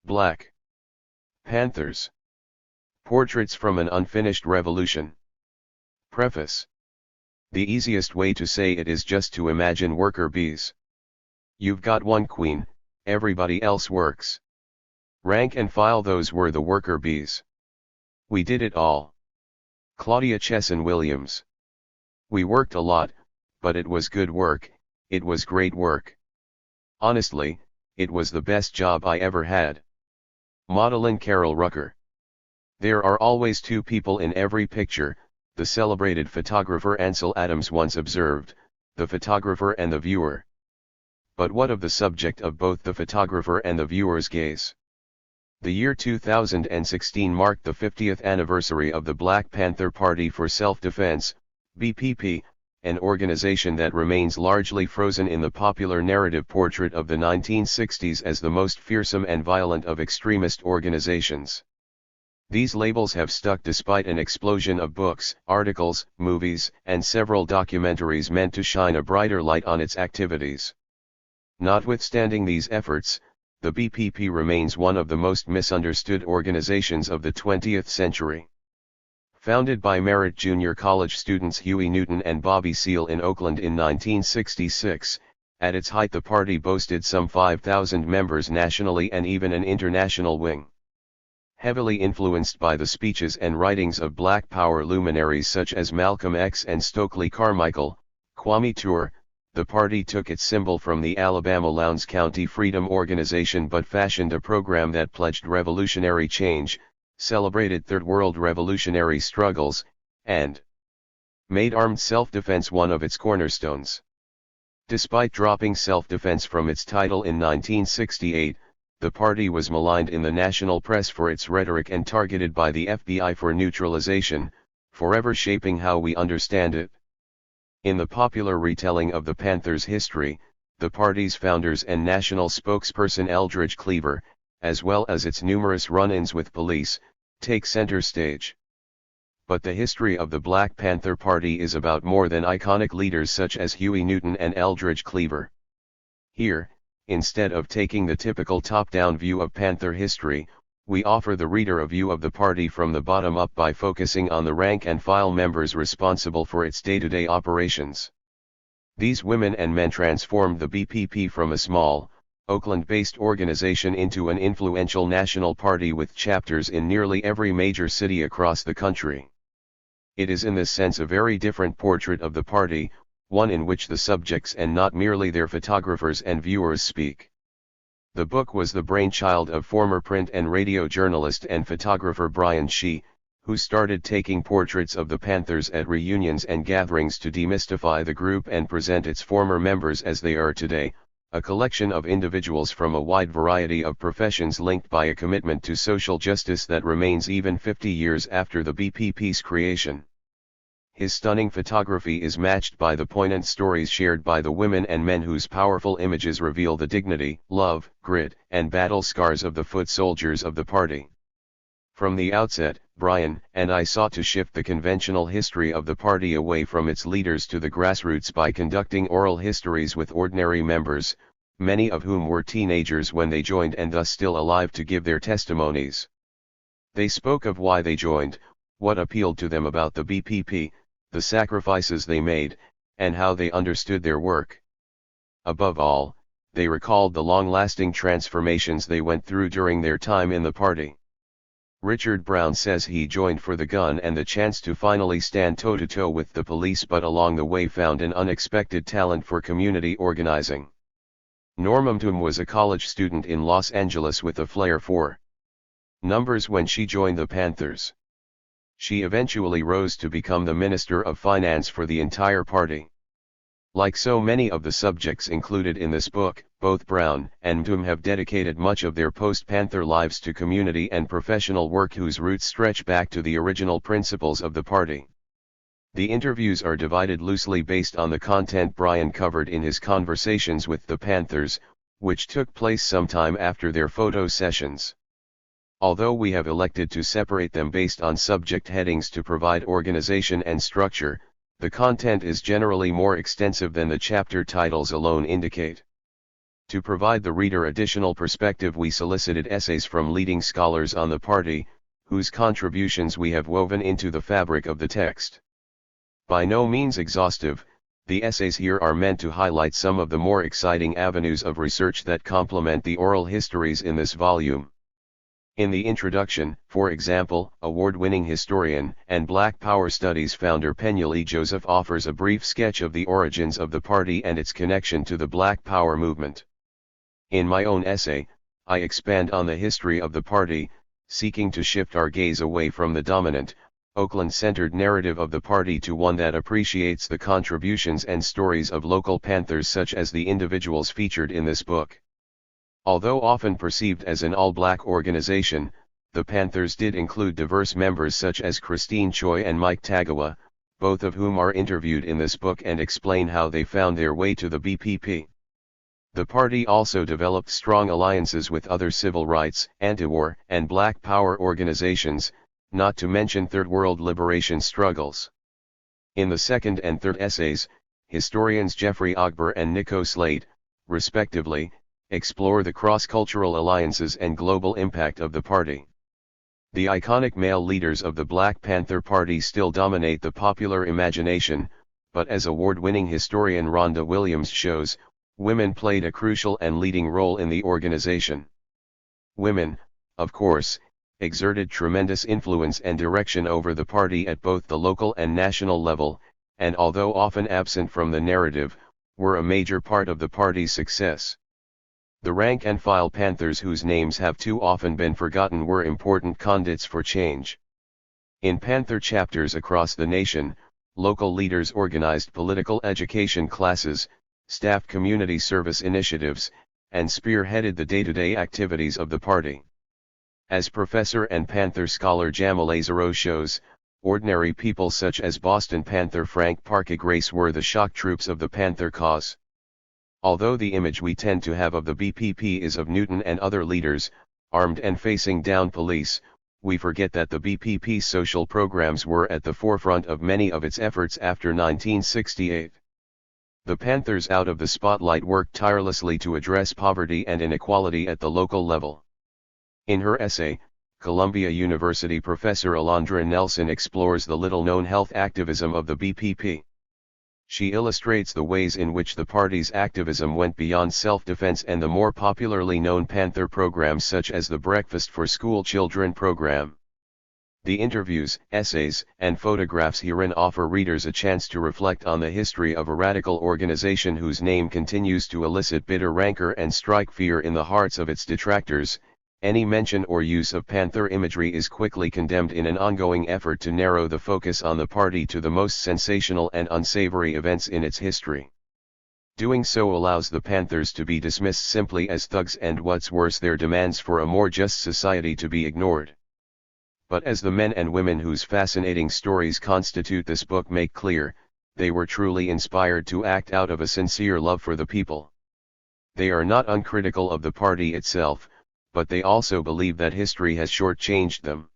Black Panthers. Portraits from an Unfinished Revolution. Preface. The easiest way to say it is just to imagine worker bees. You've got one queen, everybody else works. Rank and file, those were the worker bees. We did it all. Claudia Chesson Williams. We worked a lot, but it was good work, it was great work. Honestly, it was the best job I ever had. Madeline Carroll Rucker. There are always two people in every picture, the celebrated photographer Ansel Adams once observed, the photographer and the viewer. But what of the subject of both the photographer and the viewer's gaze? The year 2016 marked the 50th anniversary of the Black Panther Party for Self-Defense, BPP, an organization that remains largely frozen in the popular narrative portrait of the 1960s as the most fearsome and violent of extremist organizations. These labels have stuck despite an explosion of books, articles, movies, and several documentaries meant to shine a brighter light on its activities. Notwithstanding these efforts, the BPP remains one of the most misunderstood organizations of the 20th century. Founded by Merritt Junior College students Huey Newton and Bobby Seale in Oakland in 1966, at its height the party boasted some 5,000 members nationally and even an international wing. Heavily influenced by the speeches and writings of Black Power luminaries such as Malcolm X and Stokely Carmichael, Kwame Ture, the party took its symbol from the Alabama Lowndes County Freedom Organization but fashioned a program that pledged revolutionary change, celebrated Third World revolutionary struggles, and made armed self-defense one of its cornerstones. Despite dropping self-defense from its title in 1968, the party was maligned in the national press for its rhetoric and targeted by the FBI for neutralization, forever shaping how we understand it. In the popular retelling of the Panthers' history, the party's founders and national spokesperson Eldridge Cleaver, as well as its numerous run-ins with police, take center stage. But the history of the Black Panther Party is about more than iconic leaders such as Huey Newton and Eldridge Cleaver. Here, instead of taking the typical top-down view of Panther history, we offer the reader a view of the party from the bottom up by focusing on the rank-and-file members responsible for its day-to-day operations. These women and men transformed the BPP from a small, Oakland-based organization into an influential national party with chapters in nearly every major city across the country. It is in this sense a very different portrait of the party, one in which the subjects and not merely their photographers and viewers speak. The book was the brainchild of former print and radio journalist and photographer Bryan, who started taking portraits of the Panthers at reunions and gatherings to demystify the group and present its former members as they are today, a collection of individuals from a wide variety of professions linked by a commitment to social justice that remains even 50 years after the BPP's creation. His stunning photography is matched by the poignant stories shared by the women and men whose powerful images reveal the dignity, love, grit, and battle scars of the foot soldiers of the party. From the outset, Bryan and I sought to shift the conventional history of the party away from its leaders to the grassroots by conducting oral histories with ordinary members, many of whom were teenagers when they joined and thus still alive to give their testimonies. They spoke of why they joined, what appealed to them about the BPP, the sacrifices they made, and how they understood their work. Above all, they recalled the long-lasting transformations they went through during their time in the party. Richard Brown says he joined for the gun and the chance to finally stand toe-to-toe with the police, but along the way found an unexpected talent for community organizing. Norma Mtum was a college student in Los Angeles with a flair for numbers when she joined the Panthers. She eventually rose to become the Minister of Finance for the entire party. Like so many of the subjects included in this book, both Brown and Mtum have dedicated much of their post-Panther lives to community and professional work whose roots stretch back to the original principles of the party. The interviews are divided loosely based on the content Bryan covered in his conversations with the Panthers, which took place sometime after their photo sessions. Although we have elected to separate them based on subject headings to provide organization and structure, the content is generally more extensive than the chapter titles alone indicate. To provide the reader additional perspective, we solicited essays from leading scholars on the party, whose contributions we have woven into the fabric of the text. By no means exhaustive, the essays here are meant to highlight some of the more exciting avenues of research that complement the oral histories in this volume. In the introduction, for example, award-winning historian and Black Power Studies founder Penueli Joseph offers a brief sketch of the origins of the party and its connection to the Black Power movement. In my own essay, I expand on the history of the party, seeking to shift our gaze away from the dominant, Oakland-centered narrative of the party to one that appreciates the contributions and stories of local Panthers such as the individuals featured in this book. Although often perceived as an all-black organization, the Panthers did include diverse members such as Christine Choi and Mike Tagawa, both of whom are interviewed in this book and explain how they found their way to the BPP. The party also developed strong alliances with other civil rights, anti-war, and Black Power organizations, not to mention Third World liberation struggles. In the second and third essays, historians Jeffrey Ogber and Nico Slade, respectively, explore the cross-cultural alliances and global impact of the party. The iconic male leaders of the Black Panther Party still dominate the popular imagination, but as award-winning historian Rhonda Williams shows, women played a crucial and leading role in the organization. Women, of course, exerted tremendous influence and direction over the party at both the local and national level, and although often absent from the narrative, were a major part of the party's success. The rank-and-file Panthers whose names have too often been forgotten were important conduits for change. In Panther chapters across the nation, local leaders organized political education classes, staffed community service initiatives, and spearheaded the day-to-day activities of the party. As professor and Panther scholar Jamal Azaro shows, ordinary people such as Boston Panther Frank Parker-Grace were the shock troops of the Panther cause. Although the image we tend to have of the BPP is of Newton and other leaders, armed and facing down police, we forget that the BPP's social programs were at the forefront of many of its efforts after 1968. The Panthers out of the spotlight worked tirelessly to address poverty and inequality at the local level. In her essay, Columbia University professor Alondra Nelson explores the little-known health activism of the BPP. She illustrates the ways in which the party's activism went beyond self-defense and the more popularly known Panther programs such as the Breakfast for School Children program. The interviews, essays, and photographs herein offer readers a chance to reflect on the history of a radical organization whose name continues to elicit bitter rancor and strike fear in the hearts of its detractors. Any mention or use of Panther imagery is quickly condemned in an ongoing effort to narrow the focus on the party to the most sensational and unsavory events in its history. Doing so allows the Panthers to be dismissed simply as thugs and, what's worse, their demands for a more just society to be ignored. But as the men and women whose fascinating stories constitute this book make clear, they were truly inspired to act out of a sincere love for the people. They are not uncritical of the party itself, but they also believe that history has shortchanged them.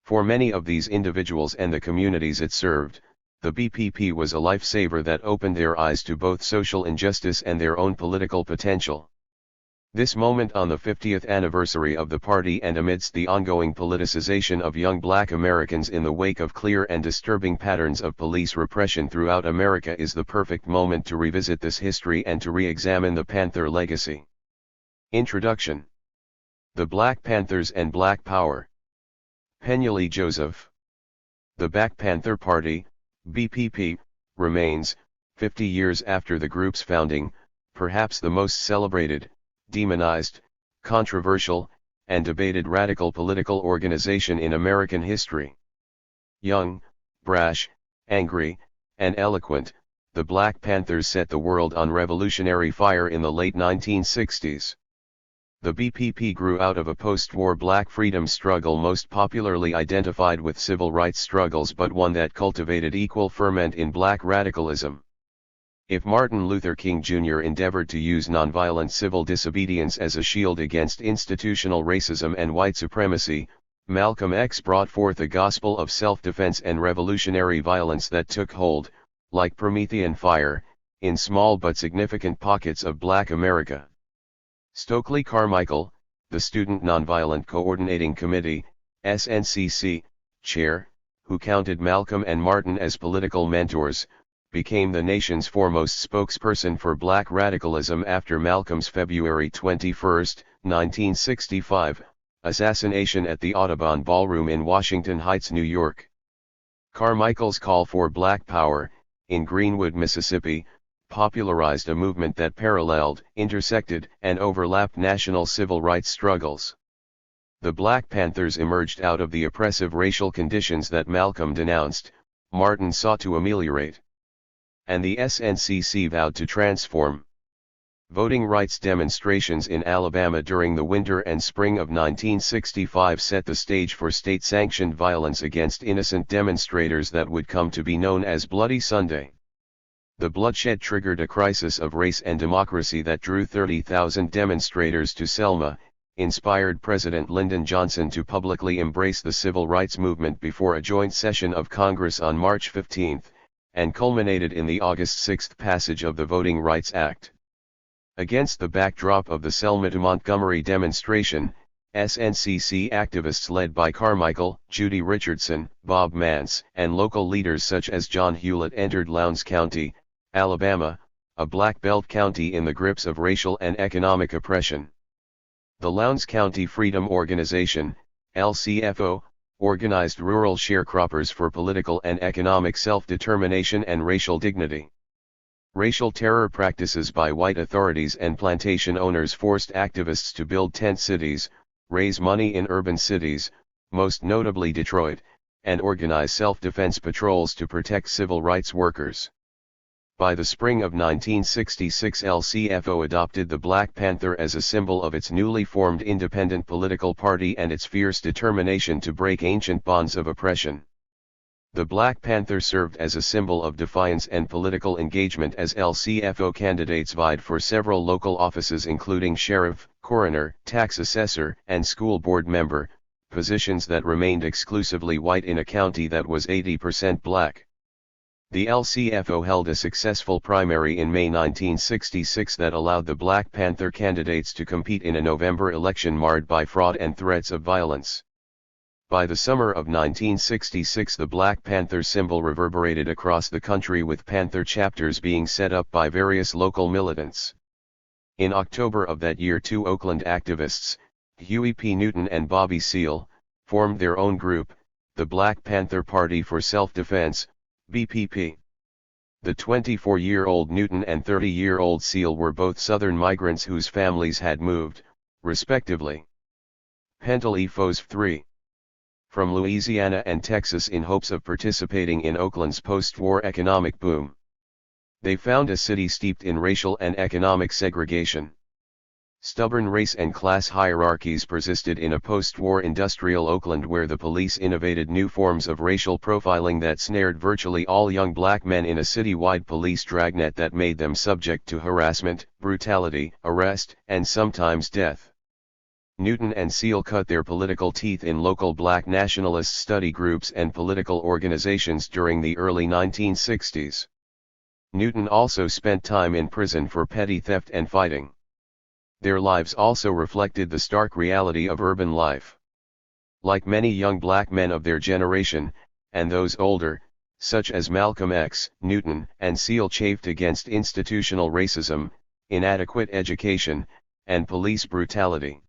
For many of these individuals and the communities it served, the BPP was a lifesaver that opened their eyes to both social injustice and their own political potential. This moment on the 50th anniversary of the party and amidst the ongoing politicization of young Black Americans in the wake of clear and disturbing patterns of police repression throughout America is the perfect moment to revisit this history and to re-examine the Panther legacy. Introduction. The Black Panthers and Black Power. Penueli Joseph. The Black Panther Party, BPP, remains, 50 years after the group's founding, perhaps the most celebrated, demonized, controversial, and debated radical political organization in American history. Young, brash, angry, and eloquent, the Black Panthers set the world on revolutionary fire in the late 1960s. The BPP grew out of a post-war Black freedom struggle most popularly identified with civil rights struggles, but one that cultivated equal ferment in Black radicalism. If Martin Luther King Jr. endeavored to use nonviolent civil disobedience as a shield against institutional racism and white supremacy, Malcolm X brought forth a gospel of self-defense and revolutionary violence that took hold, like Promethean fire, in small but significant pockets of Black America. Stokely Carmichael, the Student Nonviolent Coordinating Committee, SNCC, chair, who counted Malcolm and Martin as political mentors, became the nation's foremost spokesperson for black radicalism after Malcolm's February 21, 1965, assassination at the Audubon Ballroom in Washington Heights, New York. Carmichael's call for Black Power, in Greenwood, Mississippi, popularized a movement that paralleled, intersected, and overlapped national civil rights struggles. The Black Panthers emerged out of the oppressive racial conditions that Malcolm denounced, Martin sought to ameliorate, and the SNCC vowed to transform. Voting rights demonstrations in Alabama during the winter and spring of 1965 set the stage for state-sanctioned violence against innocent demonstrators that would come to be known as Bloody Sunday. The bloodshed triggered a crisis of race and democracy that drew 30,000 demonstrators to Selma, inspired President Lyndon Johnson to publicly embrace the civil rights movement before a joint session of Congress on March 15, and culminated in the August 6 passage of the Voting Rights Act. Against the backdrop of the Selma to Montgomery demonstration, SNCC activists led by Carmichael, Judy Richardson, Bob Mance, and local leaders such as John Hewlett entered Lowndes County, Alabama, a Black Belt county in the grips of racial and economic oppression. The Lowndes County Freedom Organization, LCFO, organized rural sharecroppers for political and economic self-determination and racial dignity. Racial terror practices by white authorities and plantation owners forced activists to build tent cities, raise money in urban cities, most notably Detroit, and organize self-defense patrols to protect civil rights workers. By the spring of 1966, LCFO adopted the Black Panther as a symbol of its newly formed independent political party and its fierce determination to break ancient bonds of oppression. The Black Panther served as a symbol of defiance and political engagement as LCFO candidates vied for several local offices including sheriff, coroner, tax assessor, and school board member, positions that remained exclusively white in a county that was 80% black. The LCFO held a successful primary in May 1966 that allowed the Black Panther candidates to compete in a November election marred by fraud and threats of violence. By the summer of 1966, the Black Panther symbol reverberated across the country, with Panther chapters being set up by various local militants. In October of that year, two Oakland activists, Huey P. Newton and Bobby Seale, formed their own group, the Black Panther Party for Self-Defense, BPP. The 24-year-old Newton and 30-year-old Seale were both Southern migrants whose families had moved, respectively, Pentelie III. from Louisiana and Texas in hopes of participating in Oakland's post-war economic boom. They found a city steeped in racial and economic segregation. Stubborn race and class hierarchies persisted in a post-war industrial Oakland where the police innovated new forms of racial profiling that snared virtually all young black men in a city-wide police dragnet that made them subject to harassment, brutality, arrest, and sometimes death. Newton and Seale cut their political teeth in local black nationalist study groups and political organizations during the early 1960s. Newton also spent time in prison for petty theft and fighting. Their lives also reflected the stark reality of urban life. Like many young black men of their generation, and those older, such as Malcolm X, Newton and Seale chafed against institutional racism, inadequate education, and police brutality.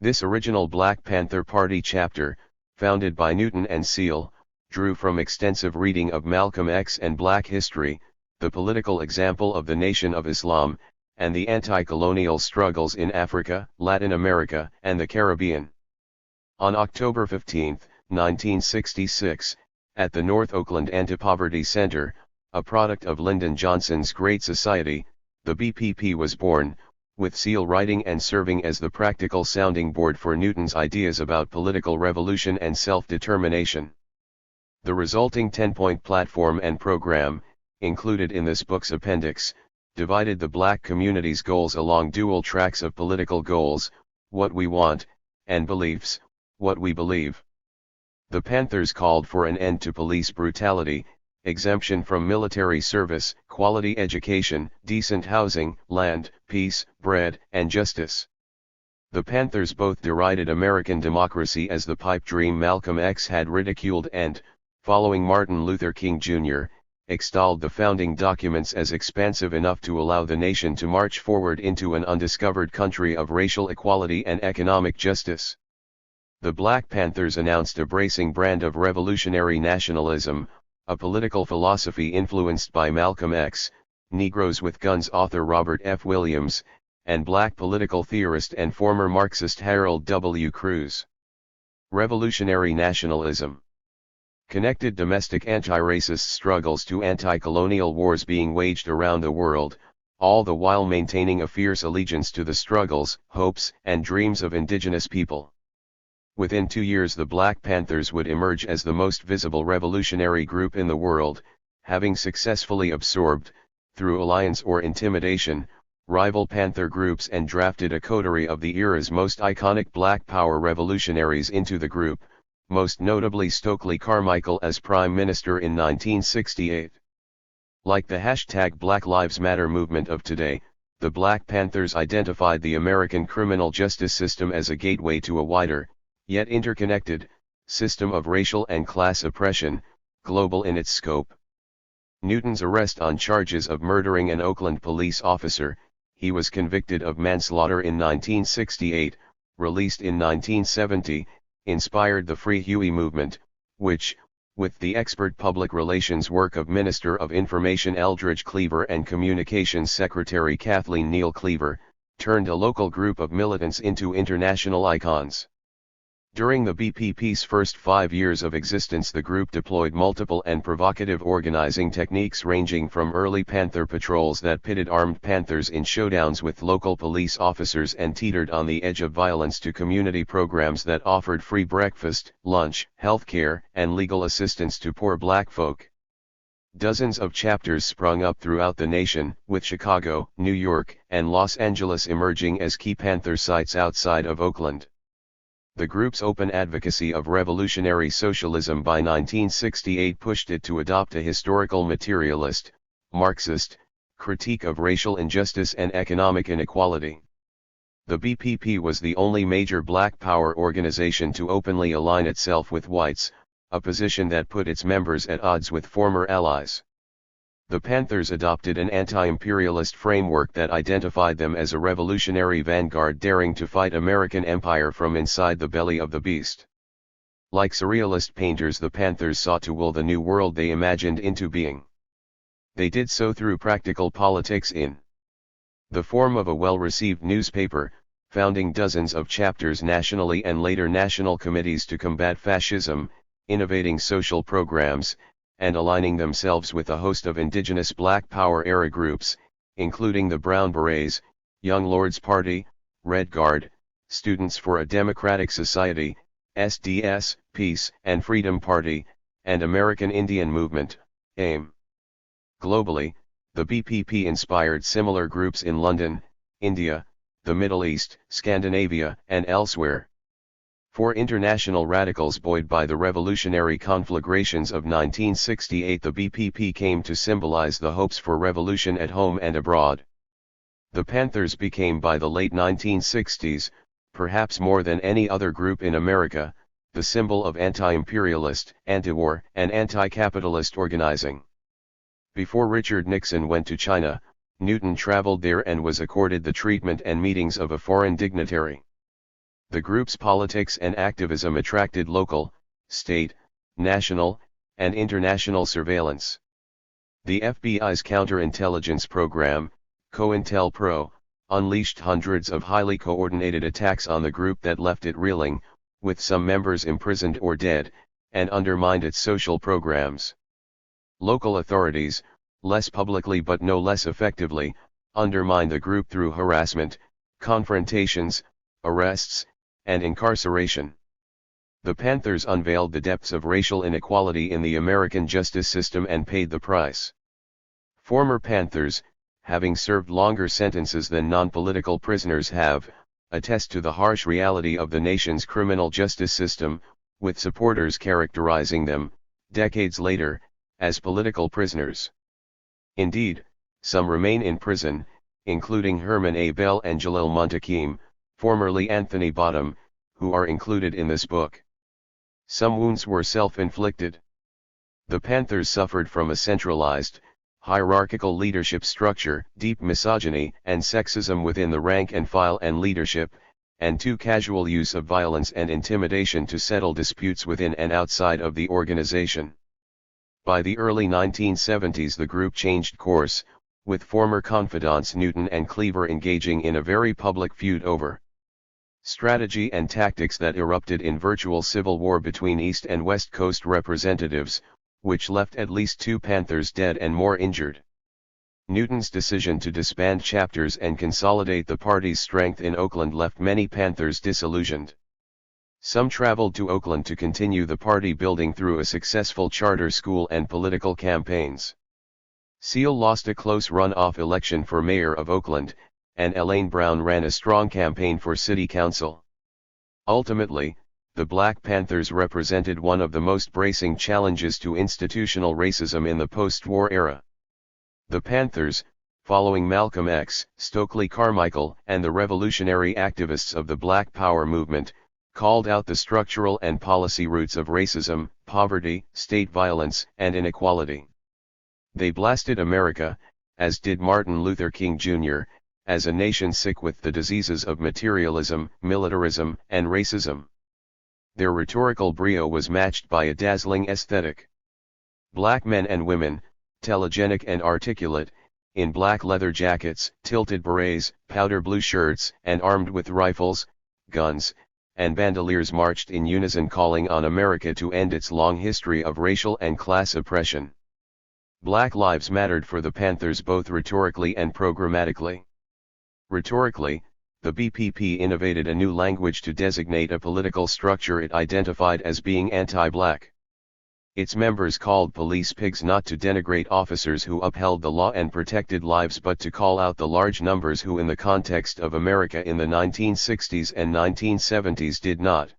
This original Black Panther Party chapter, founded by Newton and Seale, drew from extensive reading of Malcolm X and Black history, the political example of the Nation of Islam, and the anti-colonial struggles in Africa, Latin America, and the Caribbean. On October 15, 1966, at the North Oakland Anti-Poverty Center, a product of Lyndon Johnson's Great Society, the BPP was born, with Seale writing and serving as the practical sounding board for Newton's ideas about political revolution and self-determination. The resulting 10-point platform and program, included in this book's appendix, divided the black community's goals along dual tracks of political goals, what we want, and beliefs, what we believe. The Panthers called for an end to police brutality, exemption from military service, quality education, decent housing, land, peace, bread, and justice. The Panthers both derided American democracy as the pipe dream Malcolm X had ridiculed and, following Martin Luther King Jr., extolled the founding documents as expansive enough to allow the nation to march forward into an undiscovered country of racial equality and economic justice. The Black Panthers announced a bracing brand of revolutionary nationalism, a political philosophy influenced by Malcolm X, Negroes with Guns author Robert F. Williams, and black political theorist and former Marxist Harold W. Cruz. Revolutionary nationalism connected domestic anti-racist struggles to anti-colonial wars being waged around the world, all the while maintaining a fierce allegiance to the struggles, hopes, and dreams of indigenous people. Within 2 years the Black Panthers would emerge as the most visible revolutionary group in the world, having successfully absorbed, through alliance or intimidation, rival Panther groups and drafted a coterie of the era's most iconic Black Power revolutionaries into the group, most notably Stokely Carmichael as Prime Minister in 1968. Like the hashtag Black Lives Matter movement of today, the Black Panthers identified the American criminal justice system as a gateway to a wider, yet interconnected, system of racial and class oppression, global in its scope. Newton's arrest on charges of murdering an Oakland police officer, he was convicted of manslaughter in 1968, released in 1970, inspired the Free Huey movement, which, with the expert public relations work of Minister of Information Eldridge Cleaver and Communications Secretary Kathleen Neal Cleaver, turned a local group of militants into international icons. During the BPP's first 5 years of existence, the group deployed multiple and provocative organizing techniques ranging from early Panther patrols that pitted armed Panthers in showdowns with local police officers and teetered on the edge of violence to community programs that offered free breakfast, lunch, health care, and legal assistance to poor black folk. Dozens of chapters sprung up throughout the nation, with Chicago, New York, and Los Angeles emerging as key Panther sites outside of Oakland. The group's open advocacy of revolutionary socialism by 1968 pushed it to adopt a historical materialist, Marxist, critique of racial injustice and economic inequality. The BPP was the only major Black Power organization to openly align itself with whites, a position that put its members at odds with former allies. The Panthers adopted an anti-imperialist framework that identified them as a revolutionary vanguard daring to fight American empire from inside the belly of the beast. Like surrealist painters, the Panthers sought to will the new world they imagined into being. They did so through practical politics in the form of a well-received newspaper, founding dozens of chapters nationally and later national committees to combat fascism, innovating social programs, and aligning themselves with a host of indigenous Black Power-era groups, including the Brown Berets, Young Lords Party, Red Guard, Students for a Democratic Society, SDS, Peace and Freedom Party, and American Indian Movement, AIM. Globally, the BPP inspired similar groups in London, India, the Middle East, Scandinavia, and elsewhere. For international radicals buoyed by the revolutionary conflagrations of 1968, the BPP came to symbolize the hopes for revolution at home and abroad. The Panthers became by the late 1960s, perhaps more than any other group in America, the symbol of anti-imperialist, anti-war, and anti-capitalist organizing. Before Richard Nixon went to China, Newton traveled there and was accorded the treatment and meetings of a foreign dignitary. The group's politics and activism attracted local, state, national, and international surveillance. The FBI's counterintelligence program, COINTELPRO, unleashed hundreds of highly coordinated attacks on the group that left it reeling, with some members imprisoned or dead, and undermined its social programs. Local authorities, less publicly but no less effectively, undermined the group through harassment, confrontations, arrests, and incarceration. The Panthers unveiled the depths of racial inequality in the American justice system and paid the price. Former Panthers, having served longer sentences than non-political prisoners have, attest to the harsh reality of the nation's criminal justice system, with supporters characterizing them, decades later, as political prisoners. Indeed, some remain in prison, including Herman A. Bell and Jalil Muntakim, formerly Anthony Bottom, who are included in this book. Some wounds were self-inflicted. The Panthers suffered from a centralized, hierarchical leadership structure, deep misogyny and sexism within the rank and file and leadership, and too casual use of violence and intimidation to settle disputes within and outside of the organization. By the early 1970s the group changed course, with former confidants Newton and Cleaver engaging in a very public feud over strategy and tactics that erupted in virtual civil war between East and West Coast representatives, which left at least 2 Panthers dead and more injured. Newton's decision to disband chapters and consolidate the party's strength in Oakland left many Panthers disillusioned. Some traveled to Oakland to continue the party building through a successful charter school and political campaigns. Seal lost a close runoff election for mayor of Oakland, and Elaine Brown ran a strong campaign for city council. Ultimately, the Black Panthers represented one of the most bracing challenges to institutional racism in the post-war era. The Panthers, following Malcolm X, Stokely Carmichael, and the revolutionary activists of the Black Power movement, called out the structural and policy roots of racism, poverty, state violence, and inequality. They blasted America, as did Martin Luther King Jr., as a nation sick with the diseases of materialism, militarism, and racism. Their rhetorical brio was matched by a dazzling aesthetic. Black men and women, telegenic and articulate, in black leather jackets, tilted berets, powder blue shirts, and armed with rifles, guns, and bandoliers marched in unison calling on America to end its long history of racial and class oppression. Black lives mattered for the Panthers both rhetorically and programmatically. Rhetorically, the BPP innovated a new language to designate a political structure it identified as being anti-black. Its members called police pigs not to denigrate officers who upheld the law and protected lives but to call out the large numbers who in the context of America in the 1960s and 1970s did not.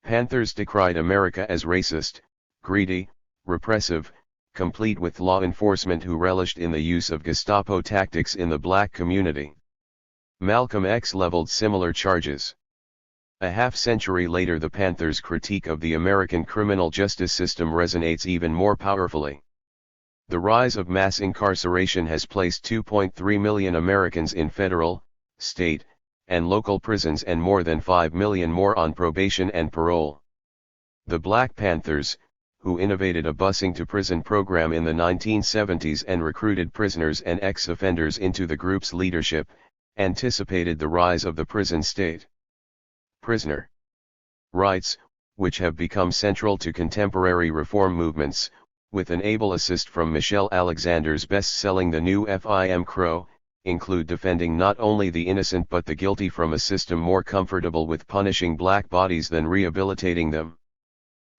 Panthers decried America as racist, greedy, repressive, complete with law enforcement who relished in the use of Gestapo tactics in the black community. Malcolm X leveled similar charges. A half-century later the Panthers' critique of the American criminal justice system resonates even more powerfully. The rise of mass incarceration has placed 2.3 million Americans in federal, state, and local prisons and more than 5 million more on probation and parole. The Black Panthers, who innovated a busing-to-prison program in the 1970s and recruited prisoners and ex-offenders into the group's leadership, anticipated the rise of the prison state. Prisoner rights, which have become central to contemporary reform movements, with an able assist from Michelle Alexander's best-selling The New Jim Crow, include defending not only the innocent but the guilty from a system more comfortable with punishing black bodies than rehabilitating them.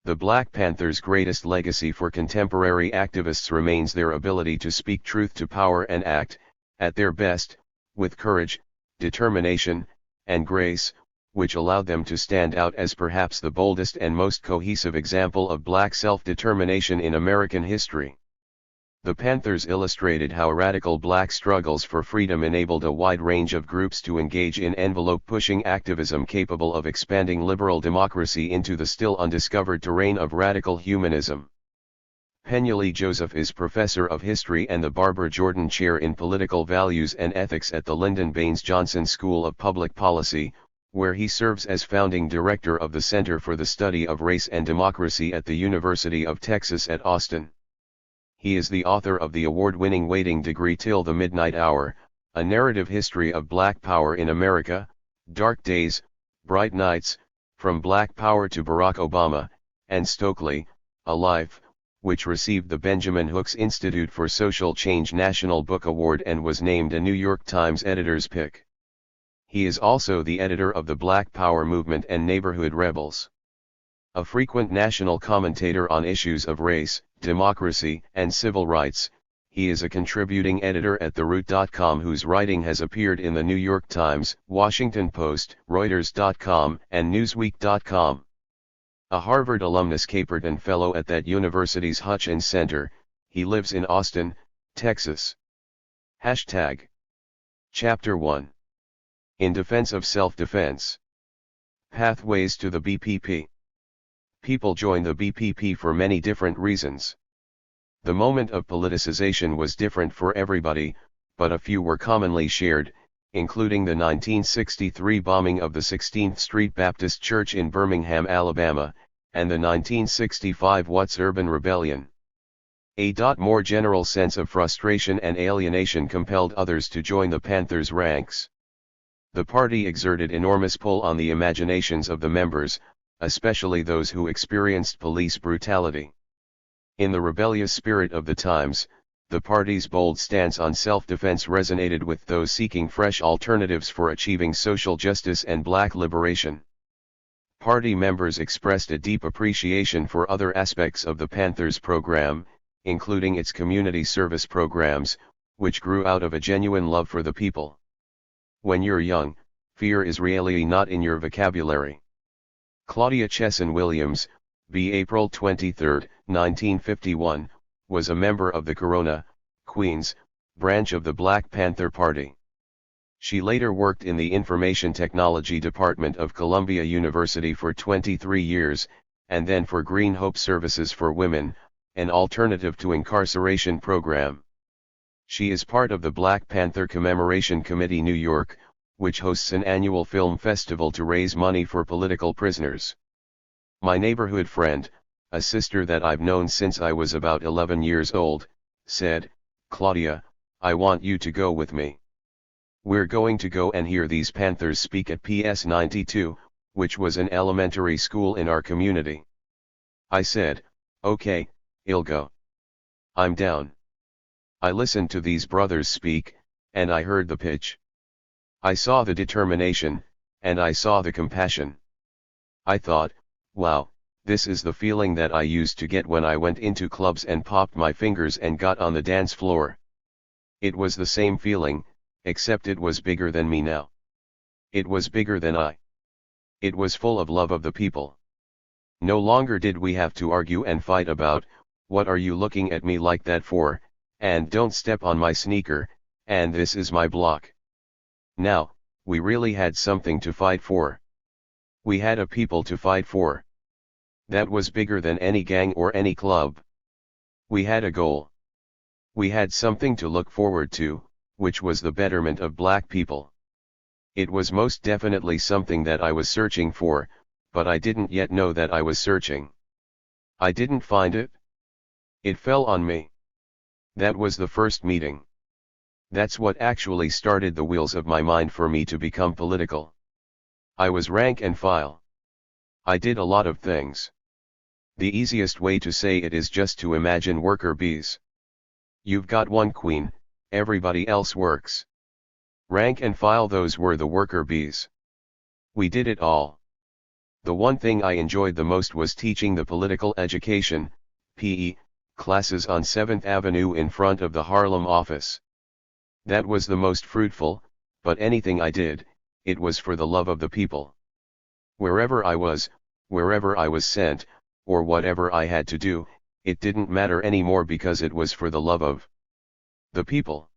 The Black Panthers' greatest legacy for contemporary activists remains their ability to speak truth to power and act, at their best, with courage, determination, and grace, which allowed them to stand out as perhaps the boldest and most cohesive example of black self-determination in American history. The Panthers illustrated how radical black struggles for freedom enabled a wide range of groups to engage in envelope-pushing activism capable of expanding liberal democracy into the still undiscovered terrain of radical humanism. Penueli Joseph is Professor of History and the Barbara Jordan Chair in Political Values and Ethics at the Lyndon Baines Johnson School of Public Policy, where he serves as founding director of the Center for the Study of Race and Democracy at the University of Texas at Austin. He is the author of the award-winning Waiting Degree Till the Midnight Hour, A Narrative History of Black Power in America, Dark Days, Bright Nights, From Black Power to Barack Obama, and Stokely, A Life, which received the Benjamin Hooks Institute for Social Change National Book Award and was named a New York Times editor's pick. He is also the editor of the Black Power Movement and Neighborhood Rebels. A frequent national commentator on issues of race, democracy, and civil rights, he is a contributing editor at TheRoot.com whose writing has appeared in the New York Times, Washington Post, Reuters.com, and Newsweek.com. A Harvard alumnus Caperton Fellow at that university's Hutchins Center, he lives in Austin, Texas. Hashtag. Chapter 1. In Defense of Self-Defense. Pathways to the BPP. People join the BPP for many different reasons. The moment of politicization was different for everybody, but a few were commonly shared, including the 1963 bombing of the 16th Street Baptist Church in Birmingham, Alabama, and the 1965 Watts Urban Rebellion. A more general sense of frustration and alienation compelled others to join the Panthers' ranks. The party exerted enormous pull on the imaginations of the members, especially those who experienced police brutality. In the rebellious spirit of the times, the party's bold stance on self-defense resonated with those seeking fresh alternatives for achieving social justice and black liberation. Party members expressed a deep appreciation for other aspects of the Panthers program, including its community service programs, which grew out of a genuine love for the people. When you're young, fear is really not in your vocabulary. Claudia Chesson Williams, b. April 23, 1951, was a member of the Corona, Queens, branch of the Black Panther Party. She later worked in the Information Technology Department of Columbia University for 23 years, and then for Green Hope Services for Women, an alternative to incarceration program. She is part of the Black Panther Commemoration Committee New York, which hosts an annual film festival to raise money for political prisoners. My neighborhood friend, a sister that I've known since I was about 11 years old, said, "Claudia, I want you to go with me. We're going to go and hear these Panthers speak at PS 92, which was an elementary school in our community." I said, "Okay, I'll go. I'm down." I listened to these brothers speak, and I heard the pitch. I saw the determination, and I saw the compassion. I thought, wow, this is the feeling that I used to get when I went into clubs and popped my fingers and got on the dance floor. It was the same feeling, except it was bigger than me now. It was bigger than I. It was full of love of the people. No longer did we have to argue and fight about, "What are you looking at me like that for?" and "Don't step on my sneaker," and "This is my block." Now, we really had something to fight for. We had a people to fight for. That was bigger than any gang or any club. We had a goal. We had something to look forward to, which was the betterment of black people. It was most definitely something that I was searching for, but I didn't yet know that I was searching. I didn't find it. It fell on me. That was the first meeting. That's what actually started the wheels of my mind for me to become political. I was rank and file. I did a lot of things. The easiest way to say it is just to imagine worker bees. You've got one queen, everybody else works. Rank and file, those were the worker bees. We did it all. The one thing I enjoyed the most was teaching the political education, PE, classes on 7th Avenue in front of the Harlem office. That was the most fruitful, but anything I did, it was for the love of the people. Wherever I was sent, or whatever I had to do, it didn't matter anymore because it was for the love of the people.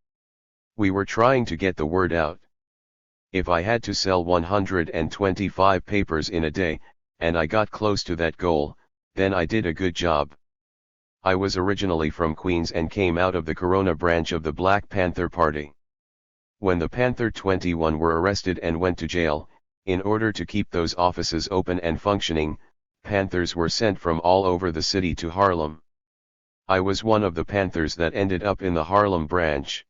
We were trying to get the word out. If I had to sell 125 papers in a day, and I got close to that goal, then I did a good job. I was originally from Queens and came out of the Corona branch of the Black Panther Party. When the Panther 21 were arrested and went to jail, in order to keep those offices open and functioning, Panthers were sent from all over the city to Harlem. I was one of the Panthers that ended up in the Harlem branch.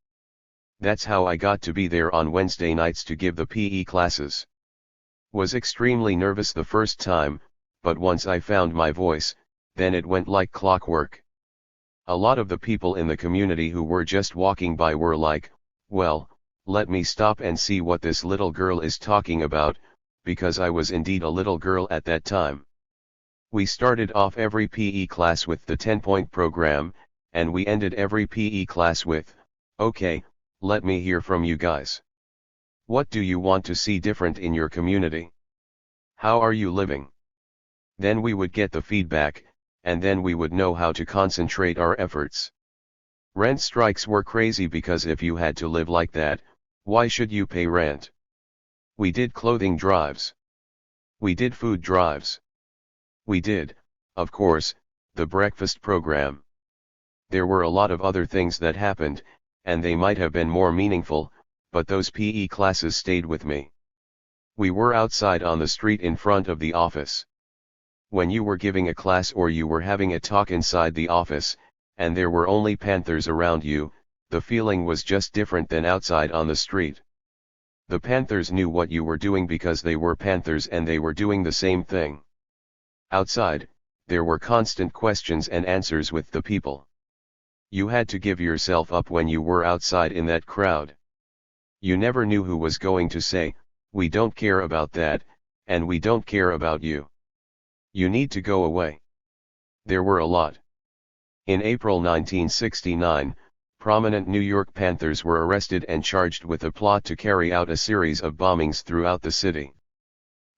That's how I got to be there on Wednesday nights to give the PE classes. Was extremely nervous the first time, but once I found my voice, then it went like clockwork. A lot of the people in the community who were just walking by were like, "Well, let me stop and see what this little girl is talking about," because I was indeed a little girl at that time. We started off every PE class with the 10-point program, and we ended every PE class with, "Okay, let me hear from you guys. What do you want to see different in your community? How are you living? Then we would get the feedback, and then we would know how to concentrate our efforts. Rent strikes were crazy because if you had to live like that, why should you pay rent? We did clothing drives. We did food drives. We did, of course, the breakfast program. There were a lot of other things that happened, and they might have been more meaningful, but those PE classes stayed with me. We were outside on the street in front of the office. When you were giving a class or you were having a talk inside the office, and there were only panthers around you, the feeling was just different than outside on the street. The panthers knew what you were doing because they were panthers and they were doing the same thing. Outside, there were constant questions and answers with the people. You had to give yourself up when you were outside in that crowd. You never knew who was going to say, "We don't care about that, and we don't care about you. You need to go away." There were a lot. In April 1969, prominent New York Panthers were arrested and charged with a plot to carry out a series of bombings throughout the city.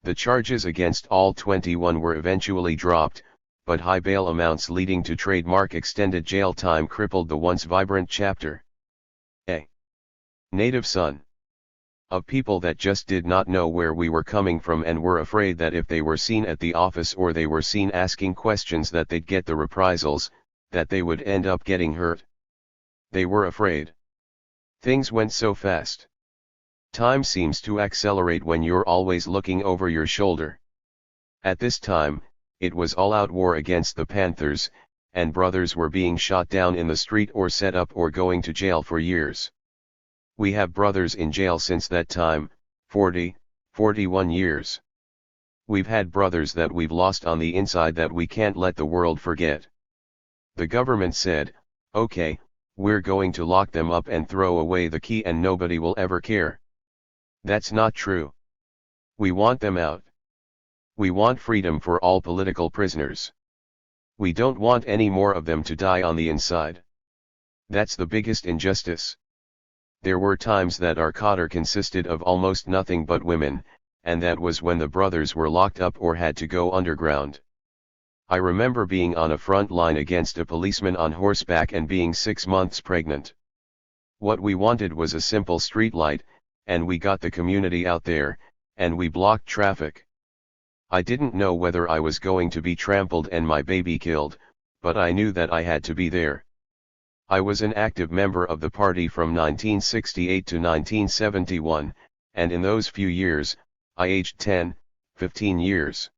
The charges against all 21 were eventually dropped, but high bail amounts leading to trademark extended jail time crippled the once vibrant chapter. A native son of people that just did not know where we were coming from and were afraid that if they were seen at the office or they were seen asking questions that they'd get the reprisals, that they would end up getting hurt. They were afraid. Things went so fast. Time seems to accelerate when you're always looking over your shoulder. At this time, it was all-out war against the Panthers, and brothers were being shot down in the street or set up or going to jail for years. We have brothers in jail since that time, 41 years. We've had brothers that we've lost on the inside that we can't let the world forget. The government said, "Okay, we're going to lock them up and throw away the key and nobody will ever care." That's not true. We want them out. We want freedom for all political prisoners. We don't want any more of them to die on the inside. That's the biggest injustice. There were times that our cadre consisted of almost nothing but women, and that was when the brothers were locked up or had to go underground. I remember being on a front line against a policeman on horseback and being 6 months pregnant. What we wanted was a simple street light, and we got the community out there, and we blocked traffic. I didn't know whether I was going to be trampled and my baby killed, but I knew that I had to be there. I was an active member of the party from 1968 to 1971, and in those few years, I aged 10, 15 years.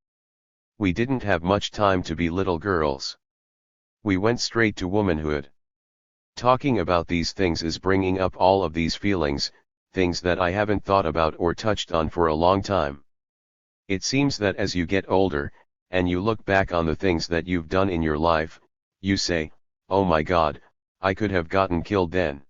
We didn't have much time to be little girls. We went straight to womanhood. Talking about these things is bringing up all of these feelings, things that I haven't thought about or touched on for a long time. It seems that as you get older, and you look back on the things that you've done in your life, you say, "Oh my God, I could have gotten killed then."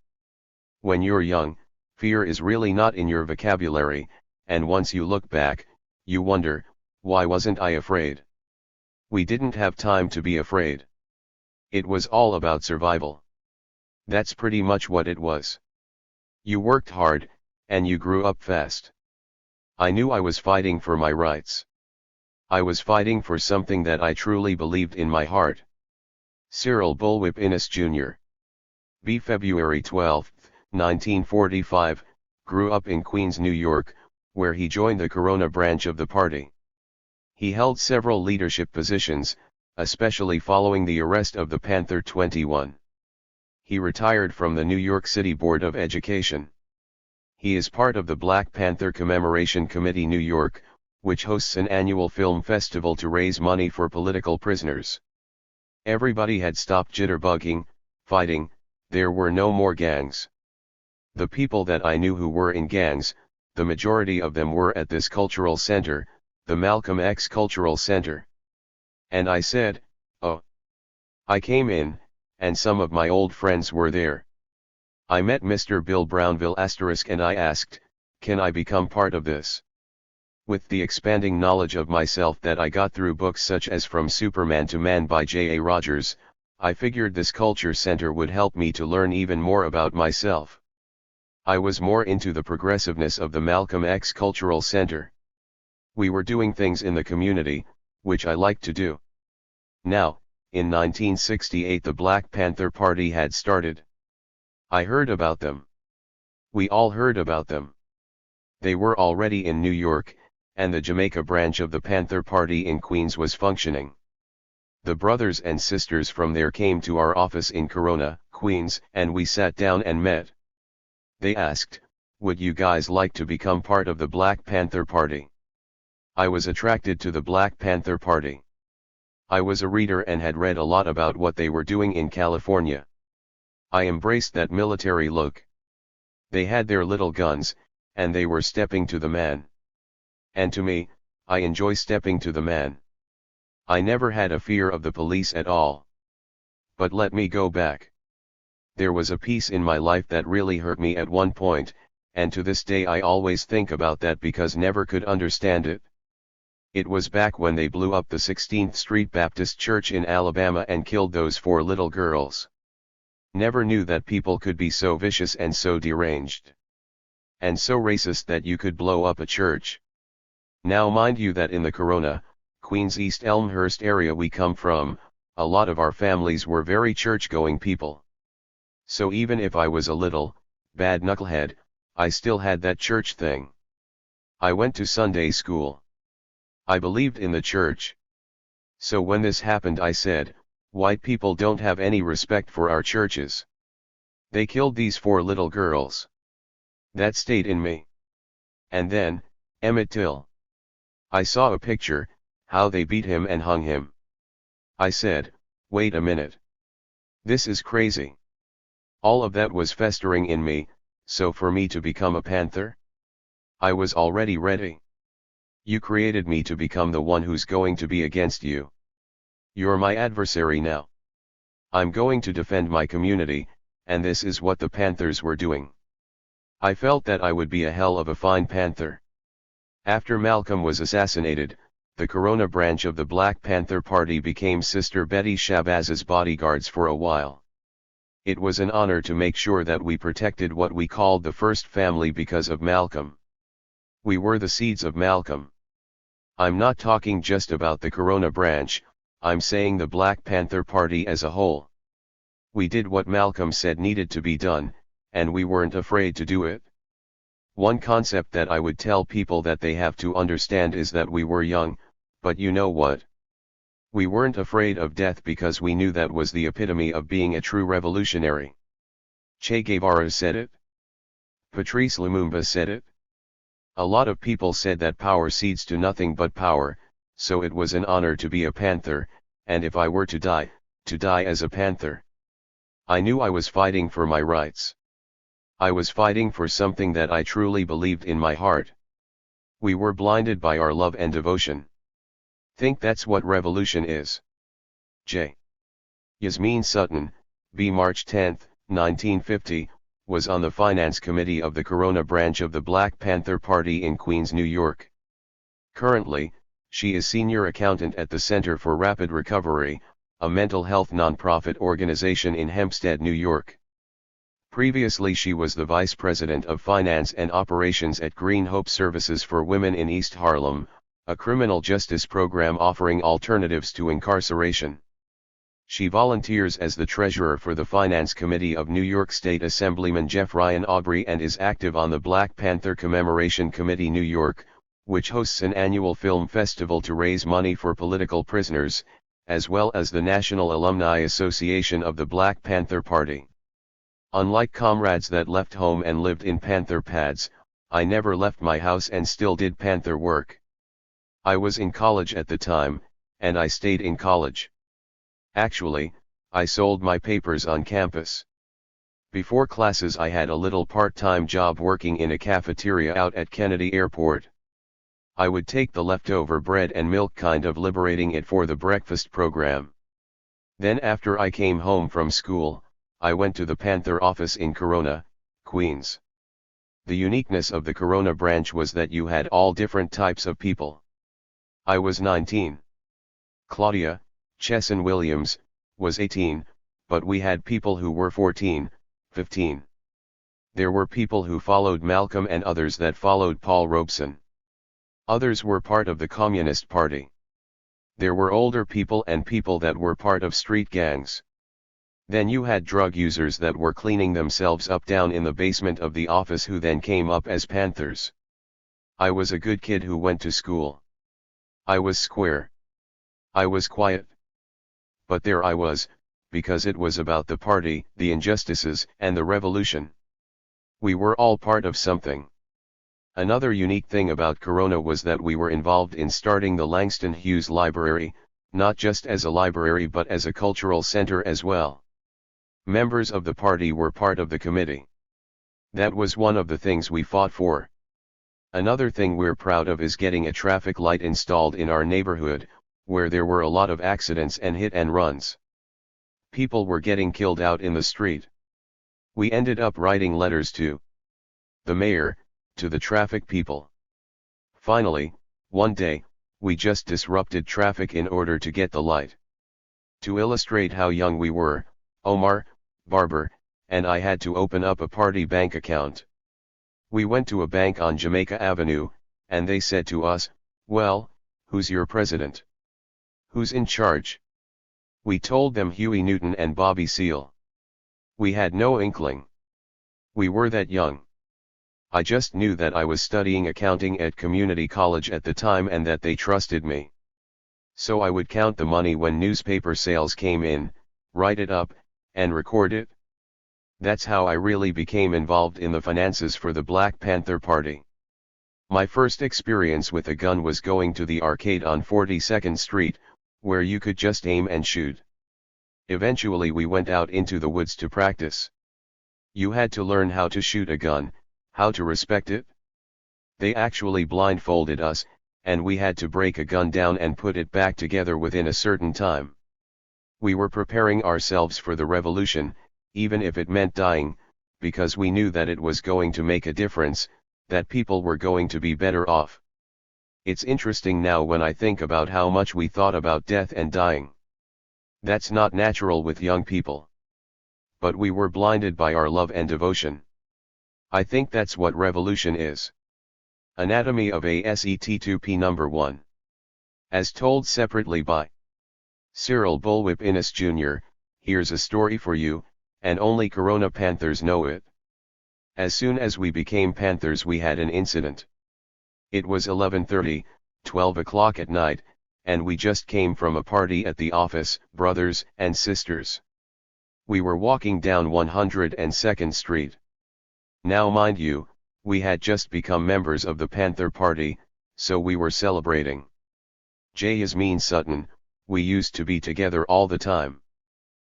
When you're young, fear is really not in your vocabulary, and once you look back, you wonder, why wasn't I afraid? We didn't have time to be afraid. It was all about survival. That's pretty much what it was. You worked hard, and you grew up fast. I knew I was fighting for my rights. I was fighting for something that I truly believed in my heart. Cyril Bullwhip Innes Jr. B. February 12, 1945, grew up in Queens, New York, where he joined the Corona branch of the party. He held several leadership positions, especially following the arrest of the Panther 21. He retired from the New York City Board of Education. He is part of the Black Panther Commemoration Committee New York, which hosts an annual film festival to raise money for political prisoners. Everybody had stopped jitterbugging, fighting, there were no more gangs. The people that I knew who were in gangs, the majority of them were at this cultural center, the Malcolm X Cultural Center. And I said, "Oh." I came in, and some of my old friends were there. I met Mr. Bill Brownville * and I asked, "Can I become part of this?" With the expanding knowledge of myself that I got through books such as From Superman to Man by J.A. Rogers, I figured this culture center would help me to learn even more about myself. I was more into the progressiveness of the Malcolm X Cultural Center. We were doing things in the community, which I like to do. Now, in 1968 the Black Panther Party had started. I heard about them. We all heard about them. They were already in New York, and the Jamaica branch of the Panther Party in Queens was functioning. The brothers and sisters from there came to our office in Corona, Queens, and we sat down and met. They asked, "Would you guys like to become part of the Black Panther Party?" I was attracted to the Black Panther Party. I was a reader and had read a lot about what they were doing in California. I embraced that military look. They had their little guns, and they were stepping to the man. And to me, I enjoy stepping to the man. I never had a fear of the police at all. But let me go back. There was a piece in my life that really hurt me at one point, and to this day I always think about that because never could understand it. It was back when they blew up the 16th Street Baptist Church in Alabama and killed those 4 little girls. Never knew that people could be so vicious and so deranged. And so racist that you could blow up a church. Now mind you that in the Corona, Queens East Elmhurst area we come from, a lot of our families were very church-going people. So even if I was a little, bad knucklehead, I still had that church thing. I went to Sunday school. I believed in the church. So when this happened I said, white people don't have any respect for our churches. They killed these 4 little girls. That stayed in me. And then, Emmett Till. I saw a picture, how they beat him and hung him. I said, wait a minute. This is crazy. All of that was festering in me, so for me to become a panther? I was already ready. You created me to become the one who's going to be against you. You're my adversary now. I'm going to defend my community, and this is what the Panthers were doing. I felt that I would be a hell of a fine panther. After Malcolm was assassinated, the Corona branch of the Black Panther Party became Sister Betty Shabazz's bodyguards for a while. It was an honor to make sure that we protected what we called the first family because of Malcolm. We were the seeds of Malcolm. I'm not talking just about the Corona branch, I'm saying the Black Panther Party as a whole. We did what Malcolm said needed to be done, and we weren't afraid to do it. One concept that I would tell people that they have to understand is that we were young, but you know what? We weren't afraid of death because we knew that was the epitome of being a true revolutionary. Che Guevara said it. Patrice Lumumba said it. A lot of people said that power leads to nothing but power, so it was an honor to be a panther, and if I were to die as a panther. I knew I was fighting for my rights. I was fighting for something that I truly believed in my heart. We were blinded by our love and devotion. Think that's what revolution is. J. Yasmeen Sutton, B. March 10, 1950, was on the finance committee of the Corona branch of the Black Panther Party in Queens, New York. Currently, she is senior accountant at the Center for Rapid Recovery, a mental health nonprofit organization in Hempstead, New York. Previously she was the vice president of finance and operations at Green Hope Services for Women in East Harlem, a criminal justice program offering alternatives to incarceration. She volunteers as the treasurer for the Finance Committee of New York State Assemblyman Jeff Ryan Aubrey and is active on the Black Panther Commemoration Committee New York, which hosts an annual film festival to raise money for political prisoners, as well as the National Alumni Association of the Black Panther Party. Unlike comrades that left home and lived in panther pads, I never left my house and still did panther work. I was in college at the time, and I stayed in college. Actually, I sold my papers on campus. Before classes I had a little part-time job working in a cafeteria out at Kennedy Airport. I would take the leftover bread and milk kind of liberating it for the breakfast program. Then after I came home from school, I went to the Panther office in Corona, Queens. The uniqueness of the Corona branch was that you had all different types of people. I was 19. Claudia, Chesson Williams, was 18, but we had people who were 14, 15. There were people who followed Malcolm and others that followed Paul Robeson. Others were part of the Communist Party. There were older people and people that were part of street gangs. Then you had drug users that were cleaning themselves up down in the basement of the office who then came up as panthers. I was a good kid who went to school. I was square. I was quiet. But there I was, because it was about the party, the injustices, and the revolution. We were all part of something. Another unique thing about Corona was that we were involved in starting the Langston Hughes Library, not just as a library but as a cultural center as well. Members of the party were part of the committee. That was one of the things we fought for. Another thing we're proud of is getting a traffic light installed in our neighborhood, where there were a lot of accidents and hit and runs. People were getting killed out in the street. We ended up writing letters to the mayor, to the traffic people. Finally, one day, we just disrupted traffic in order to get the light. To illustrate how young we were, Omar, Barber, and I had to open up a party bank account. We went to a bank on Jamaica Avenue, and they said to us, "Well, who's your president? Who's in charge?" We told them Huey Newton and Bobby Seale. We had no inkling. We were that young. I just knew that I was studying accounting at community college at the time and that they trusted me. So I would count the money when newspaper sales came in, write it up, and record it. That's how I really became involved in the finances for the Black Panther Party. My first experience with a gun was going to the arcade on 42nd Street, where you could just aim and shoot. Eventually we went out into the woods to practice. You had to learn how to shoot a gun, how to respect it. They actually blindfolded us, and we had to break a gun down and put it back together within a certain time. We were preparing ourselves for the revolution, even if it meant dying, because we knew that it was going to make a difference, that people were going to be better off. It's interesting now when I think about how much we thought about death and dying. That's not natural with young people. But we were blinded by our love and devotion. I think that's what revolution is. Anatomy of a SET2P number 1. As told separately by Cyril Bullwhip Innes Jr., here's a story for you, and only Corona Panthers know it. As soon as we became Panthers we had an incident. It was 11:30, 12 o'clock at night, and we just came from a party at the office, brothers and sisters. We were walking down 102nd Street. Now mind you, we had just become members of the Panther Party, so we were celebrating. Yasmin Sutton, we used to be together all the time.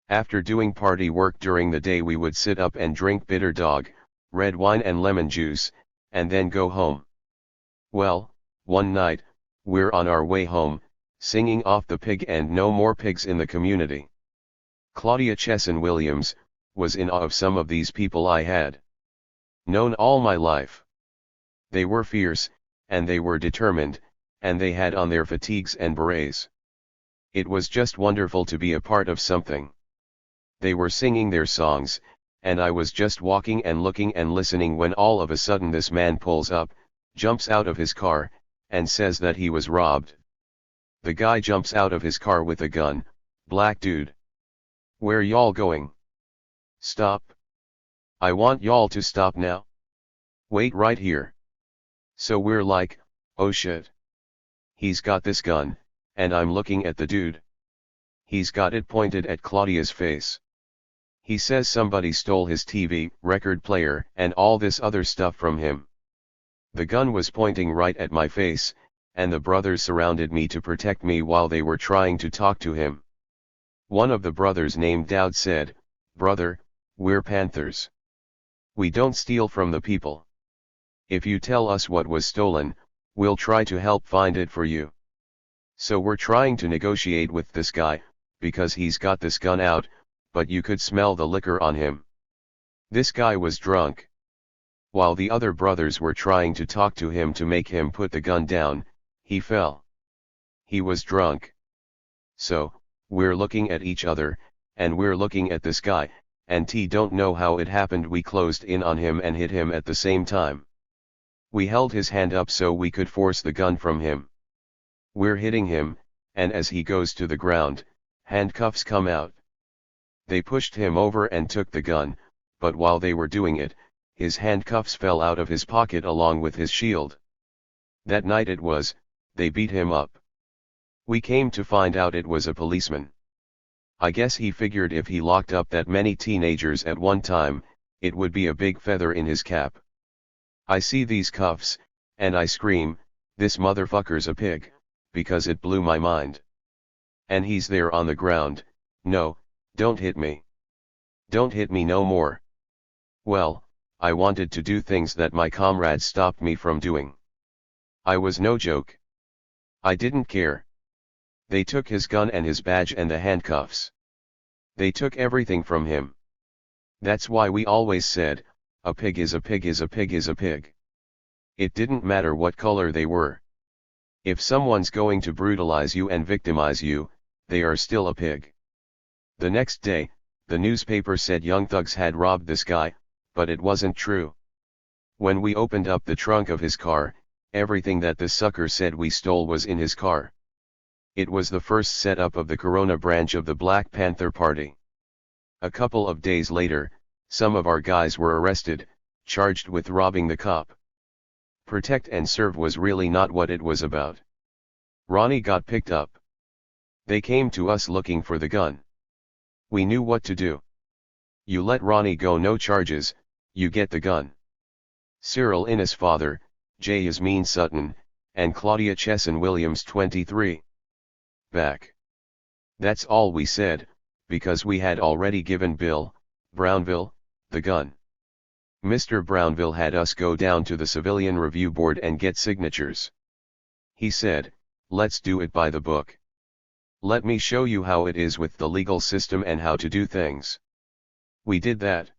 After doing party work during the day we would sit up and drink bitter dog, red wine and lemon juice, and then go home. Well, one night, we're on our way home, singing Off the Pig and No More Pigs in the Community. Claudia Chesson Williams was in awe of some of these people I had known all my life. They were fierce, and they were determined, and they had on their fatigues and berets. It was just wonderful to be a part of something. They were singing their songs, and I was just walking and looking and listening when all of a sudden this man pulls up, jumps out of his car, and says that he was robbed. The guy jumps out of his car with a gun. "Black dude. Where y'all going? Stop. I want y'all to stop now. Wait right here." So we're like, oh shit. He's got this gun, and I'm looking at the dude. He's got it pointed at Claudia's face. He says somebody stole his TV, record player, and all this other stuff from him. The gun was pointing right at my face, and the brothers surrounded me to protect me while they were trying to talk to him. One of the brothers named Dowd said, "Brother, we're Panthers. We don't steal from the people. If you tell us what was stolen, we'll try to help find it for you." So we're trying to negotiate with this guy, because he's got this gun out, but you could smell the liquor on him. This guy was drunk. While the other brothers were trying to talk to him to make him put the gun down, he fell. He was drunk. So, we're looking at each other, and we're looking at this guy, and don't know how it happened we closed in on him and hit him at the same time. We held his hand up so we could force the gun from him. We're hitting him, and as he goes to the ground, handcuffs come out. They pushed him over and took the gun, but while they were doing it, his handcuffs fell out of his pocket along with his shield. That night it was, they beat him up. We came to find out it was a policeman. I guess he figured if he locked up that many teenagers at one time, it would be a big feather in his cap. I see these cuffs, and I scream, "This motherfucker's a pig," because it blew my mind. And he's there on the ground. "No, don't hit me. Don't hit me no more." Well, I wanted to do things that my comrades stopped me from doing. I was no joke. I didn't care. They took his gun and his badge and the handcuffs. They took everything from him. That's why we always said, a pig is a pig is a pig is a pig. It didn't matter what color they were. If someone's going to brutalize you and victimize you, they are still a pig. The next day, the newspaper said young thugs had robbed this guy, but it wasn't true. When we opened up the trunk of his car, everything that the sucker said we stole was in his car. It was the first setup of the Corona branch of the Black Panther Party. A couple of days later, some of our guys were arrested, charged with robbing the cop. Protect and serve was really not what it was about. Ronnie got picked up. They came to us looking for the gun. We knew what to do. You let Ronnie go, no charges, you get the gun. Cyril Innes' father, J. Yasmin Sutton, and Claudia Chesson Williams 23. Back. That's all we said, because we had already given Bill Brownville the gun. Mr. Brownville had us go down to the Civilian Review Board and get signatures. He said, "Let's do it by the book. Let me show you how it is with the legal system and how to do things." We did that.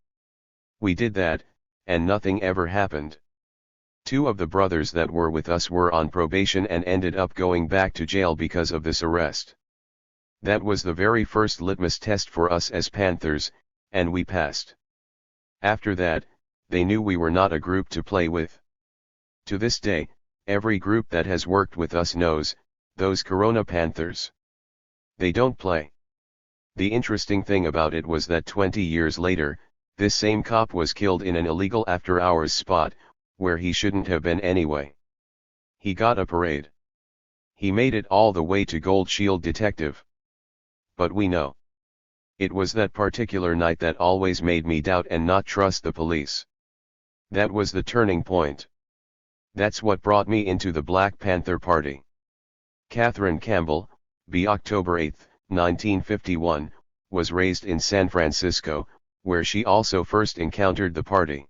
We did that, and nothing ever happened. Two of the brothers that were with us were on probation and ended up going back to jail because of this arrest. That was the very first litmus test for us as Panthers, and we passed. After that, they knew we were not a group to play with. To this day, every group that has worked with us knows, those Corona Panthers. They don't play. The interesting thing about it was that 20 years later, this same cop was killed in an illegal after-hours spot, where he shouldn't have been anyway. He got a parade. He made it all the way to Gold Shield Detective. But we know. It was that particular night that always made me doubt and not trust the police. That was the turning point. That's what brought me into the Black Panther Party. Catherine Campbell, b. October 8, 1951, was raised in San Francisco, where she also first encountered the party.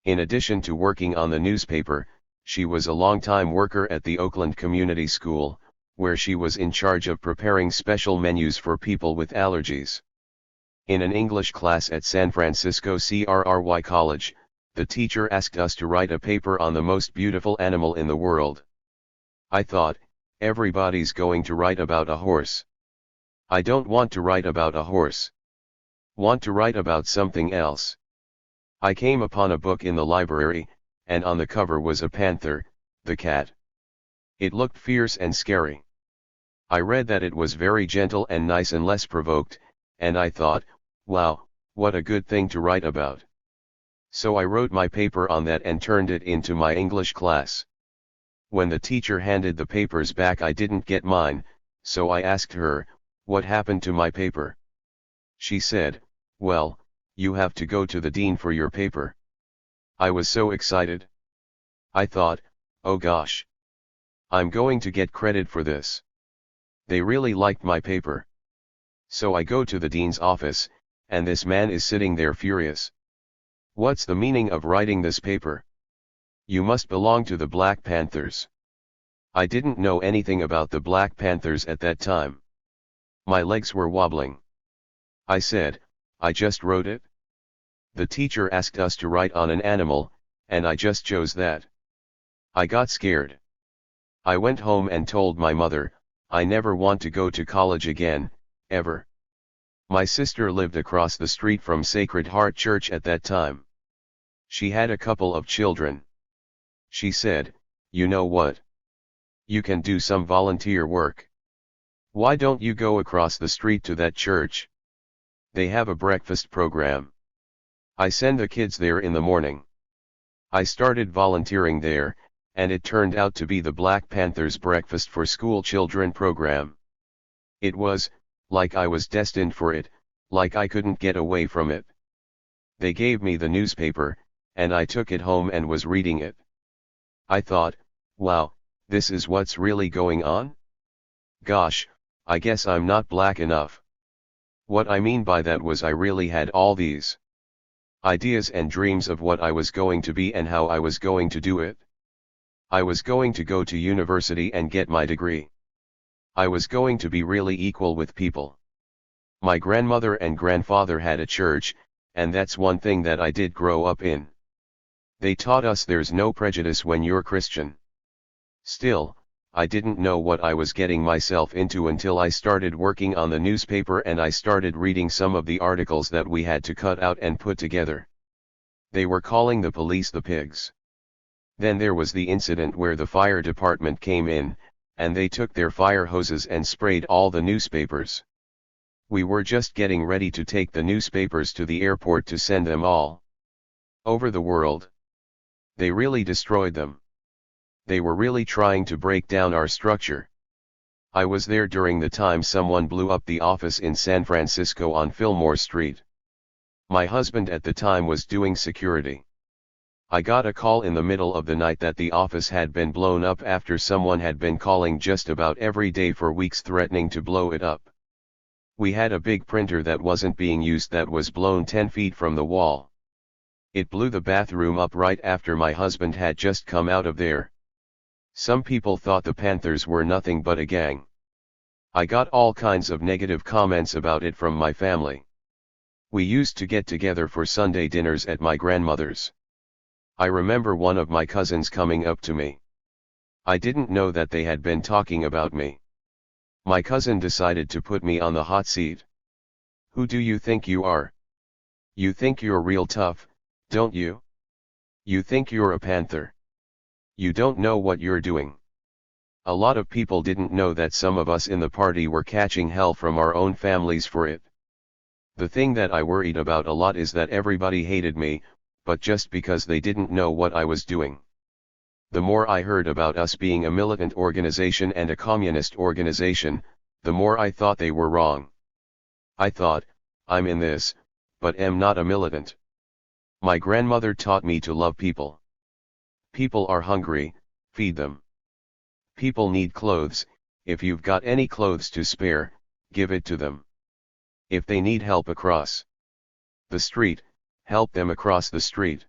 In addition to working on the newspaper, she was a longtime worker at the Oakland Community School, where she was in charge of preparing special menus for people with allergies. In an English class at San Francisco CRRY College, the teacher asked us to write a paper on the most beautiful animal in the world. I thought, everybody's going to write about a horse. I don't want to write about a horse. Want to write about something else. I came upon a book in the library, and on the cover was a panther, the cat. It looked fierce and scary. I read that it was very gentle and nice and less provoked, and I thought, wow, what a good thing to write about. So I wrote my paper on that and turned it into my English class. When the teacher handed the papers back, I didn't get mine, so I asked her, what happened to my paper? She said, well, you have to go to the dean for your paper. I was so excited. I thought, oh gosh. I'm going to get credit for this. They really liked my paper. So I go to the dean's office, and this man is sitting there furious. What's the meaning of writing this paper? You must belong to the Black Panthers. I didn't know anything about the Black Panthers at that time. My legs were wobbling. I said, I just wrote it. The teacher asked us to write on an animal, and I just chose that. I got scared. I went home and told my mother, I never want to go to college again, ever. My sister lived across the street from Sacred Heart Church at that time. She had a couple of children. She said, you know what? You can do some volunteer work. Why don't you go across the street to that church? They have a breakfast program. I send the kids there in the morning. I started volunteering there, and it turned out to be the Black Panthers Breakfast for School Children program. It was, like I was destined for it, like I couldn't get away from it. They gave me the newspaper, and I took it home and was reading it. I thought, wow, this is what's really going on? Gosh, I guess I'm not black enough. What I mean by that was I really had all these ideas and dreams of what I was going to be and how I was going to do it. I was going to go to university and get my degree. I was going to be really equal with people. My grandmother and grandfather had a church, and that's one thing that I did grow up in. They taught us there's no prejudice when you're Christian. Still, I didn't know what I was getting myself into until I started working on the newspaper and I started reading some of the articles that we had to cut out and put together. They were calling the police the pigs. Then there was the incident where the fire department came in, and they took their fire hoses and sprayed all the newspapers. We were just getting ready to take the newspapers to the airport to send them all over the world. They really destroyed them. They were really trying to break down our structure. I was there during the time someone blew up the office in San Francisco on Fillmore Street. My husband at the time was doing security. I got a call in the middle of the night that the office had been blown up after someone had been calling just about every day for weeks threatening to blow it up. We had a big printer that wasn't being used that was blown 10 feet from the wall. It blew the bathroom up right after my husband had just come out of there. Some people thought the Panthers were nothing but a gang. I got all kinds of negative comments about it from my family. We used to get together for Sunday dinners at my grandmother's. I remember one of my cousins coming up to me. I didn't know that they had been talking about me. My cousin decided to put me on the hot seat. Who do you think you are? You think you're real tough, don't you? You think you're a panther. You don't know what you're doing. A lot of people didn't know that some of us in the party were catching hell from our own families for it. The thing that I worried about a lot is that everybody hated me, but just because they didn't know what I was doing. The more I heard about us being a militant organization and a communist organization, the more I thought they were wrong. I thought, I'm in this, but am not a militant. My grandmother taught me to love people. People are hungry, feed them. People need clothes, if you've got any clothes to spare, give it to them. If they need help across the street, help them across the street.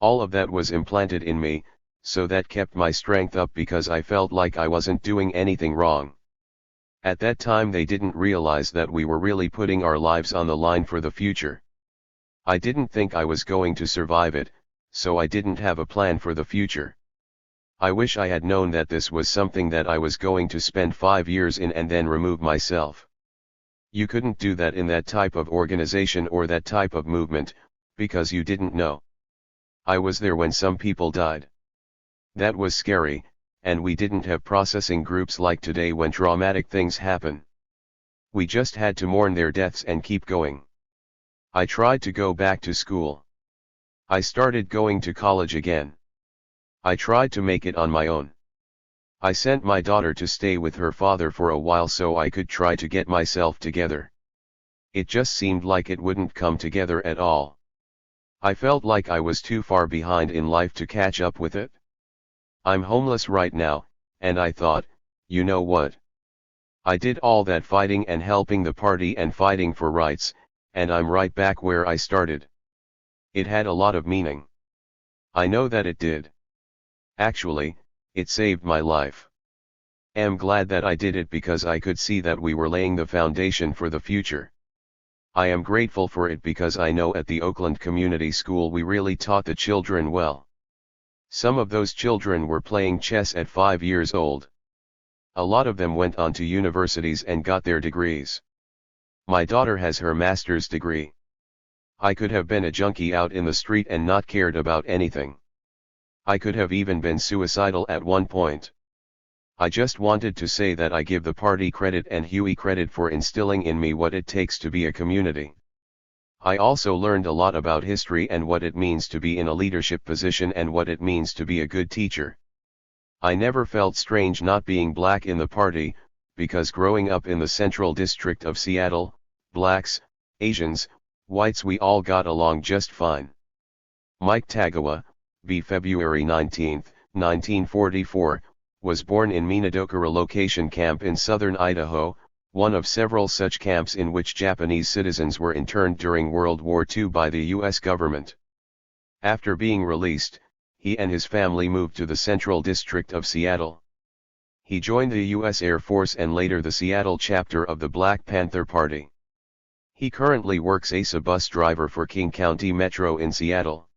All of that was implanted in me, so that kept my strength up because I felt like I wasn't doing anything wrong. At that time they didn't realize that we were really putting our lives on the line for the future. I didn't think I was going to survive it, so I didn't have a plan for the future. I wish I had known that this was something that I was going to spend 5 years in and then remove myself. You couldn't do that in that type of organization or that type of movement, because you didn't know. I was there when some people died. That was scary, and we didn't have processing groups like today when traumatic things happen. We just had to mourn their deaths and keep going. I tried to go back to school. I started going to college again. I tried to make it on my own. I sent my daughter to stay with her father for a while so I could try to get myself together. It just seemed like it wouldn't come together at all. I felt like I was too far behind in life to catch up with it. I'm homeless right now, and I thought, you know what? I did all that fighting and helping the party and fighting for rights, and I'm right back where I started. It had a lot of meaning. I know that it did. Actually, it saved my life. Am glad that I did it because I could see that we were laying the foundation for the future. I am grateful for it because I know at the Oakland Community School we really taught the children well. Some of those children were playing chess at 5 years old. A lot of them went on to universities and got their degrees. My daughter has her master's degree. I could have been a junkie out in the street and not cared about anything. I could have even been suicidal at one point. I just wanted to say that I give the party credit and Huey credit for instilling in me what it takes to be a community. I also learned a lot about history and what it means to be in a leadership position and what it means to be a good teacher. I never felt strange not being black in the party, because growing up in the Central District of Seattle, blacks, Asians, whites, we all got along just fine. Mike Tagawa, b. February 19, 1944, was born in Minidoka Relocation Camp in southern Idaho, one of several such camps in which Japanese citizens were interned during World War II by the U.S. government. After being released, he and his family moved to the Central District of Seattle. He joined the U.S. Air Force and later the Seattle chapter of the Black Panther Party. He currently works as a bus driver for King County Metro in Seattle.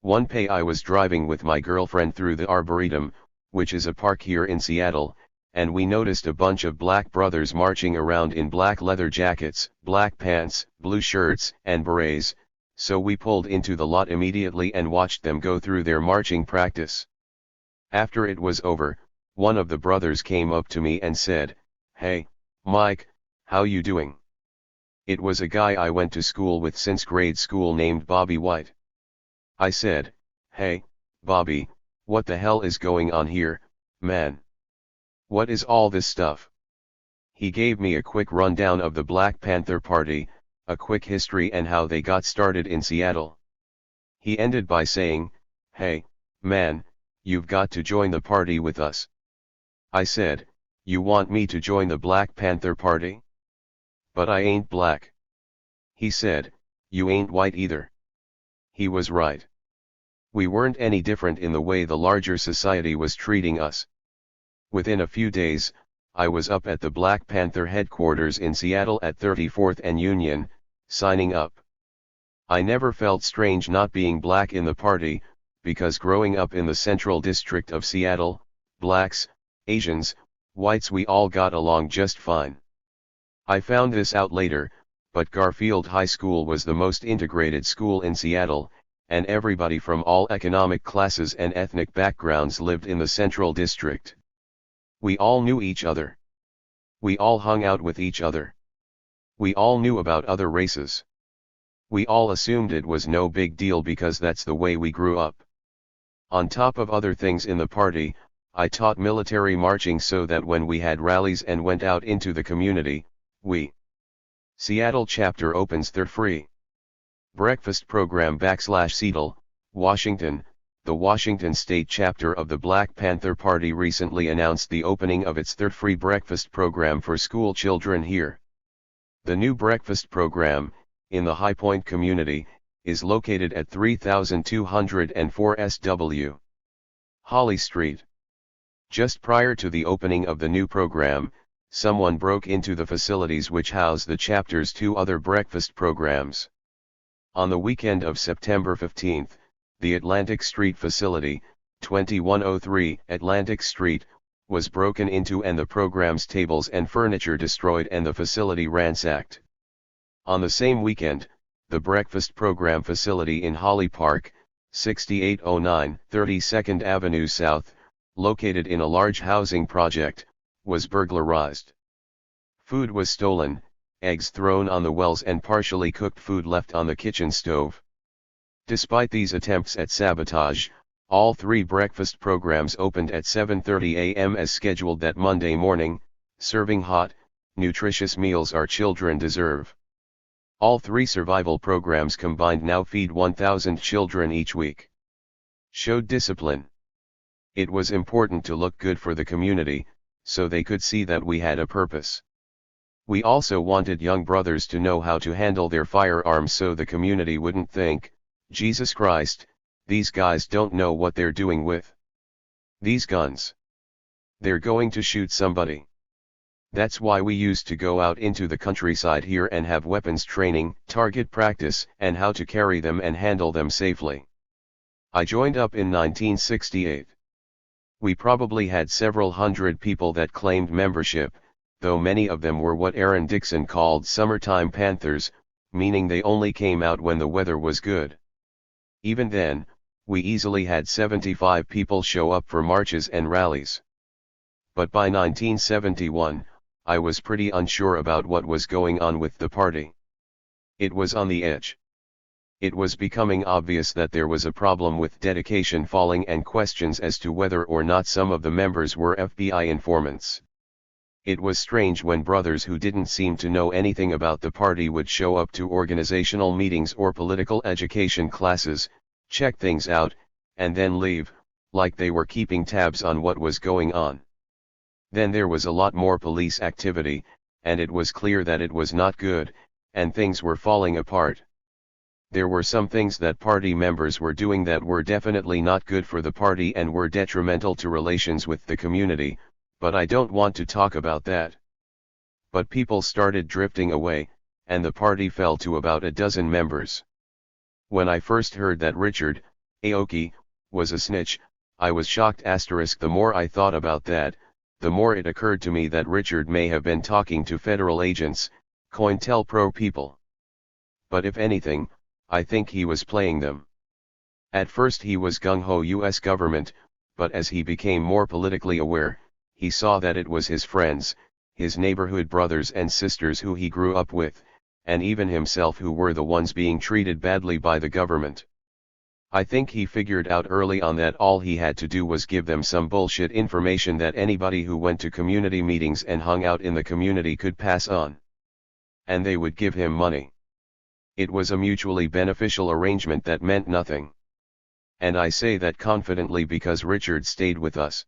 One day I was driving with my girlfriend through the Arboretum, which is a park here in Seattle, and we noticed a bunch of black brothers marching around in black leather jackets, black pants, blue shirts, and berets, so we pulled into the lot immediately and watched them go through their marching practice. After it was over, one of the brothers came up to me and said, "Hey, Mike, how you doing?" It was a guy I went to school with since grade school named Bobby White. I said, "Hey, Bobby, what the hell is going on here, man? What is all this stuff?" He gave me a quick rundown of the Black Panther Party, a quick history and how they got started in Seattle. He ended by saying, "Hey, man, you've got to join the party with us." I said, "You want me to join the Black Panther Party? But I ain't black." He said, "You ain't white either." He was right. We weren't any different in the way the larger society was treating us. Within a few days, I was up at the Black Panther headquarters in Seattle at 34th and Union, signing up. I never felt strange not being black in the party, because growing up in the Central District of Seattle, blacks, Asians, whites, we all got along just fine. I found this out later, but Garfield High School was the most integrated school in Seattle, and everybody from all economic classes and ethnic backgrounds lived in the Central District. We all knew each other. We all hung out with each other. We all knew about other races. We all assumed it was no big deal because that's the way we grew up. On top of other things in the party, I taught military marching so that when we had rallies and went out into the community, Seattle chapter opens their free breakfast program / Seattle, Washington. The Washington State chapter of the Black Panther Party recently announced the opening of its third free breakfast program for school children here. The new breakfast program, in the High Point community, is located at 3204 SW Holly Street. Just prior to the opening of the new program, someone broke into the facilities which house the chapter's two other breakfast programs. On the weekend of September 15, the Atlantic Street facility, 2103 Atlantic Street, was broken into and the program's tables and furniture destroyed and the facility ransacked. On the same weekend, the breakfast program facility in Holly Park, 6809 32nd Avenue South, located in a large housing project, was burglarized. Food was stolen, eggs thrown on the wells and partially cooked food left on the kitchen stove. Despite these attempts at sabotage, all three breakfast programs opened at 7:30 a.m. as scheduled that Monday morning, serving hot, nutritious meals our children deserve. All three survival programs combined now feed 1,000 children each week. Showed discipline. It was important to look good for the community, so they could see that we had a purpose. We also wanted young brothers to know how to handle their firearms so the community wouldn't think, "Jesus Christ, these guys don't know what they're doing with these guns. They're going to shoot somebody." That's why we used to go out into the countryside here and have weapons training, target practice, and how to carry them and handle them safely. I joined up in 1968. We probably had several hundred people that claimed membership, though many of them were what Aaron Dixon called summertime panthers, meaning they only came out when the weather was good. Even then, we easily had 75 people show up for marches and rallies. But by 1971, I was pretty unsure about what was going on with the party. It was on the edge. It was becoming obvious that there was a problem with dedication falling and questions as to whether or not some of the members were FBI informants. It was strange when brothers who didn't seem to know anything about the party would show up to organizational meetings or political education classes, check things out, and then leave, like they were keeping tabs on what was going on. Then there was a lot more police activity, and it was clear that it was not good, and things were falling apart. There were some things that party members were doing that were definitely not good for the party and were detrimental to relations with the community, but I don't want to talk about that. But people started drifting away, and the party fell to about a dozen members. When I first heard that Richard, Aoki, was a snitch, I was shocked. The more I thought about that, the more it occurred to me that Richard may have been talking to federal agents, COINTELPRO people. But if anything, I think he was playing them. At first he was gung-ho US government, but as he became more politically aware, he saw that it was his friends, his neighborhood brothers and sisters who he grew up with, and even himself who were the ones being treated badly by the government. I think he figured out early on that all he had to do was give them some bullshit information that anybody who went to community meetings and hung out in the community could pass on. And they would give him money. It was a mutually beneficial arrangement that meant nothing. And I say that confidently because Richard stayed with us.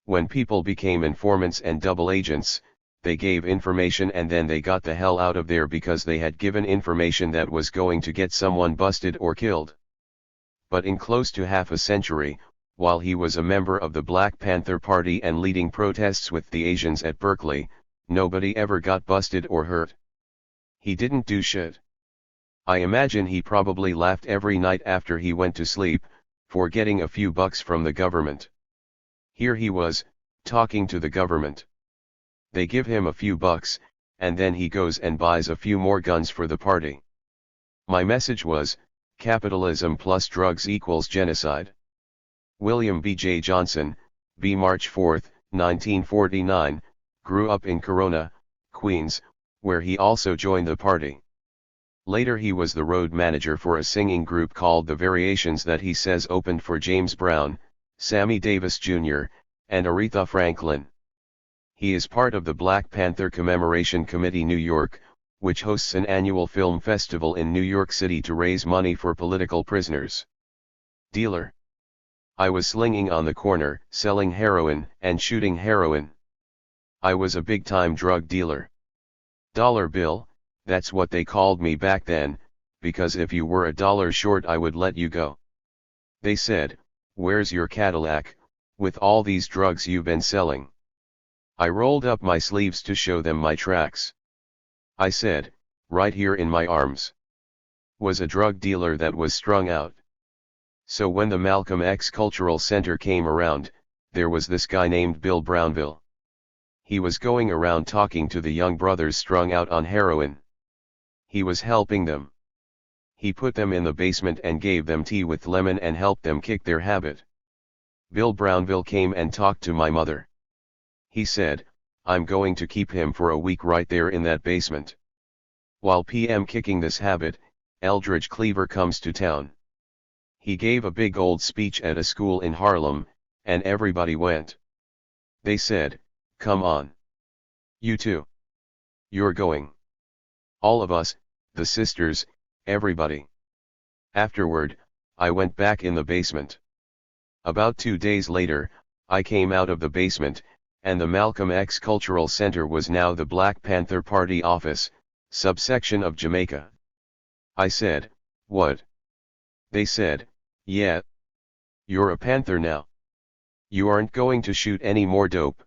When people became informants and double agents, they gave information and then they got the hell out of there because they had given information that was going to get someone busted or killed. But in close to half a century, while he was a member of the Black Panther Party and leading protests with the Asians at Berkeley, nobody ever got busted or hurt. He didn't do shit. I imagine he probably laughed every night after he went to sleep, for getting a few bucks from the government. Here he was, talking to the government. They give him a few bucks, and then he goes and buys a few more guns for the party. My message was, capitalism plus drugs equals genocide. William B. J. Johnson, B. March 4, 1949, grew up in Corona, Queens, where he also joined the party. Later he was the road manager for a singing group called The Variations that he says opened for James Brown, Sammy Davis Jr., and Aretha Franklin. He is part of the Black Panther Commemoration Committee New York, which hosts an annual film festival in New York City to raise money for political prisoners. Dealer. I was slinging on the corner, selling heroin and shooting heroin. I was a big-time drug dealer. Dollar bill, that's what they called me back then, because if you were $1 short I would let you go. They said, "Where's your Cadillac, with all these drugs you've been selling?" I rolled up my sleeves to show them my tracks. I said, "Right here in my arms." Was a drug dealer that was strung out. So when the Malcolm X Cultural Center came around, there was this guy named Bill Brownville. He was going around talking to the young brothers strung out on heroin. He was helping them. He put them in the basement and gave them tea with lemon and helped them kick their habit. Bill Brownville came and talked to my mother. He said, "I'm going to keep him for a week right there in that basement." While PM kicking this habit, Eldridge Cleaver comes to town. He gave a big old speech at a school in Harlem, and everybody went. They said, "Come on. You too. You're going." All of us, the sisters, everybody. Afterward, I went back in the basement. About 2 days later, I came out of the basement, and the Malcolm X Cultural Center was now the Black Panther Party office, subsection of Jamaica. I said, "What?" They said, "Yeah. You're a Panther now. You aren't going to shoot any more dope."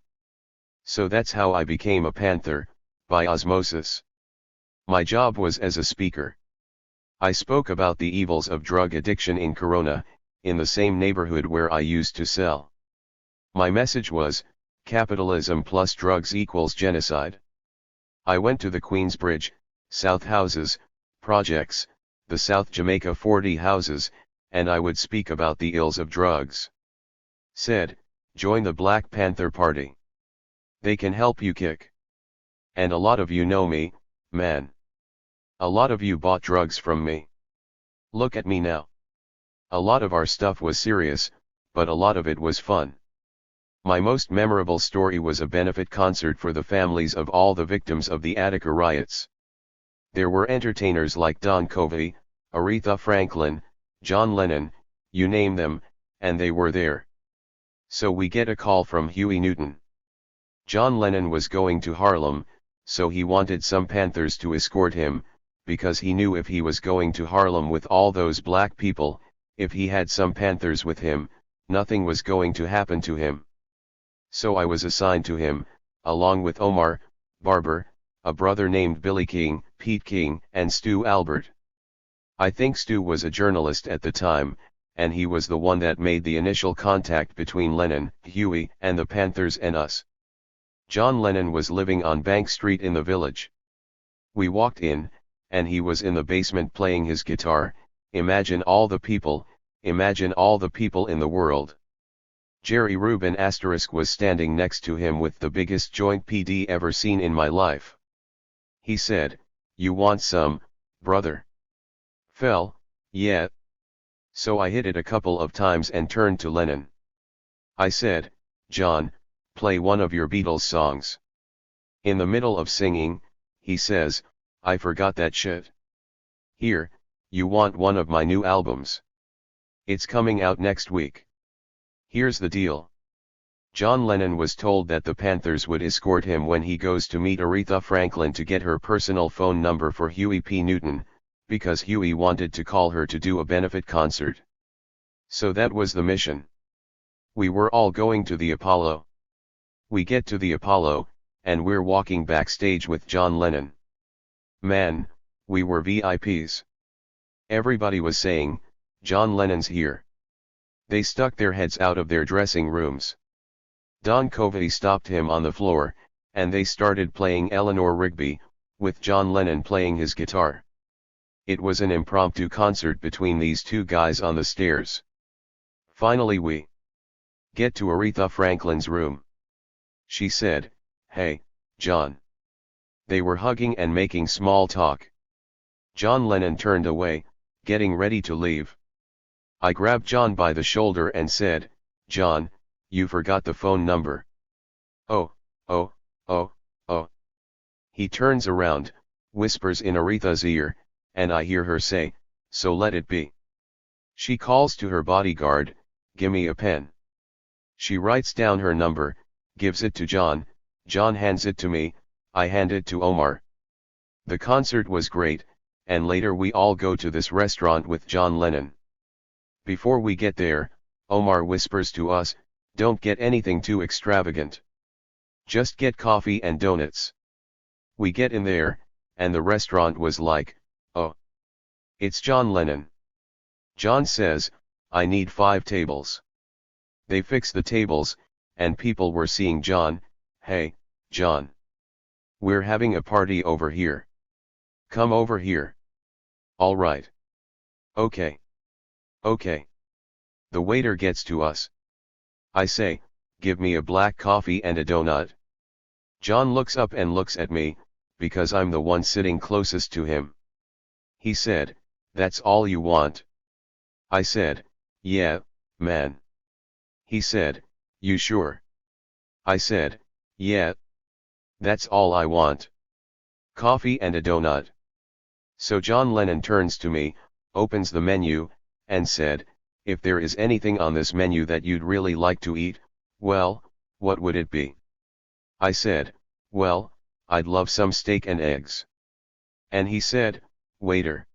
So that's how I became a Panther, by osmosis. My job was as a speaker. I spoke about the evils of drug addiction in Corona, in the same neighborhood where I used to sell. My message was, capitalism plus drugs equals genocide. I went to the Queensbridge, South Houses, projects, the South Jamaica 40 houses, and I would speak about the ills of drugs. Said, "Join the Black Panther Party. They can help you kick. And a lot of you know me, man. A lot of you bought drugs from me. Look at me now. A lot of our stuff was serious, but a lot of it was fun. My most memorable story was a benefit concert for the families of all the victims of the Attica riots. There were entertainers like Don Covey, Aretha Franklin, John Lennon, you name them, and they were there. So we get a call from Huey Newton. John Lennon was going to Harlem, so he wanted some Panthers to escort him, because he knew if he was going to Harlem with all those black people, if he had some Panthers with him, nothing was going to happen to him. So I was assigned to him, along with Omar, Barber, a brother named Billy King, Pete King, and Stu Albert. I think Stu was a journalist at the time, and he was the one that made the initial contact between Lennon, Huey, and the Panthers and us. John Lennon was living on Bank Street in the Village. We walked in, and he was in the basement playing his guitar. Imagine all the people in the world. Jerry Rubin * was standing next to him with the biggest joint PD ever seen in my life. He said, "You want some, brother?" Fell, yeah. So I hit it a couple of times and turned to Lennon. I said, "John, play one of your Beatles songs." In the middle of singing, he says, "I forgot that shit. Here, you want one of my new albums? It's coming out next week. Here's the deal." John Lennon was told that the Panthers would escort him when he goes to meet Aretha Franklin to get her personal phone number for Huey P. Newton, because Huey wanted to call her to do a benefit concert. So that was the mission. We were all going to the Apollo. We get to the Apollo, and we're walking backstage with John Lennon. Man, we were VIPs. Everybody was saying, "John Lennon's here." They stuck their heads out of their dressing rooms. Don Covey stopped him on the floor, and they started playing Eleanor Rigby, with John Lennon playing his guitar. It was an impromptu concert between these two guys on the stairs. Finally we get to Aretha Franklin's room. She said, "Hey, John." They were hugging and making small talk. John Lennon turned away, getting ready to leave. I grabbed John by the shoulder and said, "John, you forgot the phone number." "Oh, oh, oh, oh." He turns around, whispers in Aretha's ear, and I hear her say, "So let it be." She calls to her bodyguard, "Gimme a pen." She writes down her number, gives it to John, John hands it to me, I hand it to Omar. The concert was great, and later we all go to this restaurant with John Lennon. Before we get there, Omar whispers to us, "Don't get anything too extravagant. Just get coffee and donuts." We get in there, and the restaurant was like, "Oh, it's John Lennon." John says, "I need 5 tables." They fix the tables, and people were seeing John. "Hey, John. We're having a party over here. Come over here." "All right. Okay. Okay." The waiter gets to us. I say, "Give me a black coffee and a donut." John looks up and looks at me, because I'm the one sitting closest to him. He said, "That's all you want?" I said, "Yeah, man." He said, "You sure?" I said, "Yeah. That's all I want. Coffee and a donut." So John Lennon turns to me, opens the menu, and said, "If there is anything on this menu that you'd really like to eat, well, what would it be?" I said, "Well, I'd love some steak and eggs." And he said, "Waiter,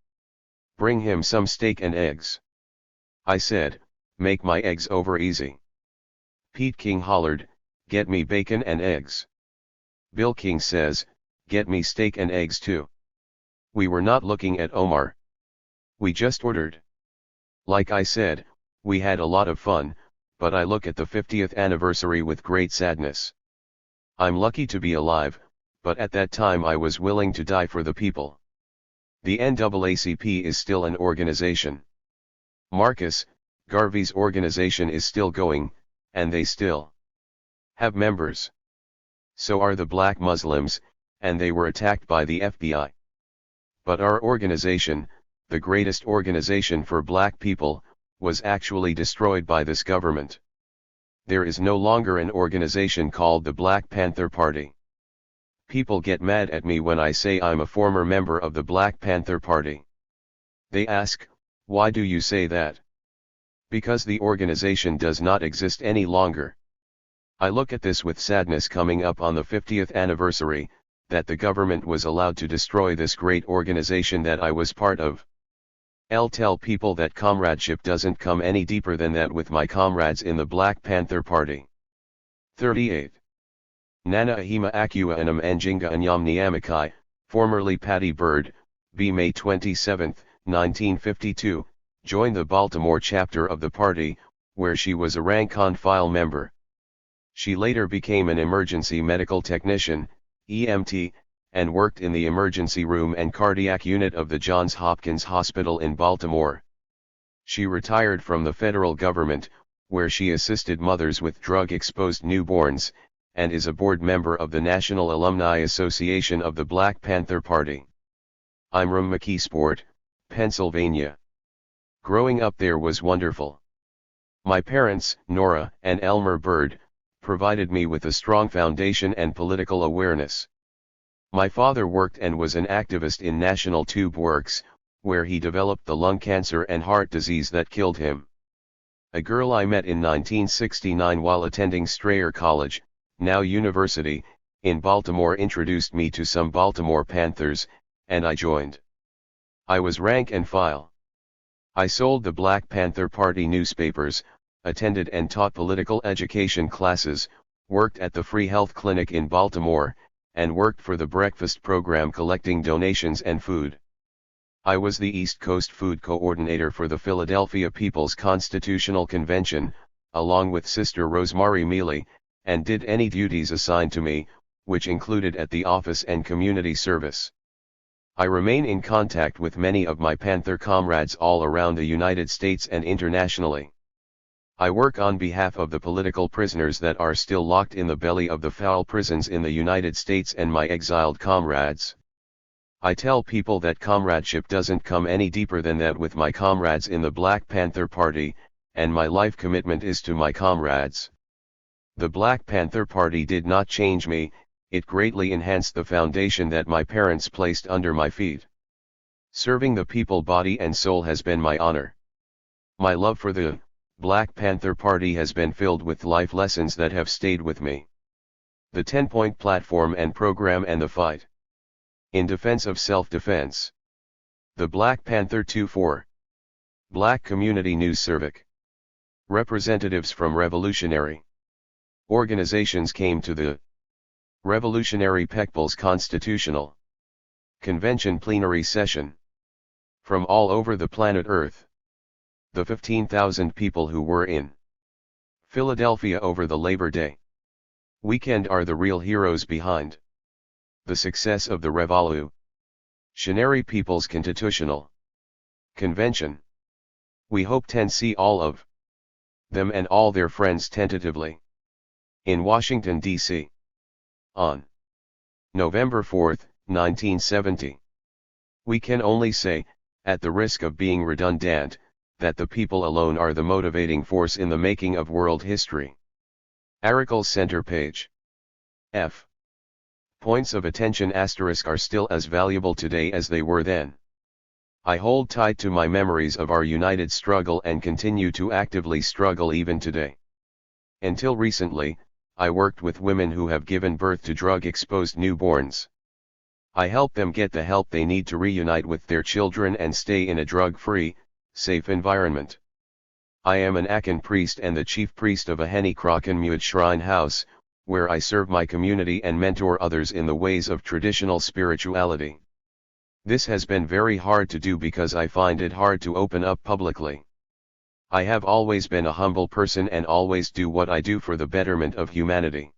bring him some steak and eggs." I said, "Make my eggs over easy." Pete King hollered, "Get me bacon and eggs." Bill King says, "Get me steak and eggs too." We were not looking at Omar. We just ordered. Like I said, we had a lot of fun, but I look at the 50th anniversary with great sadness. I'm lucky to be alive, but at that time I was willing to die for the people. The NAACP is still an organization. Marcus Garvey's organization is still going, and they still have members. So are the black Muslims, and they were attacked by the FBI. But our organization, the greatest organization for black people, was actually destroyed by this government. There is no longer an organization called the Black Panther Party. People get mad at me when I say I'm a former member of the Black Panther Party. They ask, why do you say that? Because the organization does not exist any longer. I look at this with sadness coming up on the 50th anniversary, that the government was allowed to destroy this great organization that I was part of. I'll tell people that comradeship doesn't come any deeper than that with my comrades in the Black Panther Party. 38. Nana Ahima Akua Anam Njinga Anyam Niamakai, formerly Patty Bird, B. May 27, 1952, joined the Baltimore chapter of the party, where she was a rank-and-file member. She later became an emergency medical technician, EMT, and worked in the emergency room and cardiac unit of the Johns Hopkins Hospital in Baltimore. She retired from the federal government, where she assisted mothers with drug-exposed newborns, and is a board member of the National Alumni Association of the Black Panther Party. I'm from McKeesport, Pennsylvania. Growing up there was wonderful. My parents, Nora and Elmer Bird, provided me with a strong foundation and political awareness. My father worked and was an activist in National Tube Works, where he developed the lung cancer and heart disease that killed him. A girl I met in 1969 while attending Strayer College, now university, in Baltimore introduced me to some Baltimore Panthers, and I joined. I was rank and file. I sold the Black Panther Party newspapers, attended and taught political education classes, worked at the free health clinic in Baltimore, and worked for the breakfast program collecting donations and food. I was the East Coast Food Coordinator for the Philadelphia People's Constitutional Convention, along with Sister Rosemary Mealy, and did any duties assigned to me, which included at the office and community service. I remain in contact with many of my Panther comrades all around the United States and internationally. I work on behalf of the political prisoners that are still locked in the belly of the foul prisons in the United States and my exiled comrades. I tell people that comradeship doesn't come any deeper than that with my comrades in the Black Panther Party, and my life commitment is to my comrades. The Black Panther Party did not change me, it greatly enhanced the foundation that my parents placed under my feet. Serving the people body and soul has been my honor. My love for the Black Panther Party has been filled with life lessons that have stayed with me. The 10-point platform and program and the fight in defense of self-defense. The Black Panther 2-4. Black Community News Civic. Representatives from revolutionary organizations came to the Revolutionary People's Constitutional Convention plenary session from all over the planet Earth. The 15,000 people who were in Philadelphia over the Labor Day weekend are the real heroes behind the success of the Revolutionary People's Constitutional Convention. We hope to see all of them and all their friends tentatively in Washington, D.C. on November 4, 1970. We can only say, at the risk of being redundant, that the people alone are the motivating force in the making of world history. Article's center page. F. Points of attention * are still as valuable today as they were then. I hold tight to my memories of our united struggle and continue to actively struggle even today. Until recently, I worked with women who have given birth to drug-exposed newborns. I help them get the help they need to reunite with their children and stay in a drug-free, safe environment. I am an Akan priest and the chief priest of a Henny-Kraken Mud Shrine House, where I serve my community and mentor others in the ways of traditional spirituality. This has been very hard to do because I find it hard to open up publicly. I have always been a humble person and always do what I do for the betterment of humanity.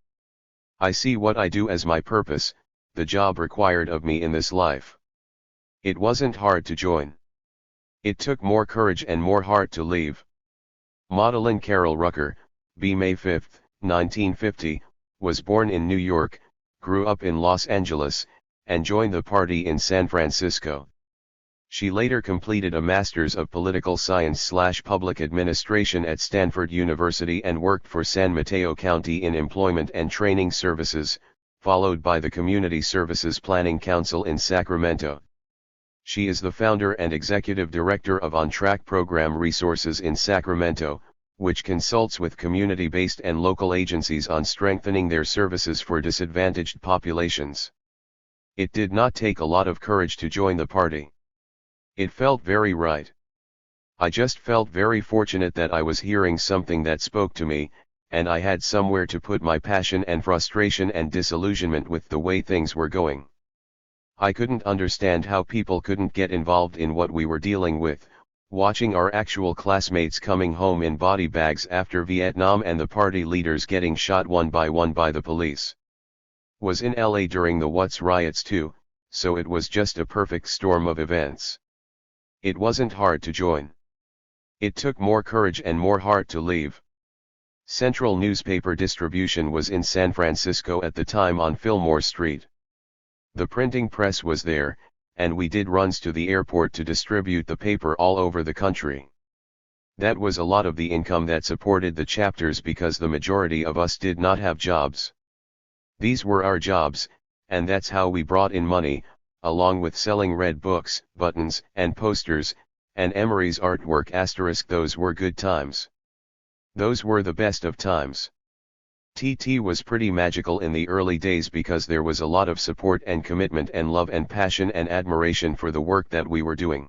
I see what I do as my purpose, the job required of me in this life. It wasn't hard to join. It took more courage and more heart to leave. Madeline Carol Rucker, B. May 5, 1950, was born in New York, grew up in Los Angeles, and joined the party in San Francisco. She later completed a Master's of Political Science/Public Administration at Stanford University and worked for San Mateo County in Employment and Training Services, followed by the Community Services Planning Council in Sacramento. She is the founder and executive director of On Track Program Resources in Sacramento, which consults with community-based and local agencies on strengthening their services for disadvantaged populations. It did not take a lot of courage to join the party. It felt very right. I just felt very fortunate that I was hearing something that spoke to me, and I had somewhere to put my passion and frustration and disillusionment with the way things were going. I couldn't understand how people couldn't get involved in what we were dealing with, watching our actual classmates coming home in body bags after Vietnam and the party leaders getting shot one by the police. Was in LA during the Watts riots too, so it was just a perfect storm of events. It wasn't hard to join. It took more courage and more heart to leave. Central newspaper distribution was in San Francisco at the time on Fillmore Street. The printing press was there, and we did runs to the airport to distribute the paper all over the country. That was a lot of the income that supported the chapters because the majority of us did not have jobs. These were our jobs, and that's how we brought in money, along with selling red books, buttons, and posters, and Emery's artwork *. Those were good times. Those were the best of times. TT was pretty magical in the early days because there was a lot of support and commitment and love and passion and admiration for the work that we were doing.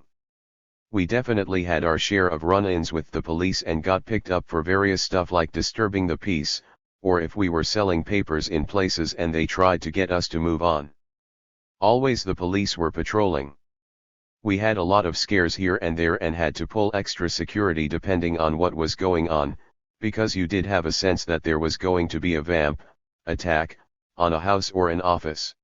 We definitely had our share of run-ins with the police and got picked up for various stuff like disturbing the peace, or if we were selling papers in places and they tried to get us to move on. Always the police were patrolling. We had a lot of scares here and there and had to pull extra security depending on what was going on, because you did have a sense that there was going to be a vamp attack on a house or an office.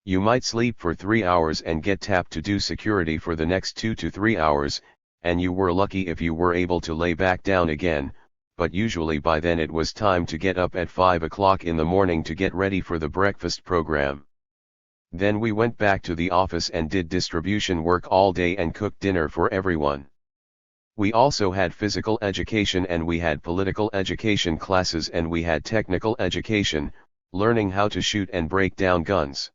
You might sleep for 3 hours and get tapped to do security for the next 2 to 3 hours, and you were lucky if you were able to lay back down again, but usually by then it was time to get up at 5 o'clock in the morning to get ready for the breakfast program. Then we went back to the office and did distribution work all day and cooked dinner for everyone. We also had physical education and we had political education classes and we had technical education, learning how to shoot and break down guns.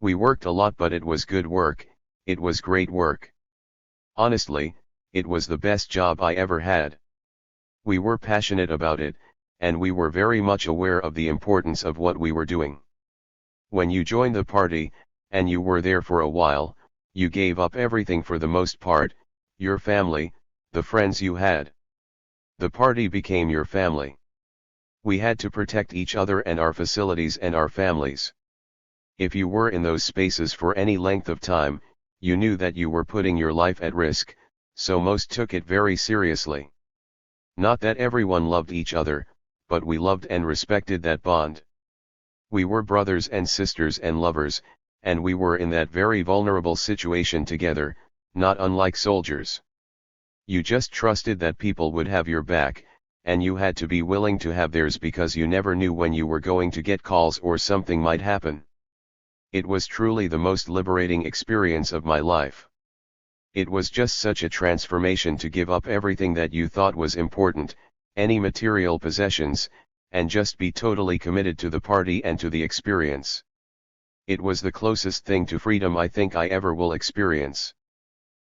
We worked a lot, but it was good work, it was great work. Honestly, it was the best job I ever had. We were passionate about it, and we were very much aware of the importance of what we were doing. When you joined the party, and you were there for a while, you gave up everything for the most part, your family, the friends you had. The party became your family. We had to protect each other and our facilities and our families. If you were in those spaces for any length of time, you knew that you were putting your life at risk, so most took it very seriously. Not that everyone loved each other, but we loved and respected that bond. We were brothers and sisters and lovers, and we were in that very vulnerable situation together, not unlike soldiers. You just trusted that people would have your back, and you had to be willing to have theirs because you never knew when you were going to get calls or something might happen. It was truly the most liberating experience of my life. It was just such a transformation to give up everything that you thought was important, any material possessions, and just be totally committed to the party and to the experience. It was the closest thing to freedom I think I ever will experience.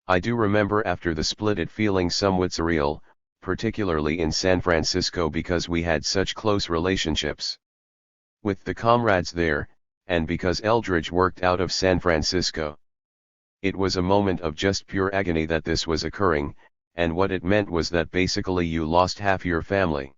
I do remember after the split it feeling somewhat surreal, particularly in San Francisco because we had such close relationships with the comrades there, and because Eldridge worked out of San Francisco. It was a moment of just pure agony that this was occurring, and what it meant was that basically you lost half your family.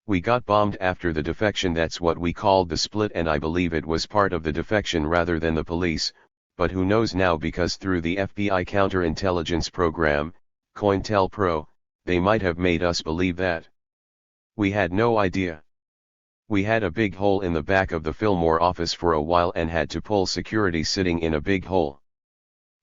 We got bombed after the defection, that's what we called the split, and I believe it was part of the defection rather than the police, but who knows now, because through the FBI counterintelligence program, COINTELPRO, they might have made us believe that. We had no idea. We had a big hole in the back of the Fillmore office for a while and had to pull security sitting in a big hole.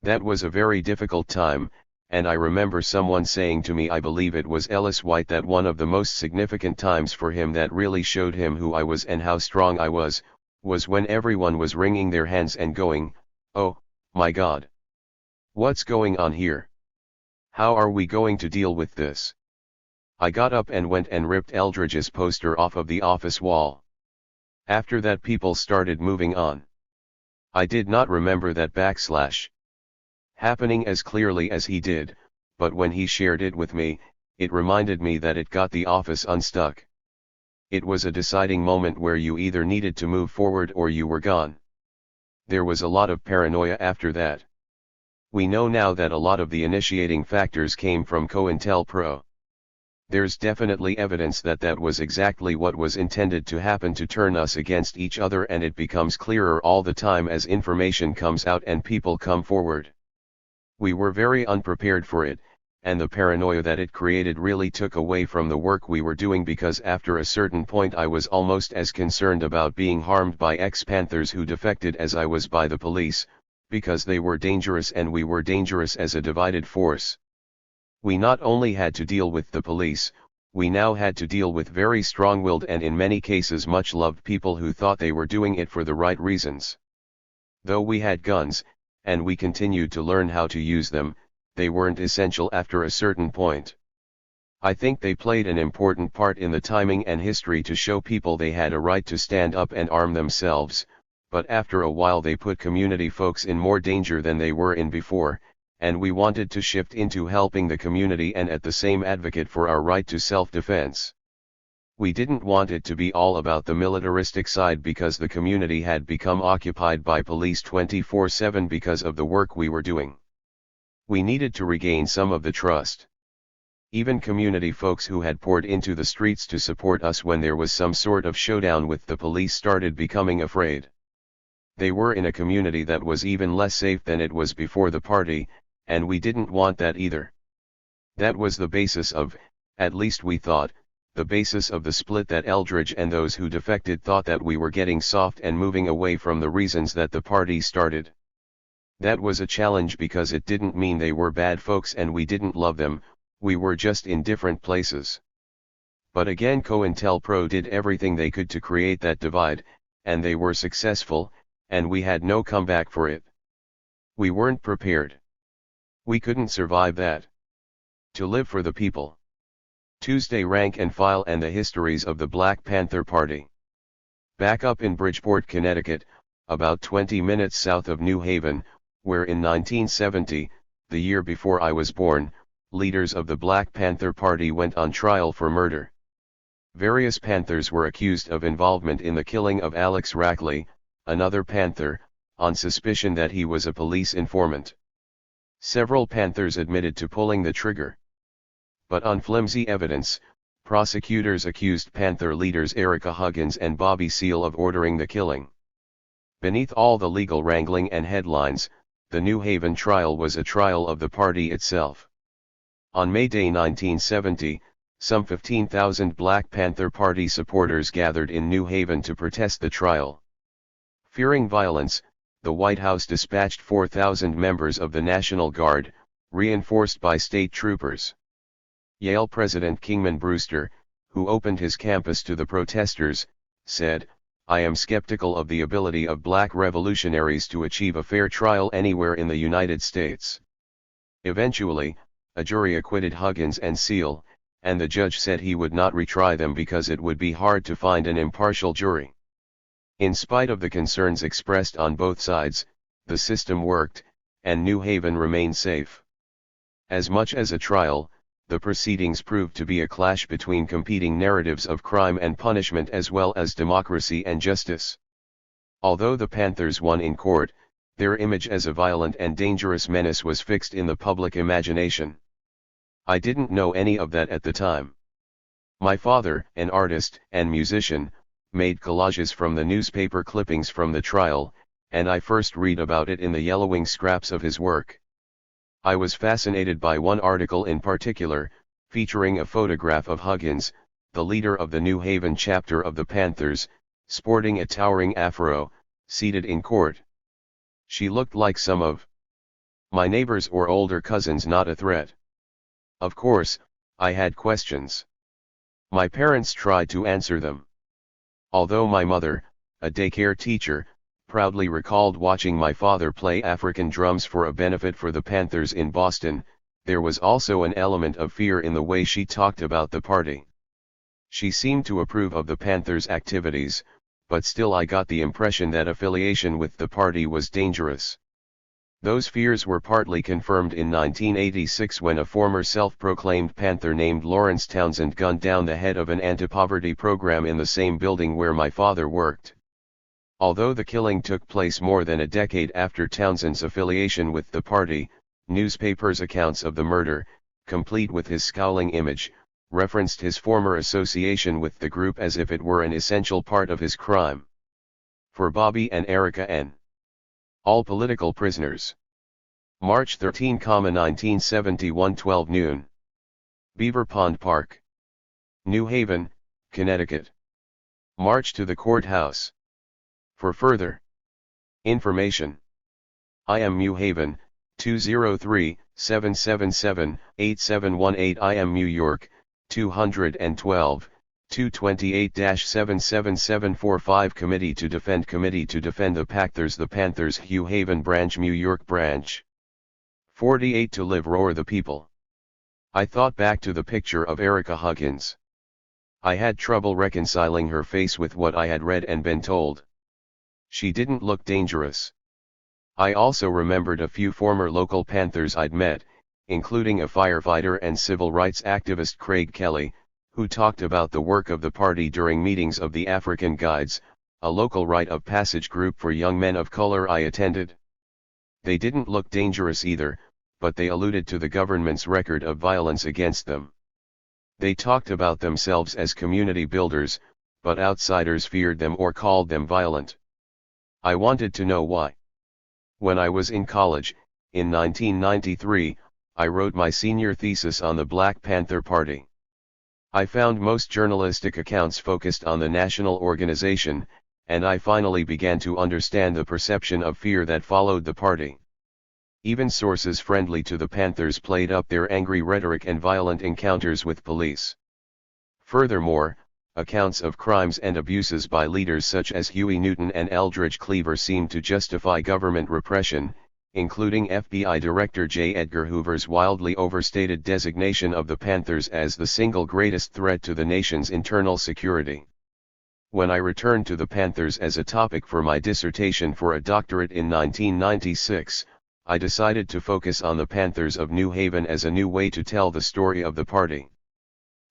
That was a very difficult time, and I remember someone saying to me, I believe it was Ellis White, that one of the most significant times for him that really showed him who I was and how strong I was was when everyone was wringing their hands and going, "Oh, my God. What's going on here? How are we going to deal with this?" I got up and went and ripped Eldridge's poster off of the office wall. After that people started moving on. I did not remember that / happening as clearly as he did, but when he shared it with me, it reminded me that it got the office unstuck. It was a deciding moment where you either needed to move forward or you were gone. There was a lot of paranoia after that. We know now that a lot of the initiating factors came from COINTELPRO. There's definitely evidence that that was exactly what was intended to happen, to turn us against each other, and it becomes clearer all the time as information comes out and people come forward. We were very unprepared for it, and the paranoia that it created really took away from the work we were doing, because after a certain point I was almost as concerned about being harmed by ex-Panthers who defected as I was by the police, because they were dangerous and we were dangerous as a divided force. We not only had to deal with the police, we now had to deal with very strong-willed and in many cases much-loved people who thought they were doing it for the right reasons. Though we had guns, and we continued to learn how to use them, they weren't essential after a certain point. I think they played an important part in the timing and history to show people they had a right to stand up and arm themselves, but after a while they put community folks in more danger than they were in before, and we wanted to shift into helping the community and at the same advocate for our right to self-defense. We didn't want it to be all about the militaristic side, because the community had become occupied by police 24/7 because of the work we were doing. We needed to regain some of the trust. Even community folks who had poured into the streets to support us when there was some sort of showdown with the police started becoming afraid. They were in a community that was even less safe than it was before the party, and we didn't want that either. That was the basis of, at least we thought, the basis of the split, that Eldridge and those who defected thought that we were getting soft and moving away from the reasons that the party started. That was a challenge, because it didn't mean they were bad folks and we didn't love them, we were just in different places. But again, COINTELPRO did everything they could to create that divide, and they were successful, and we had no comeback for it. We weren't prepared. We couldn't survive that. To live for the people. Tuesday, rank and file and the histories of the Black Panther Party. Back up in Bridgeport, Connecticut, about 20 minutes south of New Haven, where in 1970, the year before I was born, leaders of the Black Panther Party went on trial for murder. Various Panthers were accused of involvement in the killing of Alex Rackley, another Panther, on suspicion that he was a police informant. Several Panthers admitted to pulling the trigger. But on flimsy evidence, prosecutors accused Panther leaders Erica Huggins and Bobby Seale of ordering the killing. Beneath all the legal wrangling and headlines, the New Haven trial was a trial of the party itself. On May Day 1970, some 15,000 Black Panther Party supporters gathered in New Haven to protest the trial. Fearing violence, the White House dispatched 4,000 members of the National Guard, reinforced by state troopers. Yale President Kingman Brewster, who opened his campus to the protesters, said, "I am skeptical of the ability of Black revolutionaries to achieve a fair trial anywhere in the United States." Eventually, a jury acquitted Huggins and Seale, and the judge said he would not retry them because it would be hard to find an impartial jury. In spite of the concerns expressed on both sides, the system worked, and New Haven remained safe. As much as a trial, the proceedings proved to be a clash between competing narratives of crime and punishment as well as democracy and justice. Although the Panthers won in court, their image as a violent and dangerous menace was fixed in the public imagination. I didn't know any of that at the time. My father, an artist and musician, made collages from the newspaper clippings from the trial, and I first read about it in the yellowing scraps of his work. I was fascinated by one article in particular, featuring a photograph of Huggins, the leader of the New Haven chapter of the Panthers, sporting a towering afro, seated in court. She looked like some of my neighbors or older cousins, not a threat. Of course, I had questions. My parents tried to answer them. Although my mother, a daycare teacher, proudly recalled watching my father play African drums for a benefit for the Panthers in Boston. There was also an element of fear in the way she talked about the party. She seemed to approve of the Panthers' activities, but still I got the impression that affiliation with the party was dangerous. Those fears were partly confirmed in 1986 when a former self-proclaimed Panther named Lawrence Townsend gunned down the head of an anti-poverty program in the same building where my father worked. Although the killing took place more than a decade after Townsend's affiliation with the party, newspapers' accounts of the murder, complete with his scowling image, referenced his former association with the group as if it were an essential part of his crime. For Bobby and Erica N. All political prisoners. March 13, 1971, 12 noon. Beaver Pond Park, New Haven, Connecticut. March to the courthouse. For further information, I am New Haven, 203-777-8718. I am New York, 212, 228-77745. Committee to defend the Panthers, New Haven branch, New York branch. 48 to live roar the people. I thought back to the picture of Erica Huggins. I had trouble reconciling her face with what I had read and been told. She didn't look dangerous. I also remembered a few former local Panthers I'd met, including a firefighter and civil rights activist Craig Kelly, who talked about the work of the party during meetings of the African Guides, a local rite of passage group for young men of color I attended. They didn't look dangerous either, but they alluded to the government's record of violence against them. They talked about themselves as community builders, but outsiders feared them or called them violent. I wanted to know why. When I was in college, in 1993, I wrote my senior thesis on the Black Panther Party. I found most journalistic accounts focused on the national organization, and I finally began to understand the perception of fear that followed the party. Even sources friendly to the Panthers played up their angry rhetoric and violent encounters with police. Furthermore, accounts of crimes and abuses by leaders such as Huey Newton and Eldridge Cleaver seemed to justify government repression, including FBI Director J. Edgar Hoover's wildly overstated designation of the Panthers as the single greatest threat to the nation's internal security. When I returned to the Panthers as a topic for my dissertation for a doctorate in 1996, I decided to focus on the Panthers of New Haven as a new way to tell the story of the party.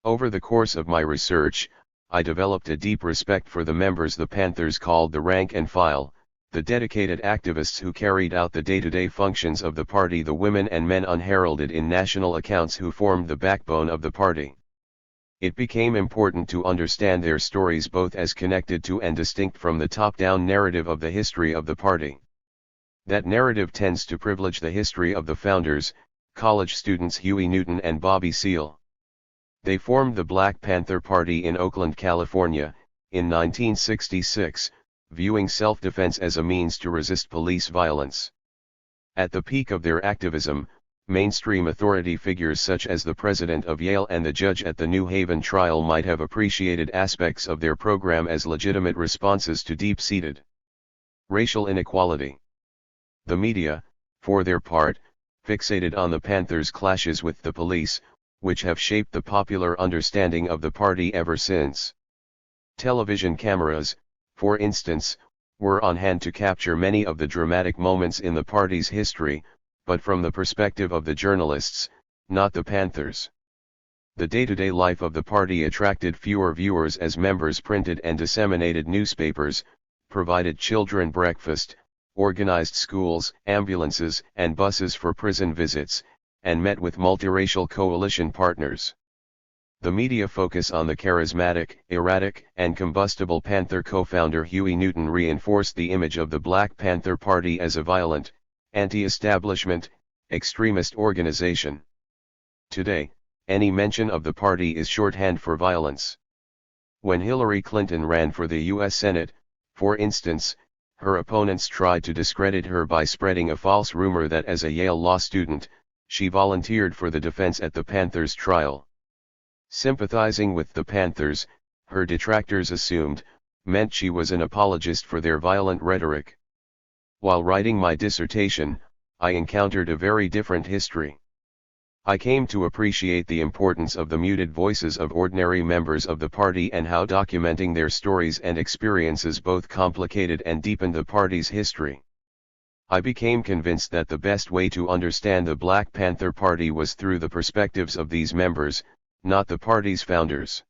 Over the course of my research, I developed a deep respect for the members the Panthers called the rank and file, the dedicated activists who carried out the day-to-day functions of the party, the women and men unheralded in national accounts who formed the backbone of the party. It became important to understand their stories both as connected to and distinct from the top-down narrative of the history of the party. That narrative tends to privilege the history of the founders, college students Huey Newton and Bobby Seale. They formed the Black Panther Party in Oakland, California, in 1966, viewing self-defense as a means to resist police violence. At the peak of their activism, mainstream authority figures such as the president of Yale and the judge at the New Haven trial might have appreciated aspects of their program as legitimate responses to deep-seated racial inequality. The media, for their part, fixated on the Panthers' clashes with the police, which have shaped the popular understanding of the party ever since. Television cameras, for instance, were on hand to capture many of the dramatic moments in the party's history, but from the perspective of the journalists, not the Panthers. The day-to-day life of the party attracted fewer viewers as members printed and disseminated newspapers, provided children breakfast, organized schools, ambulances, and buses for prison visits, and met with multiracial coalition partners. The media focus on the charismatic, erratic, and combustible Panther co-founder Huey Newton reinforced the image of the Black Panther Party as a violent, anti-establishment, extremist organization. Today, any mention of the party is shorthand for violence. When Hillary Clinton ran for the U.S. Senate, for instance, her opponents tried to discredit her by spreading a false rumor that as a Yale law student, she volunteered for the defense at the Panthers trial. Sympathizing with the Panthers, her detractors assumed, meant she was an apologist for their violent rhetoric. While writing my dissertation, I encountered a very different history. I came to appreciate the importance of the muted voices of ordinary members of the party and how documenting their stories and experiences both complicated and deepened the party's history. I became convinced that the best way to understand the Black Panther Party was through the perspectives of these members, not the party's founders.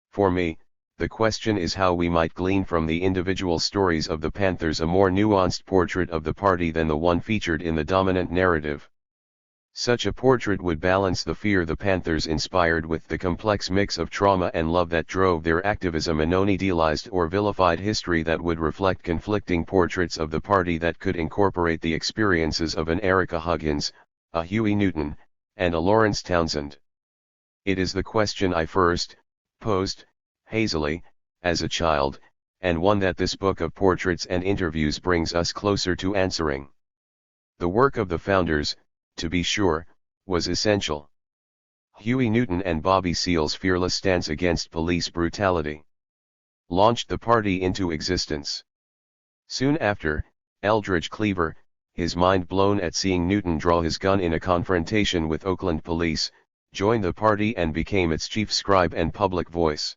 For me, the question is how we might glean from the individual stories of the Panthers a more nuanced portrait of the party than the one featured in the dominant narrative. Such a portrait would balance the fear the Panthers inspired with the complex mix of trauma and love that drove their activism and an idealized or vilified history that would reflect conflicting portraits of the party that could incorporate the experiences of an Erica Huggins, a Huey Newton, and a Lawrence Townsend. It is the question I first posed, hazily, as a child, and one that this book of portraits and interviews brings us closer to answering. The work of the founders, to be sure, was essential. Huey Newton and Bobby Seale's fearless stance against police brutality launched the party into existence. Soon after, Eldridge Cleaver, his mind blown at seeing Newton draw his gun in a confrontation with Oakland police, joined the party and became its chief scribe and public voice.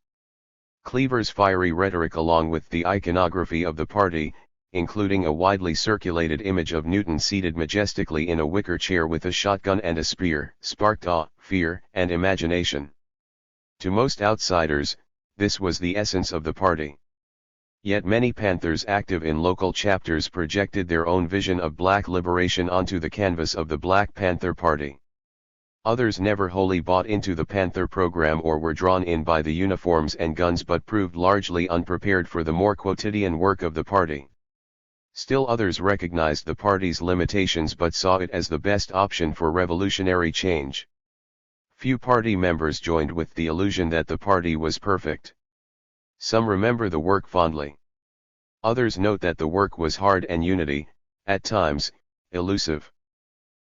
Cleaver's fiery rhetoric along with the iconography of the party, including a widely circulated image of Newton seated majestically in a wicker chair with a shotgun and a spear, sparked awe, fear, and imagination. To most outsiders, this was the essence of the party. Yet many Panthers active in local chapters projected their own vision of black liberation onto the canvas of the Black Panther Party. Others never wholly bought into the Panther program or were drawn in by the uniforms and guns but proved largely unprepared for the more quotidian work of the party. Still others recognized the party's limitations but saw it as the best option for revolutionary change. Few party members joined with the illusion that the party was perfect. Some remember the work fondly. Others note that the work was hard and unity, at times, elusive.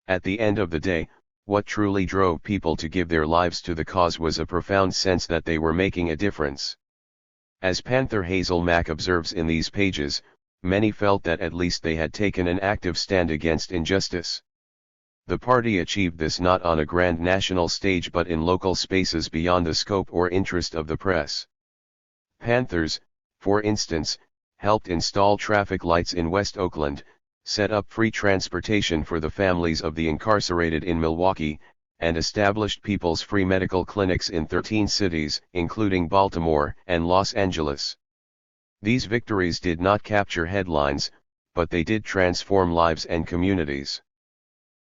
At the end of the day, what truly drove people to give their lives to the cause was a profound sense that they were making a difference. As Panther Hazel Mack observes in these pages, many felt that at least they had taken an active stand against injustice. The party achieved this not on a grand national stage but in local spaces beyond the scope or interest of the press. Panthers, for instance, helped install traffic lights in West Oakland, set up free transportation for the families of the incarcerated in Milwaukee, and established people's free medical clinics in 13 cities, including Baltimore and Los Angeles. These victories did not capture headlines, but they did transform lives and communities.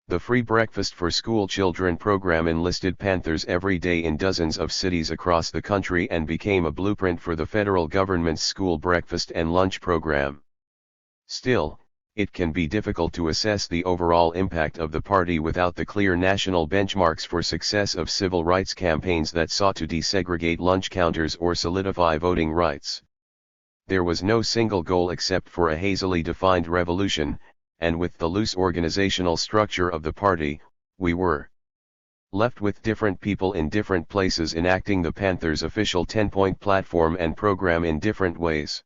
The free breakfast for school children program enlisted Panthers every day in dozens of cities across the country and became a blueprint for the federal government's school breakfast and lunch program. Still, it can be difficult to assess the overall impact of the party without the clear national benchmarks for success of civil rights campaigns that sought to desegregate lunch counters or solidify voting rights. There was no single goal except for a hazily defined revolution, and with the loose organizational structure of the party, we were left with different people in different places enacting the Panthers' official 10-point platform and program in different ways.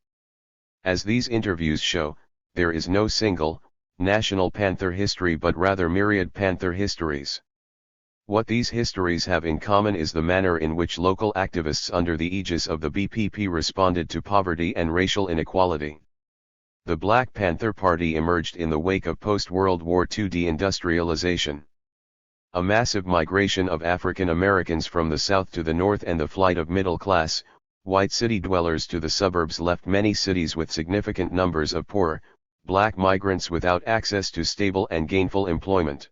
As these interviews show, there is no single, national Panther history but rather myriad Panther histories. What these histories have in common is the manner in which local activists under the aegis of the BPP responded to poverty and racial inequality. The Black Panther Party emerged in the wake of post-World War II deindustrialization. A massive migration of African Americans from the South to the North and the flight of middle-class, white city dwellers to the suburbs left many cities with significant numbers of poor, black migrants without access to stable and gainful employment.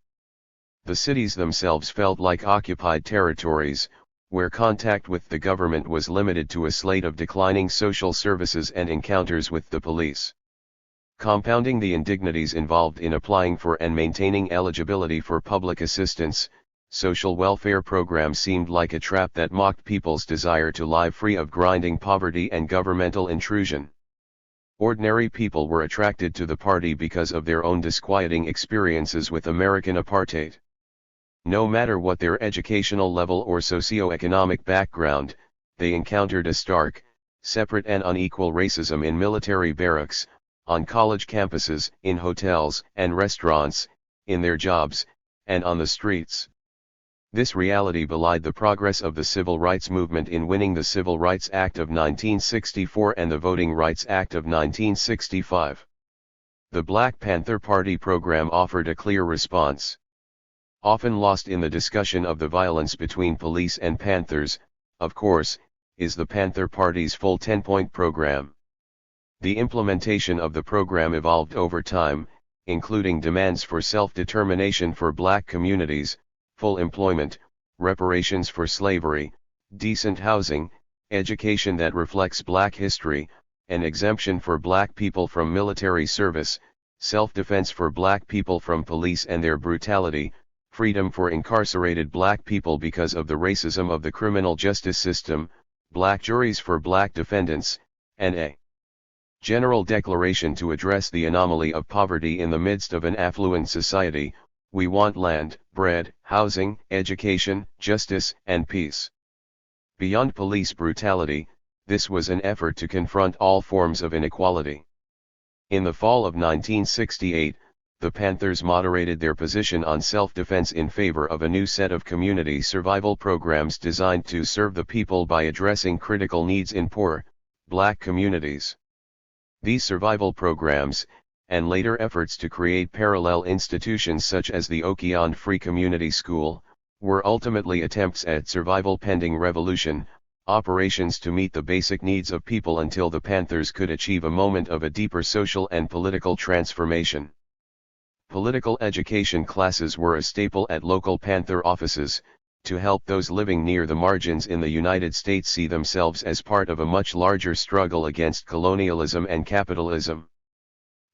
The cities themselves felt like occupied territories, where contact with the government was limited to a slate of declining social services and encounters with the police. Compounding the indignities involved in applying for and maintaining eligibility for public assistance, social welfare programs seemed like a trap that mocked people's desire to live free of grinding poverty and governmental intrusion. Ordinary people were attracted to the party because of their own disquieting experiences with American apartheid. No matter what their educational level or socio-economic background, they encountered a stark, separate and unequal racism in military barracks, on college campuses, in hotels and restaurants, in their jobs, and on the streets. This reality belied the progress of the civil rights movement in winning the Civil Rights Act of 1964 and the Voting Rights Act of 1965. The Black Panther Party program offered a clear response. Often lost in the discussion of the violence between police and Panthers, of course, is the Panther Party's full 10-point program. The implementation of the program evolved over time, including demands for self-determination for black communities, full employment, reparations for slavery, decent housing, education that reflects black history, an exemption for black people from military service, self-defense for black people from police and their brutality, freedom for incarcerated black people because of the racism of the criminal justice system, black juries for black defendants, and a general declaration to address the anomaly of poverty in the midst of an affluent society. We want land, bread, housing, education, justice, and peace. Beyond police brutality, this was an effort to confront all forms of inequality. In the fall of 1968, the Panthers moderated their position on self-defense in favor of a new set of community survival programs designed to serve the people by addressing critical needs in poor, black communities. These survival programs, and later efforts to create parallel institutions such as the Okeon Free Community School, were ultimately attempts at survival pending revolution, operations to meet the basic needs of people until the Panthers could achieve a moment of a deeper social and political transformation. Political education classes were a staple at local Panther offices, to help those living near the margins in the United States see themselves as part of a much larger struggle against colonialism and capitalism.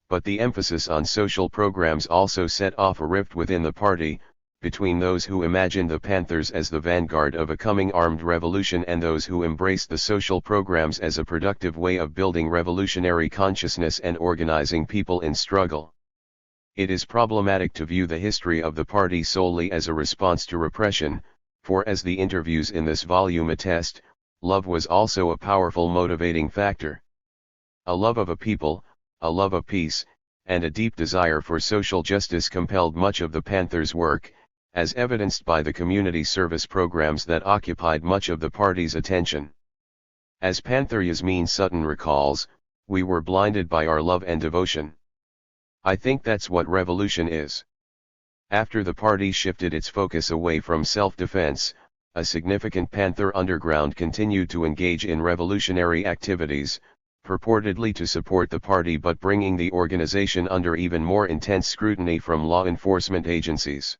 But the emphasis on social programs also set off a rift within the party, between those who imagined the Panthers as the vanguard of a coming armed revolution and those who embraced the social programs as a productive way of building revolutionary consciousness and organizing people in struggle. It is problematic to view the history of the party solely as a response to repression, for as the interviews in this volume attest, love was also a powerful motivating factor. A love of a people, a love of peace, and a deep desire for social justice compelled much of the Panthers' work, as evidenced by the community service programs that occupied much of the party's attention. As Panther Yasmin Sutton recalls, we were blinded by our love and devotion. I think that's what revolution is. After the party shifted its focus away from self-defense, a significant Panther underground continued to engage in revolutionary activities, purportedly to support the party but bringing the organization under even more intense scrutiny from law enforcement agencies.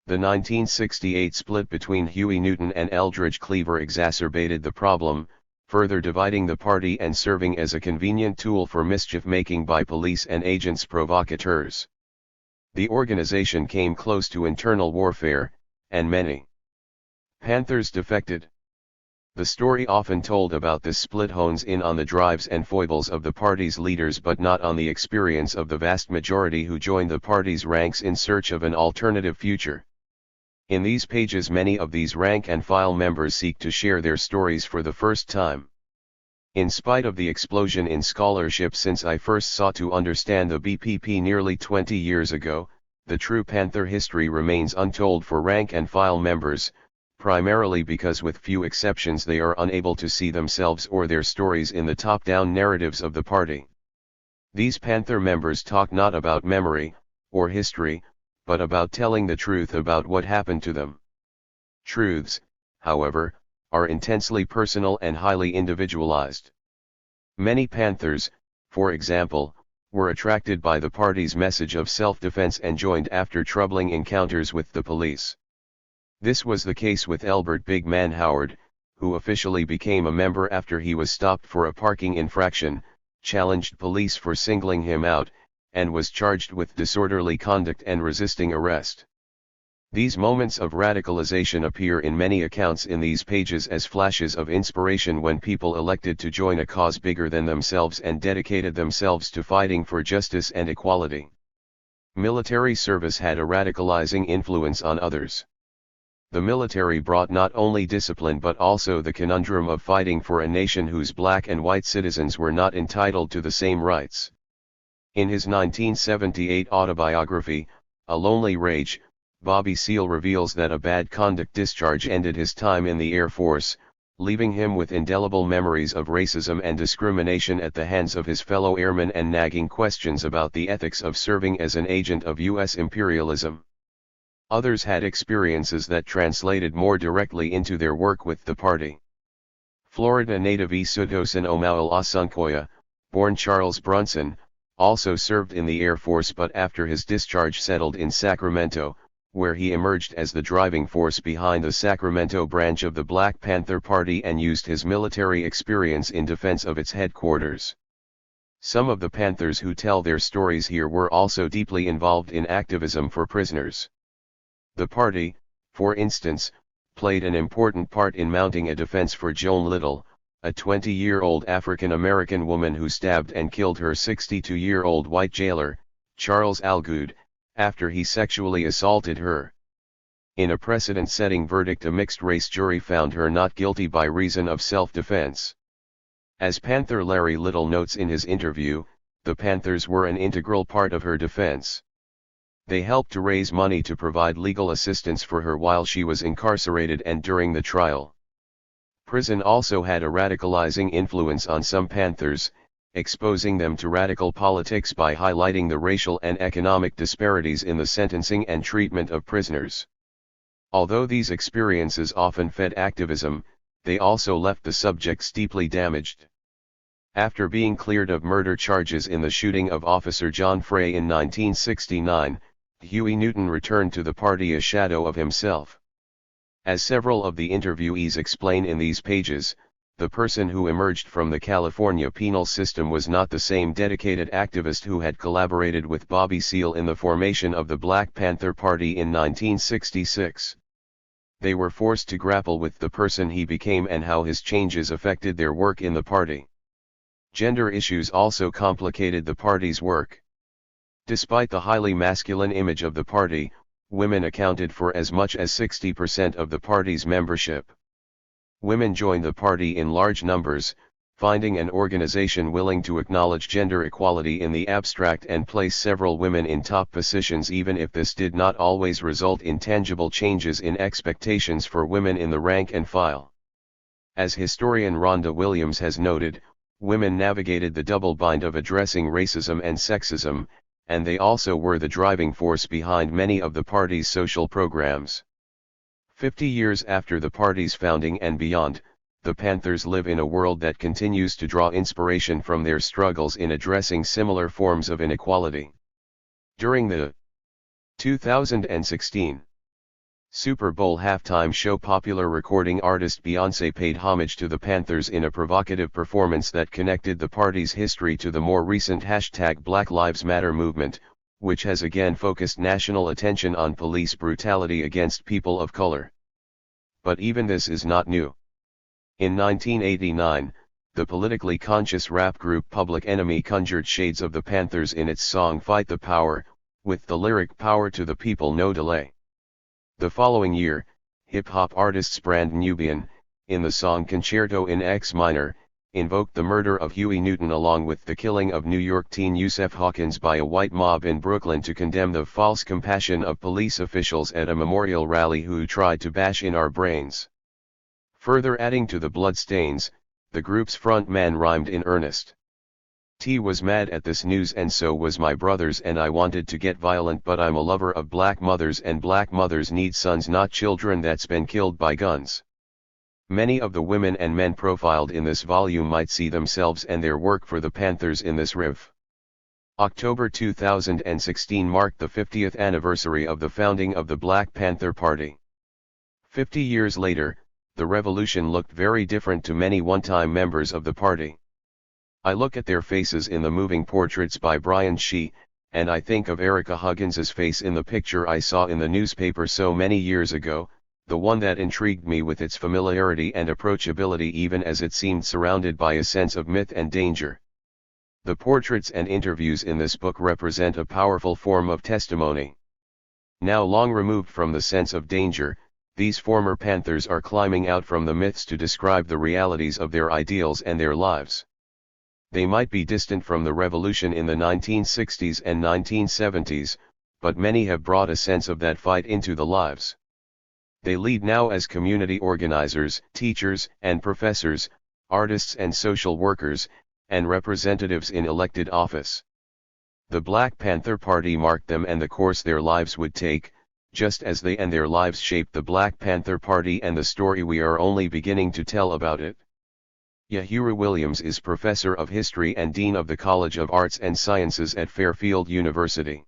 The 1968 split between Huey Newton and Eldridge Cleaver exacerbated the problem, further dividing the party and serving as a convenient tool for mischief-making by police and agents provocateurs. The organization came close to internal warfare, and many Panthers defected. The story often told about this split hones in on the drives and foibles of the party's leaders but not on the experience of the vast majority who joined the party's ranks in search of an alternative future. In these pages many of these rank-and-file members seek to share their stories for the first time. In spite of the explosion in scholarship since I first sought to understand the BPP nearly 20 years ago, the true Panther history remains untold for rank-and-file members, primarily because with few exceptions they are unable to see themselves or their stories in the top-down narratives of the party. These Panther members talk not about memory, or history, but about telling the truth about what happened to them. Truths, however, are intensely personal and highly individualized. Many Panthers, for example, were attracted by the party's message of self-defense and joined after troubling encounters with the police. This was the case with Elbert Big Man Howard, who officially became a member after he was stopped for a parking infraction, challenged police for singling him out, and was charged with disorderly conduct and resisting arrest. These moments of radicalization appear in many accounts in these pages as flashes of inspiration when people elected to join a cause bigger than themselves and dedicated themselves to fighting for justice and equality. Military service had a radicalizing influence on others. The military brought not only discipline but also the conundrum of fighting for a nation whose black and white citizens were not entitled to the same rights. In his 1978 autobiography, A Lonely Rage, Bobby Seale reveals that a bad conduct discharge ended his time in the Air Force, leaving him with indelible memories of racism and discrimination at the hands of his fellow airmen and nagging questions about the ethics of serving as an agent of U.S. imperialism. Others had experiences that translated more directly into their work with the party. Florida native Isutosin Omau'l Asunkoya, born Charles Brunson, also served in the Air Force but after his discharge settled in Sacramento, where he emerged as the driving force behind the Sacramento branch of the Black Panther Party and used his military experience in defense of its headquarters. Some of the Panthers who tell their stories here were also deeply involved in activism for prisoners. The party, for instance, played an important part in mounting a defense for Joan Little, a 20-year-old African-American woman who stabbed and killed her 62-year-old white jailer, Charles Algood, after he sexually assaulted her. In a precedent-setting verdict, a mixed-race jury found her not guilty by reason of self-defense. As Panther Larry Little notes in his interview, the Panthers were an integral part of her defense. They helped to raise money to provide legal assistance for her while she was incarcerated and during the trial. Prison also had a radicalizing influence on some Panthers, exposing them to radical politics by highlighting the racial and economic disparities in the sentencing and treatment of prisoners. Although these experiences often fed activism, they also left the subjects deeply damaged. After being cleared of murder charges in the shooting of Officer John Frey in 1969, Huey Newton returned to the party a shadow of himself. As several of the interviewees explain in these pages, the person who emerged from the California penal system was not the same dedicated activist who had collaborated with Bobby Seale in the formation of the Black Panther Party in 1966. They were forced to grapple with the person he became and how his changes affected their work in the party. Gender issues also complicated the party's work. Despite the highly masculine image of the party, women accounted for as much as 60% of the party's membership. Women joined the party in large numbers, finding an organization willing to acknowledge gender equality in the abstract and place several women in top positions even if this did not always result in tangible changes in expectations for women in the rank and file. As historian Rhonda Williams has noted, women navigated the double bind of addressing racism and sexism, and they also were the driving force behind many of the party's social programs. 50 years after the party's founding and beyond, the Panthers live in a world that continues to draw inspiration from their struggles in addressing similar forms of inequality. During the 2016 Super Bowl halftime show, popular recording artist Beyoncé paid homage to the Panthers in a provocative performance that connected the party's history to the more recent #Black Lives Matter movement, which has again focused national attention on police brutality against people of color. But even this is not new. In 1989, the politically conscious rap group Public Enemy conjured shades of the Panthers in its song Fight the Power, with the lyric "Power to the people, no delay." The following year, hip-hop artists Brand Nubian, in the song Concerto in X Minor, invoked the murder of Huey Newton along with the killing of New York teen Yusef Hawkins by a white mob in Brooklyn to condemn the false compassion of police officials at a memorial rally who tried to bash in our brains. Further adding to the bloodstains, the group's front man rhymed in earnest. T was mad at this news and so was my brothers, and I wanted to get violent, but I'm a lover of black mothers and black mothers need sons, not children that's been killed by guns. Many of the women and men profiled in this volume might see themselves and their work for the Panthers in this riff. October 2016 marked the 50th anniversary of the founding of the Black Panther Party. 50 years later, the revolution looked very different to many one-time members of the party. I look at their faces in the moving portraits by Bryan, shih, and I think of Erica Huggins's face in the picture I saw in the newspaper so many years ago, the one that intrigued me with its familiarity and approachability even as it seemed surrounded by a sense of myth and danger. The portraits and interviews in this book represent a powerful form of testimony. Now long removed from the sense of danger, These former panthers are climbing out from the myths to describe the realities of their ideals and their lives. They might be distant from the revolution in the 1960s and 1970s, but many have brought a sense of that fight into the lives. They lead now as community organizers, teachers and professors, artists and social workers, and representatives in elected office. The Black Panther Party marked them and the course their lives would take, just as they and their lives shaped the Black Panther Party and the story we are only beginning to tell about it. Yohuru Williams is Professor of History and Dean of the College of Arts and Sciences at Fairfield University.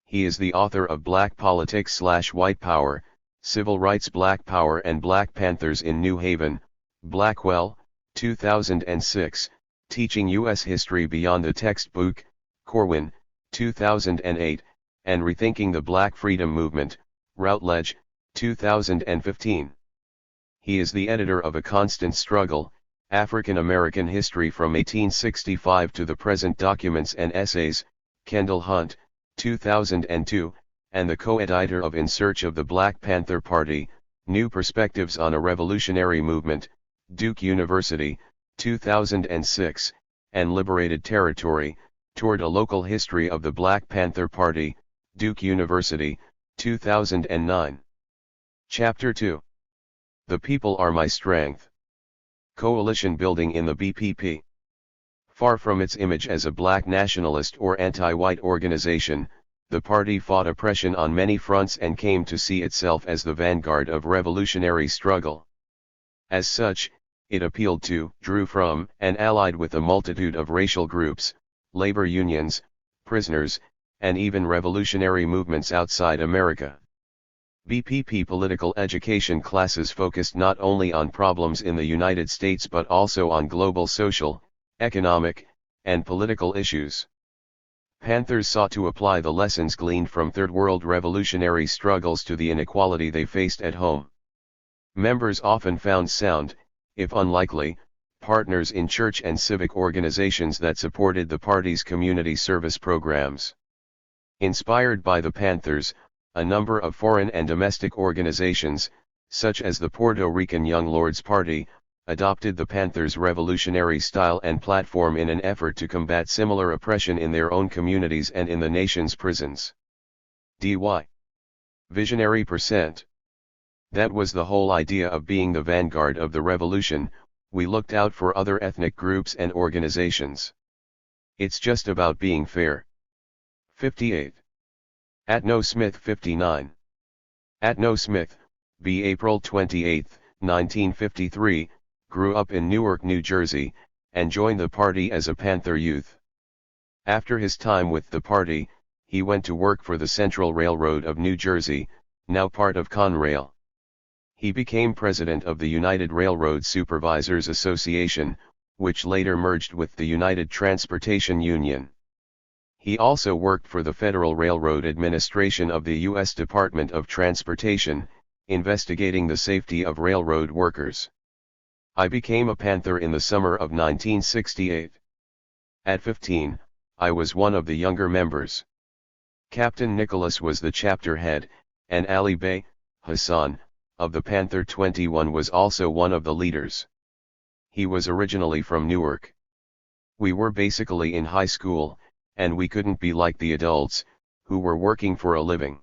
He is the author of Black Politics/White Power, Civil Rights Black Power and Black Panthers in New Haven, Blackwell, 2006, Teaching U.S. History Beyond the Textbook, Corwin, 2008, and Rethinking the Black Freedom Movement, Routledge, 2015. He is the editor of A Constant Struggle, African American History from 1865 to the Present Documents and Essays, Kendall Hunt, 2002, and the co-editor of In Search of the Black Panther Party, New Perspectives on a Revolutionary Movement, Duke University, 2006, and Liberated Territory, Toward a Local History of the Black Panther Party, Duke University, 2009. Chapter 2. The People Are My Strength. Coalition building in the BPP. Far from its image as a black nationalist or anti-white organization, the party fought oppression on many fronts and came to see itself as the vanguard of revolutionary struggle. As such, it appealed to, drew from, and allied with a multitude of racial groups, labor unions, prisoners, and even revolutionary movements outside America. BPP political education classes focused not only on problems in the United States but also on global social, economic, and political issues. Panthers sought to apply the lessons gleaned from Third World revolutionary struggles to the inequality they faced at home. Members often found sound, if unlikely, partners in church and civic organizations that supported the party's community service programs. Inspired by the Panthers, a number of foreign and domestic organizations, such as the Puerto Rican Young Lords Party, adopted the Panthers' revolutionary style and platform in an effort to combat similar oppression in their own communities and in the nation's prisons. D.Y. Visionary %. That was the whole idea of being the vanguard of the revolution. We looked out for other ethnic groups and organizations. It's just about being fair. 58. Atno Smith 59. Atno Smith, b. April 28, 1953, grew up in Newark, New Jersey, and joined the party as a Panther youth. After his time with the party, he went to work for the Central Railroad of New Jersey, now part of Conrail. He became president of the United Railroad Supervisors Association, which later merged with the United Transportation Union. He also worked for the Federal Railroad Administration of the U.S. Department of Transportation, investigating the safety of railroad workers. I became a Panther in the summer of 1968. At 15, I was one of the younger members. Captain Nicholas was the chapter head, and Ali Bey, Hassan, of the Panther 21 was also one of the leaders. He was originally from Newark. We were basically in high school, and we couldn't be like the adults, who were working for a living.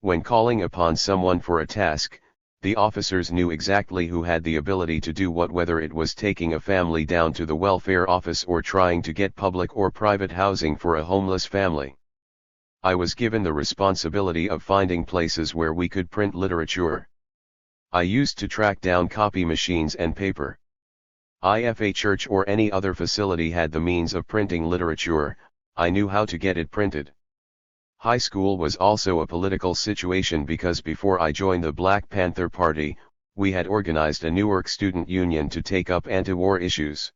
When calling upon someone for a task, the officers knew exactly who had the ability to do what, whether it was taking a family down to the welfare office or trying to get public or private housing for a homeless family. I was given the responsibility of finding places where we could print literature. I used to track down copy machines and paper. If a church or any other facility had the means of printing literature, I knew how to get it printed. High school was also a political situation because before I joined the Black Panther Party, we had organized a Newark student union to take up anti-war issues.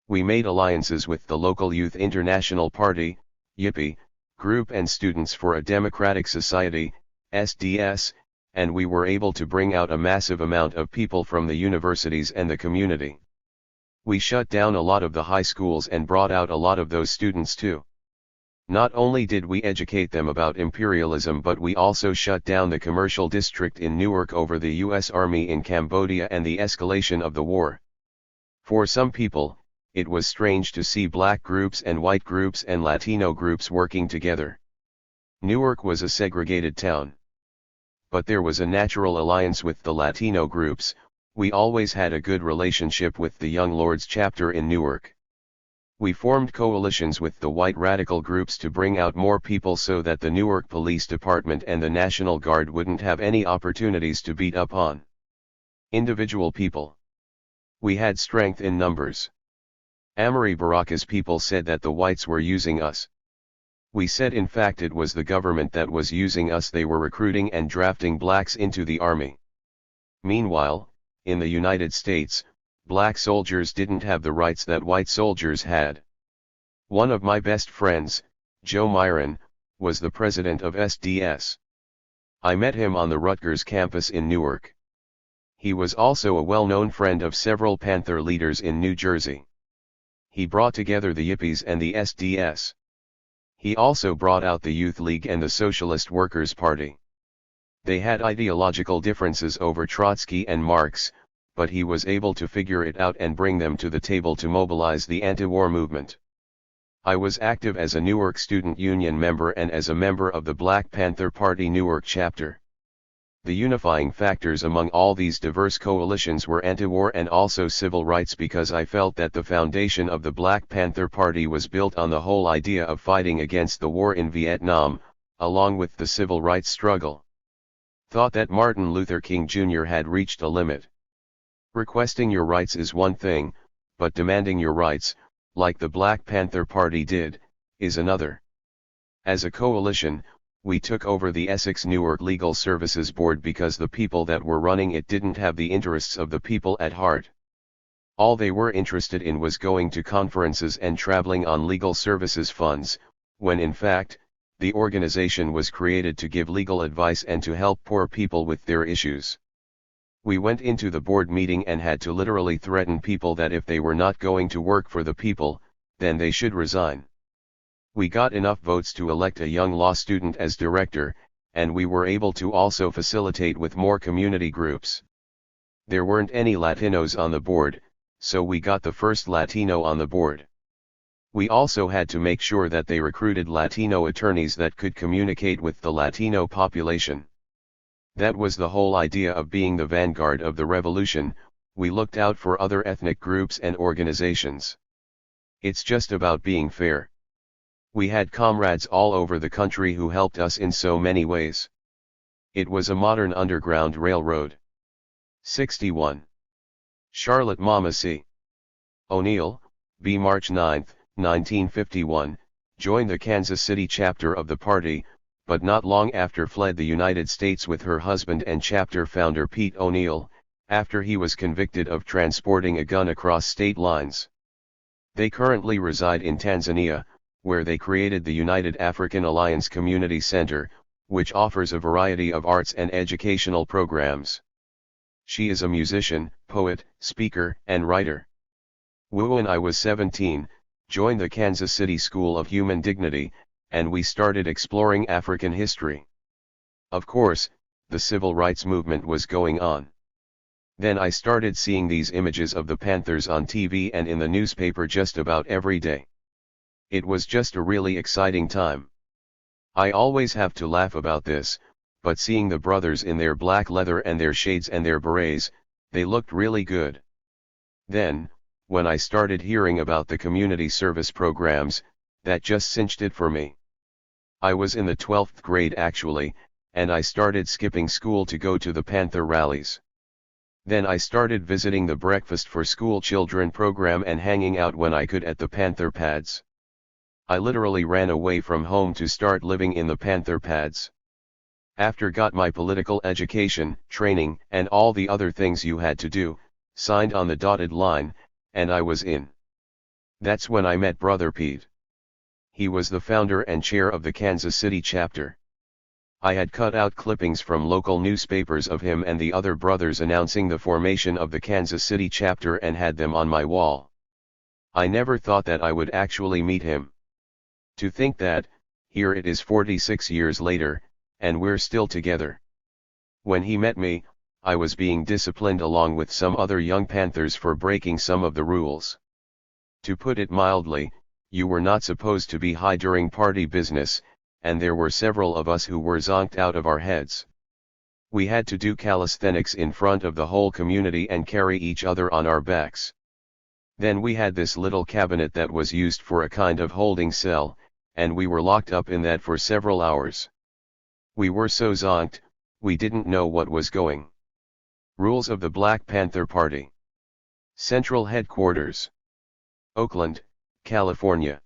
We made alliances with the local Youth International Party, YIPI, group and Students for a Democratic Society, SDS, and we were able to bring out a massive amount of people from the universities and the community. We shut down a lot of the high schools and brought out a lot of those students too. Not only did we educate them about imperialism, but we also shut down the commercial district in Newark over the US Army in Cambodia and the escalation of the war. For some people, it was strange to see black groups and white groups and Latino groups working together. Newark was a segregated town. But there was a natural alliance with the Latino groups. We always had a good relationship with the Young Lords chapter in Newark. We formed coalitions with the white radical groups to bring out more people so that the Newark Police Department and the National Guard wouldn't have any opportunities to beat up on individual people. We had strength in numbers. Amory Baraka's people said that the whites were using us. We said in fact it was the government that was using us. They were recruiting and drafting blacks into the army. Meanwhile, in the United States, black soldiers didn't have the rights that white soldiers had. One of my best friends, Joe Myron, was the president of SDS. I met him on the Rutgers campus in Newark. He was also a well-known friend of several Panther leaders in New Jersey. He brought together the Yippies and the SDS. He also brought out the Youth League and the Socialist Workers' Party. They had ideological differences over Trotsky and Marx, but he was able to figure it out and bring them to the table to mobilize the anti-war movement. I was active as a Newark Student Union member and as a member of the Black Panther Party Newark chapter. The unifying factors among all these diverse coalitions were anti-war and also civil rights, because I felt that the foundation of the Black Panther Party was built on the whole idea of fighting against the war in Vietnam, along with the civil rights struggle. Thought that Martin Luther King Jr. had reached a limit. Requesting your rights is one thing, but demanding your rights, like the Black Panther Party did, is another. As a coalition, we took over the Essex Newark Legal Services Board because the people that were running it didn't have the interests of the people at heart. All they were interested in was going to conferences and traveling on legal services funds, when in fact, the organization was created to give legal advice and to help poor people with their issues. We went into the board meeting and had to literally threaten people that if they were not going to work for the people, then they should resign. We got enough votes to elect a young law student as director, and we were able to also facilitate with more community groups. There weren't any Latinos on the board, so we got the first Latino on the board. We also had to make sure that they recruited Latino attorneys that could communicate with the Latino population. That was the whole idea of being the vanguard of the revolution. We looked out for other ethnic groups and organizations. It's just about being fair. We had comrades all over the country who helped us in so many ways. It was a modern underground railroad. 61. Charlotte Mama C. O'Neill, B. March 9, 1951, joined the Kansas City chapter of the party, but not long after fled the United States with her husband and chapter founder Pete O'Neill, after he was convicted of transporting a gun across state lines. They currently reside in Tanzania, where they created the United African Alliance Community Center, which offers a variety of arts and educational programs. She is a musician, poet, speaker, and writer. When I was 17, joined the Kansas City School of Human Dignity, and we started exploring African history. Of course, the civil rights movement was going on. Then I started seeing these images of the Panthers on TV and in the newspaper just about every day. It was just a really exciting time. I always have to laugh about this, but seeing the brothers in their black leather and their shades and their berets, they looked really good. Then, when I started hearing about the community service programs, that just cinched it for me. I was in the 12th grade actually, and I started skipping school to go to the Panther rallies. Then I started visiting the Breakfast for School Children program and hanging out when I could at the Panther pads. I literally ran away from home to start living in the Panther pads. After got my political education, training, and all the other things you had to do, signed on the dotted line, and I was in. That's when I met Brother Pete. He was the founder and chair of the Kansas City chapter. I had cut out clippings from local newspapers of him and the other brothers announcing the formation of the Kansas City chapter and had them on my wall. I never thought that I would actually meet him. To think that, here it is 46 years later, and we're still together. When he met me, I was being disciplined along with some other young panthers for breaking some of the rules. To put it mildly, you were not supposed to be high during party business, and there were several of us who were zonked out of our heads. We had to do calisthenics in front of the whole community and carry each other on our backs. Then we had this little cabinet that was used for a kind of holding cell, and we were locked up in that for several hours. We were so zonked, we didn't know what was going. Rules of the Black Panther Party. Central Headquarters. Oakland, California.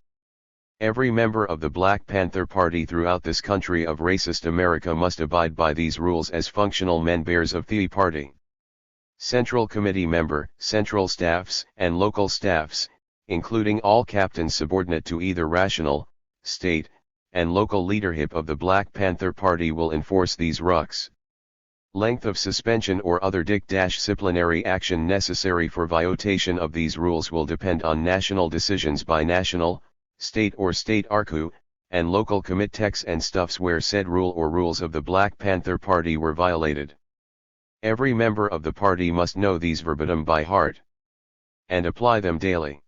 Every member of the Black Panther Party throughout this country of racist America must abide by these rules as functional members of the party. Central Committee member, central staffs, and local staffs, including all captains subordinate to either rational, state, and local leadership of the Black Panther Party will enforce these rules. Length of suspension or other disciplinary action necessary for violation of these rules will depend on national decisions by national, state or state ARCU, and local committees and stuffs where said rule or rules of the Black Panther Party were violated. Every member of the party must know these verbatim by heart and apply them daily.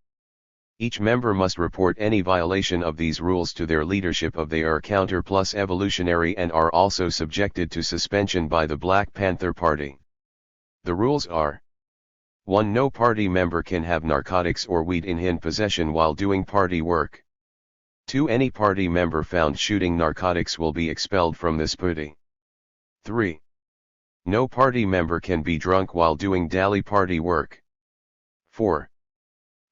Each member must report any violation of these rules to their leadership of their counter plus evolutionary and are also subjected to suspension by the Black Panther Party. The rules are: 1. No party member can have narcotics or weed in his possession while doing party work. 2. Any party member found shooting narcotics will be expelled from this party. 3. No party member can be drunk while doing daily party work. 4.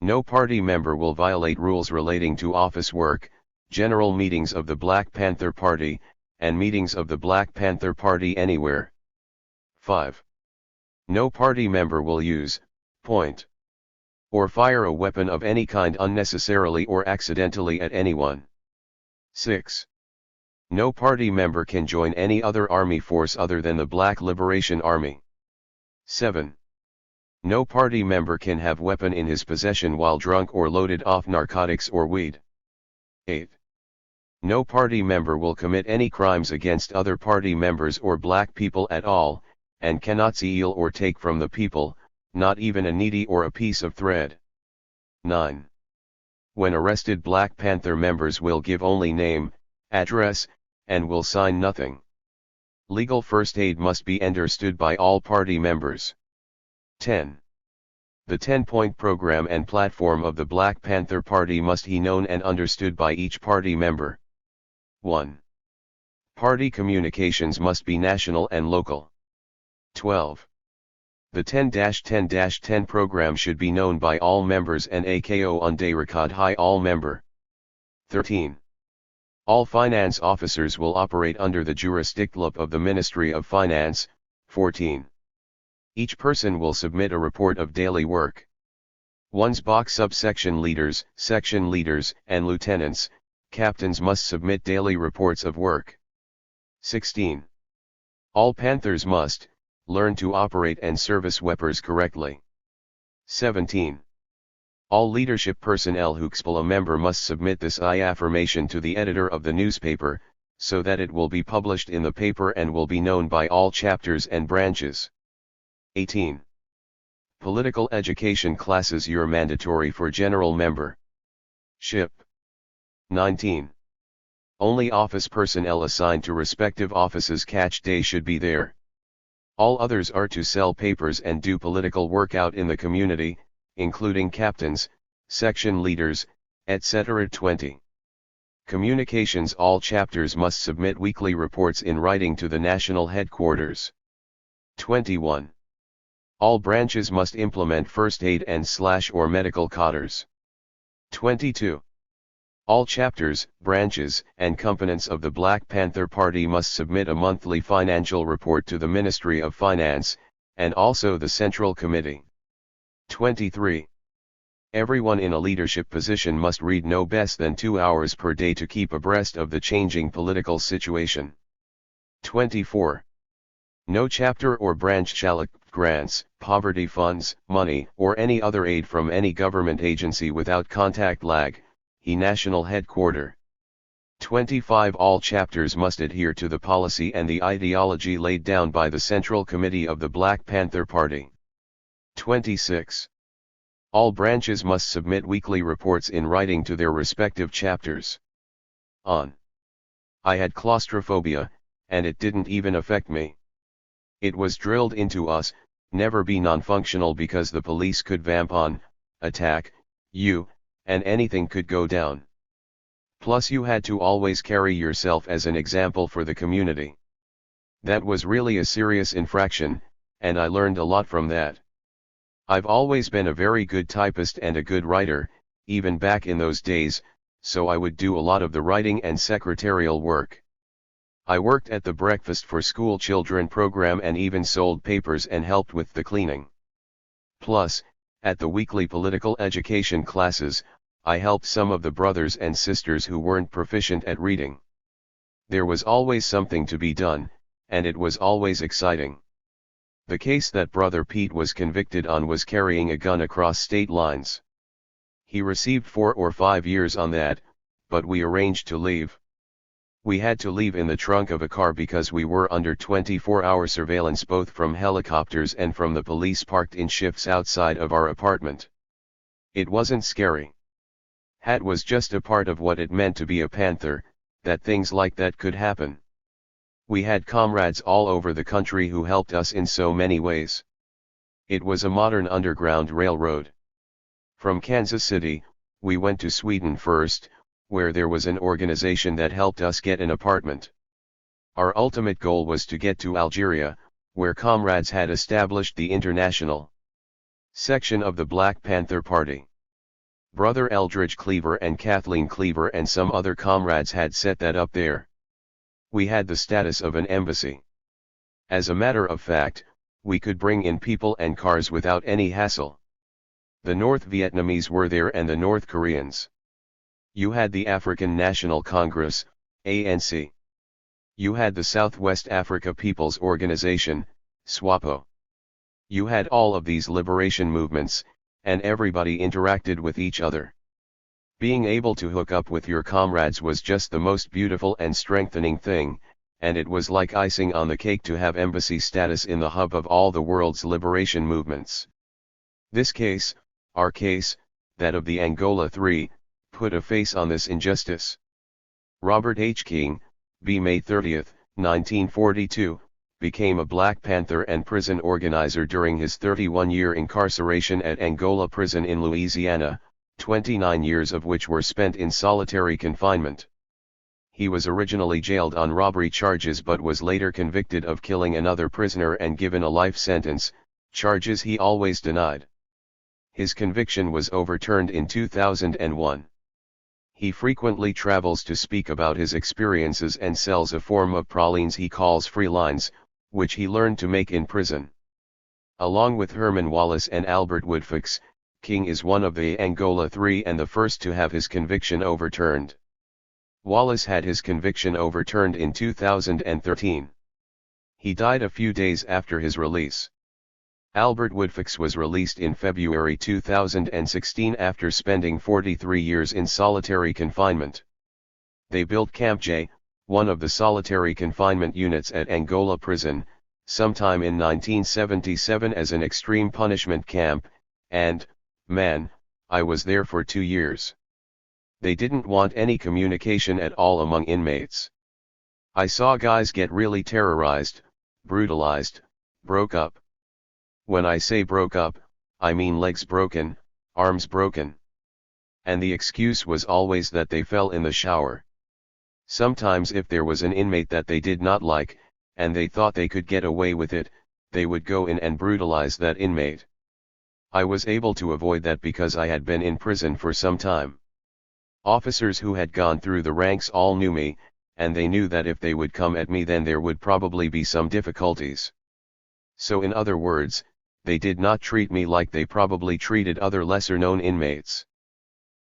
No party member will violate rules relating to office work, general meetings of the Black Panther Party, and meetings of the Black Panther Party anywhere. 5. No party member will use, point, or fire a weapon of any kind unnecessarily or accidentally at anyone. 6. No party member can join any other army force other than the Black Liberation Army. 7. No party member can have weapon in his possession while drunk or loaded off narcotics or weed. 8. No party member will commit any crimes against other party members or black people at all, and cannot steal or take from the people, not even a needle or a piece of thread. 9. When arrested, Black Panther members will give only name, address, and will sign nothing. Legal first aid must be understood by all party members. 10. The 10-point program and platform of the Black Panther Party must be known and understood by each party member. 1. Party communications must be national and local. 12. The 10-10-10 program should be known by all members and AKO on day record high all member. 13. All finance officers will operate under the jurisdiction of the Ministry of Finance. 14. Each person will submit a report of daily work. One's box subsection leaders, section leaders, and lieutenants, captains must submit daily reports of work. 16. All Panthers must learn to operate and service weapons correctly. 17. All leadership personnel who expel a member must submit this affirmation to the editor of the newspaper, so that it will be published in the paper and will be known by all chapters and branches. 18. Political education classes are mandatory for general member. Ship. 19. Only office personnel assigned to respective offices catch day should be there. All others are to sell papers and do political work out in the community, including captains, section leaders, etc. 20. Communications: all chapters must submit weekly reports in writing to the national headquarters. 21. All branches must implement first aid and or medical cotters. 22. All chapters, branches, and components of the Black Panther Party must submit a monthly financial report to the Ministry of Finance, and also the Central Committee. 23. Everyone in a leadership position must read no less than 2 hours per day to keep abreast of the changing political situation. 24. No chapter or branch shall accept grants, poverty funds, money, or any other aid from any government agency without contact lag, national headquarter. 25. All chapters must adhere to the policy and the ideology laid down by the Central Committee of the Black Panther Party. 26. All branches must submit weekly reports in writing to their respective chapters. On. I had claustrophobia, and it didn't even affect me. It was drilled into us, never be non-functional because the police could vamp on, attack, you, and anything could go down. Plus you had to always carry yourself as an example for the community. That was really a serious infraction, and I learned a lot from that. I've always been a very good typist and a good writer, even back in those days, so I would do a lot of the writing and secretarial work. I worked at the Breakfast for School Children program and even sold papers and helped with the cleaning. Plus, at the weekly political education classes, I helped some of the brothers and sisters who weren't proficient at reading. There was always something to be done, and it was always exciting. The case that Brother Pete was convicted on was carrying a gun across state lines. He received 4 or 5 years on that, but we arranged to leave. We had to leave in the trunk of a car because we were under 24-hour surveillance both from helicopters and from the police parked in shifts outside of our apartment. It wasn't scary. That was just a part of what it meant to be a Panther, that things like that could happen. We had comrades all over the country who helped us in so many ways. It was a modern underground railroad. From Kansas City, we went to Sweden first, where there was an organization that helped us get an apartment. Our ultimate goal was to get to Algeria, where comrades had established the international section of the Black Panther Party. Brother Eldridge Cleaver and Kathleen Cleaver and some other comrades had set that up there. We had the status of an embassy. As a matter of fact, we could bring in people and cars without any hassle. The North Vietnamese were there and the North Koreans. You had the African National Congress, ANC. You had the Southwest Africa People's Organization, SWAPO. You had all of these liberation movements, and everybody interacted with each other. Being able to hook up with your comrades was just the most beautiful and strengthening thing, and it was like icing on the cake to have embassy status in the hub of all the world's liberation movements. This case, our case, that of the Angola Three, put a face on this injustice. Robert H. King, B. May 30, 1942, became a Black Panther and prison organizer during his 31-year incarceration at Angola Prison in Louisiana, 29 years of which were spent in solitary confinement. He was originally jailed on robbery charges but was later convicted of killing another prisoner and given a life sentence, charges he always denied. His conviction was overturned in 2001. He frequently travels to speak about his experiences and sells a form of pralines he calls free lines, which he learned to make in prison. Along with Herman Wallace and Albert Woodfox, King is one of the Angola Three and the first to have his conviction overturned. Wallace had his conviction overturned in 2013. He died a few days after his release. Albert Woodfox was released in February 2016 after spending 43 years in solitary confinement. They built Camp J, one of the solitary confinement units at Angola Prison, sometime in 1977 as an extreme punishment camp, and, man, I was there for 2 years. They didn't want any communication at all among inmates. I saw guys get really terrorized, brutalized, broke up. When I say broke up, I mean legs broken, arms broken. And the excuse was always that they fell in the shower. Sometimes if there was an inmate that they did not like, and they thought they could get away with it, they would go in and brutalize that inmate. I was able to avoid that because I had been in prison for some time. Officers who had gone through the ranks all knew me, and they knew that if they would come at me then there would probably be some difficulties. So in other words, they did not treat me like they probably treated other lesser-known inmates.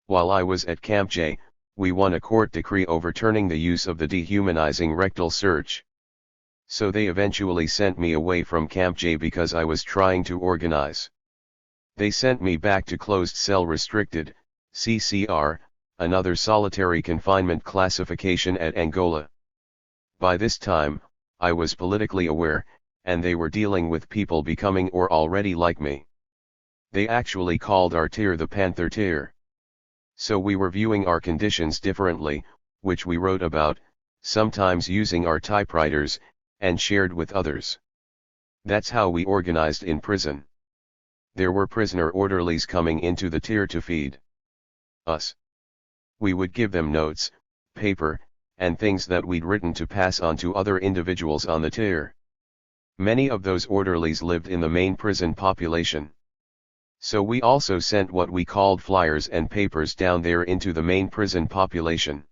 While I was at Camp J, we won a court decree overturning the use of the dehumanizing rectal search. So they eventually sent me away from Camp J because I was trying to organize. They sent me back to closed cell restricted, CCR, another solitary confinement classification at Angola. By this time, I was politically aware, and they were dealing with people becoming or already like me. They actually called our tier the Panther tier. So we were viewing our conditions differently, which we wrote about, sometimes using our typewriters, and shared with others. That's how we organized in prison. There were prisoner orderlies coming into the tier to feed us. We would give them notes, paper, and things that we'd written to pass on to other individuals on the tier. Many of those orderlies lived in the main prison population. So we also sent what we called flyers and papers down there into the main prison population.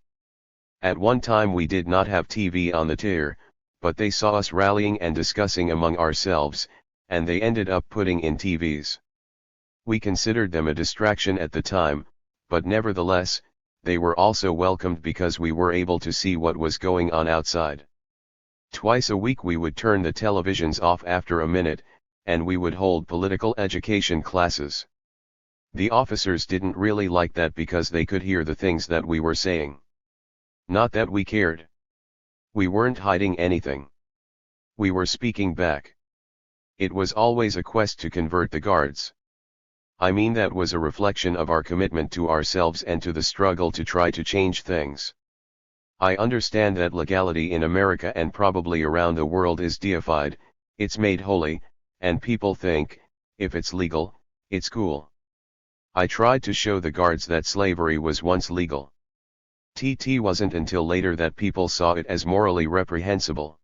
At one time we did not have TV on the tier, but they saw us rallying and discussing among ourselves, and they ended up putting in TVs. We considered them a distraction at the time, but nevertheless, they were also welcomed because we were able to see what was going on outside. Twice a week we would turn the televisions off after a minute, and we would hold political education classes. The officers didn't really like that because they could hear the things that we were saying. Not that we cared. We weren't hiding anything. We were speaking back. It was always a quest to convert the guards. I mean, that was a reflection of our commitment to ourselves and to the struggle to try to change things. I understand that legality in America and probably around the world is deified, it's made holy, and people think, if it's legal, it's cool. I tried to show the guards that slavery was once legal. It wasn't until later that people saw it as morally reprehensible.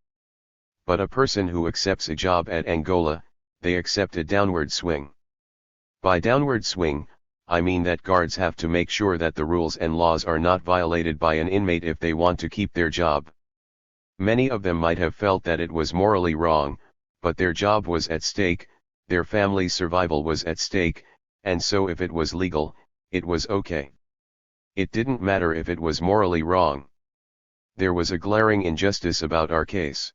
But a person who accepts a job at Angola, they accept a downward swing. By downward swing, I mean that guards have to make sure that the rules and laws are not violated by an inmate if they want to keep their job. Many of them might have felt that it was morally wrong, but their job was at stake, their family's survival was at stake, and so if it was legal, it was okay. It didn't matter if it was morally wrong. There was a glaring injustice about our case.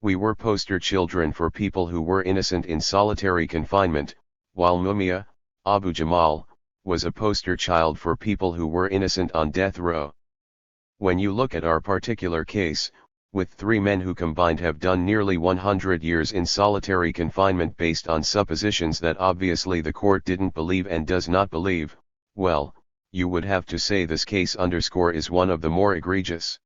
We were poster children for people who were innocent in solitary confinement, while Mumia, Abu Jamal, was a poster child for people who were innocent on death row. When you look at our particular case, with 3 men who combined have done nearly 100 years in solitary confinement based on suppositions that obviously the court didn't believe and does not believe, well, you would have to say this case is one of the more egregious.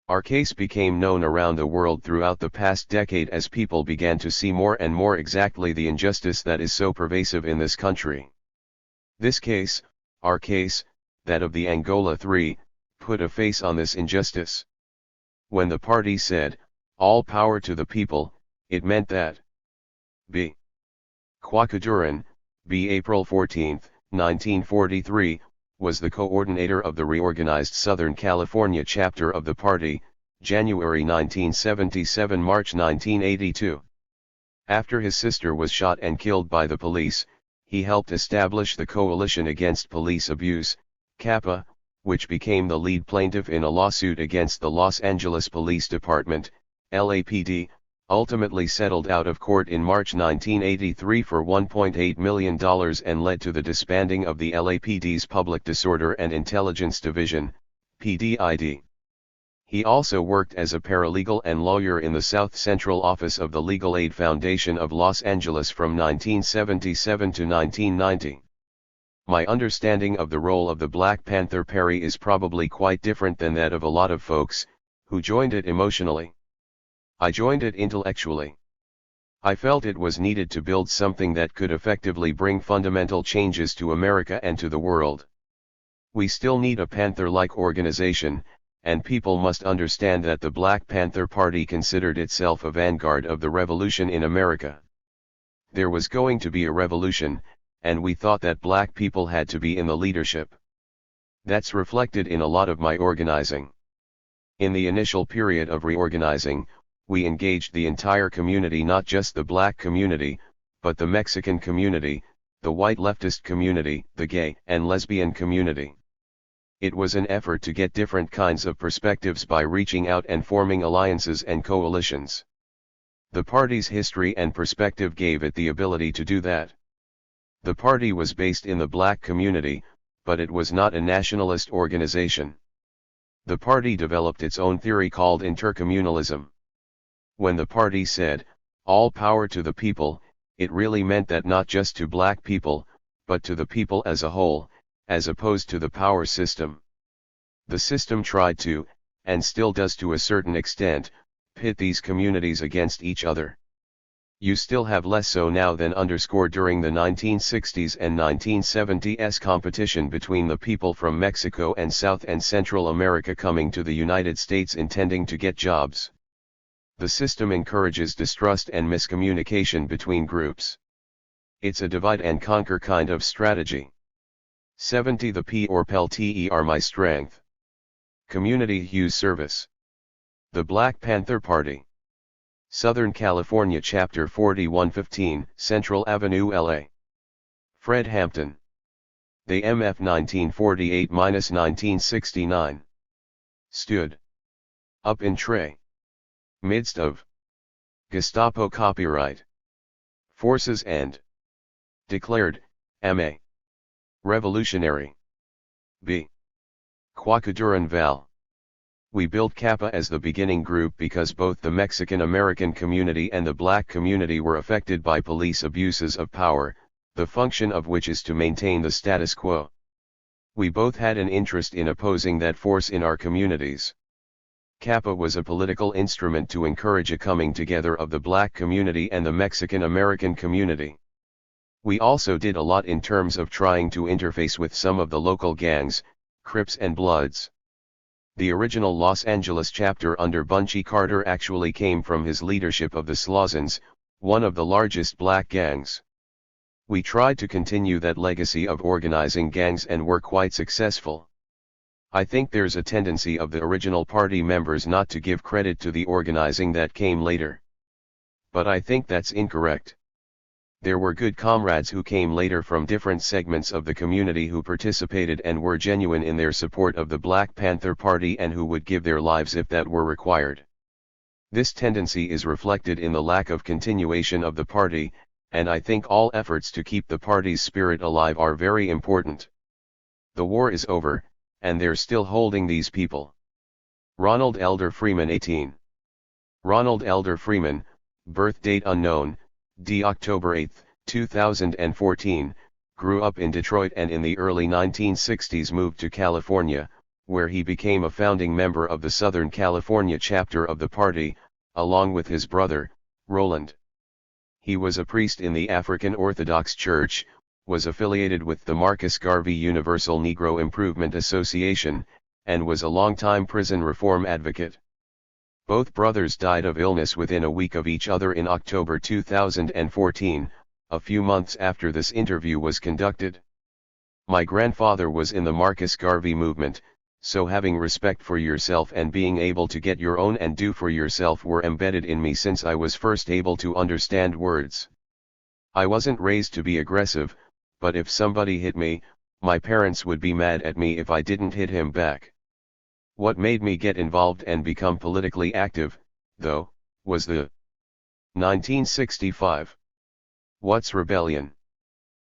Our case became known around the world throughout the past decade as people began to see more and more exactly the injustice that is so pervasive in this country. This case, our case, that of the Angola 3, put a face on this injustice. When the party said, "All power to the people," it meant that B. Kwakaduran, B. April 14, 1943, was the coordinator of the reorganized Southern California chapter of the party, January 1977 – March 1982. After his sister was shot and killed by the police, he helped establish the Coalition Against Police Abuse, CAPA, which became the lead plaintiff in a lawsuit against the Los Angeles Police Department, LAPD, ultimately settled out of court in March 1983 for $1.8 million and led to the disbanding of the LAPD's Public Disorder and Intelligence Division, PDID. He also worked as a paralegal and lawyer in the South Central Office of the Legal Aid Foundation of Los Angeles from 1977 to 1990. My understanding of the role of the Black Panther Party is probably quite different than that of a lot of folks, who joined it emotionally. I joined it intellectually. I felt it was needed to build something that could effectively bring fundamental changes to America and to the world. We still need a Panther-like organization, and people must understand that the Black Panther Party considered itself a vanguard of the revolution in America. There was going to be a revolution, and we thought that black people had to be in the leadership. That's reflected in a lot of my organizing. In the initial period of reorganizing, we engaged the entire community, not just the black community, but the Mexican community, the white leftist community, the gay and lesbian community. It was an effort to get different kinds of perspectives by reaching out and forming alliances and coalitions. The party's history and perspective gave it the ability to do that. The party was based in the black community, but it was not a nationalist organization. The party developed its own theory called intercommunalism. When the party said, "all power to the people," it really meant that not just to black people, but to the people as a whole, as opposed to the power system. The system tried to, and still does to a certain extent, pit these communities against each other. You still have less so now than during the 1960s and 1970s competition between the people from Mexico and South and Central America coming to the United States intending to get jobs. The system encourages distrust and miscommunication between groups. It's a divide and conquer kind of strategy. 70 The P or PEL-TE are my strength. Community Hughes Service. The Black Panther Party. Southern California Chapter 4115, Central Avenue, LA. Fred Hampton. The MF 1948-1969. Stood up in Trey. Midst of Gestapo copyright forces and declared, M.A. Revolutionary. B. Quacaduran Val. We built Kappa as the beginning group because both the Mexican-American community and the black community were affected by police abuses of power, the function of which is to maintain the status quo. We both had an interest in opposing that force in our communities. Kappa was a political instrument to encourage a coming together of the black community and the Mexican-American community. We also did a lot in terms of trying to interface with some of the local gangs, Crips and Bloods. The original Los Angeles chapter under Bunchy Carter actually came from his leadership of the Slawsons, one of the largest black gangs. We tried to continue that legacy of organizing gangs and were quite successful. I think there's a tendency of the original party members not to give credit to the organizing that came later. But I think that's incorrect. There were good comrades who came later from different segments of the community who participated and were genuine in their support of the Black Panther Party and who would give their lives if that were required. This tendency is reflected in the lack of continuation of the party, and I think all efforts to keep the party's spirit alive are very important. The war is over, and they're still holding these people. Ronald Elder Freeman 18. Ronald Elder Freeman, birth date unknown, d. October 8, 2014, grew up in Detroit and in the early 1960s moved to California, where he became a founding member of the Southern California chapter of the party, along with his brother, Roland. He was a priest in the African Orthodox Church, was affiliated with the Marcus Garvey Universal Negro Improvement Association, and was a longtime prison reform advocate. Both brothers died of illness within a week of each other in October 2014, a few months after this interview was conducted. My grandfather was in the Marcus Garvey movement, so having respect for yourself and being able to get your own and do for yourself were embedded in me since I was first able to understand words. I wasn't raised to be aggressive, but if somebody hit me, my parents would be mad at me if I didn't hit him back. What made me get involved and become politically active, though, was the 1965 Watts Rebellion.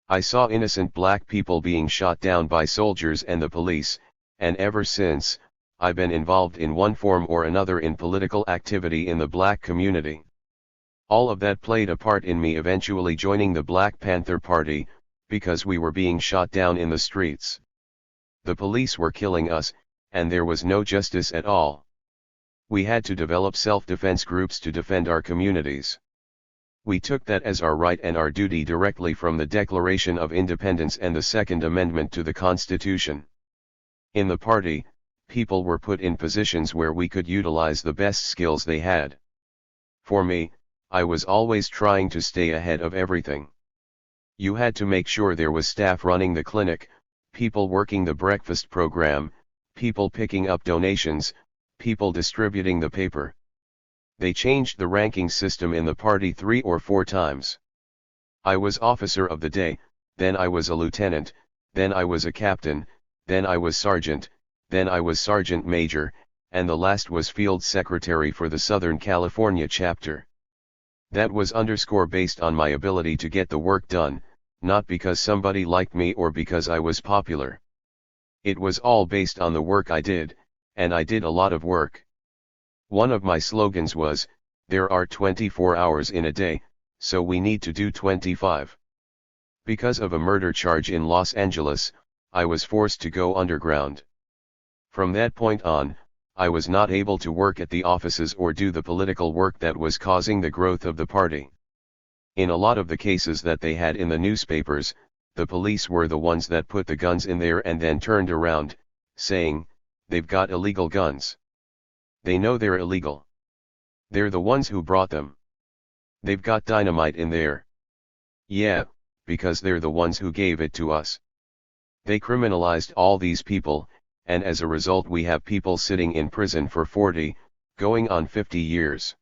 I saw innocent black people being shot down by soldiers and the police, and ever since, I've been involved in one form or another in political activity in the black community. All of that played a part in me eventually joining the Black Panther Party, because we were being shot down in the streets. The police were killing us, and there was no justice at all. We had to develop self-defense groups to defend our communities. We took that as our right and our duty directly from the Declaration of Independence and the Second Amendment to the Constitution. In the party, people were put in positions where we could utilize the best skills they had. For me, I was always trying to stay ahead of everything. You had to make sure there was staff running the clinic, people working the breakfast program, people picking up donations, people distributing the paper. They changed the ranking system in the party 3 or 4 times. I was officer of the day, then I was a lieutenant, then I was a captain, then I was sergeant, then I was sergeant major, and the last was field secretary for the Southern California chapter. That was based on my ability to get the work done, not because somebody liked me or because I was popular. It was all based on the work I did, and I did a lot of work. One of my slogans was, there are 24 hours in a day, so we need to do 25. Because of a murder charge in Los Angeles, I was forced to go underground. From that point on, I was not able to work at the offices or do the political work that was causing the growth of the party. In a lot of the cases that they had in the newspapers, the police were the ones that put the guns in there and then turned around, saying, they've got illegal guns. They know they're illegal. They're the ones who brought them. They've got dynamite in there. Yeah, because they're the ones who gave it to us. They criminalized all these people, and as a result we have people sitting in prison for 40, going on 50 years.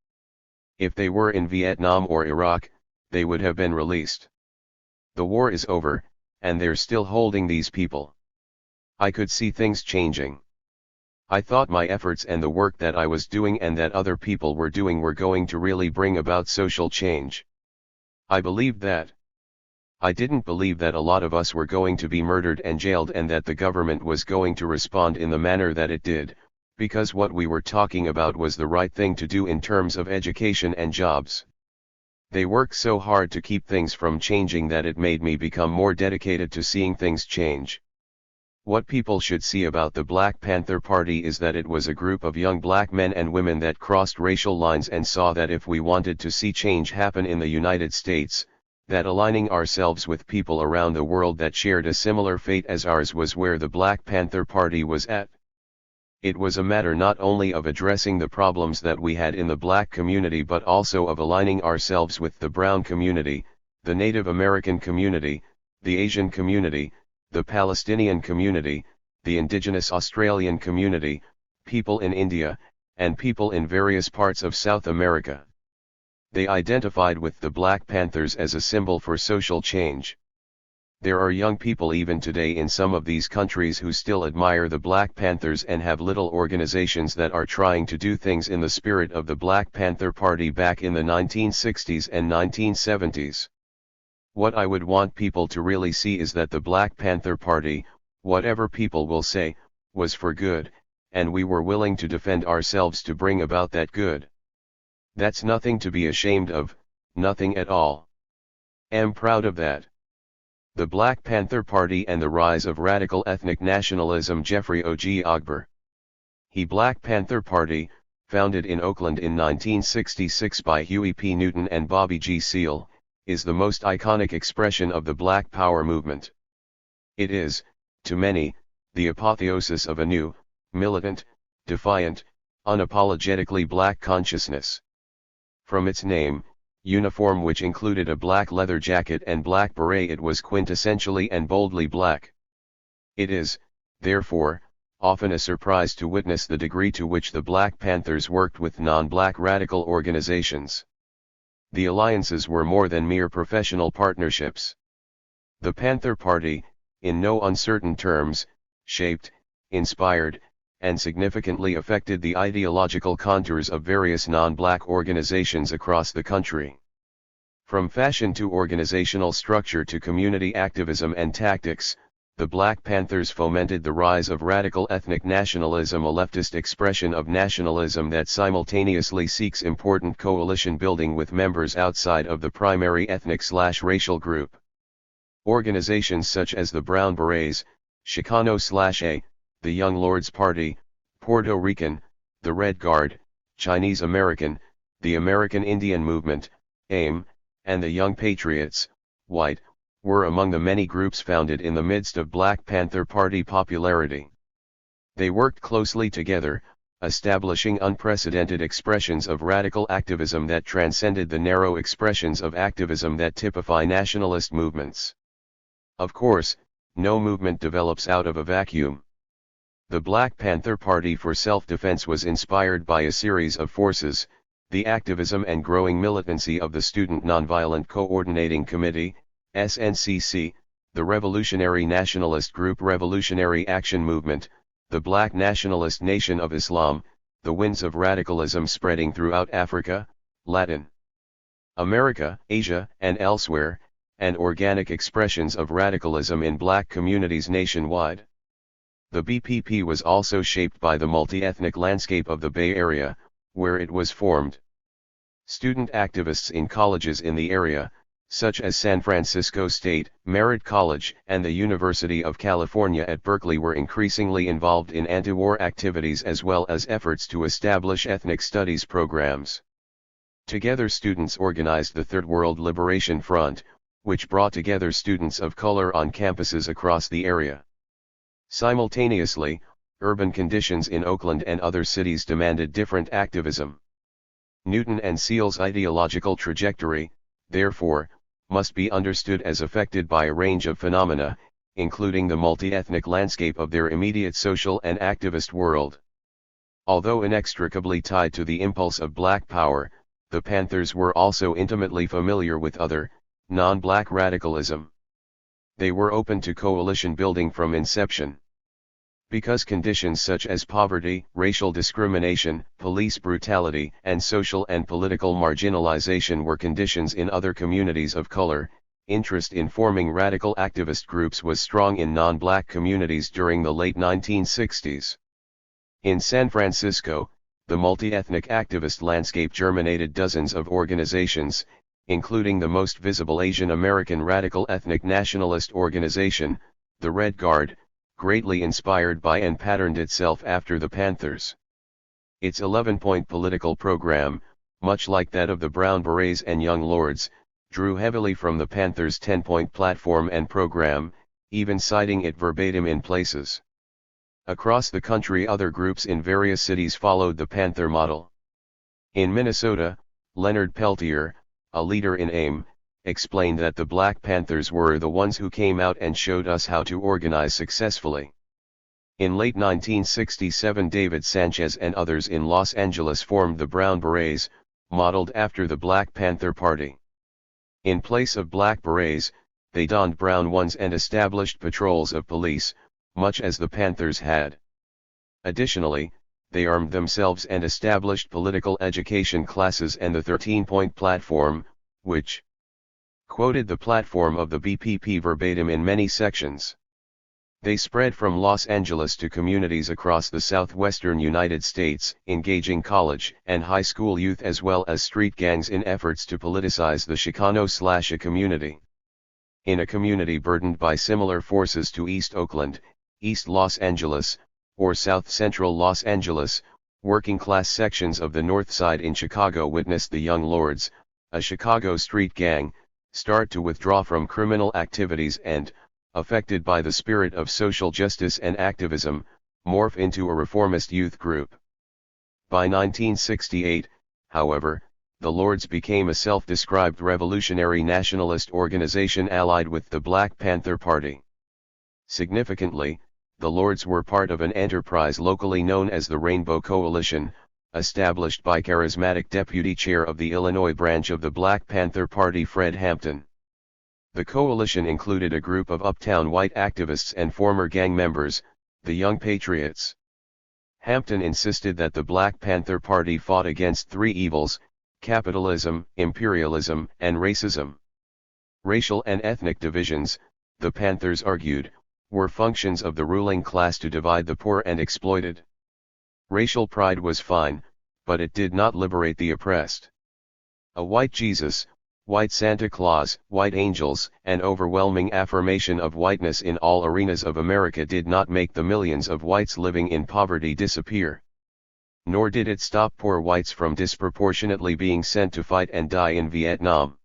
If they were in Vietnam or Iraq, they would have been released. The war is over, and they're still holding these people. I could see things changing. I thought my efforts and the work that I was doing and that other people were doing were going to really bring about social change. I believed that. I didn't believe that a lot of us were going to be murdered and jailed and that the government was going to respond in the manner that it did, because what we were talking about was the right thing to do in terms of education and jobs. They worked so hard to keep things from changing that it made me become more dedicated to seeing things change. What people should see about the Black Panther Party is that it was a group of young black men and women that crossed racial lines and saw that if we wanted to see change happen in the United States, that aligning ourselves with people around the world that shared a similar fate as ours was where the Black Panther Party was at. It was a matter not only of addressing the problems that we had in the black community but also of aligning ourselves with the brown community, the Native American community, the Asian community, the Palestinian community, the indigenous Australian community, people in India, and people in various parts of South America. They identified with the Black Panthers as a symbol for social change. There are young people even today in some of these countries who still admire the Black Panthers and have little organizations that are trying to do things in the spirit of the Black Panther Party back in the 1960s and 1970s. What I would want people to really see is that the Black Panther Party, whatever people will say, was for good, and we were willing to defend ourselves to bring about that good. That's nothing to be ashamed of, nothing at all. Am proud of that. The Black Panther Party and the rise of radical ethnic nationalism. Jeffrey O.G. Ogber. He Black Panther Party, founded in Oakland in 1966 by Huey P. Newton and Bobby G. Seale, is the most iconic expression of the Black Power movement. It is, to many, the apotheosis of a new, militant, defiant, unapologetically black consciousness. From its name, uniform, which included a black leather jacket and black beret, it was quintessentially and boldly black. It is, therefore, often a surprise to witness the degree to which the Black Panthers worked with non-black radical organizations. The alliances were more than mere professional partnerships. The Panther Party, in no uncertain terms, shaped, inspired, and significantly affected the ideological contours of various non-black organizations across the country. From fashion to organizational structure to community activism and tactics, the Black Panthers fomented the rise of radical ethnic nationalism, a leftist expression of nationalism that simultaneously seeks important coalition building with members outside of the primary ethnic/racial group. Organizations such as the Brown Berets, Chicano/A, the Young Lords Party, Puerto Rican, the Red Guard, Chinese American, the American Indian Movement, AIM, and the Young Patriots, White, were among the many groups founded in the midst of Black Panther Party popularity. They worked closely together, establishing unprecedented expressions of radical activism that transcended the narrow expressions of activism that typify nationalist movements. Of course, no movement develops out of a vacuum. The Black Panther Party for self-defense was inspired by a series of forces: the activism and growing militancy of the Student Nonviolent Coordinating Committee, SNCC, the Revolutionary Nationalist Group Revolutionary Action Movement, the Black Nationalist Nation of Islam, the winds of radicalism spreading throughout Africa, Latin America, Asia, and elsewhere, and organic expressions of radicalism in black communities nationwide. The BPP was also shaped by the multi-ethnic landscape of the Bay Area, where it was formed. Student activists in colleges in the area, such as San Francisco State, Merritt College, and the University of California at Berkeley, were increasingly involved in anti-war activities as well as efforts to establish ethnic studies programs. Together, students organized the Third World Liberation Front, which brought together students of color on campuses across the area. Simultaneously, urban conditions in Oakland and other cities demanded different activism. Newton and Seale's ideological trajectory, therefore, must be understood as affected by a range of phenomena, including the multi-ethnic landscape of their immediate social and activist world. Although inextricably tied to the impulse of Black power, the Panthers were also intimately familiar with other, non-Black radicalism. They were open to coalition building from inception. Because conditions such as poverty, racial discrimination, police brutality, and social and political marginalization were conditions in other communities of color, interest in forming radical activist groups was strong in non-Black communities during the late 1960s. In San Francisco, the multi-ethnic activist landscape germinated dozens of organizations, including the most visible Asian American radical ethnic nationalist organization, the Red Guard, greatly inspired by and patterned itself after the Panthers. Its 11-point political program, much like that of the Brown Berets and Young Lords, drew heavily from the Panthers' 10-point platform and program, even citing it verbatim in places. Across the country, other groups in various cities followed the Panther model. In Minnesota, Leonard Peltier, a leader in AIM, explained that the Black Panthers were the ones who came out and showed us how to organize successfully. In late 1967, David Sanchez and others in Los Angeles formed the Brown Berets, modeled after the Black Panther Party. In place of Black Berets, they donned brown ones and established patrols of police, much as the Panthers had. Additionally, they armed themselves and established political education classes and the 13-point platform, which quoted the platform of the BPP verbatim in many sections. They spread from Los Angeles to communities across the southwestern United States, engaging college and high school youth as well as street gangs in efforts to politicize the Chicano/a community. In a community burdened by similar forces to East Oakland, East Los Angeles, or South Central Los Angeles, working-class sections of the North Side in Chicago witnessed the Young Lords, a Chicago street gang, start to withdraw from criminal activities and, affected by the spirit of social justice and activism, morph into a reformist youth group. By 1968, however, the Lords became a self-described revolutionary nationalist organization allied with the Black Panther Party. Significantly, the Lords were part of an enterprise locally known as the Rainbow Coalition, established by charismatic deputy chair of the Illinois branch of the Black Panther Party Fred Hampton. The coalition included a group of uptown white activists and former gang members, the Young Patriots. Hampton insisted that the Black Panther Party fought against three evils: capitalism, imperialism, and racism. Racial and ethnic divisions, the Panthers argued, were functions of the ruling class to divide the poor and exploited. Racial pride was fine, but it did not liberate the oppressed. A white Jesus, white Santa Claus, white angels, and overwhelming affirmation of whiteness in all arenas of America did not make the millions of whites living in poverty disappear. Nor did it stop poor whites from disproportionately being sent to fight and die in Vietnam.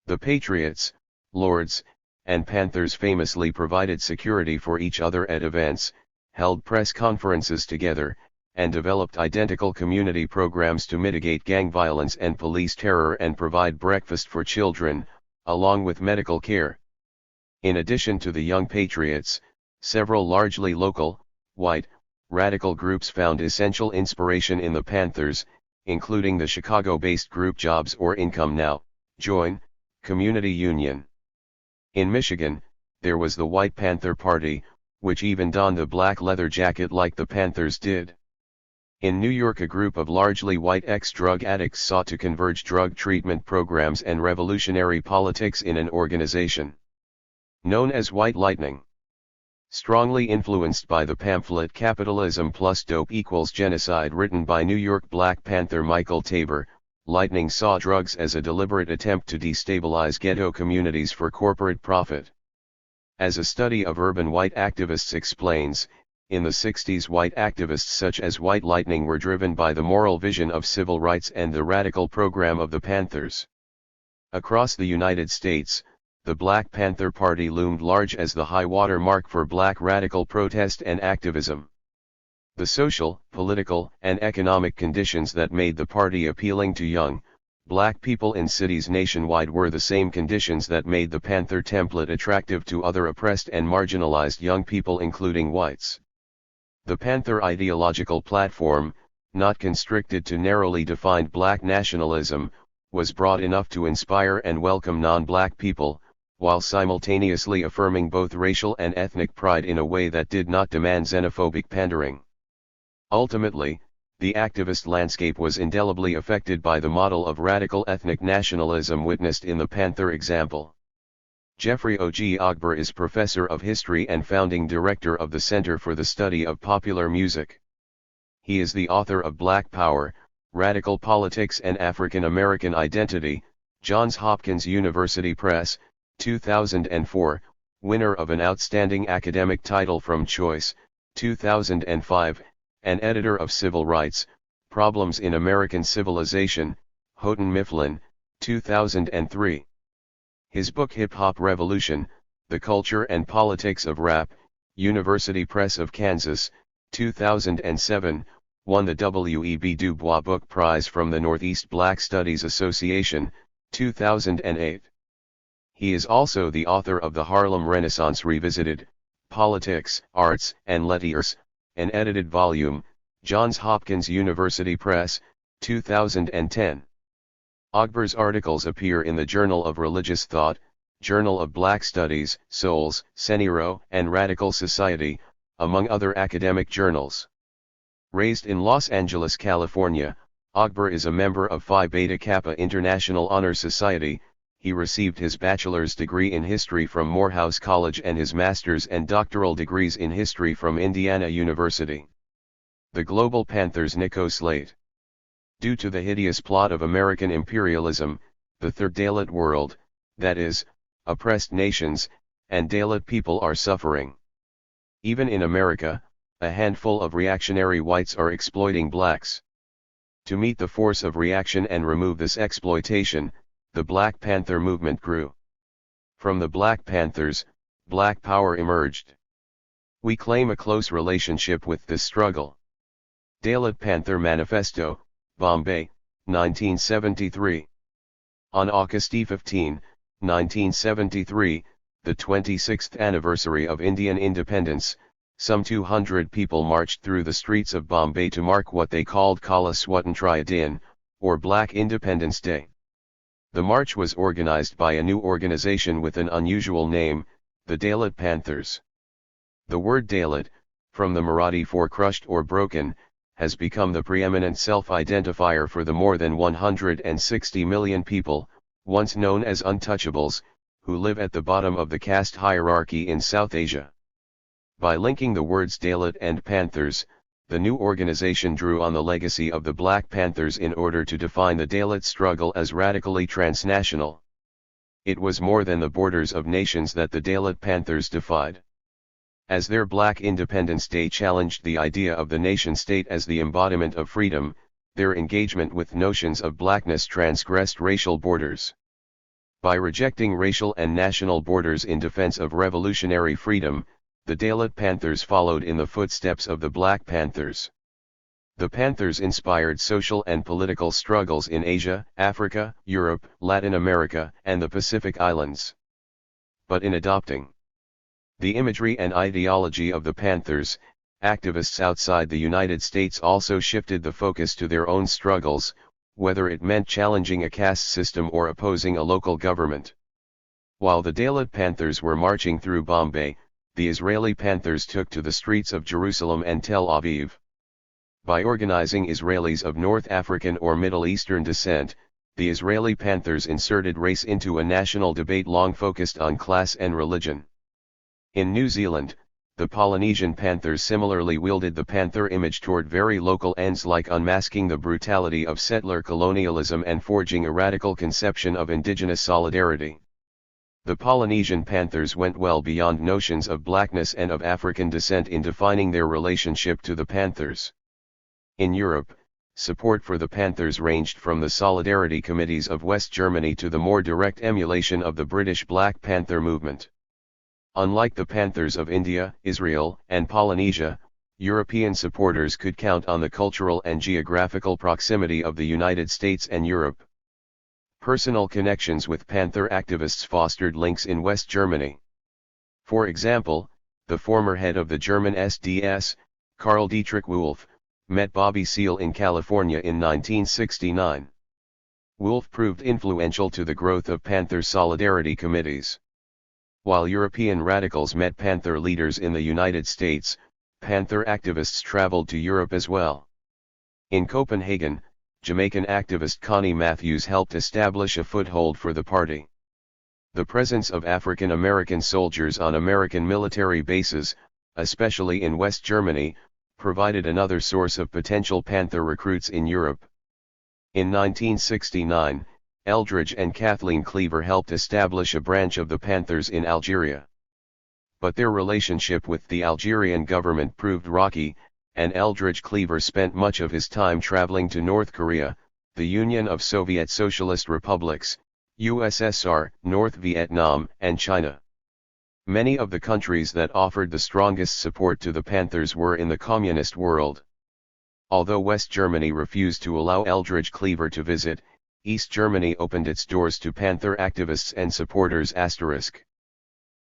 The Patriots, Lords, and Panthers famously provided security for each other at events, held press conferences together, and developed identical community programs to mitigate gang violence and police terror and provide breakfast for children, along with medical care. In addition to the Young Patriots, several largely local, white, radical groups found essential inspiration in the Panthers, including the Chicago-based group Jobs or Income Now, Join, Community Union. In Michigan, there was the White Panther Party, which even donned a black leather jacket like the Panthers did. In New York, a group of largely white ex-drug addicts sought to converge drug treatment programs and revolutionary politics in an organization known as White Lightning. Strongly influenced by the pamphlet Capitalism Plus Dope Equals Genocide written by New York Black Panther Michael Tabor, Lightning saw drugs as a deliberate attempt to destabilize ghetto communities for corporate profit. As a study of urban white activists explains, in the 60s white activists such as White Lightning were driven by the moral vision of civil rights and the radical program of the Panthers. Across the United States, the Black Panther Party loomed large as the high-water mark for black radical protest and activism. The social, political, and economic conditions that made the party appealing to young, black people in cities nationwide were the same conditions that made the Panther template attractive to other oppressed and marginalized young people including whites. The Panther ideological platform, not constricted to narrowly defined black nationalism, was broad enough to inspire and welcome non-black people, while simultaneously affirming both racial and ethnic pride in a way that did not demand xenophobic pandering. Ultimately, the activist landscape was indelibly affected by the model of radical ethnic nationalism witnessed in the Panther example. Jeffrey O.G. Ogber is professor of history and founding director of the Center for the Study of Popular Music. He is the author of Black Power, Radical Politics and African American Identity, Johns Hopkins University Press, 2004, winner of an Outstanding Academic Title from Choice, 2005, and editor of Civil Rights, Problems in American Civilization, Houghton Mifflin, 2003. His book Hip Hop Revolution, The Culture and Politics of Rap, University Press of Kansas, 2007, won the W.E.B. Du Bois Book Prize from the Northeast Black Studies Association, 2008. He is also the author of The Harlem Renaissance Revisited, Politics, Arts, and Letters, an edited volume, Johns Hopkins University Press, 2010. Ogber's articles appear in the Journal of Religious Thought, Journal of Black Studies, Souls, Cenero, and Radical Society, among other academic journals. Raised in Los Angeles, California, Ogber is a member of Phi Beta Kappa International Honor Society. He received his bachelor's degree in history from Morehouse College and his master's and doctoral degrees in history from Indiana University. The Global Panthers Nico Slate. Due to the hideous plot of American imperialism, the Third Dalit World, that is, oppressed nations, and Dalit people are suffering. Even in America, a handful of reactionary whites are exploiting blacks. To meet the force of reaction and remove this exploitation, the Black Panther movement grew. From the Black Panthers, Black Power emerged. We claim a close relationship with this struggle. Dalit Panther Manifesto, Bombay, 1973. On August 15, 1973, the 26th anniversary of Indian independence, some 200 people marched through the streets of Bombay to mark what they called Kala Swatantraya Din, or Black Independence Day. The march was organized by a new organization with an unusual name, the Dalit Panthers. The word Dalit, from the Marathi for crushed or broken, has become the preeminent self-identifier for the more than 160 million people, once known as untouchables, who live at the bottom of the caste hierarchy in South Asia. By linking the words Dalit and Panthers, the new organization drew on the legacy of the Black Panthers in order to define the Dalit struggle as radically transnational. It was more than the borders of nations that the Dalit Panthers defied. As their Black Independence Day challenged the idea of the nation-state as the embodiment of freedom, their engagement with notions of blackness transgressed racial borders. By rejecting racial and national borders in defense of revolutionary freedom, the Dalit Panthers followed in the footsteps of the Black Panthers. The Panthers inspired social and political struggles in Asia, Africa, Europe, Latin America, and the Pacific Islands. But in adopting the imagery and ideology of the Panthers, activists outside the United States also shifted the focus to their own struggles, whether it meant challenging a caste system or opposing a local government. While the Dalit Panthers were marching through Bombay, the Israeli Panthers took to the streets of Jerusalem and Tel Aviv. By organizing Israelis of North African or Middle Eastern descent, the Israeli Panthers inserted race into a national debate long focused on class and religion. In New Zealand, The Polynesian panthers similarly wielded the panther image toward very local ends, like unmasking the brutality of settler colonialism and forging a radical conception of indigenous solidarity. The Polynesian panthers went well beyond notions of blackness and of African descent in defining their relationship to the panthers. In Europe, support for the panthers ranged from the solidarity committees of West Germany to the more direct emulation of the British Black Panther movement. Unlike the panthers of India, Israel, and Polynesia, European supporters could count on the cultural and geographical proximity of the United States and Europe. Personal connections with panther activists fostered links in West Germany. For example, the former head of the German SDS, Karl Dietrich Wolff, met Bobby Seale in California in 1969. Wolff proved influential to the growth of panther solidarity committees. While European radicals met panther leaders in the United States, panther activists traveled to Europe as well. In Copenhagen, Jamaican activist Connie Matthews helped establish a foothold for the party. The presence of African American soldiers on American military bases, especially in West Germany, provided another source of potential panther recruits in Europe. In 1969, Eldridge and Kathleen Cleaver helped establish a branch of the Panthers in Algeria. But their relationship with the Algerian government proved rocky, and Eldridge Cleaver spent much of his time traveling to North Korea, the Union of Soviet Socialist Republics, USSR, North Vietnam, and China. Many of the countries that offered the strongest support to the Panthers were in the communist world. Although West Germany refused to allow Eldridge Cleaver to visit, East Germany opened its doors to Panther activists and supporters.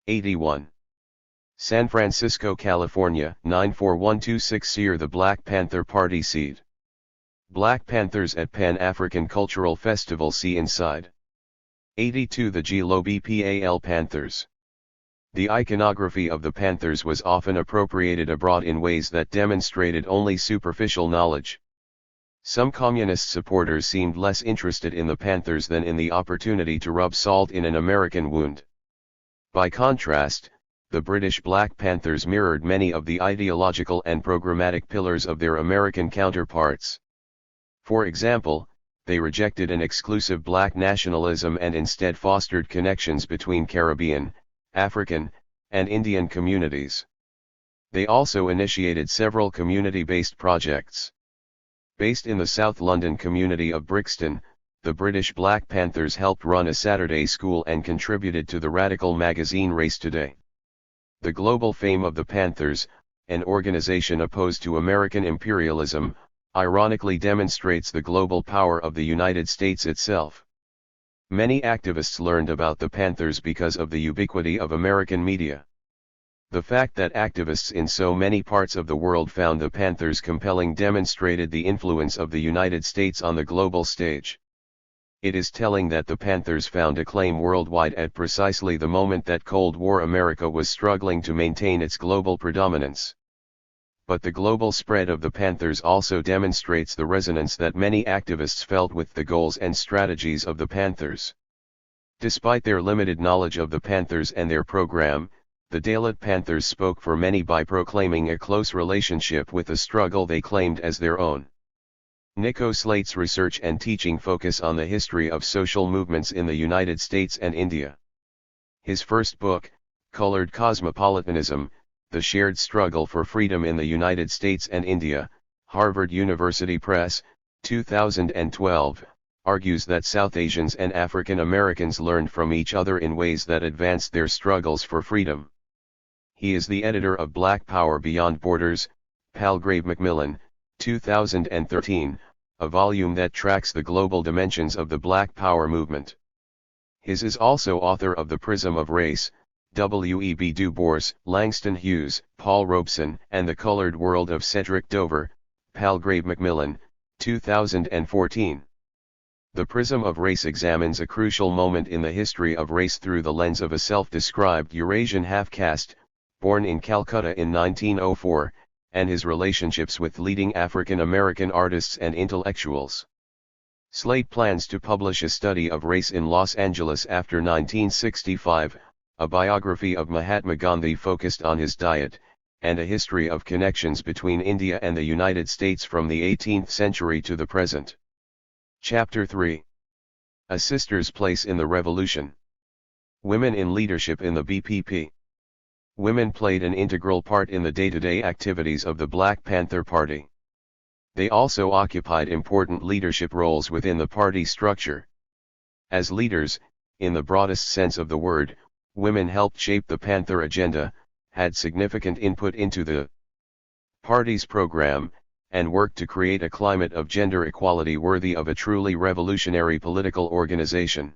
81. San Francisco, California, 94126. Sear the Black Panther Party seed. Black Panthers at Pan-African Cultural Festival. See inside. 82. The GLOBPAL Panthers. The iconography of the Panthers was often appropriated abroad in ways that demonstrated only superficial knowledge. Some communist supporters seemed less interested in the Panthers than in the opportunity to rub salt in an American wound. By contrast, the British Black Panthers mirrored many of the ideological and programmatic pillars of their American counterparts. For example, they rejected an exclusive black nationalism and instead fostered connections between Caribbean, African, and Indian communities. They also initiated several community-based projects. Based in the South London community of Brixton, the British Black Panthers helped run a Saturday school and contributed to the radical magazine Race Today. The global fame of the Panthers, an organization opposed to American imperialism, ironically demonstrates the global power of the United States itself. Many activists learned about the Panthers because of the ubiquity of American media. The fact that activists in so many parts of the world found the Panthers compelling demonstrated the influence of the United States on the global stage. It is telling that the Panthers found acclaim worldwide at precisely the moment that Cold War America was struggling to maintain its global predominance. But the global spread of the Panthers also demonstrates the resonance that many activists felt with the goals and strategies of the Panthers. Despite their limited knowledge of the Panthers and their program, the Dalit Panthers spoke for many by proclaiming a close relationship with the struggle they claimed as their own. Nico Slate's research and teaching focus on the history of social movements in the United States and India. His first book, Colored Cosmopolitanism, The Shared Struggle for Freedom in the United States and India, Harvard University Press, 2012, argues that South Asians and African Americans learned from each other in ways that advanced their struggles for freedom. He is the editor of Black Power Beyond Borders, Palgrave Macmillan, 2013, a volume that tracks the global dimensions of the Black Power movement. His is also author of The Prism of Race, W.E.B. Du Bois, Langston Hughes, Paul Robeson, and The Colored World of Cedric Dover, Palgrave Macmillan, 2014. The Prism of Race examines a crucial moment in the history of race through the lens of a self-described Eurasian half-caste, born in Calcutta in 1904, and his relationships with leading African American artists and intellectuals. Slate plans to publish a study of race in Los Angeles after 1965, a biography of Mahatma Gandhi focused on his diet, and a history of connections between India and the United States from the 18th century to the present. Chapter 3. A Sister's Place in the Revolution. Women in Leadership in the BPP. Women played an integral part in the day-to-day activities of the Black Panther Party. They also occupied important leadership roles within the party structure. As leaders, in the broadest sense of the word, women helped shape the Panther agenda, had significant input into the party's program, and worked to create a climate of gender equality worthy of a truly revolutionary political organization.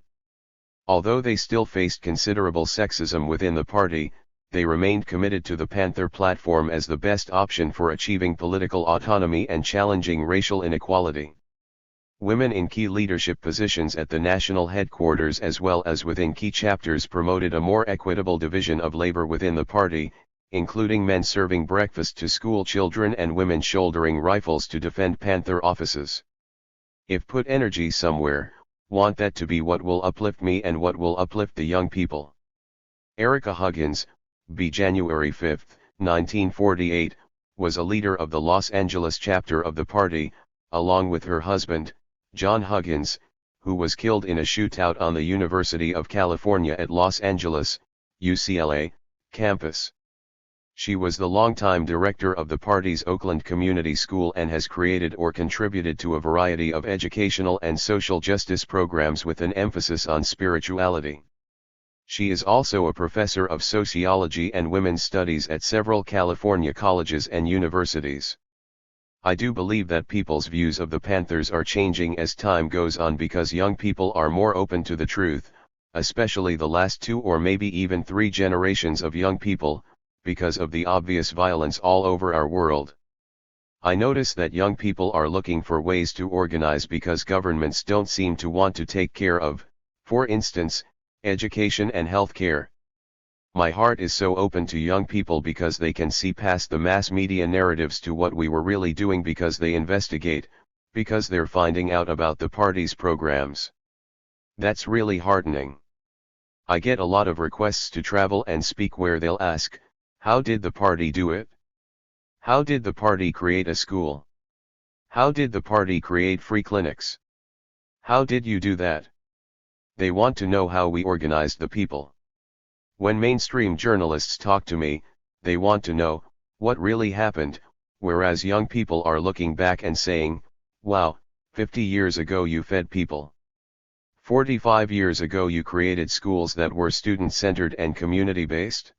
Although they still faced considerable sexism within the party, they remained committed to the Panther platform as the best option for achieving political autonomy and challenging racial inequality. Women in key leadership positions at the national headquarters as well as within key chapters promoted a more equitable division of labor within the party, including men serving breakfast to school children and women shouldering rifles to defend Panther offices. If put energy somewhere, want that to be what will uplift me and what will uplift the young people. Erica Huggins, b. January 5, 1948, was a leader of the Los Angeles chapter of the party, along with her husband, John Huggins, who was killed in a shootout on the University of California at Los Angeles, UCLA, campus. She was the longtime director of the party's Oakland Community School and has created or contributed to a variety of educational and social justice programs with an emphasis on spirituality. She is also a professor of sociology and women's studies at several California colleges and universities. I do believe that people's views of the Panthers are changing as time goes on because young people are more open to the truth, especially the last 2 or maybe even 3 generations of young people, because of the obvious violence all over our world. I notice that young people are looking for ways to organize because governments don't seem to want to take care of, for instance, education and health care. My heart is so open to young people because they can see past the mass media narratives to what we were really doing because they investigate, because they're finding out about the party's programs. That's really heartening. I get a lot of requests to travel and speak where they'll ask, how did the party do it? How did the party create a school? How did the party create free clinics? How did you do that? They want to know how we organized the people. When mainstream journalists talk to me, they want to know what really happened, whereas young people are looking back and saying, wow, 50 years ago you fed people. 45 years ago you created schools that were student-centered and community-based.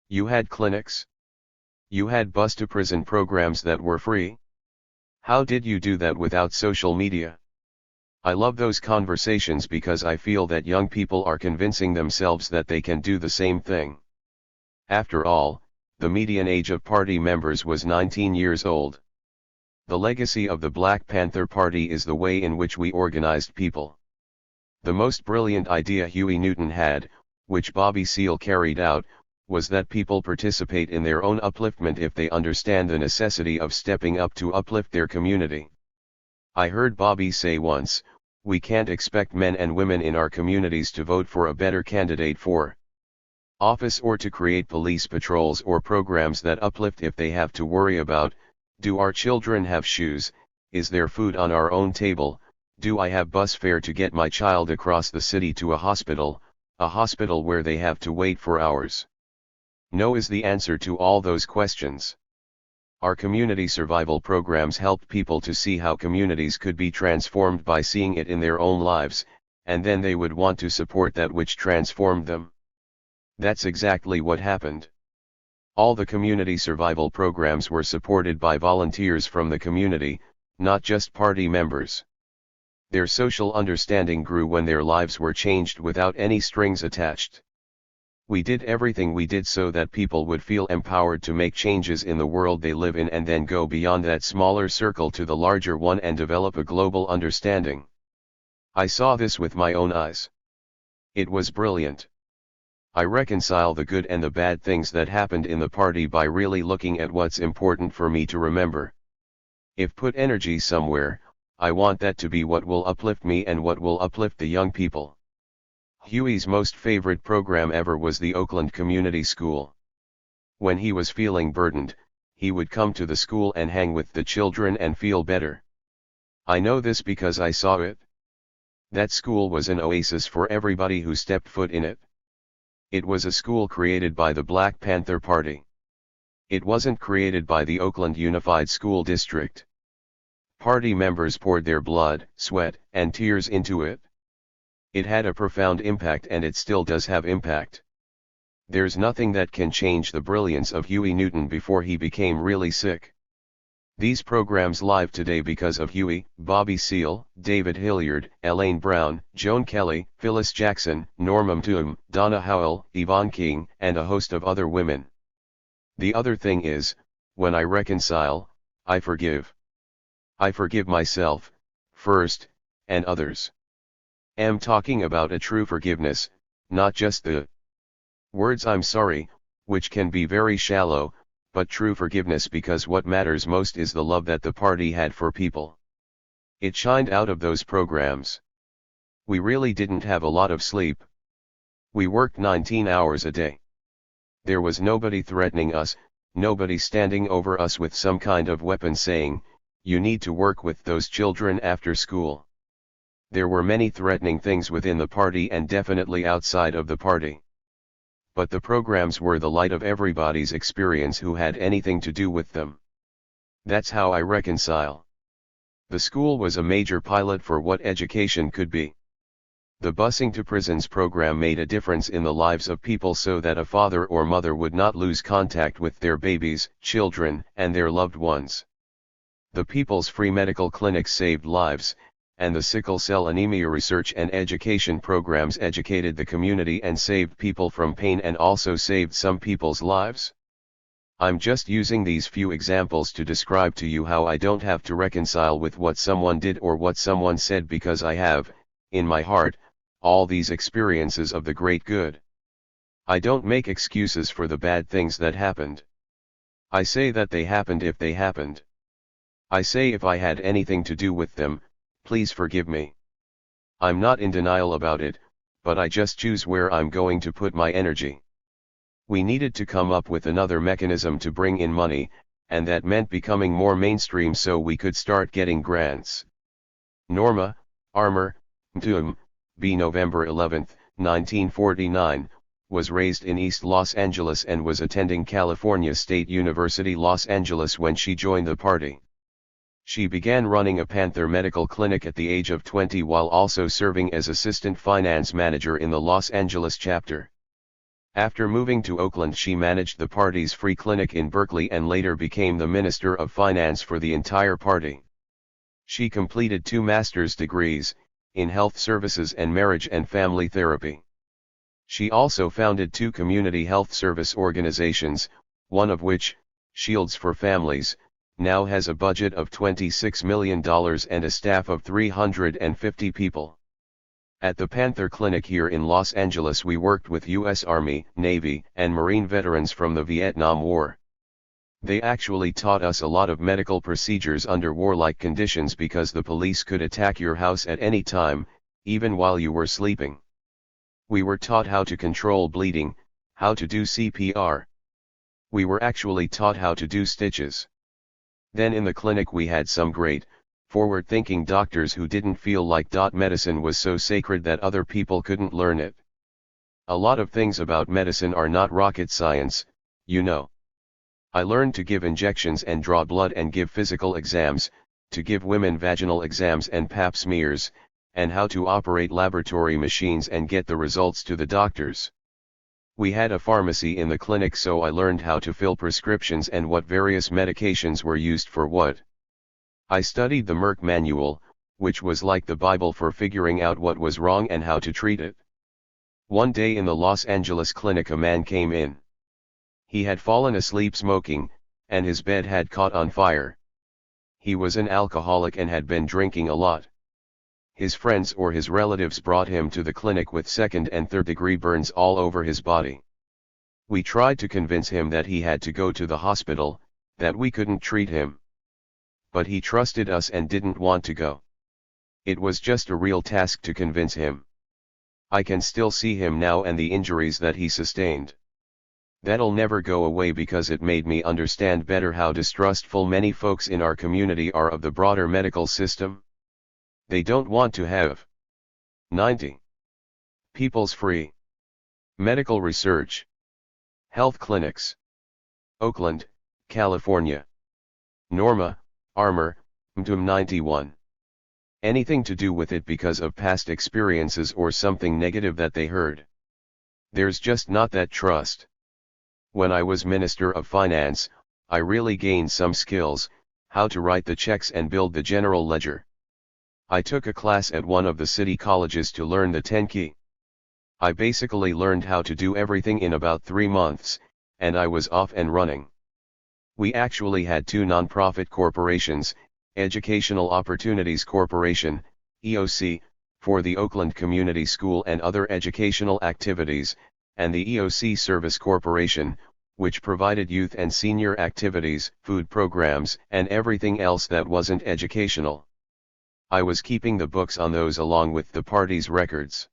You had clinics. You had bus-to-prison programs that were free. How did you do that without social media? I love those conversations because I feel that young people are convincing themselves that they can do the same thing. After all, the median age of party members was 19 years old. The legacy of the Black Panther Party is the way in which we organized people. The most brilliant idea Huey Newton had, which Bobby Seale carried out, was that people participate in their own upliftment if they understand the necessity of stepping up to uplift their community. I heard Bobby say once, we can't expect men and women in our communities to vote for a better candidate for office or to create police patrols or programs that uplift if they have to worry about, do our children have shoes, is there food on our own table, do I have bus fare to get my child across the city to a hospital where they have to wait for hours. No is the answer to all those questions. Our community survival programs helped people to see how communities could be transformed by seeing it in their own lives, and then they would want to support that which transformed them. That's exactly what happened. All the community survival programs were supported by volunteers from the community, not just party members. Their social understanding grew when their lives were changed without any strings attached. We did everything we did so that people would feel empowered to make changes in the world they live in and then go beyond that smaller circle to the larger one and develop a global understanding. I saw this with my own eyes. It was brilliant. I reconcile the good and the bad things that happened in the party by really looking at what's important for me to remember. If put energy somewhere, I want that to be what will uplift me and what will uplift the young people. Huey's most favorite program ever was the Oakland Community School. When he was feeling burdened, he would come to the school and hang with the children and feel better. I know this because I saw it. That school was an oasis for everybody who stepped foot in it. It was a school created by the Black Panther Party. It wasn't created by the Oakland Unified School District. Party members poured their blood, sweat, and tears into it. It had a profound impact and it still does have impact. There's nothing that can change the brilliance of Huey Newton before he became really sick. These programs live today because of Huey, Bobby Seale, David Hilliard, Elaine Brown, Joan Kelly, Phyllis Jackson, Norma Mtuum, Donna Howell, Yvonne King, and a host of other women. The other thing is, when I reconcile, I forgive. I forgive myself, first, and others. I'm talking about a true forgiveness, not just the words I'm sorry, which can be very shallow, but true forgiveness, because what matters most is the love that the party had for people. It shined out of those programs. We really didn't have a lot of sleep. We worked 19 hours a day. There was nobody threatening us, nobody standing over us with some kind of weapon saying, "You need to work with those children after school." There were many threatening things within the party and definitely outside of the party. But the programs were the light of everybody's experience who had anything to do with them. That's how I reconcile. The school was a major pilot for what education could be. The busing to prisons program made a difference in the lives of people so that a father or mother would not lose contact with their babies, children, and their loved ones. The People's Free Medical Clinics saved lives, and the sickle cell anemia research and education programs educated the community and saved people from pain and also saved some people's lives. I'm just using these few examples to describe to you how I don't have to reconcile with what someone did or what someone said, because I have, in my heart, all these experiences of the great good. I don't make excuses for the bad things that happened. I say that they happened if they happened. I say if I had anything to do with them, please forgive me. I'm not in denial about it, but I just choose where I'm going to put my energy. We needed to come up with another mechanism to bring in money, and that meant becoming more mainstream so we could start getting grants. Norma Armour Mtuum, b. November 11, 1949, was raised in East Los Angeles and was attending California State University Los Angeles when she joined the party. She began running a Panther medical clinic at the age of 20 while also serving as assistant finance manager in the Los Angeles chapter. After moving to Oakland, she managed the party's free clinic in Berkeley and later became the Minister of Finance for the entire party. She completed 2 master's degrees, in health services and marriage and family therapy. She also founded 2 community health service organizations, one of which, Shields for Families, now has a budget of $26 million and a staff of 350 people. At the Panther Clinic here in Los Angeles, we worked with U.S. Army, Navy, and Marine veterans from the Vietnam War. They actually taught us a lot of medical procedures under warlike conditions because the police could attack your house at any time, even while you were sleeping. We were taught how to control bleeding, how to do CPR. We were actually taught how to do stitches. Then in the clinic we had some great, forward-thinking doctors who didn't feel like medicine was so sacred that other people couldn't learn it. A lot of things about medicine are not rocket science, you know. I learned to give injections and draw blood and give physical exams, to give women vaginal exams and pap smears, and how to operate laboratory machines and get the results to the doctors. We had a pharmacy in the clinic, so I learned how to fill prescriptions and what various medications were used for what. I studied the Merck Manual, which was like the Bible for figuring out what was wrong and how to treat it. One day in the Los Angeles clinic, a man came in. He had fallen asleep smoking, and his bed had caught on fire. He was an alcoholic and had been drinking a lot. His friends or his relatives brought him to the clinic with 2nd and 3rd degree burns all over his body. We tried to convince him that he had to go to the hospital, that we couldn't treat him. But he trusted us and didn't want to go. It was just a real task to convince him. I can still see him now and the injuries that he sustained. That'll never go away because it made me understand better how distrustful many folks in our community are of the broader medical system. They don't want to have 90 people's free medical research health clinics. Oakland, California. Norma, Armour, MDM 91. Anything to do with it because of past experiences or something negative that they heard. There's just not that trust. When I was Minister of Finance, I really gained some skills, how to write the checks and build the general ledger. I took a class at one of the city colleges to learn the 10 key. I basically learned how to do everything in about 3 months, and I was off and running. We actually had 2 nonprofit corporations, Educational Opportunities Corporation, EOC, for the Oakland Community School and other educational activities, and the EOC Service Corporation, which provided youth and senior activities, food programs, and everything else that wasn't educational. I was keeping the books on those along with the party's records.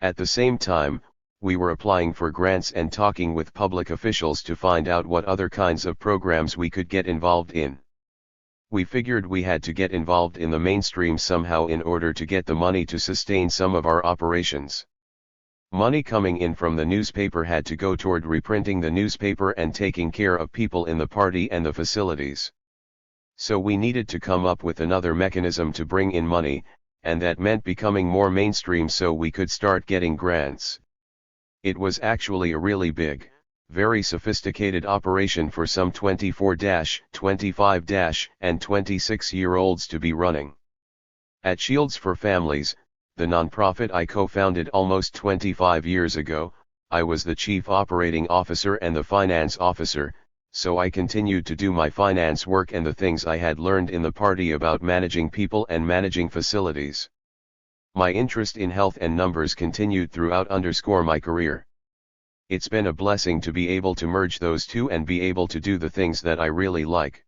At the same time, we were applying for grants and talking with public officials to find out what other kinds of programs we could get involved in. We figured we had to get involved in the mainstream somehow in order to get the money to sustain some of our operations. Money coming in from the newspaper had to go toward reprinting the newspaper and taking care of people in the party and the facilities. So we needed to come up with another mechanism to bring in money, and that meant becoming more mainstream so we could start getting grants. It was actually a really big, very sophisticated operation for some 24-, 25-, and 26-year-olds to be running. At Shields for Families, the nonprofit I co-founded almost 25 years ago, I was the chief operating officer and the finance officer, so I continued to do my finance work and the things I had learned in the party about managing people and managing facilities. My interest in health and numbers continued throughout my career. It's been a blessing to be able to merge those two and be able to do the things that I really like.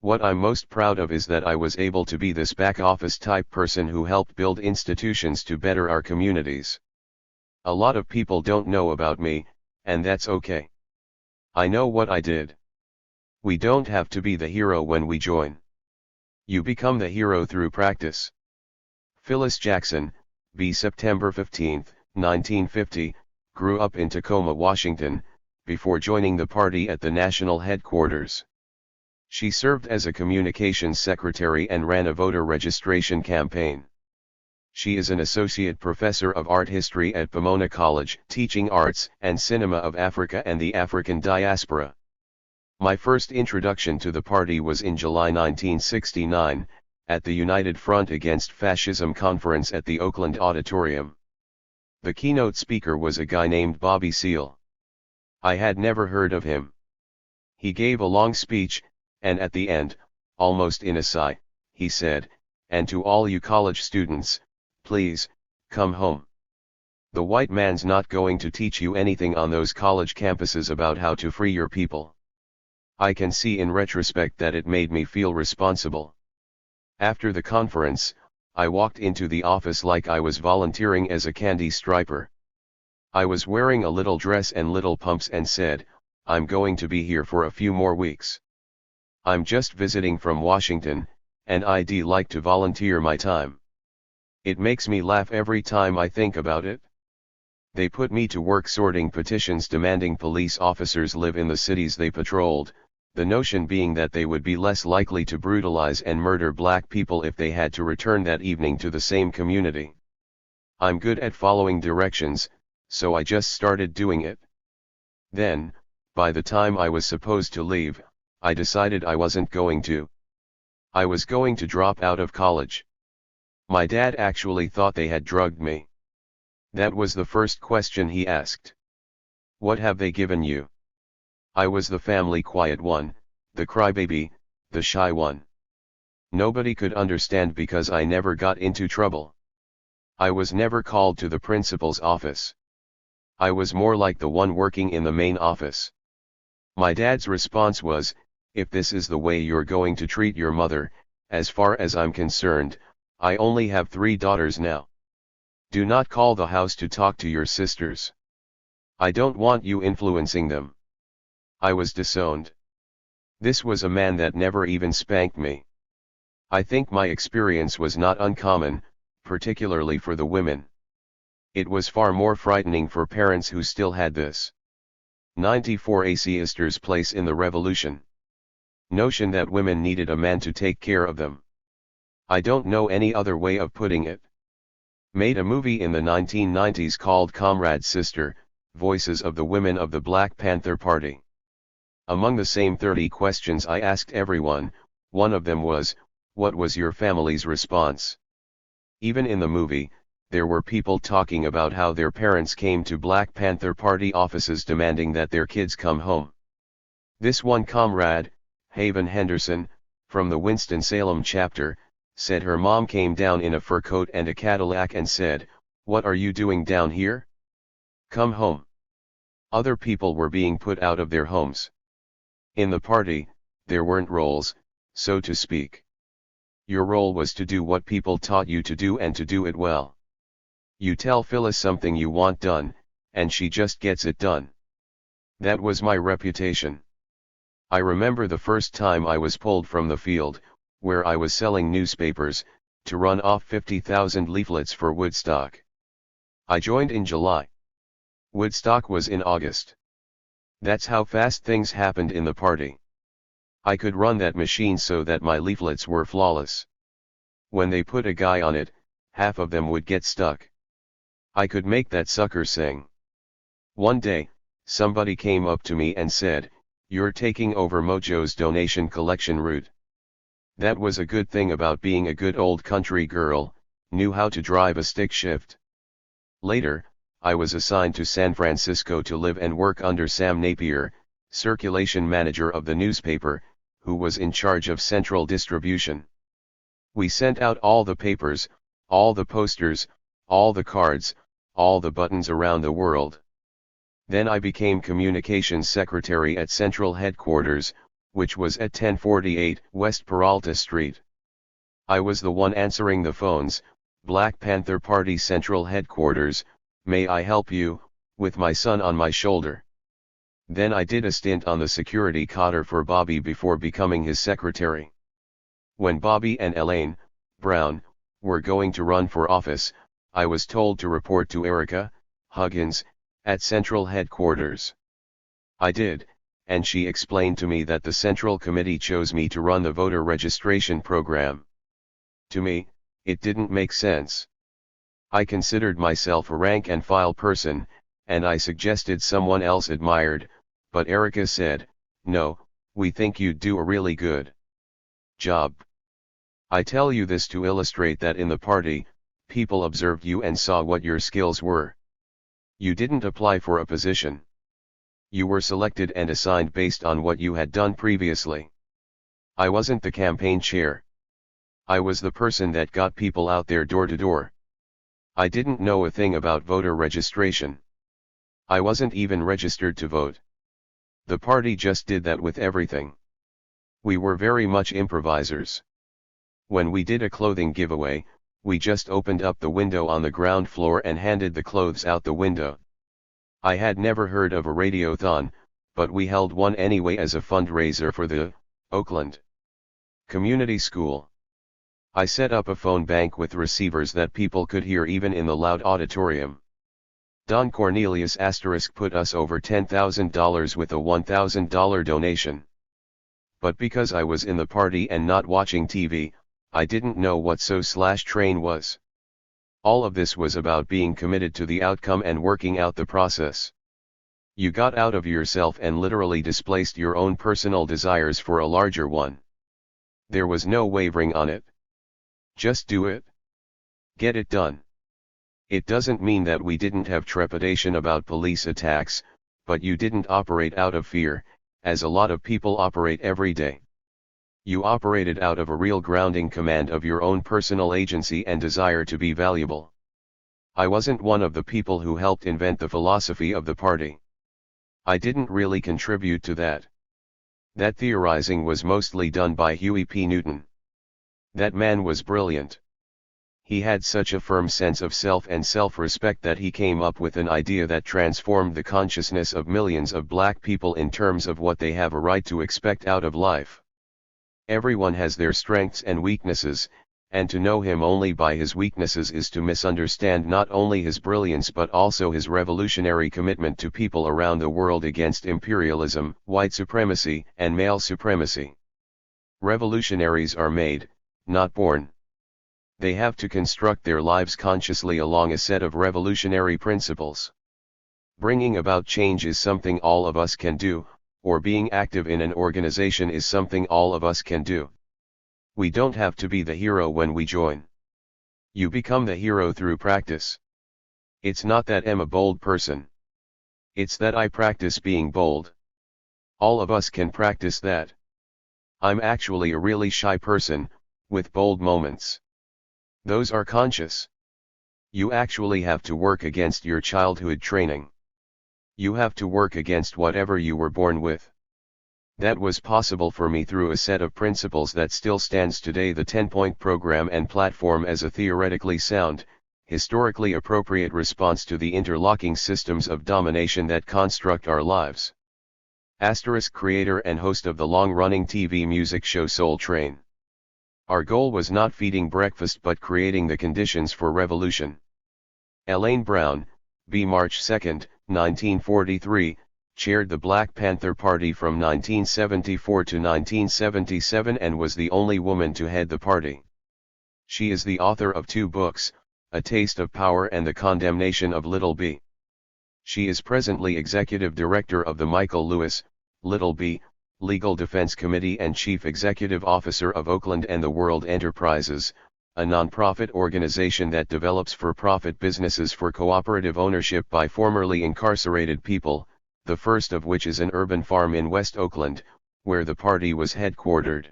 What I'm most proud of is that I was able to be this back office type person who helped build institutions to better our communities. A lot of people don't know about me, and that's okay. I know what I did. We don't have to be the hero when we join. You become the hero through practice. Phyllis Jackson, b. September 15, 1950, grew up in Tacoma, Washington, before joining the party at the national headquarters. She served as a communications secretary and ran a voter registration campaign. She is an associate professor of art history at Pomona College, teaching arts and cinema of Africa and the African diaspora. My first introduction to the party was in July 1969, at the United Front Against Fascism conference at the Oakland Auditorium. The keynote speaker was a guy named Bobby Seale. I had never heard of him. He gave a long speech, and at the end, almost in a sigh, he said, "And to all you college students, please, come home. The white man's not going to teach you anything on those college campuses about how to free your people." I can see in retrospect that it made me feel responsible. After the conference, I walked into the office like I was volunteering as a candy striper. I was wearing a little dress and little pumps and said, "I'm going to be here for a few more weeks. I'm just visiting from Washington, and I'd like to volunteer my time." It makes me laugh every time I think about it. They put me to work sorting petitions demanding police officers live in the cities they patrolled, the notion being that they would be less likely to brutalize and murder black people if they had to return that evening to the same community. I'm good at following directions, so I just started doing it. Then, by the time I was supposed to leave, I decided I wasn't going to. I was going to drop out of college. My dad actually thought they had drugged me. That was the first question he asked. "What have they given you?" I was the family quiet one, the crybaby, the shy one. Nobody could understand because I never got into trouble. I was never called to the principal's office. I was more like the one working in the main office. My dad's response was, "If this is the way you're going to treat your mother, as far as I'm concerned, I only have 3 daughters now. Do not call the house to talk to your sisters." I don't want you influencing them. I was disowned. This was a man that never even spanked me. I think my experience was not uncommon, particularly for the women. It was far more frightening for parents who still had this 94 sister's place in the revolution. Notion that women needed a man to take care of them. I don't know any other way of putting it. Made a movie in the 1990s called Comrade Sister, Voices of the Women of the Black Panther Party. Among the same 30 questions I asked everyone, one of them was, what was your family's response? Even in the movie, there were people talking about how their parents came to Black Panther Party offices demanding that their kids come home. This one comrade, Haven Henderson, from the Winston-Salem chapter, said her mom came down in a fur coat and a Cadillac and said, "What are you doing down here? Come home." Other people were being put out of their homes. In the party, there weren't roles, so to speak. Your role was to do what people taught you to do and to do it well. You tell Phyllis something you want done, and she just gets it done. That was my reputation. I remember the first time I was pulled from the field, where I was selling newspapers, to run off 50,000 leaflets for Woodstock. I joined in July. Woodstock was in August. That's how fast things happened in the party. I could run that machine so that my leaflets were flawless. When they put a guy on it, half of them would get stuck. I could make that sucker sing. One day, somebody came up to me and said, "You're taking over Mojo's donation collection route." That was a good thing about being a good old country girl, knew how to drive a stick shift. Later, I was assigned to San Francisco to live and work under Sam Napier, circulation manager of the newspaper, who was in charge of central distribution. We sent out all the papers, all the posters, all the cards, all the buttons around the world. Then I became communications secretary at central headquarters, which was at 1048 West Peralta Street. I was the one answering the phones, Black Panther Party Central Headquarters, "May I help you?" with my son on my shoulder. Then I did a stint on the security cotter for Bobby before becoming his secretary. When Bobby and Elaine, Brown, were going to run for office, I was told to report to Erica, Huggins, at Central Headquarters. I did, and she explained to me that the Central Committee chose me to run the voter registration program. To me, it didn't make sense. I considered myself a rank-and-file person, and I suggested someone else admired, but Erica said, "No, we think you'd do a really good job." I tell you this to illustrate that in the party, people observed you and saw what your skills were. You didn't apply for a position. You were selected and assigned based on what you had done previously. I wasn't the campaign chair. I was the person that got people out there door to door. I didn't know a thing about voter registration. I wasn't even registered to vote. The party just did that with everything. We were very much improvisers. When we did a clothing giveaway, we just opened up the window on the ground floor and handed the clothes out the window. I had never heard of a radiothon, but we held one anyway as a fundraiser for the Oakland Community School. I set up a phone bank with receivers that people could hear even in the loud auditorium. Don Cornelius * put us over $10,000 with a $1,000 donation. But because I was in the party and not watching TV, I didn't know what so/train was. All of this was about being committed to the outcome and working out the process. You got out of yourself and literally displaced your own personal desires for a larger one. There was no wavering on it. Just do it. Get it done. It doesn't mean that we didn't have trepidation about police attacks, but you didn't operate out of fear, as a lot of people operate every day. You operated out of a real grounding command of your own personal agency and desire to be valuable. I wasn't one of the people who helped invent the philosophy of the party. I didn't really contribute to that. That theorizing was mostly done by Huey P. Newton. That man was brilliant. He had such a firm sense of self and self-respect that he came up with an idea that transformed the consciousness of millions of black people in terms of what they have a right to expect out of life. Everyone has their strengths and weaknesses, and to know him only by his weaknesses is to misunderstand not only his brilliance but also his revolutionary commitment to people around the world against imperialism, white supremacy, and male supremacy. Revolutionaries are made, not born. They have to construct their lives consciously along a set of revolutionary principles. Bringing about change is something all of us can do, or being active in an organization is something all of us can do. We don't have to be the hero when we join. You become the hero through practice. It's not that I'm a bold person. It's that I practice being bold. All of us can practice that. I'm actually a really shy person, with bold moments. Those are conscious. You actually have to work against your childhood training. You have to work against whatever you were born with. That was possible for me through a set of principles that still stands today, the 10-point program and platform, as a theoretically sound, historically appropriate response to the interlocking systems of domination that construct our lives. * Creator and host of the long-running TV music show Soul Train. Our goal was not feeding breakfast but creating the conditions for revolution. Elaine Brown, B. March 2, 1943, chaired the Black Panther Party from 1974 to 1977 and was the only woman to head the party. She is the author of 2 books, A Taste of Power and The Condemnation of Little B. She is presently Executive Director of the Michael Lewis, Little B, Legal Defense Committee and Chief Executive Officer of Oakland and the World Enterprises, a nonprofit organization that develops for-profit businesses for cooperative ownership by formerly incarcerated people, the first of which is an urban farm in West Oakland, where the party was headquartered.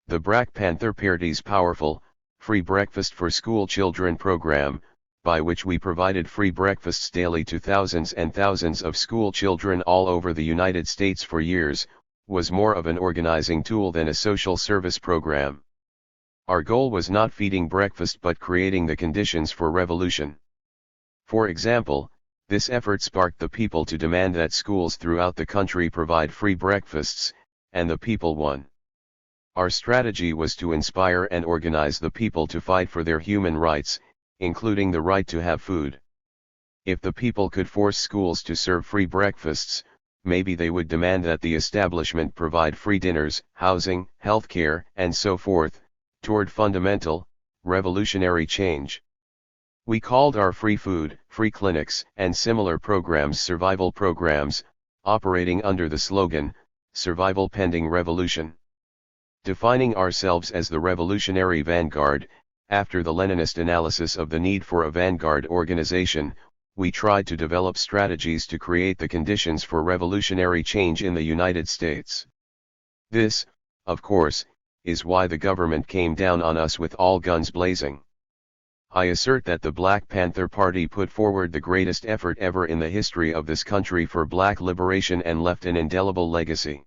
The Black Panther Party's powerful, free breakfast for school children program, by which we provided free breakfasts daily to thousands and thousands of school children all over the United States for years, was more of an organizing tool than a social service program. Our goal was not feeding breakfast but creating the conditions for revolution. For example, this effort sparked the people to demand that schools throughout the country provide free breakfasts, and the people won. Our strategy was to inspire and organize the people to fight for their human rights, including the right to have food. If the people could force schools to serve free breakfasts, maybe they would demand that the establishment provide free dinners, housing, healthcare, and so forth, toward fundamental, revolutionary change. We called our free food, free clinics, and similar programs survival programs, operating under the slogan, Survival Pending Revolution. Defining ourselves as the revolutionary vanguard, after the Leninist analysis of the need for a vanguard organization, we tried to develop strategies to create the conditions for revolutionary change in the United States. This, of course, is why the government came down on us with all guns blazing. I assert that the Black Panther Party put forward the greatest effort ever in the history of this country for black liberation and left an indelible legacy.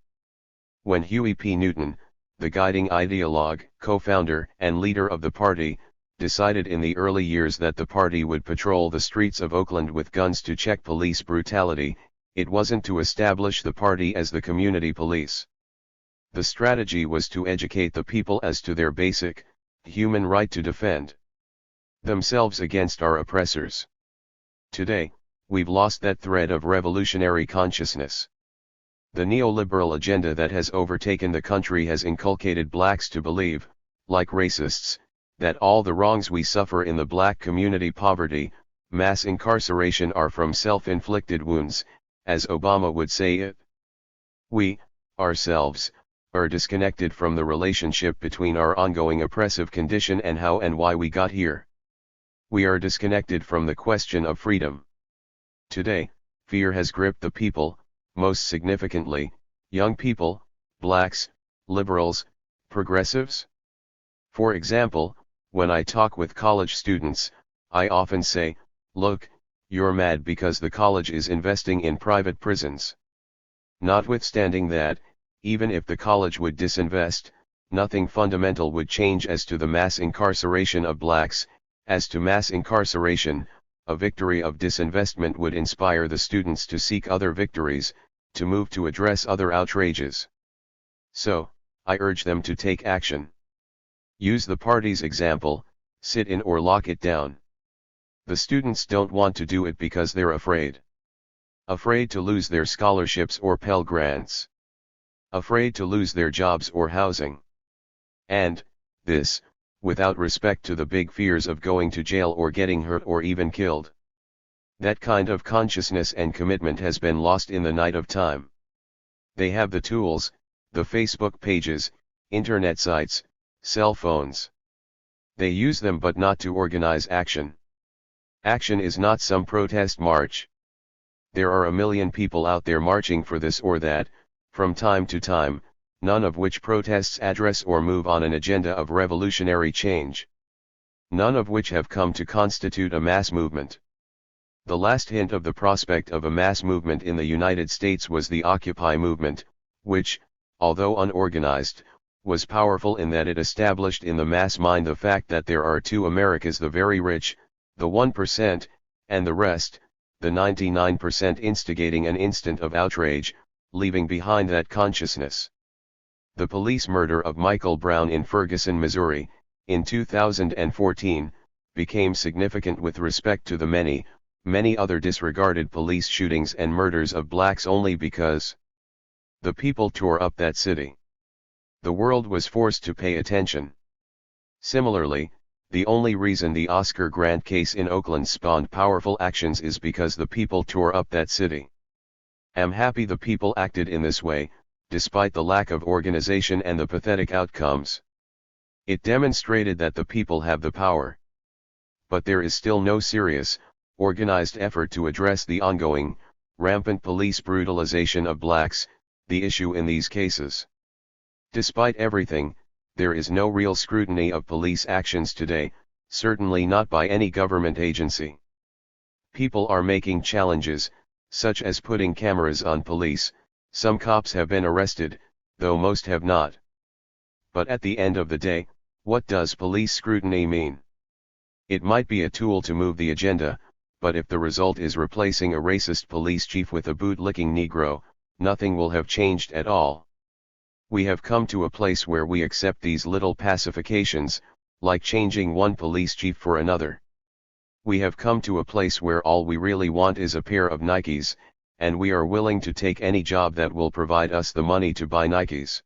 When Huey P. Newton, the guiding ideologue, co-founder, and leader of the party, decided in the early years that the party would patrol the streets of Oakland with guns to check police brutality, it wasn't to establish the party as the community police. The strategy was to educate the people as to their basic, human right to defend themselves against our oppressors. Today, we've lost that thread of revolutionary consciousness. The neoliberal agenda that has overtaken the country has inculcated blacks to believe, like racists, that all the wrongs we suffer in the black community, poverty, mass incarceration, are from self-inflicted wounds, as Obama would say it. We, ourselves, are disconnected from the relationship between our ongoing oppressive condition and how and why we got here. We are disconnected from the question of freedom. Today, fear has gripped the people, most significantly, young people, blacks, liberals, progressives. For example, when I talk with college students, I often say, look, you're mad because the college is investing in private prisons. Notwithstanding that, even if the college would disinvest, nothing fundamental would change as to the mass incarceration of blacks, As to mass incarceration, a victory of disinvestment would inspire the students to seek other victories, to move to address other outrages. So, I urge them to take action. Use the party's example, sit in or lock it down. The students don't want to do it because they're afraid. Afraid to lose their scholarships or Pell Grants. Afraid to lose their jobs or housing. And, this, without respect to the big fears of going to jail or getting hurt or even killed. That kind of consciousness and commitment has been lost in the night of time. They have the tools, the Facebook pages, internet sites, cell phones. They use them but not to organize action. Action is not some protest march. There are a million people out there marching for this or that, from time to time, none of which protests address or move on an agenda of revolutionary change. None of which have come to constitute a mass movement. The last hint of the prospect of a mass movement in the United States was the Occupy movement, which, although unorganized, was powerful in that it established in the mass mind the fact that there are two Americas: the very rich, the 1%, and the rest, the 99%, instigating an instant of outrage, leaving behind that consciousness. The police murder of Michael Brown in Ferguson, Missouri, in 2014, became significant with respect to the many, many other disregarded police shootings and murders of blacks only because the people tore up that city. The world was forced to pay attention. Similarly, the only reason the Oscar Grant case in Oakland spawned powerful actions is because the people tore up that city. I'm happy the people acted in this way, despite the lack of organization and the pathetic outcomes. It demonstrated that the people have the power. But there is still no serious, organized effort to address the ongoing, rampant police brutalization of blacks, the issue in these cases. Despite everything, there is no real scrutiny of police actions today, certainly not by any government agency. People are making challenges, such as putting cameras on police. Some cops have been arrested, though most have not. But at the end of the day, what does police scrutiny mean? It might be a tool to move the agenda, but if the result is replacing a racist police chief with a boot-licking Negro, nothing will have changed at all. We have come to a place where we accept these little pacifications, like changing one police chief for another. We have come to a place where all we really want is a pair of Nikes, and we are willing to take any job that will provide us the money to buy Nikes.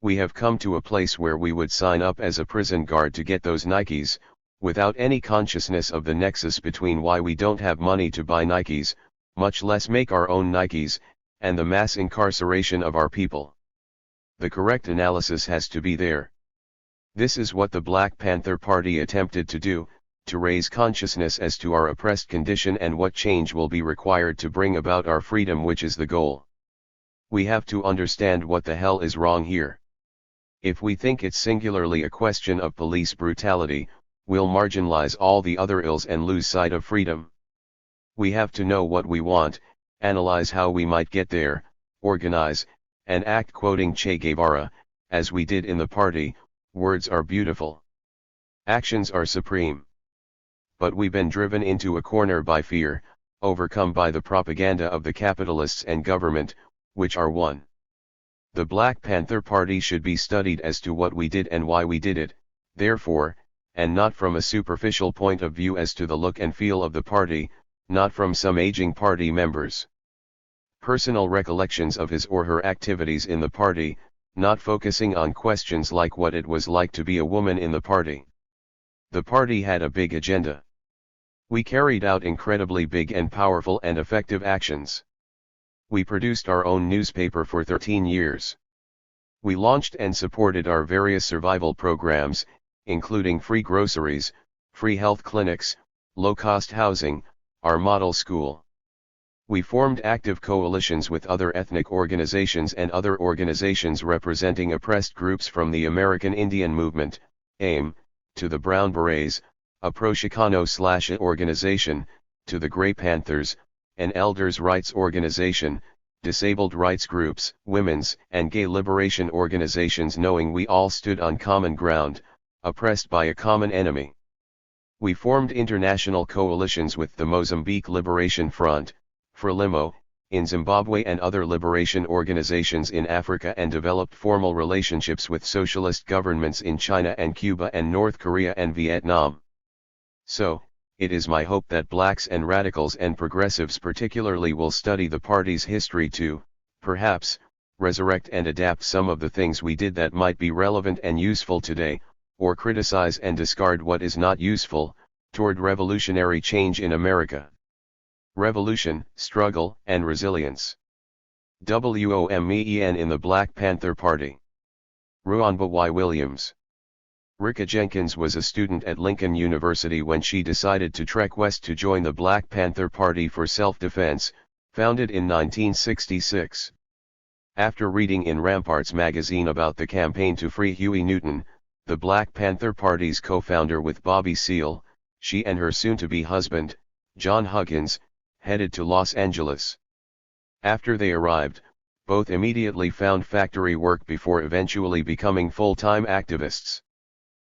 We have come to a place where we would sign up as a prison guard to get those Nikes, without any consciousness of the nexus between why we don't have money to buy Nikes, much less make our own Nikes, and the mass incarceration of our people. The correct analysis has to be there. This is what the Black Panther Party attempted to do, to raise consciousness as to our oppressed condition and what change will be required to bring about our freedom, which is the goal. We have to understand what the hell is wrong here. If we think it's singularly a question of police brutality, we'll marginalize all the other ills and lose sight of freedom. We have to know what we want, analyze how we might get there, organize, and act. Quoting Che Guevara, as we did in the party, words are beautiful. Actions are supreme. But we've been driven into a corner by fear, overcome by the propaganda of the capitalists and government, which are one. The Black Panther Party should be studied as to what we did and why we did it, therefore, and not from a superficial point of view as to the look and feel of the party, not from some aging party members' personal recollections of his or her activities in the party, not focusing on questions like what it was like to be a woman in the party. The party had a big agenda. We carried out incredibly big and powerful and effective actions. We produced our own newspaper for 13 years. We launched and supported our various survival programs, including free groceries, free health clinics, low-cost housing, our model school. We formed active coalitions with other ethnic organizations and other organizations representing oppressed groups, from the American Indian Movement, AIM, to the Brown Berets, a pro-Chicano/I organization, to the Grey Panthers, an elders' rights organization, disabled rights groups, women's and gay liberation organizations, knowing we all stood on common ground, oppressed by a common enemy. We formed international coalitions with the Mozambique Liberation Front, Frelimo, in Zimbabwe and other liberation organizations in Africa, and developed formal relationships with socialist governments in China and Cuba and North Korea and Vietnam. So, it is my hope that blacks and radicals and progressives particularly will study the party's history to, perhaps, resurrect and adapt some of the things we did that might be relevant and useful today, or criticize and discard what is not useful, toward revolutionary change in America. Revolution, Struggle, and Resilience. WOMEN in the Black Panther Party. Ruanba Y. Williams. Ricka Jenkins was a student at Lincoln University when she decided to trek west to join the Black Panther Party for self-defense, founded in 1966. After reading in Ramparts magazine about the campaign to free Huey Newton, the Black Panther Party's co-founder with Bobby Seale, she and her soon-to-be husband, John Huggins, headed to Los Angeles. After they arrived, both immediately found factory work before eventually becoming full-time activists.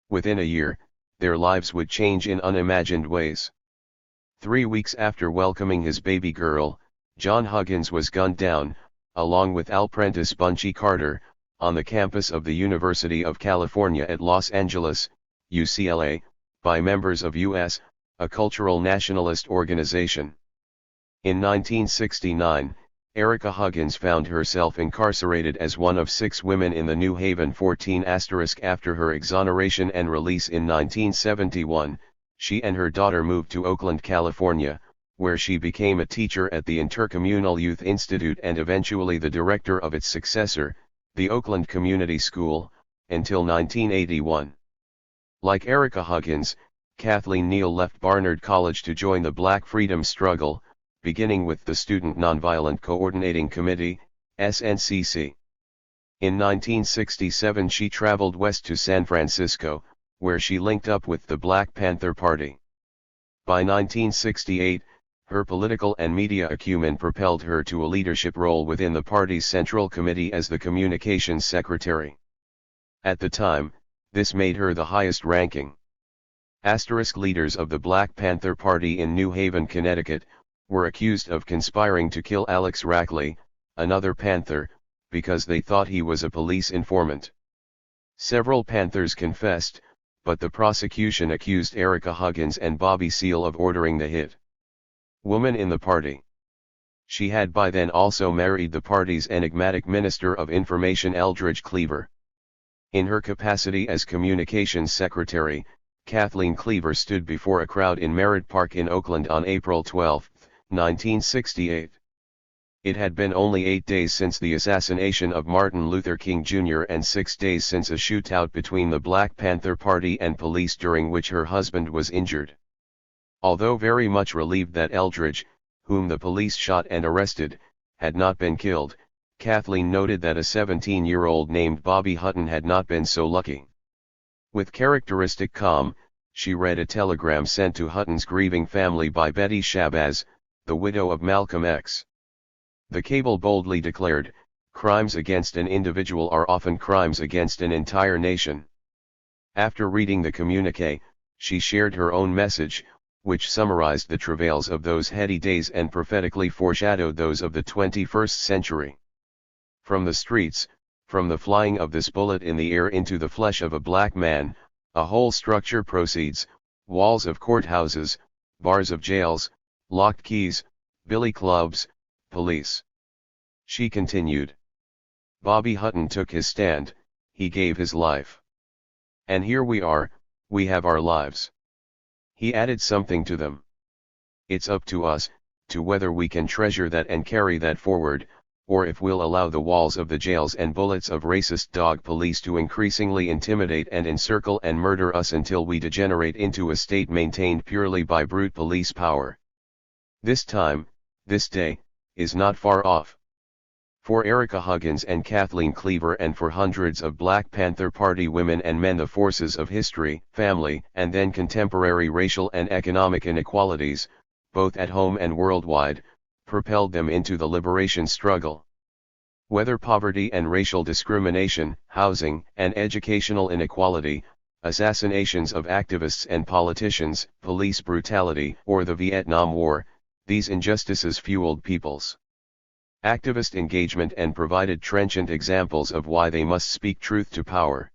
Within a year, their lives would change in unimagined ways. 3 weeks after welcoming his baby girl, John Huggins was gunned down, along with Alprentice Bunchy Carter, on the campus of the University of California at Los Angeles, UCLA, by members of U.S., a cultural nationalist organization. In 1969, Erica Huggins found herself incarcerated as one of 6 women in the New Haven 14** after her exoneration and release in 1971. She and her daughter moved to Oakland, California, where she became a teacher at the Intercommunal Youth Institute and eventually the director of its successor, the Oakland Community School, until 1981. Like Erica Huggins, Kathleen Neal left Barnard College to join the Black freedom struggle, beginning with the Student Nonviolent Coordinating Committee, SNCC. In 1967 she traveled west to San Francisco, where she linked up with the Black Panther Party. By 1968, her political and media acumen propelled her to a leadership role within the party's Central Committee as the Communications Secretary. At the time, this made her the highest ranking. Leaders of the Black Panther Party in New Haven, Connecticut, were accused of conspiring to kill Alex Rackley, another Panther, because they thought he was a police informant. Several Panthers confessed, but the prosecution accused Erica Huggins and Bobby Seale of ordering the hit. Woman in the party. She had by then also married the party's enigmatic Minister of Information Eldridge Cleaver. In her capacity as Communications Secretary, Kathleen Cleaver stood before a crowd in Merritt Park in Oakland on April 12, 1968. It had been only 8 days since the assassination of Martin Luther King Jr. and 6 days since a shootout between the Black Panther Party and police during which her husband was injured. Although very much relieved that Eldridge, whom the police shot and arrested, had not been killed, Kathleen noted that a 17-year-old named Bobby Hutton had not been so lucky. With characteristic calm, she read a telegram sent to Hutton's grieving family by Betty Shabazz, the widow of Malcolm X. The cable boldly declared, "Crimes against an individual are often crimes against an entire nation." After reading the communiqué, she shared her own message, which summarized the travails of those heady days and prophetically foreshadowed those of the 21st century. From the streets, from the flying of this bullet in the air into the flesh of a black man, a whole structure proceeds: walls of courthouses, bars of jails, locked keys, billy clubs, police. She continued. Bobby Hutton took his stand, he gave his life. And here we are, we have our lives. He added something to them. It's up to us, to whether we can treasure that and carry that forward, or if we'll allow the walls of the jails and bullets of racist dog police to increasingly intimidate and encircle and murder us until we degenerate into a state maintained purely by brute police power. This time, this day, is not far off. For Erica Huggins and Kathleen Cleaver and for hundreds of Black Panther Party women and men, the forces of history, family, and then contemporary racial and economic inequalities, both at home and worldwide, propelled them into the liberation struggle. Whether poverty and racial discrimination, housing and educational inequality, assassinations of activists and politicians, police brutality, or the Vietnam War, these injustices fueled people's activist engagement and provided trenchant examples of why they must speak truth to power.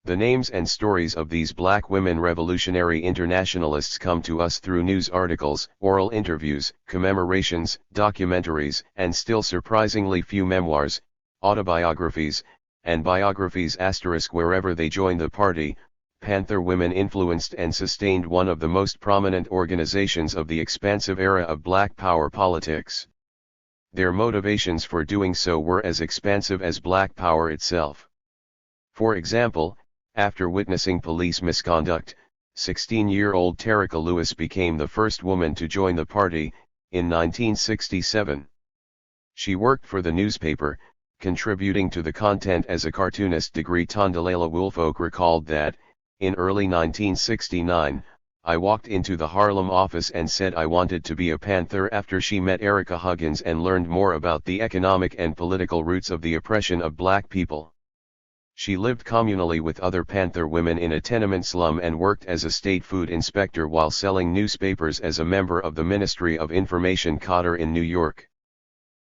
The names and stories of these black women revolutionary internationalists come to us through news articles, oral interviews, commemorations, documentaries, and still surprisingly few memoirs, autobiographies, and biographies. Wherever they joined the party, Panther women influenced and sustained one of the most prominent organizations of the expansive era of black power politics. Their motivations for doing so were as expansive as black power itself. For example, after witnessing police misconduct, 16-year-old Terica Lewis became the first woman to join the party, in 1967. She worked for the newspaper, contributing to the content as a cartoonist. Tondalela Woolfolk recalled that, in early 1969, I walked into the Harlem office and said I wanted to be a Panther after she met Erica Huggins and learned more about the economic and political roots of the oppression of black people. She lived communally with other Panther women in a tenement slum and worked as a state food inspector while selling newspapers as a member of the Ministry of Information Cotter in New York.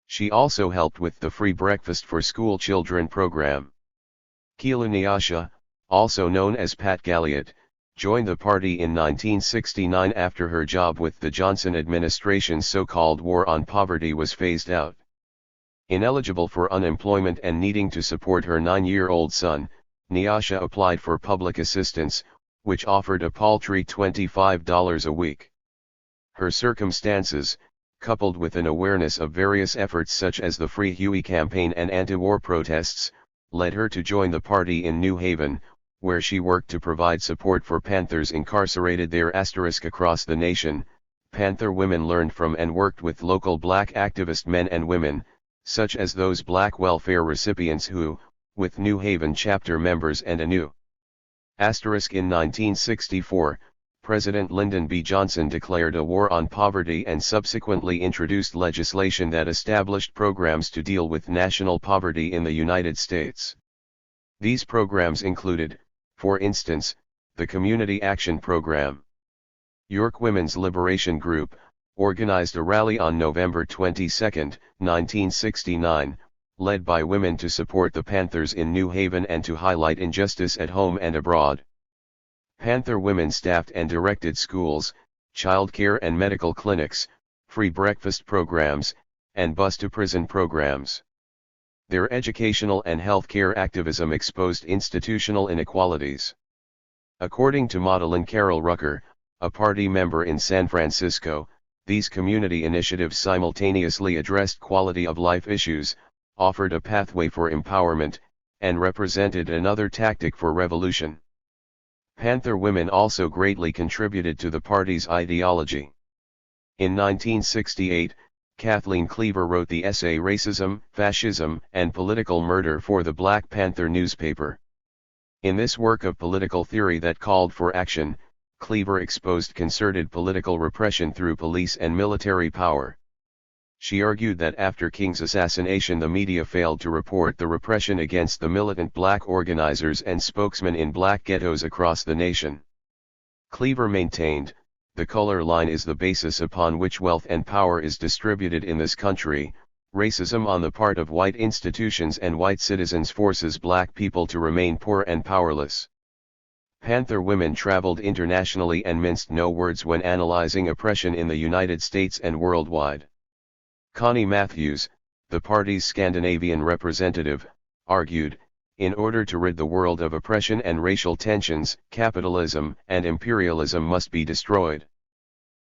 She also helped with the Free Breakfast for School Children program. Kielu Nyasha, also known as Pat Galliot, joined the party in 1969 after her job with the Johnson administration's so-called War on Poverty was phased out. Ineligible for unemployment and needing to support her 9-year-old son, Nyasha applied for public assistance, which offered a paltry $25 a week. Her circumstances, coupled with an awareness of various efforts such as the Free Huey campaign and anti-war protests, led her to join the party in New Haven, where she worked to provide support for Panthers incarcerated there. Across the nation, Panther women learned from and worked with local black activist men and women, such as those black welfare recipients who, with New Haven chapter members and a new **. In 1964, President Lyndon B. Johnson declared a war on poverty and subsequently introduced legislation that established programs to deal with national poverty in the United States. These programs included, for instance, the Community Action Program. York Women's Liberation Group organized a rally on November 22, 1969, led by women to support the Panthers in New Haven and to highlight injustice at home and abroad. Panther women staffed and directed schools, child care and medical clinics, free breakfast programs, and bus-to-prison programs. Their educational and health care activism exposed institutional inequalities. According to Madeline Carroll Rucker, a party member in San Francisco, these community initiatives simultaneously addressed quality of life issues, offered a pathway for empowerment, and represented another tactic for revolution. Panther women also greatly contributed to the party's ideology. In 1968, Kathleen Cleaver wrote the essay Racism, Fascism, and Political Murder for the Black Panther newspaper. In this work of political theory that called for action, Cleaver exposed concerted political repression through police and military power. She argued that after King's assassination the media failed to report the repression against the militant black organizers and spokesmen in black ghettos across the nation. Cleaver maintained, the color line is the basis upon which wealth and power is distributed in this country. Racism on the part of white institutions and white citizens forces black people to remain poor and powerless. Panther women traveled internationally and minced no words when analyzing oppression in the United States and worldwide. Connie Matthews, the party's Scandinavian representative, argued, in order to rid the world of oppression and racial tensions, capitalism and imperialism must be destroyed.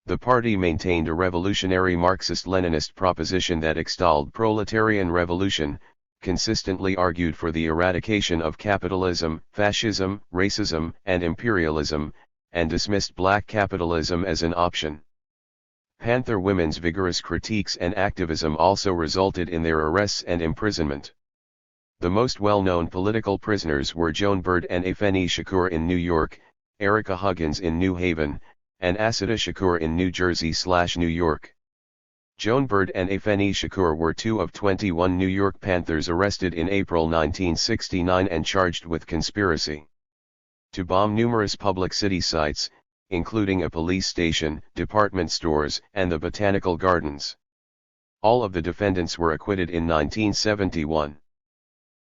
The party maintained a revolutionary Marxist-Leninist proposition that extolled proletarian revolution, consistently argued for the eradication of capitalism, fascism, racism, and imperialism, and dismissed black capitalism as an option. Panther women's vigorous critiques and activism also resulted in their arrests and imprisonment. The most well-known political prisoners were Joan Bird and Afeni Shakur in New York, Erica Huggins in New Haven, and Assata Shakur in New Jersey/New York. Joan Bird and Afeni Shakur were two of 21 New York Panthers arrested in April 1969 and charged with conspiracy to bomb numerous public city sites, including a police station, department stores, and the botanical gardens. All of the defendants were acquitted in 1971.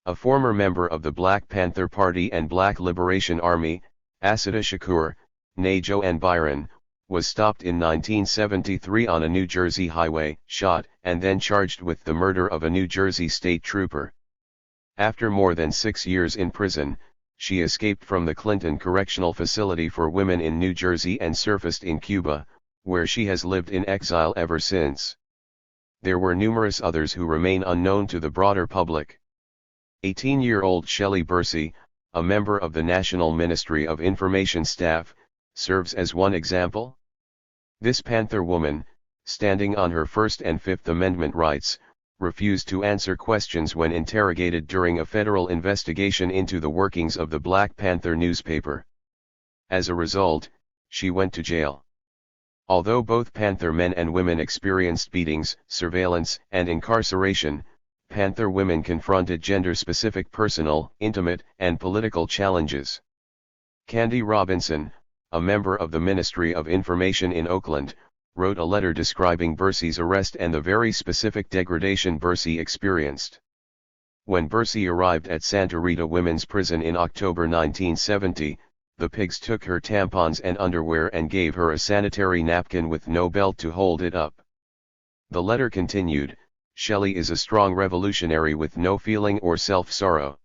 A former member of the Black Panther Party and Black Liberation Army, Assata Shakur, née Joanne Byron, was stopped in 1973 on a New Jersey highway, shot, and then charged with the murder of a New Jersey state trooper. After more than 6 years in prison, she escaped from the Clinton Correctional Facility for Women in New Jersey and surfaced in Cuba, where she has lived in exile ever since. There were numerous others who remain unknown to the broader public. 18-year-old Shelley Bursey, a member of the National Ministry of Information staff, serves as one example. This Panther woman, standing on her First and Fifth Amendment rights, refused to answer questions when interrogated during a federal investigation into the workings of the Black Panther newspaper. As a result, she went to jail. Although both Panther men and women experienced beatings, surveillance, and incarceration, Panther women confronted gender-specific personal, intimate, and political challenges. Candy Robinson, a member of the Ministry of Information in Oakland, wrote a letter describing Bursey's arrest and the very specific degradation Bursey experienced. When Bursey arrived at Santa Rita Women's Prison in October 1970, the pigs took her tampons and underwear and gave her a sanitary napkin with no belt to hold it up. The letter continued, "Shelley is a strong revolutionary with no feeling or self-sorrow.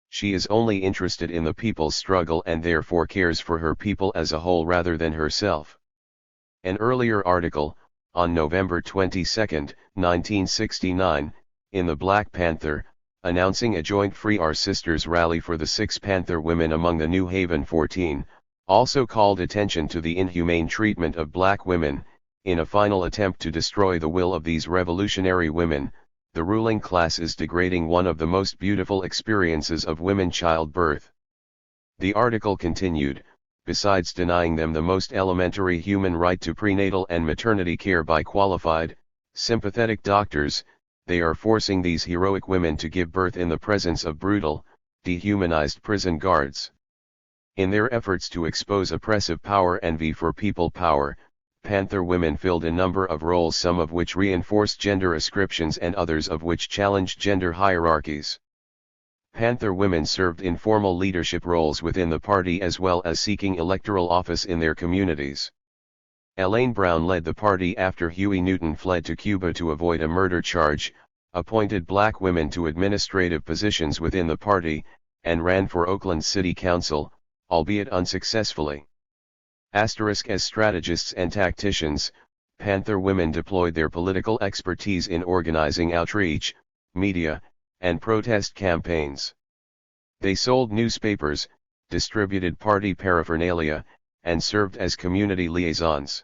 She is only interested in the people's struggle and therefore cares for her people as a whole rather than herself." An earlier article, on November 22, 1969, in the Black Panther, announcing a joint Free Our Sisters rally for the 6 Panther women among the New Haven 14, also called attention to the inhumane treatment of black women. In a final attempt to destroy the will of these revolutionary women, the ruling class is degrading one of the most beautiful experiences of women, childbirth. The article continued, besides denying them the most elementary human right to prenatal and maternity care by qualified, sympathetic doctors, they are forcing these heroic women to give birth in the presence of brutal, dehumanized prison guards. In their efforts to expose oppressive power and vie for people power, Panther women filled a number of roles, some of which reinforced gender ascriptions and others of which challenged gender hierarchies. Panther women served in formal leadership roles within the party as well as seeking electoral office in their communities. Elaine Brown led the party after Huey Newton fled to Cuba to avoid a murder charge, appointed black women to administrative positions within the party, and ran for Oakland City Council, albeit unsuccessfully. As strategists and tacticians, Panther women deployed their political expertise in organizing outreach, media, and protest campaigns. They sold newspapers, distributed party paraphernalia, and served as community liaisons.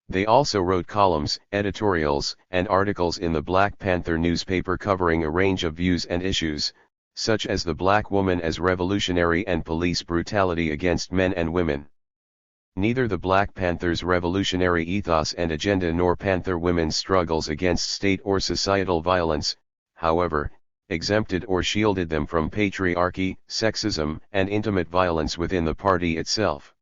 They also wrote columns, editorials, and articles in the Black Panther newspaper covering a range of views and issues, such as the black woman as revolutionary and police brutality against men and women. Neither the Black Panthers' revolutionary ethos and agenda nor Panther women's struggles against state or societal violence, however, exempted or shielded them from patriarchy, sexism, and intimate violence within the party itself.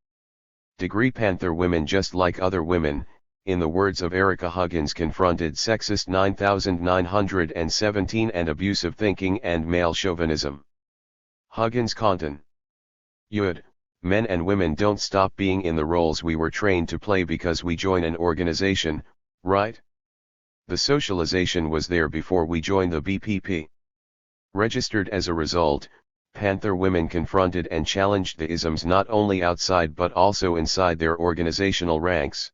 Panther women, just like other women, in the words of Erica Huggins, confronted sexist 9917 and abusive thinking and male chauvinism. Huggins Conton. Yud. Men and women don't stop being in the roles we were trained to play because we join an organization, right? The socialization was there before we joined the BPP. Registered as a result, Panther women confronted and challenged the isms not only outside but also inside their organizational ranks.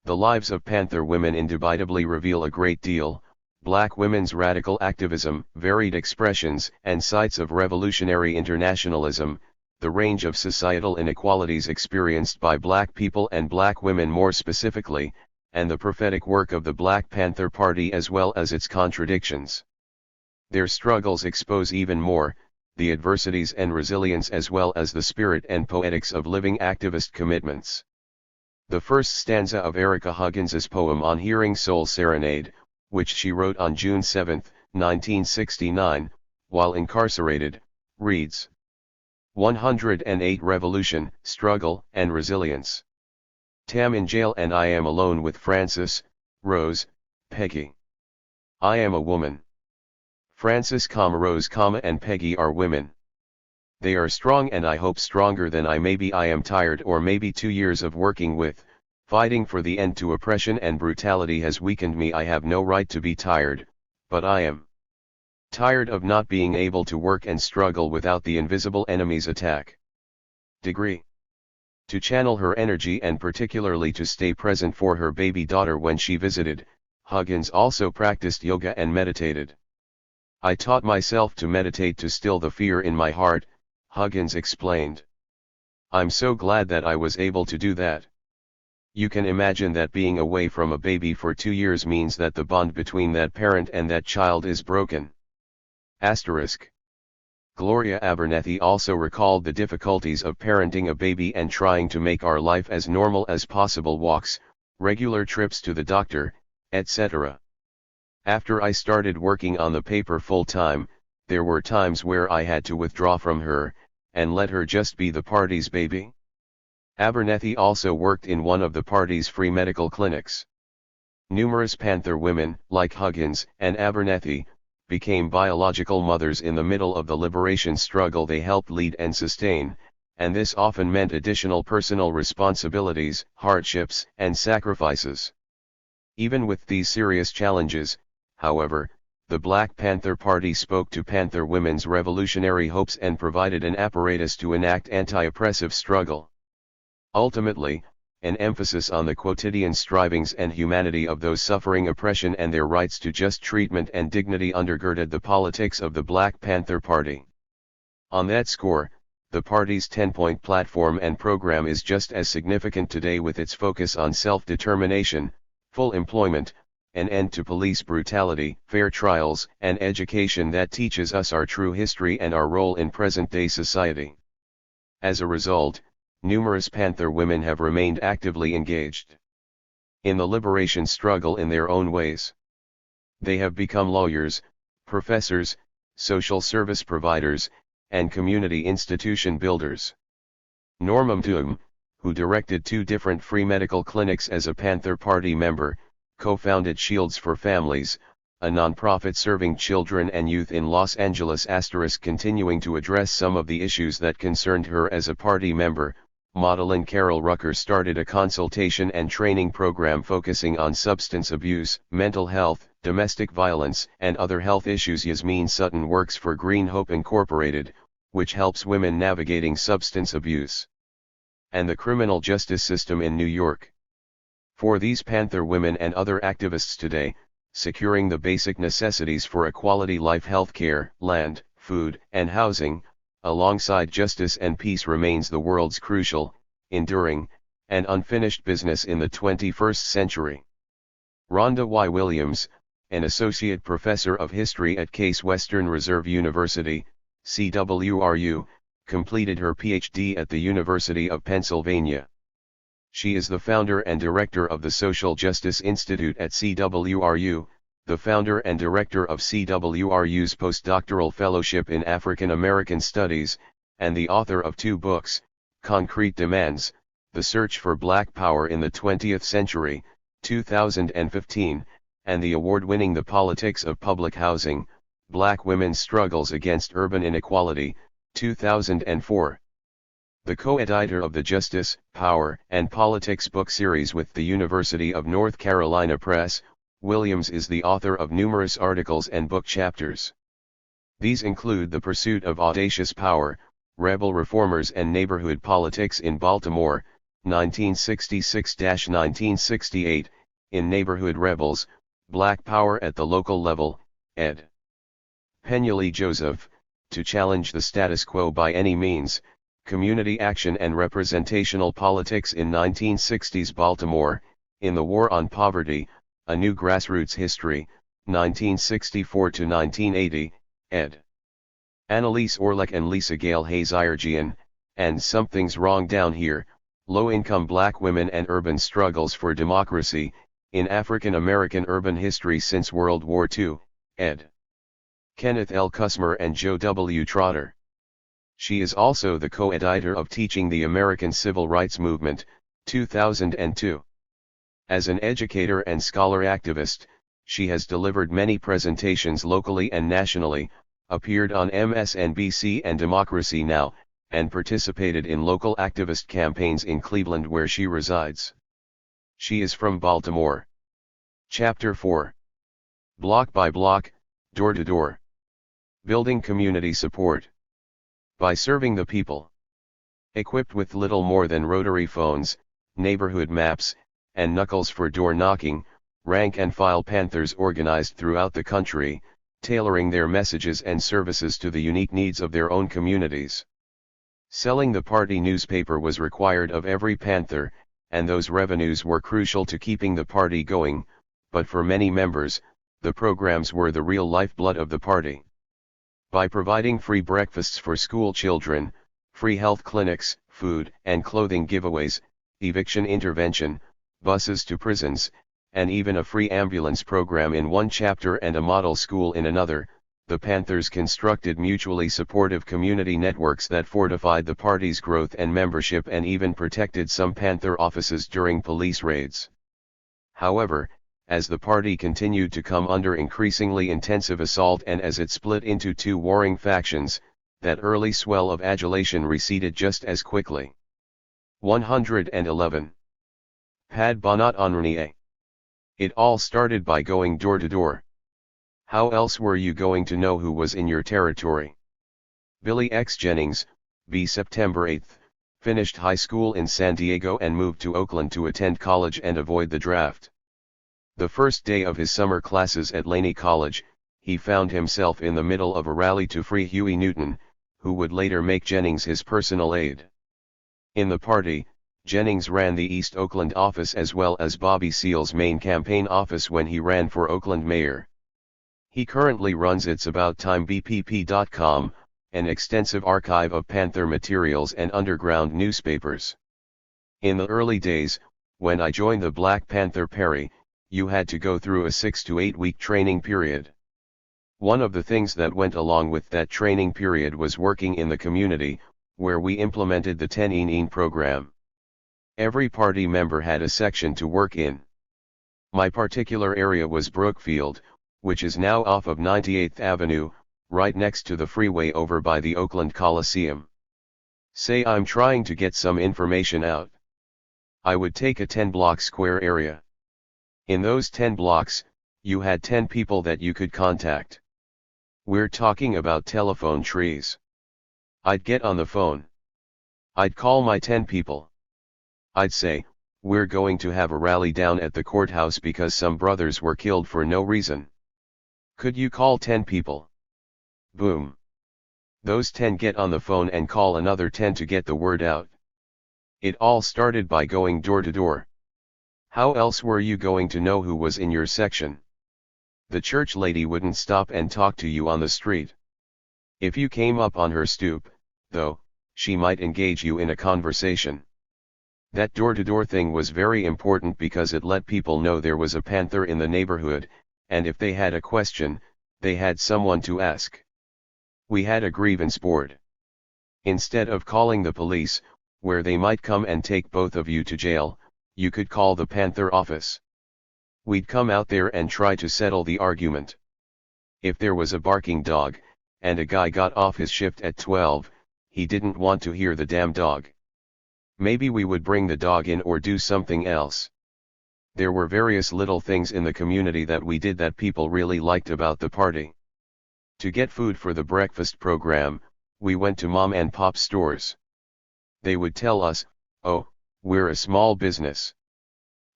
The lives of Panther women indubitably reveal a great deal: black women's radical activism, varied expressions and sites of revolutionary internationalism, the range of societal inequalities experienced by black people and black women more specifically, and the prophetic work of the Black Panther Party as well as its contradictions. Their struggles expose even more the adversities and resilience as well as the spirit and poetics of living activist commitments. The first stanza of Erica Huggins's poem On Hearing Soul Serenade, which she wrote on June 7, 1969, while incarcerated, reads: 108 Revolution, Struggle, and Resilience. Tam in jail and I am alone with Francis, Rose, Peggy. I am a woman. Francis, Rose, and Peggy are women. They are strong and I hope stronger than I. Maybe I am tired, or maybe 2 years of working with, fighting for the end to oppression and brutality has weakened me. I have no right to be tired, but I am tired of not being able to work and struggle without the invisible enemy's attack. Degree. To channel her energy and particularly to stay present for her baby daughter when she visited, Huggins also practiced yoga and meditated. I taught myself to meditate to still the fear in my heart, Huggins explained. I'm so glad that I was able to do that. You can imagine that being away from a baby for 2 years means that the bond between that parent and that child is broken. Asterisk. Gloria Abernethy also recalled the difficulties of parenting a baby and trying to make our life as normal as possible: walks, regular trips to the doctor, etc. After I started working on the paper full-time, there were times where I had to withdraw from her, and let her just be the party's baby. Abernethy also worked in one of the party's free medical clinics. Numerous Panther women, like Huggins and Abernethy, became biological mothers in the middle of the liberation struggle they helped lead and sustain, and this often meant additional personal responsibilities, hardships, and sacrifices. Even with these serious challenges, however, the Black Panther Party spoke to Panther women's revolutionary hopes and provided an apparatus to enact anti-oppressive struggle. Ultimately, an emphasis on the quotidian strivings and humanity of those suffering oppression and their rights to just treatment and dignity undergirded the politics of the Black Panther Party. On that score, the party's 10-point platform and program is just as significant today, with its focus on self-determination, full employment, an end to police brutality, fair trials, and education that teaches us our true history and our role in present-day society. As a result, numerous Panther women have remained actively engaged in the liberation struggle in their own ways. They have become lawyers, professors, social service providers, and community institution builders. Norma Mtuum, who directed 2 different free medical clinics as a Panther Party member, co-founded Shields for Families, a nonprofit serving children and youth in Los Angeles. Continuing to address some of the issues that concerned her as a party member, Madeline Carroll Rucker started a consultation and training program focusing on substance abuse, mental health, domestic violence, and other health issues. Yasmeen Sutton works for Green Hope Incorporated, which helps women navigating substance abuse and the criminal justice system in New York. For these Panther women and other activists today, securing the basic necessities for a quality life, health care, land, food, and housing, alongside justice and peace, remains the world's crucial, enduring, and unfinished business in the 21st century. Rhonda Y. Williams, an associate professor of history at Case Western Reserve University, CWRU, completed her PhD at the University of Pennsylvania. She is the founder and director of the Social Justice Institute at CWRU, the founder and director of CWRU's postdoctoral fellowship in African American Studies, and the author of 2 books, Concrete Demands, The Search for Black Power in the 20th Century, 2015, and the award-winning The Politics of Public Housing, Black Women's Struggles Against Urban Inequality, 2004. The co-editor of the Justice, Power, and Politics book series with the University of North Carolina Press, Williams is the author of numerous articles and book chapters. These include The Pursuit of Audacious Power, Rebel Reformers and Neighborhood Politics in Baltimore, 1966-1968, in Neighborhood Rebels, Black Power at the Local Level, ed. Penueli Joseph, To Challenge the Status Quo by Any Means, Community Action and Representational Politics in 1960s Baltimore, in the War on Poverty, A New Grassroots History, 1964-1980, ed. Annalise Orlick and Lisa Gale Hayes-Irjian, and Something's Wrong Down Here, Low-Income Black Women and Urban Struggles for Democracy, in African American Urban History Since World War II, ed. Kenneth L. Kusmer and Joe W. Trotter. She is also the co-editor of Teaching the American Civil Rights Movement, 2002. As an educator and scholar activist, she has delivered many presentations locally and nationally, appeared on MSNBC and Democracy Now!, and participated in local activist campaigns in Cleveland where she resides. She is from Baltimore. Chapter 4. Block by block, door to door. Building community support. By serving the people. Equipped with little more than rotary phones, neighborhood maps, and knuckles for door knocking, rank and file Panthers organized throughout the country, tailoring their messages and services to the unique needs of their own communities. Selling the party newspaper was required of every Panther, and those revenues were crucial to keeping the party going, but for many members, the programs were the real lifeblood of the party. By providing free breakfasts for school children, free health clinics, food and clothing giveaways, eviction intervention, buses to prisons, and even a free ambulance program in one chapter and a model school in another, the Panthers constructed mutually supportive community networks that fortified the party's growth and membership and even protected some Panther offices during police raids. However, as the party continued to come under increasingly intensive assault and as it split into two warring factions, that early swell of adulation receded just as quickly. 111. Pad Bonat Enrenier. It all started by going door to door. How else were you going to know who was in your territory? Billy X. Jennings, b. September 8, finished high school in San Diego and moved to Oakland to attend college and avoid the draft. The first day of his summer classes at Laney College, he found himself in the middle of a rally to free Huey Newton, who would later make Jennings his personal aide. In the party, Jennings ran the East Oakland office as well as Bobby Seale's main campaign office when he ran for Oakland mayor. He currently runs itsaboutttimebpp.com, an extensive archive of Panther materials and underground newspapers. In the early days, when I joined the Black Panther Perry, you had to go through a 6 to 8 week training period. One of the things that went along with that training period was working in the community, where we implemented the 10-in program. Every party member had a section to work in. My particular area was Brookfield, which is now off of 98th Avenue, right next to the freeway over by the Oakland Coliseum. Say I'm trying to get some information out. I would take a 10-block square area. In those 10 blocks, you had 10 people that you could contact. We're talking about telephone trees. I'd get on the phone. I'd call my 10 people. I'd say, we're going to have a rally down at the courthouse because some brothers were killed for no reason. Could you call 10 people? Boom. Those 10 get on the phone and call another 10 to get the word out. It all started by going door to door. How else were you going to know who was in your section? The church lady wouldn't stop and talk to you on the street. If you came up on her stoop, though, she might engage you in a conversation. That door-to-door thing was very important because it let people know there was a Panther in the neighborhood, and if they had a question, they had someone to ask. We had a grievance board. Instead of calling the police, where they might come and take both of you to jail, you could call the Panther office. We'd come out there and try to settle the argument. If there was a barking dog, and a guy got off his shift at 12, he didn't want to hear the damn dog. Maybe we would bring the dog in or do something else. There were various little things in the community that we did that people really liked about the party. To get food for the breakfast program, we went to mom and pop stores. They would tell us, "Oh, we're a small business.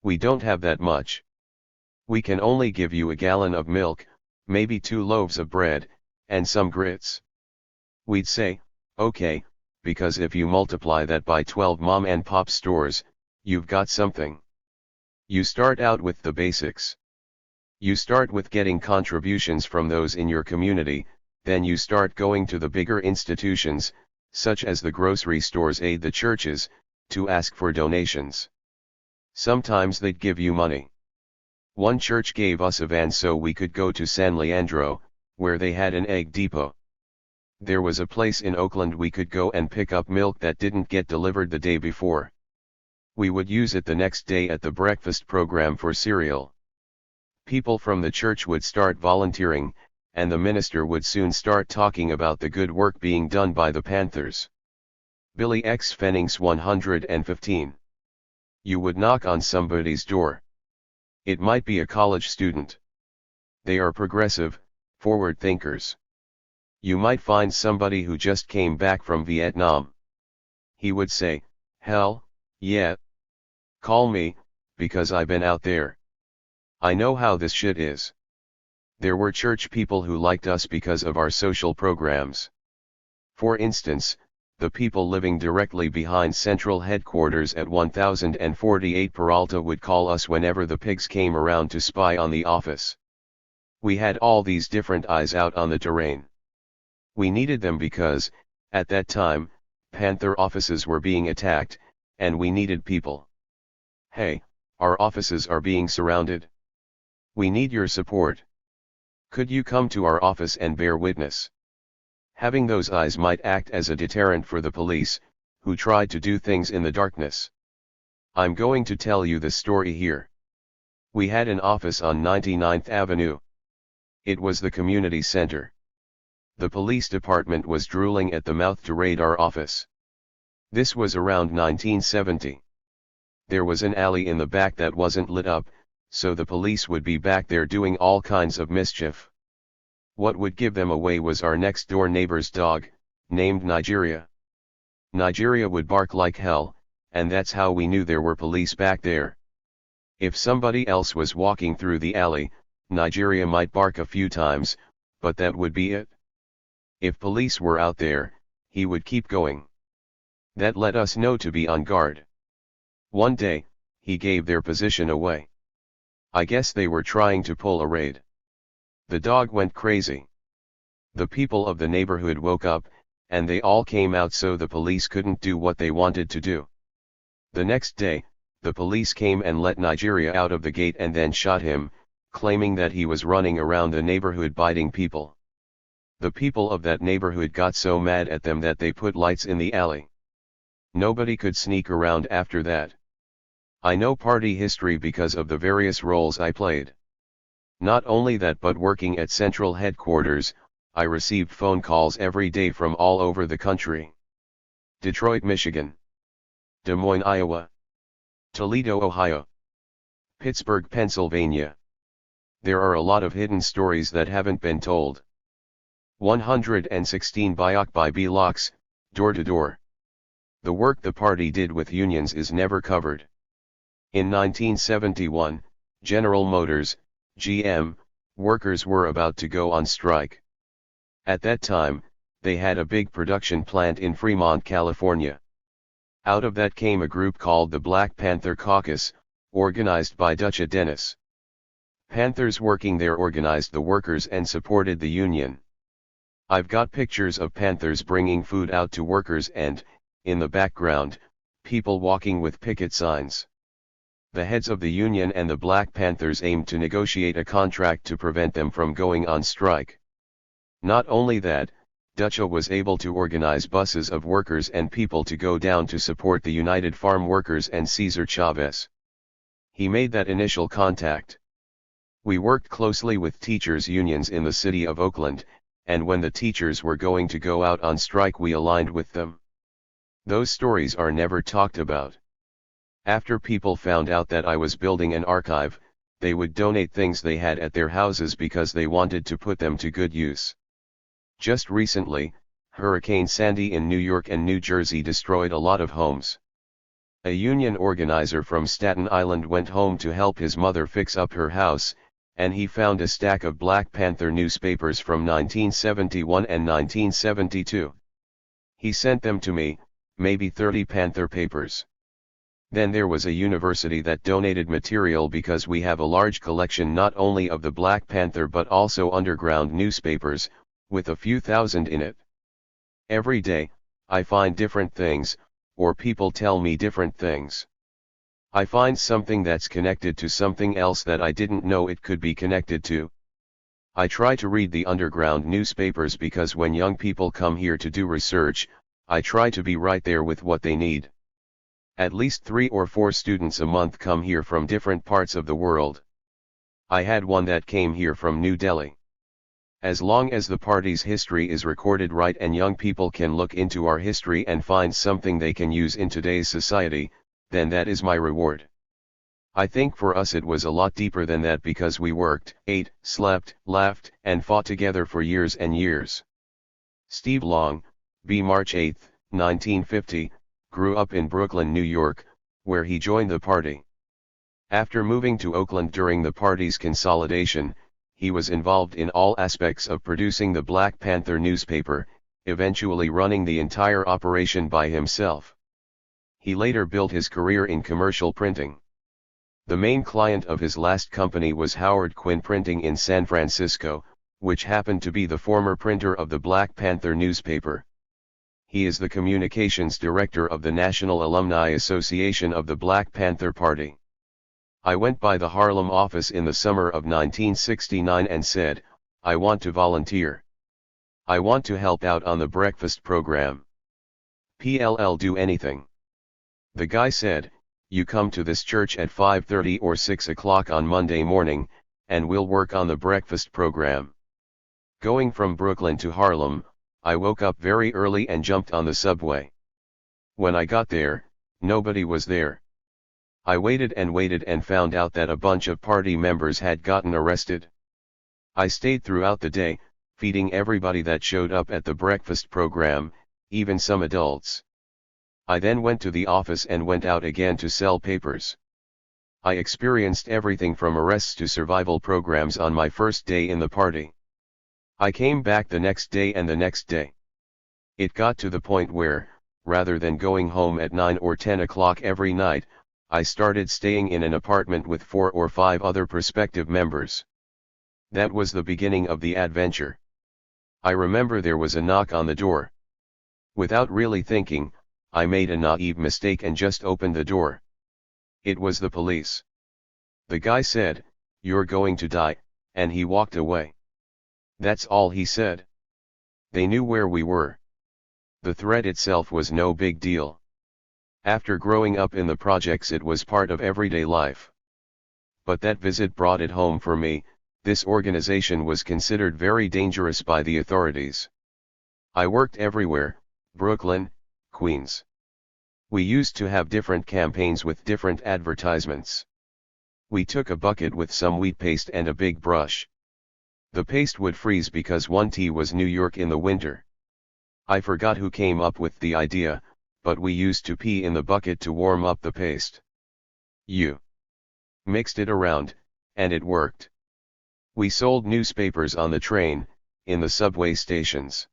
We don't have that much. We can only give you a gallon of milk, maybe 2 loaves of bread, and some grits." We'd say, "Okay, because if you multiply that by 12 mom and pop stores, you've got something." You start out with the basics. You start with getting contributions from those in your community, then you start going to the bigger institutions, such as the grocery stores and the churches, to ask for donations. Sometimes they'd give you money. One church gave us a van so we could go to San Leandro, where they had an egg depot. There was a place in Oakland we could go and pick up milk that didn't get delivered the day before. We would use it the next day at the breakfast program for cereal. People from the church would start volunteering, and the minister would soon start talking about the good work being done by the Panthers. Billy X. Fennings 115. You would knock on somebody's door. It might be a college student. They are progressive, forward thinkers. You might find somebody who just came back from Vietnam. He would say, "Hell, yeah. Call me, because I've been out there. I know how this shit is." There were church people who liked us because of our social programs. For instance, the people living directly behind central headquarters at 1048 Peralta would call us whenever the pigs came around to spy on the office. We had all these different eyes out on the terrain. We needed them because, at that time, Panther offices were being attacked, and we needed people. Hey, our offices are being surrounded. We need your support. Could you come to our office and bear witness? Having those eyes might act as a deterrent for the police, who tried to do things in the darkness. I'm going to tell you the story here. We had an office on 99th Avenue. It was the community center. The police department was drooling at the mouth to raid our office. This was around 1970. There was an alley in the back that wasn't lit up, so the police would be back there doing all kinds of mischief. What would give them away was our next door neighbor's dog, named Nigeria. Nigeria would bark like hell, and that's how we knew there were police back there. If somebody else was walking through the alley, Nigeria might bark a few times, but that would be it. If police were out there, he would keep going. That let us know to be on guard. One day, he gave their position away. I guess they were trying to pull a raid. The dog went crazy. The people of the neighborhood woke up, and they all came out so the police couldn't do what they wanted to do. The next day, the police came and let Nigeria out of the gate and then shot him, claiming that he was running around the neighborhood biting people. The people of that neighborhood got so mad at them that they put lights in the alley. Nobody could sneak around after that. I know party history because of the various roles I played. Not only that, but working at central headquarters, I received phone calls every day from all over the country. Detroit, Michigan. Des Moines, Iowa. Toledo, Ohio. Pittsburgh, Pennsylvania. There are a lot of hidden stories that haven't been told. 116 Biok by B. Locks, Door to Door. The work the party did with unions is never covered. In 1971, General Motors, GM, workers were about to go on strike. At that time, they had a big production plant in Fremont, California. Out of that came a group called the Black Panther Caucus, organized by Dutch Dennis. Panthers working there organized the workers and supported the union. I've got pictures of Panthers bringing food out to workers and, in the background, people walking with picket signs. The heads of the union and the Black Panthers aimed to negotiate a contract to prevent them from going on strike. Not only that, Dutch was able to organize buses of workers and people to go down to support the United Farm Workers and Cesar Chavez. He made that initial contact. We worked closely with teachers' unions in the city of Oakland, and when the teachers were going to go out on strike we aligned with them. Those stories are never talked about. After people found out that I was building an archive, they would donate things they had at their houses because they wanted to put them to good use. Just recently, Hurricane Sandy in New York and New Jersey destroyed a lot of homes. A union organizer from Staten Island went home to help his mother fix up her house, and he found a stack of Black Panther newspapers from 1971 and 1972. He sent them to me, maybe 30 Panther papers. Then there was a university that donated material because we have a large collection not only of the Black Panther but also underground newspapers, with a few thousand in it. Every day, I find different things, or people tell me different things. I find something that's connected to something else that I didn't know it could be connected to. I try to read the underground newspapers because when young people come here to do research, I try to be right there with what they need. At least 3 or 4 students a month come here from different parts of the world. I had one that came here from New Delhi. As long as the party's history is recorded right and young people can look into our history and find something they can use in today's society, then that is my reward. I think for us it was a lot deeper than that because we worked, ate, slept, laughed, and fought together for years and years. Steve Long, B. March 8, 1950, grew up in Brooklyn, New York, where he joined the party. After moving to Oakland during the party's consolidation, he was involved in all aspects of producing the Black Panther newspaper, eventually running the entire operation by himself. He later built his career in commercial printing. The main client of his last company was Howard Quinn Printing in San Francisco, which happened to be the former printer of the Black Panther newspaper. He is the communications director of the National Alumni Association of the Black Panther Party. I went by the Harlem office in the summer of 1969 and said, I want to volunteer. I want to help out on the breakfast program. PLL do anything. The guy said, you come to this church at 5:30 or 6 o'clock on Monday morning, and we'll work on the breakfast program. Going from Brooklyn to Harlem, I woke up very early and jumped on the subway. When I got there, nobody was there. I waited and found out that a bunch of party members had gotten arrested. I stayed throughout the day, feeding everybody that showed up at the breakfast program, even some adults. I then went to the office and went out again to sell papers. I experienced everything from arrests to survival programs on my first day in the party. I came back the next day and the next day. It got to the point where, rather than going home at 9 or 10 o'clock every night, I started staying in an apartment with 4 or 5 other prospective members. That was the beginning of the adventure. I remember there was a knock on the door. Without really thinking, I made a naive mistake and just opened the door. It was the police. The guy said, "You're going to die," and he walked away. That's all he said. They knew where we were. The threat itself was no big deal. After growing up in the projects, it was part of everyday life. But that visit brought it home for me. This organization was considered very dangerous by the authorities. I worked everywhere, Brooklyn, Queens. We used to have different campaigns with different advertisements. We took a bucket with some wheat paste and a big brush. The paste would freeze because 1T was New York in the winter. I forgot who came up with the idea, but we used to pee in the bucket to warm up the paste. You mixed it around, and it worked. We sold newspapers on the train, in the subway stations.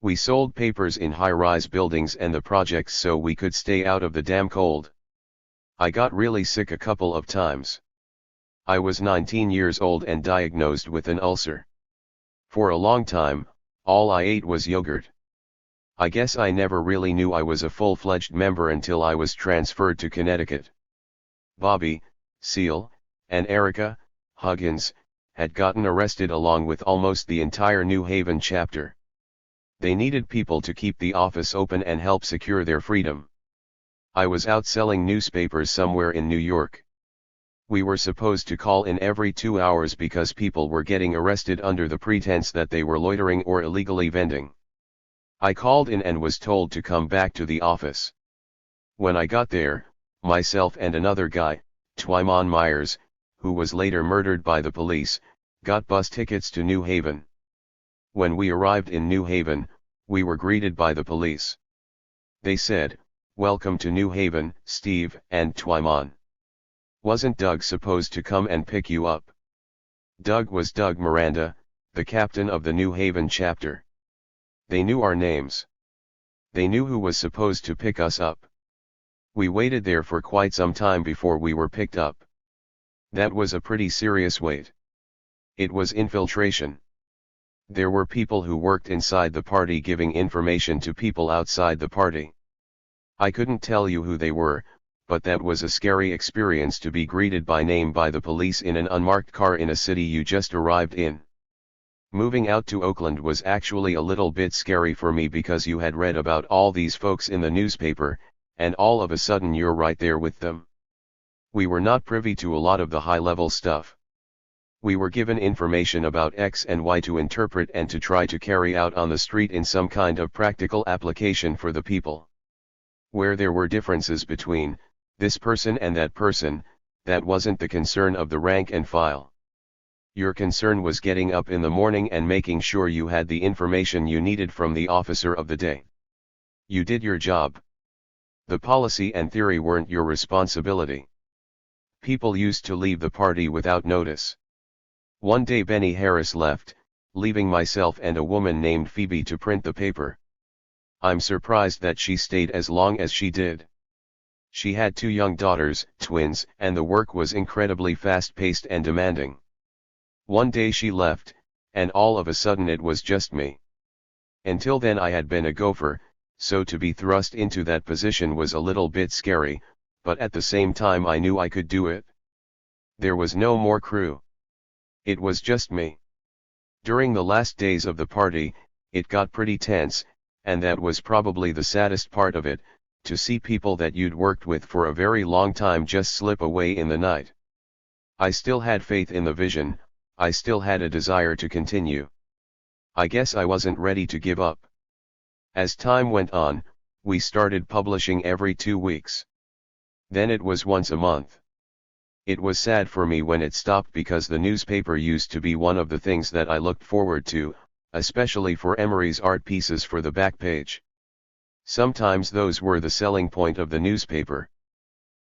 We sold papers in high-rise buildings and the projects so we could stay out of the damn cold. I got really sick a couple of times. I was 19 years old and diagnosed with an ulcer. For a long time, all I ate was yogurt. I guess I never really knew I was a full-fledged member until I was transferred to Connecticut. Bobby, Seal, and Erica, Huggins, had gotten arrested along with almost the entire New Haven chapter. They needed people to keep the office open and help secure their freedom. I was out selling newspapers somewhere in New York. We were supposed to call in every 2 hours because people were getting arrested under the pretense that they were loitering or illegally vending. I called in and was told to come back to the office. When I got there, myself and another guy, Twyman Myers, who was later murdered by the police, got bus tickets to New Haven. When we arrived in New Haven, we were greeted by the police. They said, "Welcome to New Haven, Steve and Twyman. Wasn't Doug supposed to come and pick you up?" Doug was Doug Miranda, the captain of the New Haven chapter. They knew our names. They knew who was supposed to pick us up. We waited there for quite some time before we were picked up. That was a pretty serious wait. It was infiltration. There were people who worked inside the party giving information to people outside the party. I couldn't tell you who they were, but that was a scary experience to be greeted by name by the police in an unmarked car in a city you just arrived in. Moving out to Oakland was actually a little bit scary for me because you had read about all these folks in the newspaper, and all of a sudden you're right there with them. We were not privy to a lot of the high-level stuff. We were given information about X and Y to interpret and to try to carry out on the street in some kind of practical application for the people. Where there were differences between this person and that person, that wasn't the concern of the rank and file. Your concern was getting up in the morning and making sure you had the information you needed from the officer of the day. You did your job. The policy and theory weren't your responsibility. People used to leave the party without notice. One day Benny Harris left, leaving myself and a woman named Phoebe to print the paper. I'm surprised that she stayed as long as she did. She had 2 young daughters, twins, and the work was incredibly fast-paced and demanding. One day she left, and all of a sudden it was just me. Until then I had been a gopher, so to be thrust into that position was a little bit scary, but at the same time I knew I could do it. There was no more crew. It was just me. During the last days of the party, it got pretty tense, and that was probably the saddest part of it, to see people that you'd worked with for a very long time just slip away in the night. I still had faith in the vision, I still had a desire to continue. I guess I wasn't ready to give up. As time went on, we started publishing every 2 weeks. Then it was once a month. It was sad for me when it stopped because the newspaper used to be one of the things that I looked forward to, especially for Emery's art pieces for the back page. Sometimes those were the selling point of the newspaper.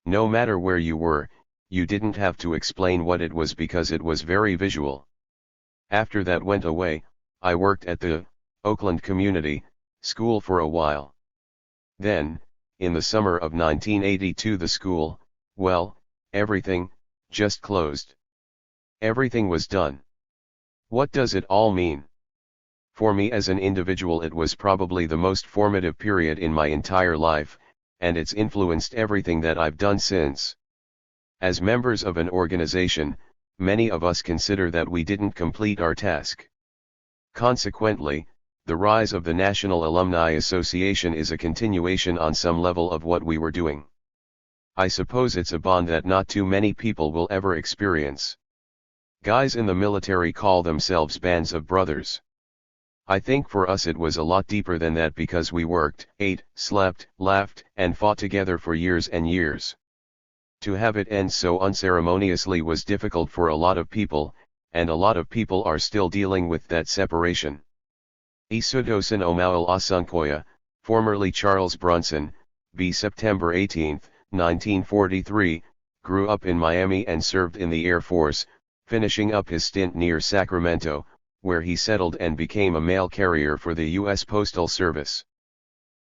No matter where you were, you didn't have to explain what it was because it was very visual. After that went away, I worked at the Oakland Community School for a while. Then, in the summer of 1982 the school, well, everything, just closed. Everything was done. What does it all mean? For me as an individual it was probably the most formative period in my entire life, and it's influenced everything that I've done since. As members of an organization, many of us consider that we didn't complete our task. Consequently, the rise of the National Alumni Association is a continuation on some level of what we were doing. I suppose it's a bond that not too many people will ever experience. Guys in the military call themselves bands of brothers. I think for us it was a lot deeper than that because we worked, ate, slept, laughed, and fought together for years and years. To have it end so unceremoniously was difficult for a lot of people, and a lot of people are still dealing with that separation. Isudosin Omawal Asunkoya, formerly Charles Brunson, b. September 18, 1943, grew up in Miami and served in the Air Force, finishing up his stint near Sacramento, where he settled and became a mail carrier for the U.S. Postal Service.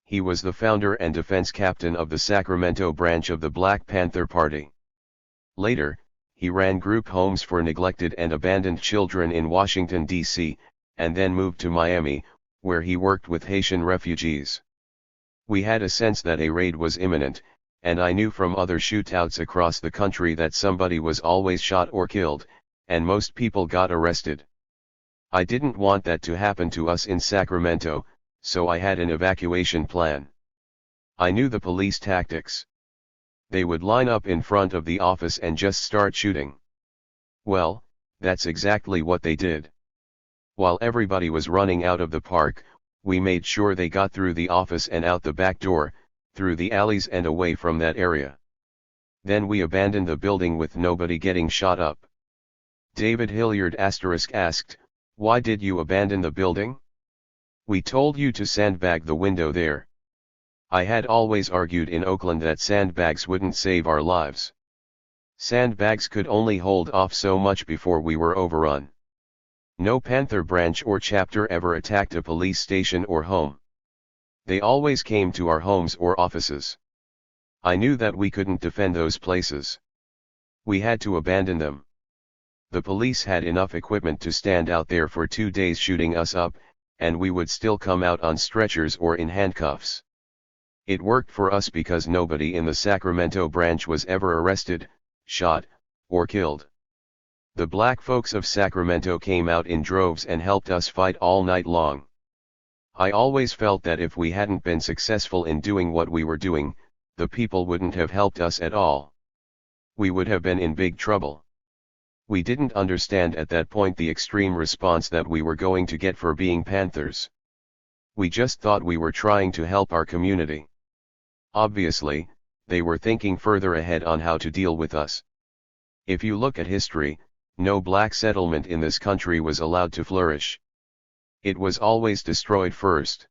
He was the founder and defense captain of the Sacramento branch of the Black Panther Party. Later, he ran group homes for neglected and abandoned children in Washington, D.C., and then moved to Miami, where he worked with Haitian refugees. We had a sense that a raid was imminent, and I knew from other shootouts across the country that somebody was always shot or killed, and most people got arrested. I didn't want that to happen to us in Sacramento, so I had an evacuation plan. I knew the police tactics. They would line up in front of the office and just start shooting. Well, that's exactly what they did. While everybody was running out of the park, we made sure they got through the office and out the back door, through the alleys and away from that area. Then we abandoned the building with nobody getting shot up. David Hilliard asked, "Why did you abandon the building?" "We told you to sandbag the window there." I had always argued in Oakland that sandbags wouldn't save our lives. Sandbags could only hold off so much before we were overrun. No Panther branch or chapter ever attacked a police station or home. They always came to our homes or offices. I knew that we couldn't defend those places. We had to abandon them. The police had enough equipment to stand out there for 2 days shooting us up, and we would still come out on stretchers or in handcuffs. It worked for us because nobody in the Sacramento branch was ever arrested, shot, or killed. The black folks of Sacramento came out in droves and helped us fight all night long. I always felt that if we hadn't been successful in doing what we were doing, the people wouldn't have helped us at all. We would have been in big trouble. We didn't understand at that point the extreme response that we were going to get for being Panthers. We just thought we were trying to help our community. Obviously, they were thinking further ahead on how to deal with us. If you look at history, no black settlement in this country was allowed to flourish. It was always destroyed first.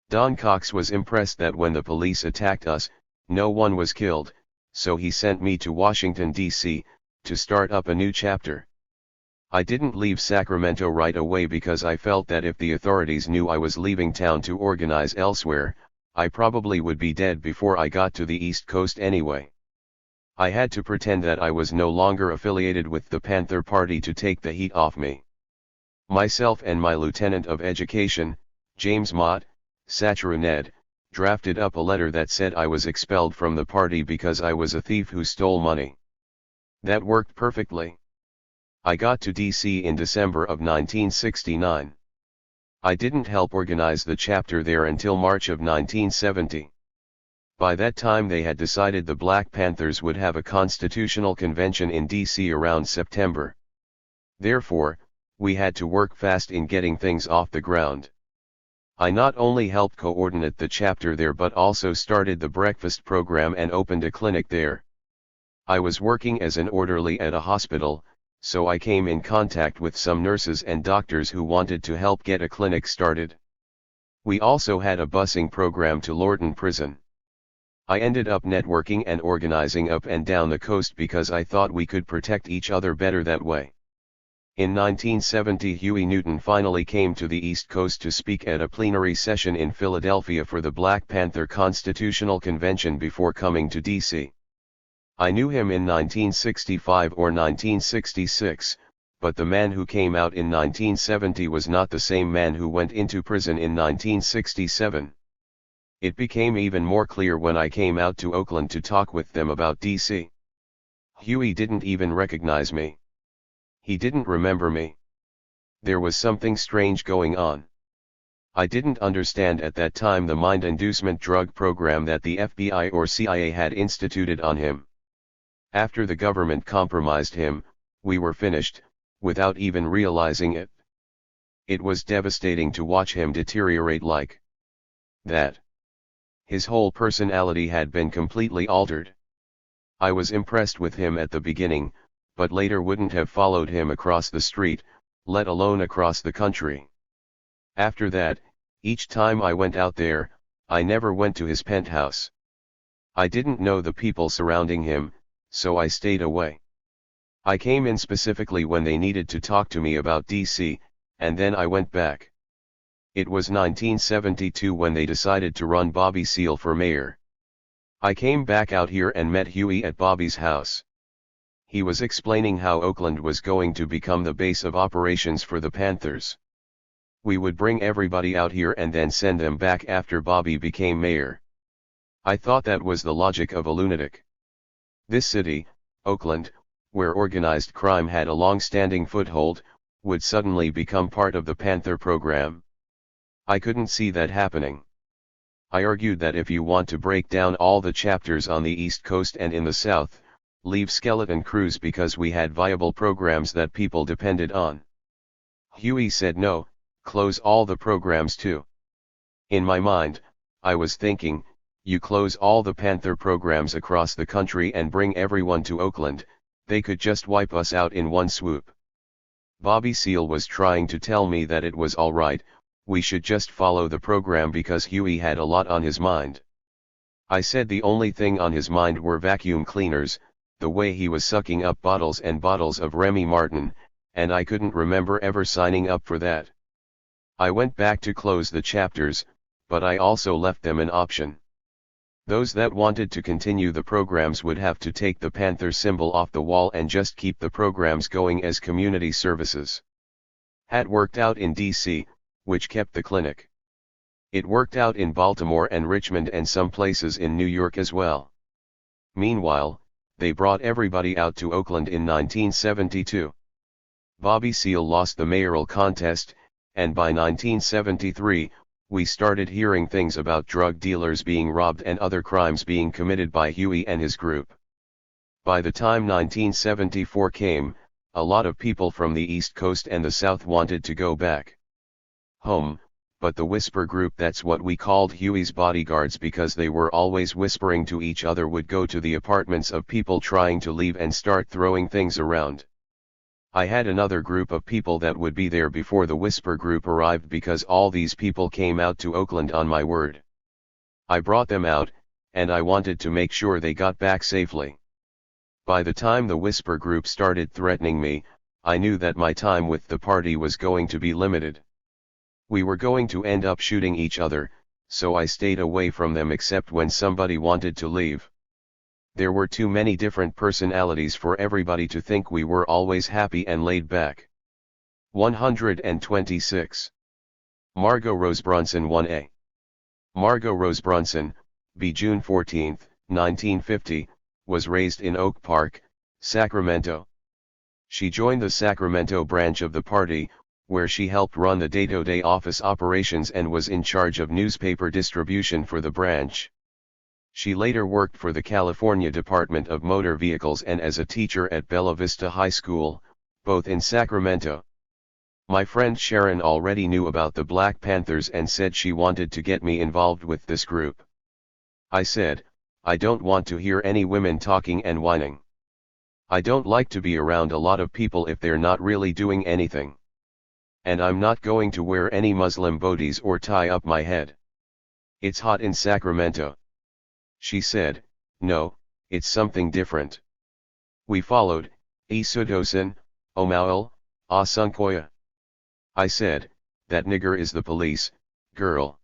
Don Cox was impressed that when the police attacked us, no one was killed, so he sent me to Washington, D.C., to start up a new chapter. I didn't leave Sacramento right away because I felt that if the authorities knew I was leaving town to organize elsewhere, I probably would be dead before I got to the East Coast anyway. I had to pretend that I was no longer affiliated with the Panther Party to take the heat off me. Myself and my Lieutenant of Education, James Mott, Satchuru Ned, drafted up a letter that said I was expelled from the party because I was a thief who stole money. That worked perfectly. I got to DC in December of 1969. I didn't help organize the chapter there until March of 1970. By that time they had decided the Black Panthers would have a constitutional convention in DC around September. Therefore, we had to work fast in getting things off the ground. I not only helped coordinate the chapter there but also started the breakfast program and opened a clinic there. I was working as an orderly at a hospital, so I came in contact with some nurses and doctors who wanted to help get a clinic started. We also had a busing program to Lorton Prison. I ended up networking and organizing up and down the coast because I thought we could protect each other better that way. In 1970 Huey Newton finally came to the East Coast to speak at a plenary session in Philadelphia for the Black Panther Constitutional Convention before coming to DC. I knew him in 1965 or 1966, but the man who came out in 1970 was not the same man who went into prison in 1967. It became even more clear when I came out to Oakland to talk with them about DC. Huey didn't even recognize me. He didn't remember me. There was something strange going on. I didn't understand at that time the mind inducement drug program that the FBI or CIA had instituted on him. After the government compromised him, we were finished, without even realizing it. It was devastating to watch him deteriorate like that. His whole personality had been completely altered. I was impressed with him at the beginning, but later wouldn't have followed him across the street, let alone across the country. After that, each time I went out there, I never went to his penthouse. I didn't know the people surrounding him, so I stayed away. I came in specifically when they needed to talk to me about DC, and then I went back. It was 1972 when they decided to run Bobby Seale for mayor. I came back out here and met Huey at Bobby's house. He was explaining how Oakland was going to become the base of operations for the Panthers. We would bring everybody out here and then send them back after Bobby became mayor. I thought that was the logic of a lunatic. This city, Oakland, where organized crime had a long-standing foothold, would suddenly become part of the Panther program. I couldn't see that happening. I argued that if you want to break down all the chapters on the East Coast and in the South, leave skeleton crews because we had viable programs that people depended on. Huey said no, close all the programs too. In my mind, I was thinking, you close all the Panther programs across the country and bring everyone to Oakland, they could just wipe us out in one swoop. Bobby Seale was trying to tell me that it was alright, we should just follow the program because Huey had a lot on his mind. I said the only thing on his mind were vacuum cleaners, the way he was sucking up bottles and bottles of Remy Martin, and I couldn't remember ever signing up for that. I went back to close the chapters, but I also left them an option. Those that wanted to continue the programs would have to take the Panther symbol off the wall and just keep the programs going as community services. Had worked out in DC, which kept the clinic. It worked out in Baltimore and Richmond and some places in New York as well. Meanwhile, they brought everybody out to Oakland in 1972. Bobby Seale lost the mayoral contest, and by 1973, we started hearing things about drug dealers being robbed and other crimes being committed by Huey and his group. By the time 1974 came, a lot of people from the East Coast and the South wanted to go back home, but the Whisper group, that's what we called Huey's bodyguards because they were always whispering to each other, would go to the apartments of people trying to leave and start throwing things around. I had another group of people that would be there before the Whisper group arrived because all these people came out to Oakland on my word. I brought them out, and I wanted to make sure they got back safely. By the time the Whisper group started threatening me, I knew that my time with the party was going to be limited. We were going to end up shooting each other, so I stayed away from them except when somebody wanted to leave. There were too many different personalities for everybody to think we were always happy and laid back. 126. Margot Rose Brunson 1A. Margot Rose Brunson, b. June 14, 1950, was raised in Oak Park, Sacramento. She joined the Sacramento branch of the party, where she helped run the day-to-day office operations and was in charge of newspaper distribution for the branch. She later worked for the California Department of Motor Vehicles and as a teacher at Bella Vista High School, both in Sacramento. My friend Sharon already knew about the Black Panthers and said she wanted to get me involved with this group. I said, I don't want to hear any women talking and whining. I don't like to be around a lot of people if they're not really doing anything. And I'm not going to wear any Muslim bodhis or tie up my head. It's hot in Sacramento. She said, no, it's something different. We followed, Isudosin, Omauel, Asunkoya. I said, that nigger is the police, girl.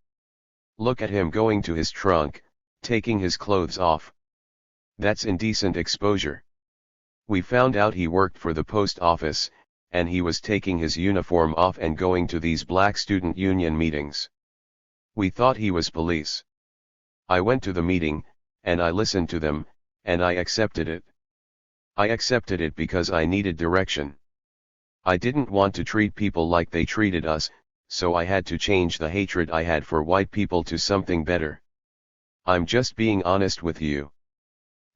Look at him going to his trunk, taking his clothes off. That's indecent exposure. We found out he worked for the post office, and he was taking his uniform off and going to these black student union meetings. We thought he was police. I went to the meeting, and I listened to them, and I accepted it. I accepted it because I needed direction. I didn't want to treat people like they treated us, so I had to change the hatred I had for white people to something better. I'm just being honest with you.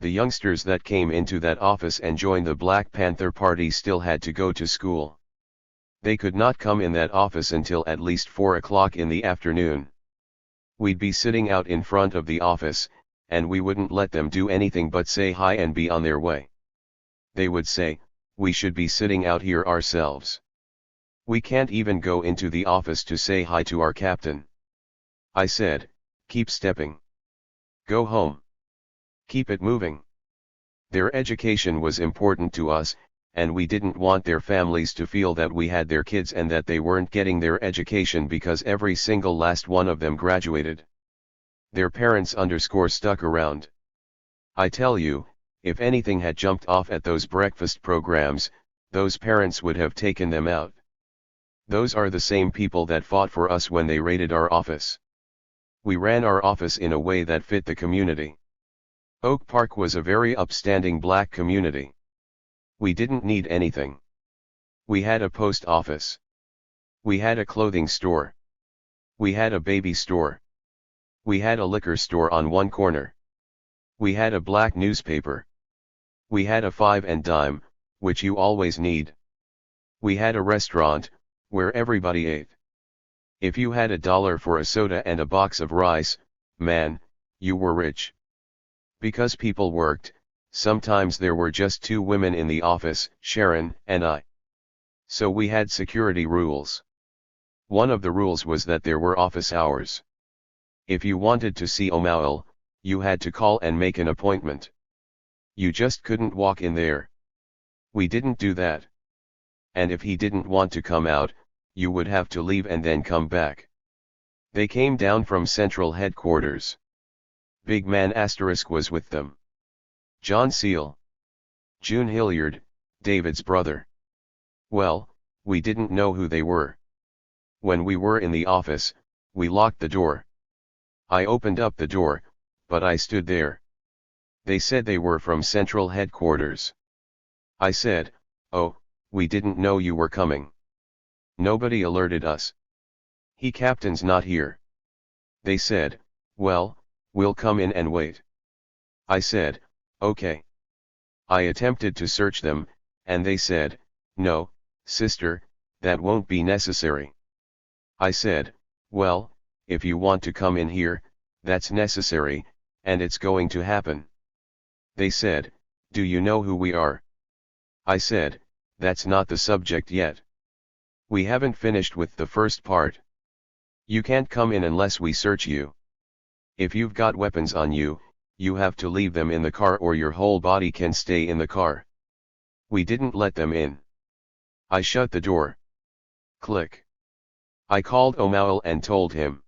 The youngsters that came into that office and joined the Black Panther Party still had to go to school. They could not come in that office until at least 4 o'clock in the afternoon. We'd be sitting out in front of the office, and we wouldn't let them do anything but say hi and be on their way. They would say, we should be sitting out here ourselves. We can't even go into the office to say hi to our captain. I said, keep stepping. Go home. Keep it moving. Their education was important to us, and we didn't want their families to feel that we had their kids and that they weren't getting their education because every single last one of them graduated. Their parents stuck around. I tell you, if anything had jumped off at those breakfast programs, those parents would have taken them out. Those are the same people that fought for us when they raided our office. We ran our office in a way that fit the community. Oak Park was a very upstanding black community. We didn't need anything. We had a post office. We had a clothing store. We had a baby store. We had a liquor store on one corner. We had a black newspaper. We had a 5 and dime, which you always need. We had a restaurant, where everybody ate. If you had $1 for a soda and a box of rice, man, you were rich. Because people worked, sometimes there were just 2 women in the office, Sharon and I. So we had security rules. One of the rules was that there were office hours. If you wanted to see Omauel, you had to call and make an appointment. You just couldn't walk in there. We didn't do that. And if he didn't want to come out, you would have to leave and then come back. They came down from central headquarters. Big Man * was with them. John Seale. June Hilliard, David's brother. Well, we didn't know who they were. When we were in the office, we locked the door. I opened up the door, but I stood there. They said they were from Central Headquarters. I said, "Oh, we didn't know you were coming. Nobody alerted us. He captain's not here." They said, "Well, we'll come in and wait." I said, "Okay." I attempted to search them, and they said, "No, sister, that won't be necessary." I said, "Well, if you want to come in here, that's necessary, and it's going to happen." They said, "Do you know who we are?" I said, "That's not the subject yet. We haven't finished with the first part. You can't come in unless we search you. If you've got weapons on you, you have to leave them in the car or your whole body can stay in the car." We didn't let them in. I shut the door. Click. I called O'Mowell and told him.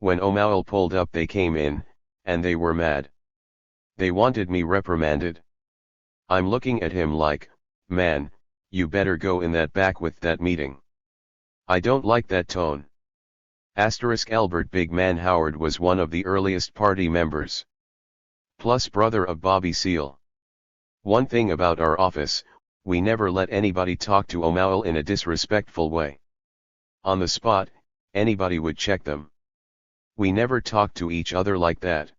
When O'Mowell pulled up they came in, and they were mad. They wanted me reprimanded. I'm looking at him like, "Man, you better go in that back with that meeting. I don't like that tone." Albert Big Man Howard was one of the earliest party members. Plus brother of Bobby Seale. One thing about our office, we never let anybody talk to O'Mowell in a disrespectful way. On the spot, anybody would check them. We never talked to each other like that.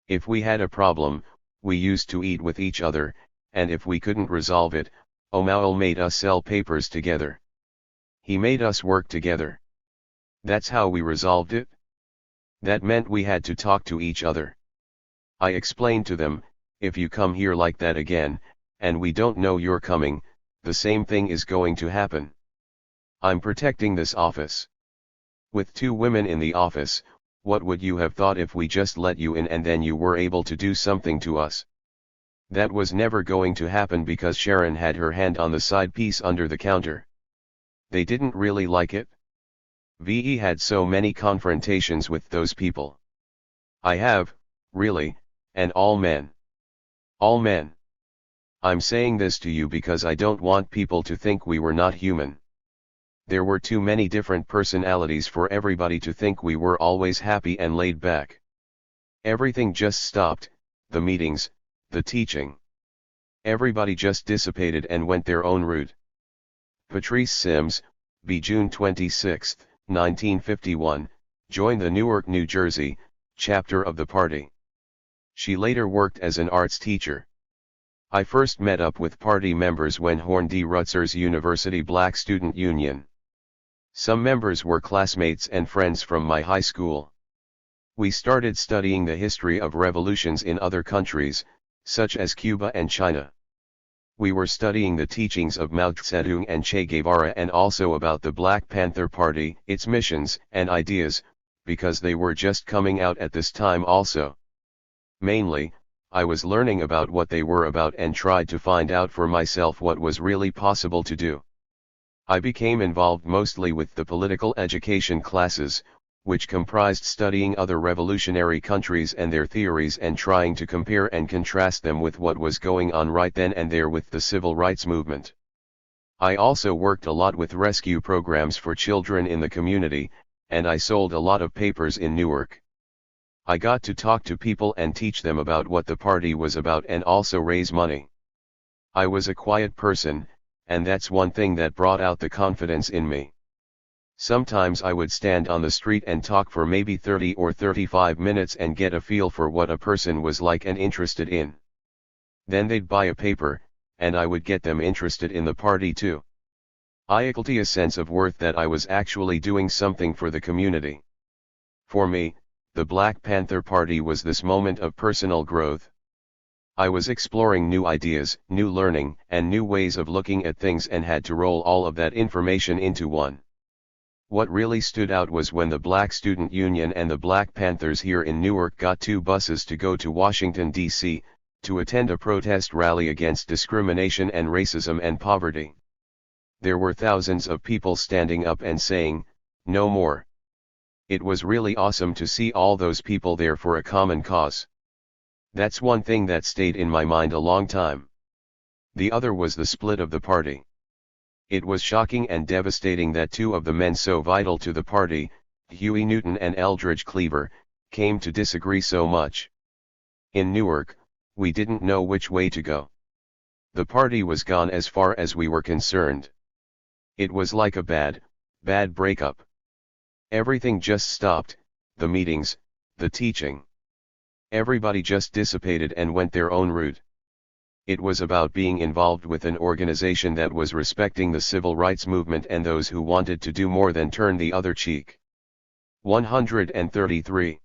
If we had a problem, we used to eat with each other, and if we couldn't resolve it, O'Mowell made us sell papers together. He made us work together. That's how we resolved it. That meant we had to talk to each other. I explained to them, if you come here like that again, and we don't know you're coming, the same thing is going to happen. I'm protecting this office. With 2 women in the office, what would you have thought if we just let you in and then you were able to do something to us? That was never going to happen because Sharon had her hand on the side piece under the counter. They didn't really like it. VE had so many confrontations with those people. I have, really, and all men. All men. I'm saying this to you because I don't want people to think we were not human. There were too many different personalities for everybody to think we were always happy and laid back. Everything just stopped, the meetings, the teaching. Everybody just dissipated and went their own route. Patrice Sims, B. June 26, 1951, joined the Newark, New Jersey, chapter of the party. She later worked as an arts teacher. I first met up with party members when Horn D. Rutzer's University Black Student Union. Some members were classmates and friends from my high school. We started studying the history of revolutions in other countries, such as Cuba and China. We were studying the teachings of Mao Zedong and Che Guevara and also about the Black Panther Party, its missions and ideas, because they were just coming out at this time also. Mainly, I was learning about what they were about and tried to find out for myself what was really possible to do. I became involved mostly with the political education classes, which comprised studying other revolutionary countries and their theories and trying to compare and contrast them with what was going on right then and there with the civil rights movement. I also worked a lot with rescue programs for children in the community, and I sold a lot of papers in Newark. I got to talk to people and teach them about what the party was about and also raise money. I was a quiet person, and that's one thing that brought out the confidence in me. Sometimes I would stand on the street and talk for maybe 30 or 35 minutes and get a feel for what a person was like and interested in. Then they'd buy a paper, and I would get them interested in the party too. I felt a sense of worth that I was actually doing something for the community. For me, the Black Panther Party was this moment of personal growth. I was exploring new ideas, new learning, and new ways of looking at things and had to roll all of that information into one. What really stood out was when the Black Student Union and the Black Panthers here in Newark got 2 buses to go to Washington, D.C., to attend a protest rally against discrimination and racism and poverty. There were thousands of people standing up and saying, "No more." It was really awesome to see all those people there for a common cause. That's one thing that stayed in my mind a long time. The other was the split of the party. It was shocking and devastating that 2 of the men so vital to the party, Huey Newton and Eldridge Cleaver, came to disagree so much. In Newark, We didn't know which way to go. The party was gone as far as we were concerned. It was like a bad breakup. Everything just stopped, the meetings, the teaching. Everybody just dissipated and went their own route. It was about being involved with an organization that was respecting the civil rights movement and those who wanted to do more than turn the other cheek. 133.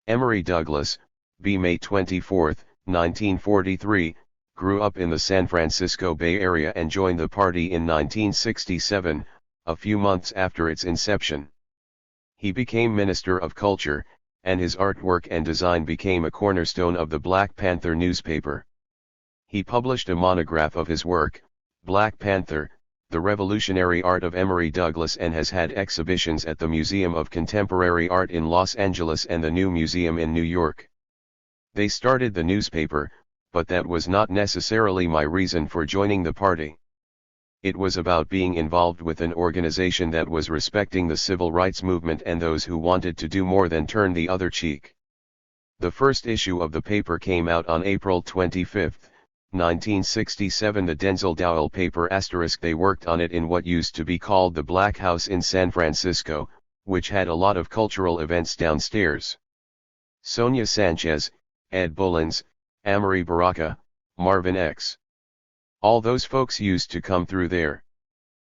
Emory Douglas, B. May 24, 1943, grew up in the San Francisco Bay Area and joined the party in 1967, a few months after its inception. He became Minister of Culture, and his artwork and design became a cornerstone of the Black Panther newspaper. He published a monograph of his work, Black Panther, The Revolutionary Art of Emory Douglas, and has had exhibitions at the Museum of Contemporary Art in Los Angeles and the New Museum in New York. They started the newspaper, but that was not necessarily my reason for joining the party. It was about being involved with an organization that was respecting the civil rights movement and those who wanted to do more than turn the other cheek. The first issue of the paper came out on April 25, 1967. The Denzel Dowell paper *. They worked on it in what used to be called the Black House in San Francisco, which had a lot of cultural events downstairs. Sonia Sanchez, Ed Bullins, Amory Baraka, Marvin X. All those folks used to come through there.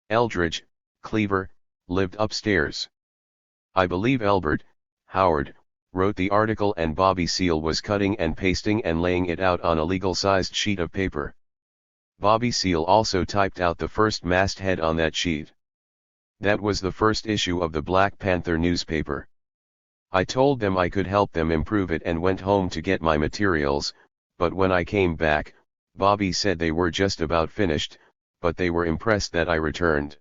Eldridge, Cleaver, lived upstairs. I believe Elbert, Howard, wrote the article, and Bobby Seale was cutting and pasting and laying it out on a legal-sized sheet of paper. Bobby Seale also typed out the first masthead on that sheet. That was the first issue of the Black Panther newspaper. I told them I could help them improve it and went home to get my materials, but when I came back, Bobby said they were just about finished, but they were impressed that I returned.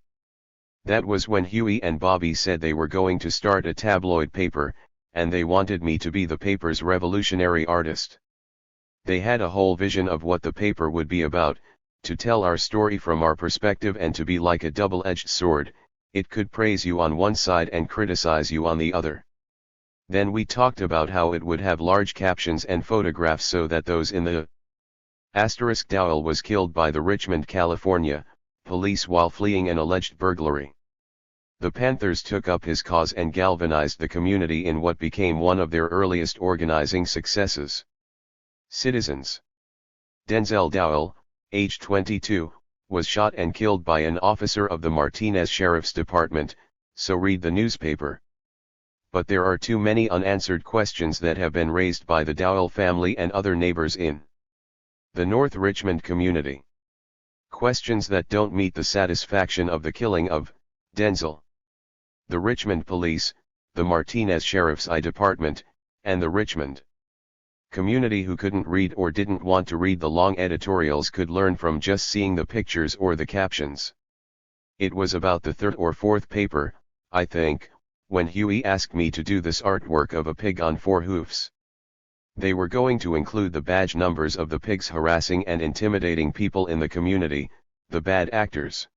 That was when Huey and Bobby said they were going to start a tabloid paper, and they wanted me to be the paper's revolutionary artist. They had a whole vision of what the paper would be about, to tell our story from our perspective and to be like a double-edged sword. It could praise you on one side and criticize you on the other. Then we talked about how it would have large captions and photographs so that those in the *. Dowell was killed by the Richmond, California, police while fleeing an alleged burglary. The Panthers took up his cause and galvanized the community in what became one of their earliest organizing successes. Citizens. Denzel Dowell, age 22, was shot and killed by an officer of the Martinez Sheriff's Department, so read the newspaper. But there are too many unanswered questions that have been raised by the Dowell family and other neighbors in the North Richmond community. Questions that don't meet the satisfaction of the killing of Denzel. The Richmond Police, the Martinez Sheriff's Department, and the Richmond community who couldn't read or didn't want to read the long editorials could learn from just seeing the pictures or the captions. It was about the third or fourth paper, I think, when Huey asked me to do this artwork of a pig on four hoofs. They were going to include the badge numbers of the pigs harassing and intimidating people in the community, the bad actors.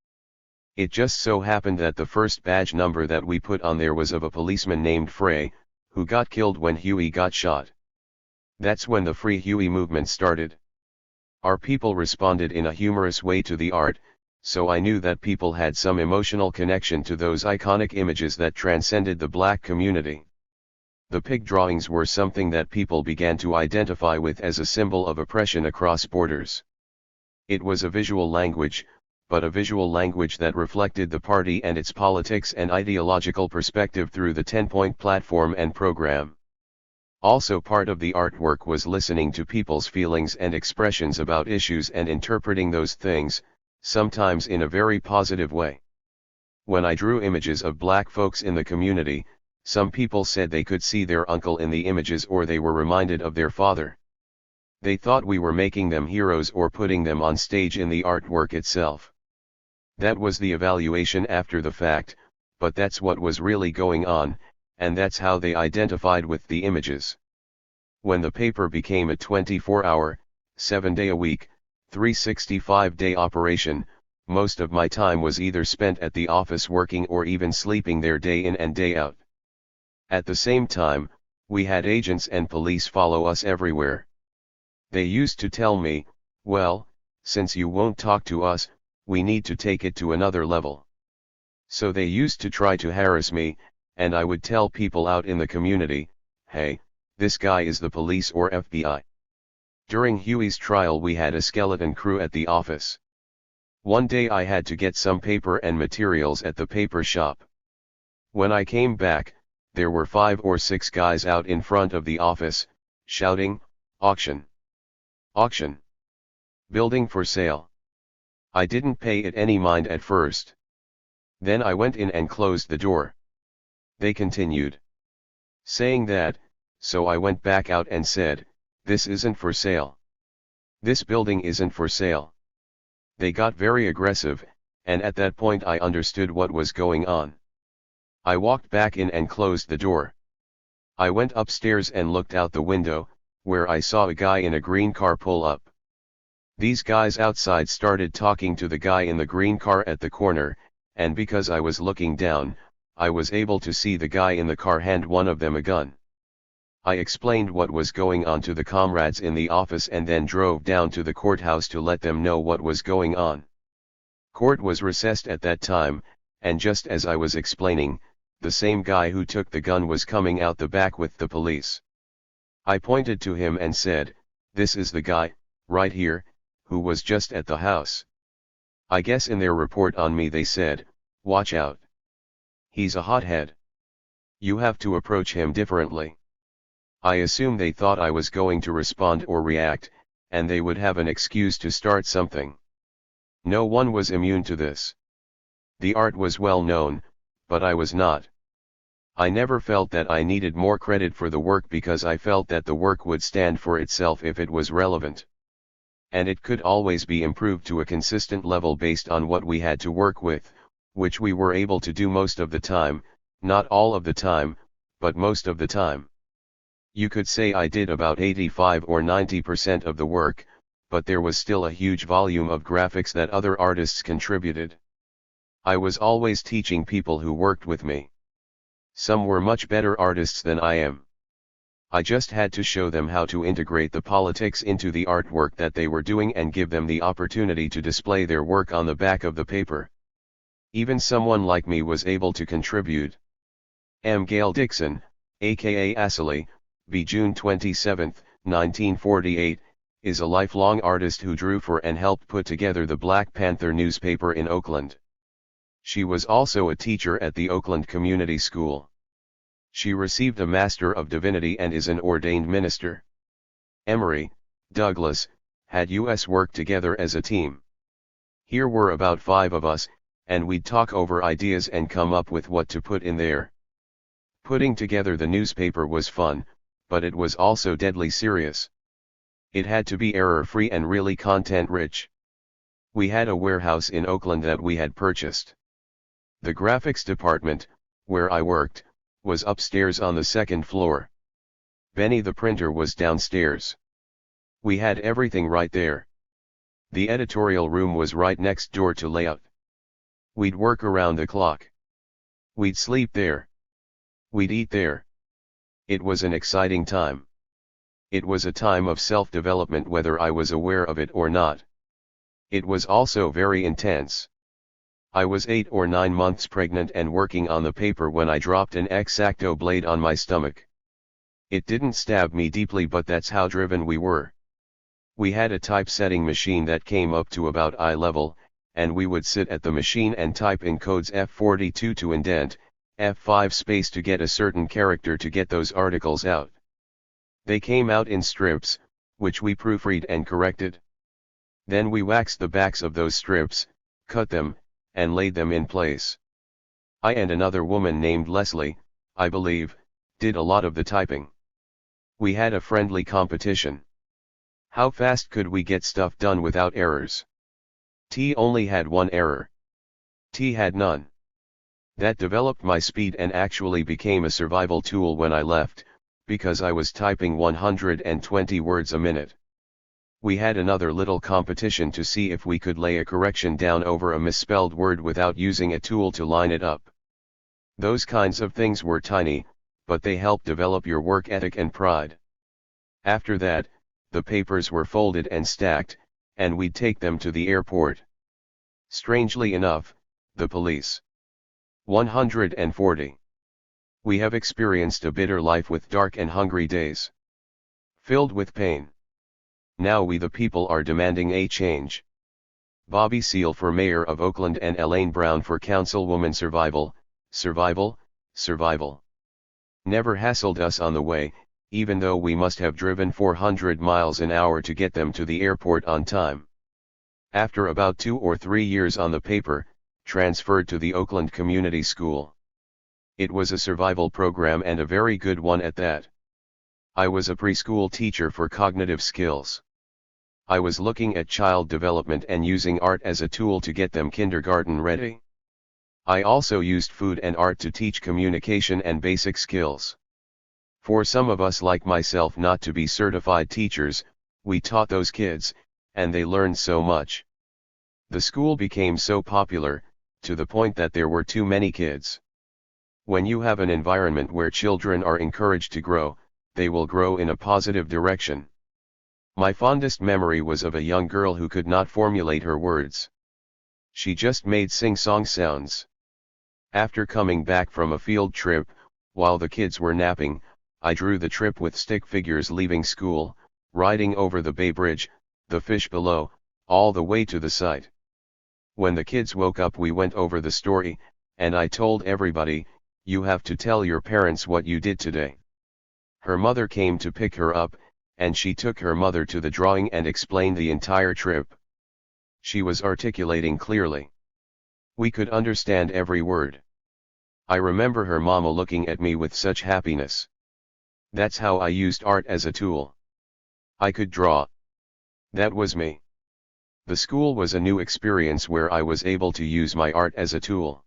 It just so happened that the first badge number that we put on there was of a policeman named Frey, who got killed when Huey got shot. That's when the Free Huey movement started. Our people responded in a humorous way to the art, so I knew that people had some emotional connection to those iconic images that transcended the black community. The pig drawings were something that people began to identify with as a symbol of oppression across borders. It was a visual language, but a visual language that reflected the party and its politics and ideological perspective through the 10-point platform and program. Also part of the artwork was listening to people's feelings and expressions about issues and interpreting those things, sometimes in a very positive way. When I drew images of black folks in the community, some people said they could see their uncle in the images or they were reminded of their father. They thought we were making them heroes or putting them on stage in the artwork itself. That was the evaluation after the fact, but that's what was really going on, and that's how they identified with the images. When the paper became a 24-hour, 7-day-a-week, 365-day operation, most of my time was either spent at the office working or even sleeping there day in and day out. At the same time, we had agents and police follow us everywhere. They used to tell me, well, since you won't talk to us, we need to take it to another level. So they used to try to harass me, and I would tell people out in the community, hey, this guy is the police or FBI. During Huey's trial we had a skeleton crew at the office. One day I had to get some paper and materials at the paper shop. When I came back, there were 5 or 6 guys out in front of the office, shouting, auction! Auction! Building for sale! I didn't pay it any mind at first. Then I went in and closed the door. They continued saying that, so I went back out and said, this isn't for sale. This building isn't for sale. They got very aggressive, and at that point I understood what was going on. I walked back in and closed the door. I went upstairs and looked out the window, where I saw a guy in a green car pull up. These guys outside started talking to the guy in the green car at the corner, and because I was looking down, I was able to see the guy in the car hand one of them a gun. I explained what was going on to the comrades in the office and then drove down to the courthouse to let them know what was going on. Court was recessed at that time, and just as I was explaining, the same guy who took the gun was coming out the back with the police. I pointed to him and said, this is the guy, right here, who was just at the house. I guess in their report on me they said, watch out. He's a hothead. You have to approach him differently. I assume they thought I was going to respond or react, and they would have an excuse to start something. No one was immune to this. The art was well known, but I was not. I never felt that I needed more credit for the work because I felt that the work would stand for itself if it was relevant. And it could always be improved to a consistent level based on what we had to work with, which we were able to do most of the time, not all of the time, but most of the time. You could say I did about 85 or 90% of the work, but there was still a huge volume of graphics that other artists contributed. I was always teaching people who worked with me. Some were much better artists than I am. I just had to show them how to integrate the politics into the artwork that they were doing and give them the opportunity to display their work on the back of the paper. Even someone like me was able to contribute. M. Gale Dixon, aka Astley, b. June 27, 1948, is a lifelong artist who drew for and helped put together the Black Panther newspaper in Oakland. She was also a teacher at the Oakland Community School. She received a Master of Divinity and is an ordained minister. Emory, Douglas, had us work together as a team. Here were about 5 of us, and we'd talk over ideas and come up with what to put in there. Putting together the newspaper was fun, but it was also deadly serious. It had to be error-free and really content-rich. We had a warehouse in Oakland that we had purchased. The graphics department, where I worked, was upstairs on the 2nd floor. Benny the printer was downstairs. We had everything right there. The editorial room was right next door to layout. We'd work around the clock. We'd sleep there. We'd eat there. It was an exciting time. It was a time of self-development whether I was aware of it or not. It was also very intense. I was 8 or 9 months pregnant and working on the paper when I dropped an X-Acto blade on my stomach. It didn't stab me deeply, but that's how driven we were. We had a typesetting machine that came up to about eye level, and we would sit at the machine and type in codes F42 to indent, F5 space to get a certain character to get those articles out. They came out in strips, which we proofread and corrected. Then we waxed the backs of those strips, cut them, and laid them in place. I and another woman named Leslie, I believe, did a lot of the typing. We had a friendly competition. How fast could we get stuff done without errors? T only had 1 error. T had none. That developed my speed and actually became a survival tool when I left, because I was typing 120 words a minute. We had another little competition to see if we could lay a correction down over a misspelled word without using a tool to line it up. Those kinds of things were tiny, but they helped develop your work ethic and pride. After that, the papers were folded and stacked, and we'd take them to the airport. Strangely enough, the police. 140. We have experienced a bitter life with dark and hungry days. Filled with pain. Now we the people are demanding a change. Bobby Seale for Mayor of Oakland and Elaine Brown for Councilwoman. Survival, survival, survival. Never hassled us on the way, even though we must have driven 400 miles an hour to get them to the airport on time. After about 2 or 3 years on the paper, transferred to the Oakland Community School. It was a survival program and a very good one at that. I was a preschool teacher for cognitive skills. I was looking at child development and using art as a tool to get them kindergarten ready. I also used food and art to teach communication and basic skills. For some of us like myself not to be certified teachers, we taught those kids, and they learned so much. The school became so popular, to the point that there were too many kids. When you have an environment where children are encouraged to grow, they will grow in a positive direction. My fondest memory was of a young girl who could not formulate her words. She just made sing-song sounds. After coming back from a field trip, while the kids were napping, I drew the trip with stick figures leaving school, riding over the Bay Bridge, the fish below, all the way to the site. When the kids woke up we went over the story, and I told everybody, "You have to tell your parents what you did today." Her mother came to pick her up, and she took her mother to the drawing and explained the entire trip. She was articulating clearly. We could understand every word. I remember her mama looking at me with such happiness. That's how I used art as a tool. I could draw. That was me. The school was a new experience where I was able to use my art as a tool.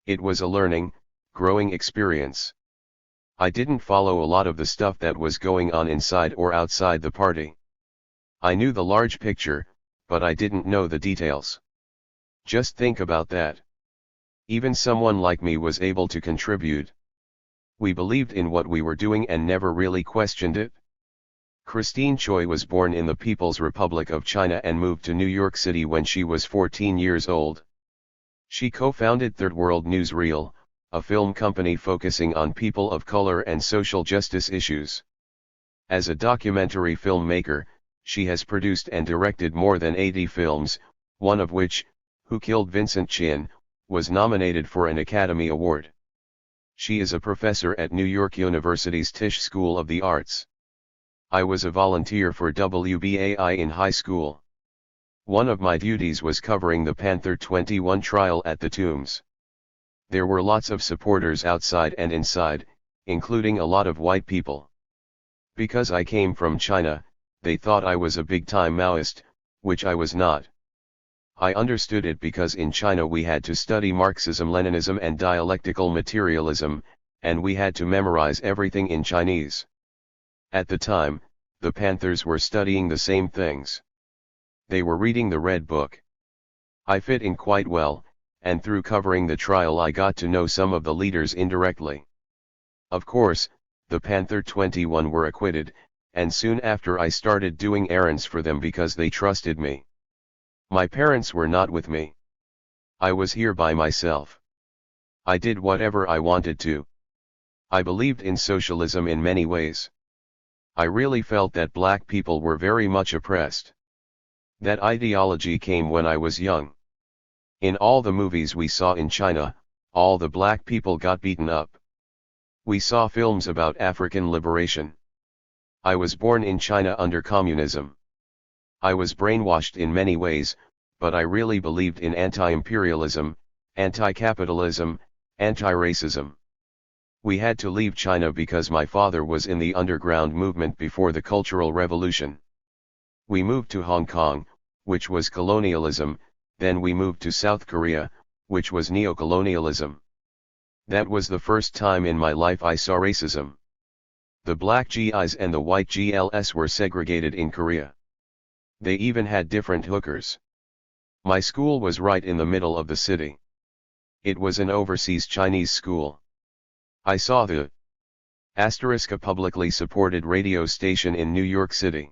It was a learning, growing experience. I didn't follow a lot of the stuff that was going on inside or outside the party. I knew the large picture, but I didn't know the details. Just think about that. Even someone like me was able to contribute. We believed in what we were doing and never really questioned it. Christine Choi was born in the People's Republic of China and moved to New York City when she was 14 years old. She co-founded Third World Newsreel, a film company focusing on people of color and social justice issues. As a documentary filmmaker, she has produced and directed more than 80 films, one of which, Who Killed Vincent Chin, was nominated for an Academy Award. She is a professor at New York University's Tisch School of the Arts. I was a volunteer for WBAI in high school. One of my duties was covering the Panther 21 trial at the Tombs. There were lots of supporters outside and inside, including a lot of white people. Because I came from China, they thought I was a big-time Maoist, which I was not. I understood it because in China we had to study Marxism-Leninism and dialectical materialism, and we had to memorize everything in Chinese. At the time, the Panthers were studying the same things. They were reading the Red Book. I fit in quite well, and through covering the trial I got to know some of the leaders indirectly. Of course, the Panther 21 were acquitted, and soon after I started doing errands for them because they trusted me. My parents were not with me. I was here by myself. I did whatever I wanted to. I believed in socialism in many ways. I really felt that black people were very much oppressed. That ideology came when I was young. In all the movies we saw in China, all the black people got beaten up. We saw films about African liberation. I was born in China under communism. I was brainwashed in many ways, but I really believed in anti-imperialism, anti-capitalism, anti-racism. We had to leave China because my father was in the underground movement before the Cultural Revolution. We moved to Hong Kong, which was colonialism, then we moved to South Korea, which was neocolonialism. That was the first time in my life I saw racism. The black GIs and the white GLS were segregated in Korea. They even had different hookers. My school was right in the middle of the city. It was an overseas Chinese school. I saw the *** a publicly supported radio station in New York City.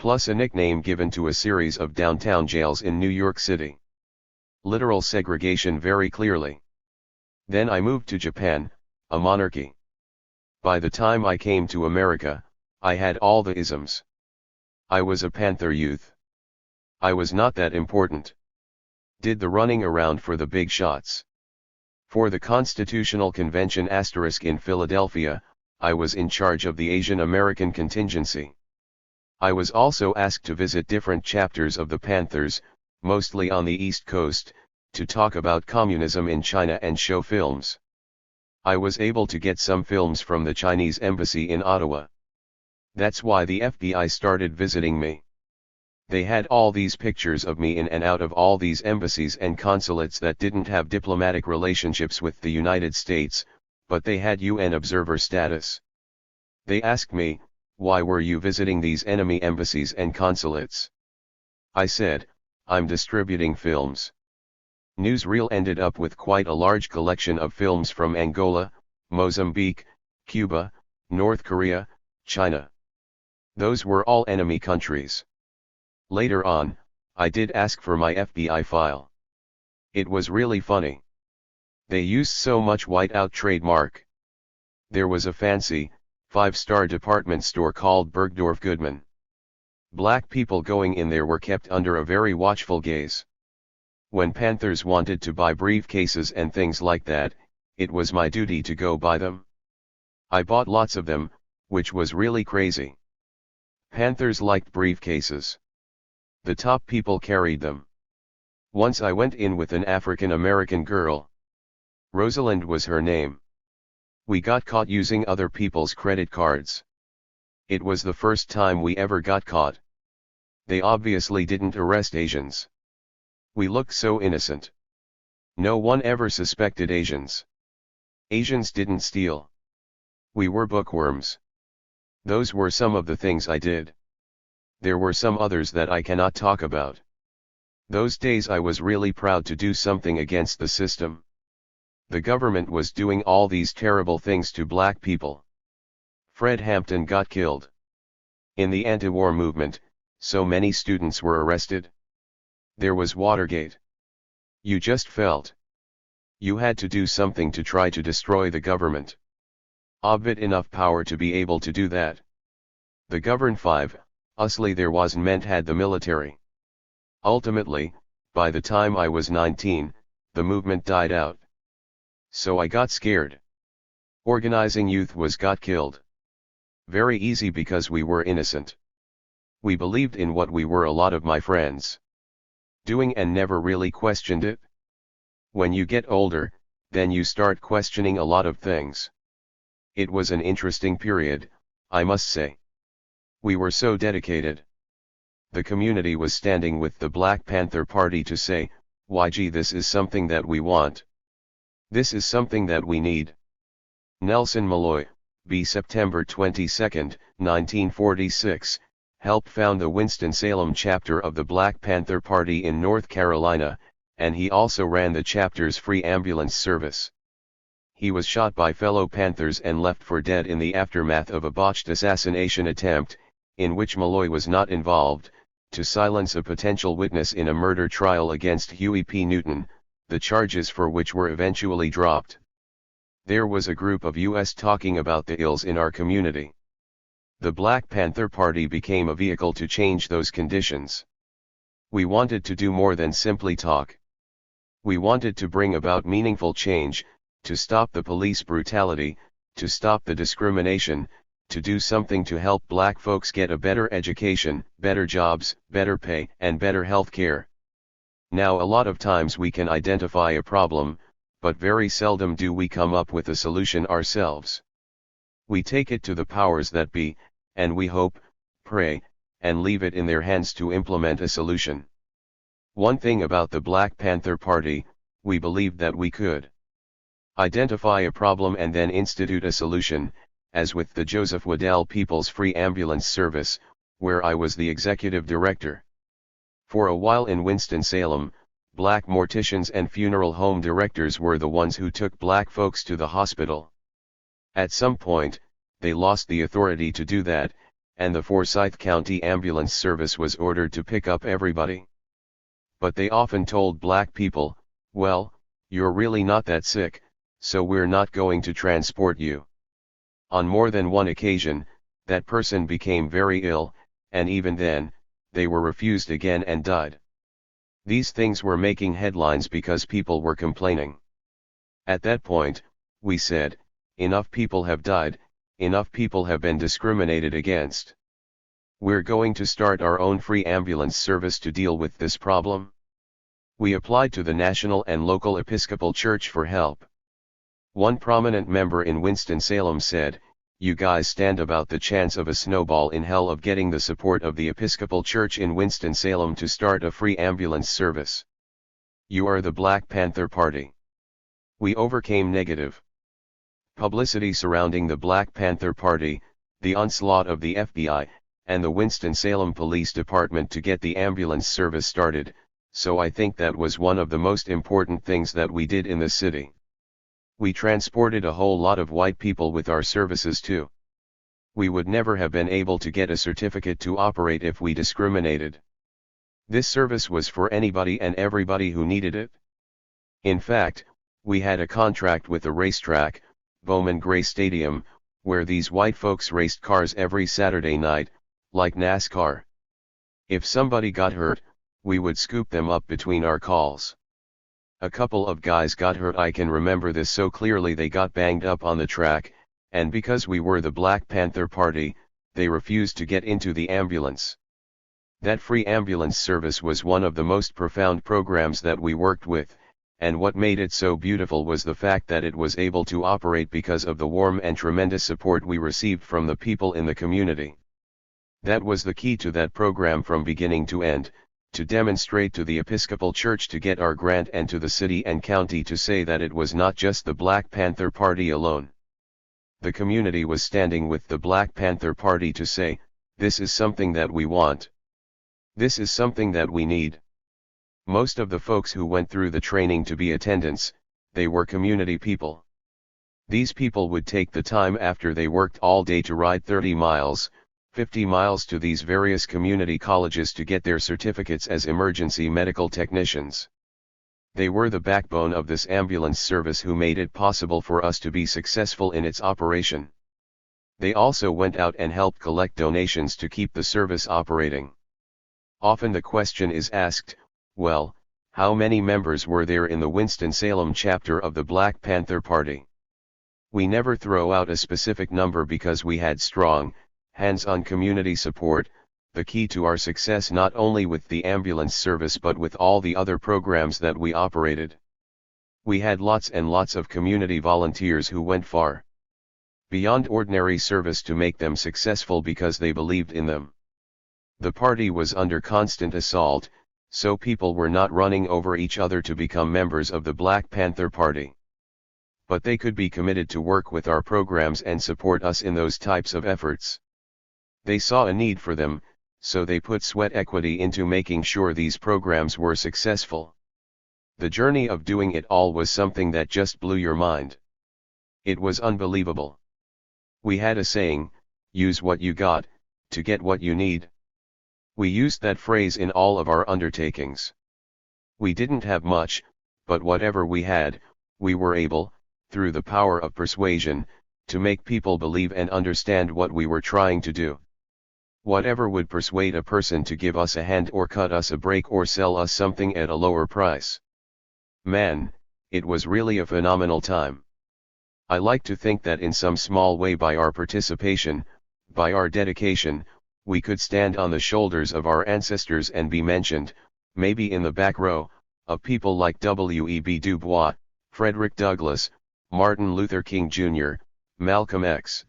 plus a nickname given to a series of downtown jails in New York City. Literal segregation very clearly. Then I moved to Japan, a monarchy. By the time I came to America, I had all the isms. I was a panther youth. I was not that important. Did the running around for the big shots. For the Constitutional Convention * in Philadelphia, I was in charge of the Asian American contingency. I was also asked to visit different chapters of the Panthers, mostly on the East Coast, to talk about communism in China and show films. I was able to get some films from the Chinese embassy in Ottawa. That's why the FBI started visiting me. They had all these pictures of me in and out of all these embassies and consulates that didn't have diplomatic relationships with the United States, but they had UN observer status. They asked me, "Why were you visiting these enemy embassies and consulates?" I said, "I'm distributing films." Newsreel ended up with quite a large collection of films from Angola, Mozambique, Cuba, North Korea, China. Those were all enemy countries. Later on, I did ask for my FBI file. It was really funny. They used so much whiteout trademark. There was a fancy, 5-star department store called Bergdorf Goodman. Black people going in there were kept under a very watchful gaze. When Panthers wanted to buy briefcases and things like that, it was my duty to go buy them. I bought lots of them, which was really crazy. Panthers liked briefcases. The top people carried them. Once I went in with an African American girl. Rosalind was her name. We got caught using other people's credit cards. It was the first time we ever got caught. They obviously didn't arrest Asians. We looked so innocent. No one ever suspected Asians. Asians didn't steal. We were bookworms. Those were some of the things I did. There were some others that I cannot talk about. Those days I was really proud to do something against the system. The government was doing all these terrible things to black people. Fred Hampton got killed. In the anti-war movement, so many students were arrested. There was Watergate. You just felt you had to do something to try to destroy the government. Obvit enough power to be able to do that. The govern 5, usly there wasn't meant had the military. Ultimately, by the time I was 19, the movement died out. So I got scared. Organizing youth was got killed. Very easy because we were innocent. We believed in what we were, a lot of my friends doing, and never really questioned it. When you get older, then you start questioning a lot of things. It was an interesting period, I must say. We were so dedicated. The community was standing with the Black Panther Party to say, YG, this is something that we want. This is something that we need. Nelson Malloy, B. September 22, 1946, helped found the Winston-Salem chapter of the Black Panther Party in North Carolina, and he also ran the chapter's free ambulance service. He was shot by fellow Panthers and left for dead in the aftermath of a botched assassination attempt, in which Malloy was not involved, to silence a potential witness in a murder trial against Huey P. Newton, the charges for which were eventually dropped. There was a group of U.S. talking about the ills in our community. The Black Panther Party became a vehicle to change those conditions. We wanted to do more than simply talk. We wanted to bring about meaningful change, to stop the police brutality, to stop the discrimination, to do something to help black folks get a better education, better jobs, better pay, and better health care. Now, a lot of times we can identify a problem, but very seldom do we come up with a solution ourselves. We take it to the powers that be, and we hope, pray, and leave it in their hands to implement a solution. One thing about the Black Panther Party, we believed that we could identify a problem and then institute a solution, as with the Joseph Waddell People's Free Ambulance Service, where I was the executive director. For a while in Winston-Salem, black morticians and funeral home directors were the ones who took black folks to the hospital. At some point, they lost the authority to do that, and the Forsyth County Ambulance Service was ordered to pick up everybody. But they often told black people, well, you're really not that sick, so we're not going to transport you. On more than one occasion, that person became very ill, and even then, they were refused again and died. These things were making headlines because people were complaining. At that point, we said, enough people have died, enough people have been discriminated against. We're going to start our own free ambulance service to deal with this problem. We applied to the national and local Episcopal Church for help. One prominent member in Winston-Salem said, "You guys stand about the chance of a snowball in hell of getting the support of the Episcopal Church in Winston-Salem to start a free ambulance service. You are the Black Panther Party." We overcame negative publicity surrounding the Black Panther Party, the onslaught of the FBI, and the Winston-Salem Police Department to get the ambulance service started, so I think that was one of the most important things that we did in the city. We transported a whole lot of white people with our services too. We would never have been able to get a certificate to operate if we discriminated. This service was for anybody and everybody who needed it. In fact, we had a contract with a racetrack, Bowman Gray Stadium, where these white folks raced cars every Saturday night, like NASCAR. If somebody got hurt, we would scoop them up between our calls. A couple of guys got hurt, I can remember this so clearly. They got banged up on the track, and because we were the Black Panther Party, they refused to get into the ambulance. That free ambulance service was one of the most profound programs that we worked with, and what made it so beautiful was the fact that it was able to operate because of the warm and tremendous support we received from the people in the community. That was the key to that program from beginning to end, to demonstrate to the Episcopal Church to get our grant and to the city and county to say that it was not just the Black Panther Party alone. The community was standing with the Black Panther Party to say, this is something that we want. This is something that we need. Most of the folks who went through the training to be attendants, they were community people. These people would take the time after they worked all day to ride 30 miles, 50 miles to these various community colleges to get their certificates as emergency medical technicians. They were the backbone of this ambulance service who made it possible for us to be successful in its operation. They also went out and helped collect donations to keep the service operating. Often the question is asked, well, how many members were there in the Winston-Salem chapter of the Black Panther Party? We never throw out a specific number because we had strong, hands-on community support, the key to our success not only with the ambulance service but with all the other programs that we operated. We had lots and lots of community volunteers who went far beyond ordinary service to make them successful because they believed in them. The party was under constant assault, so people were not running over each other to become members of the Black Panther Party. But they could be committed to work with our programs and support us in those types of efforts. They saw a need for them, so they put sweat equity into making sure these programs were successful. The journey of doing it all was something that just blew your mind. It was unbelievable. We had a saying, use what you got, to get what you need. We used that phrase in all of our undertakings. We didn't have much, but whatever we had, we were able, through the power of persuasion, to make people believe and understand what we were trying to do. Whatever would persuade a person to give us a hand or cut us a break or sell us something at a lower price. Man, it was really a phenomenal time. I like to think that in some small way by our participation, by our dedication, we could stand on the shoulders of our ancestors and be mentioned, maybe in the back row, of people like W.E.B. Du Bois, Frederick Douglass, Martin Luther King Jr., Malcolm X.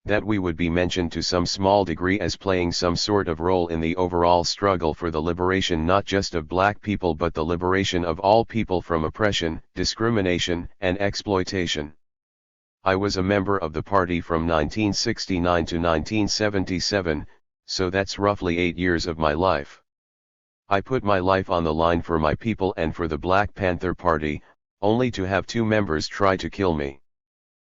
That we would be mentioned to some small degree as playing some sort of role in the overall struggle for the liberation not just of black people but the liberation of all people from oppression, discrimination, and exploitation. I was a member of the party from 1969 to 1977, so that's roughly 8 years of my life. I put my life on the line for my people and for the Black Panther Party, only to have 2 members try to kill me.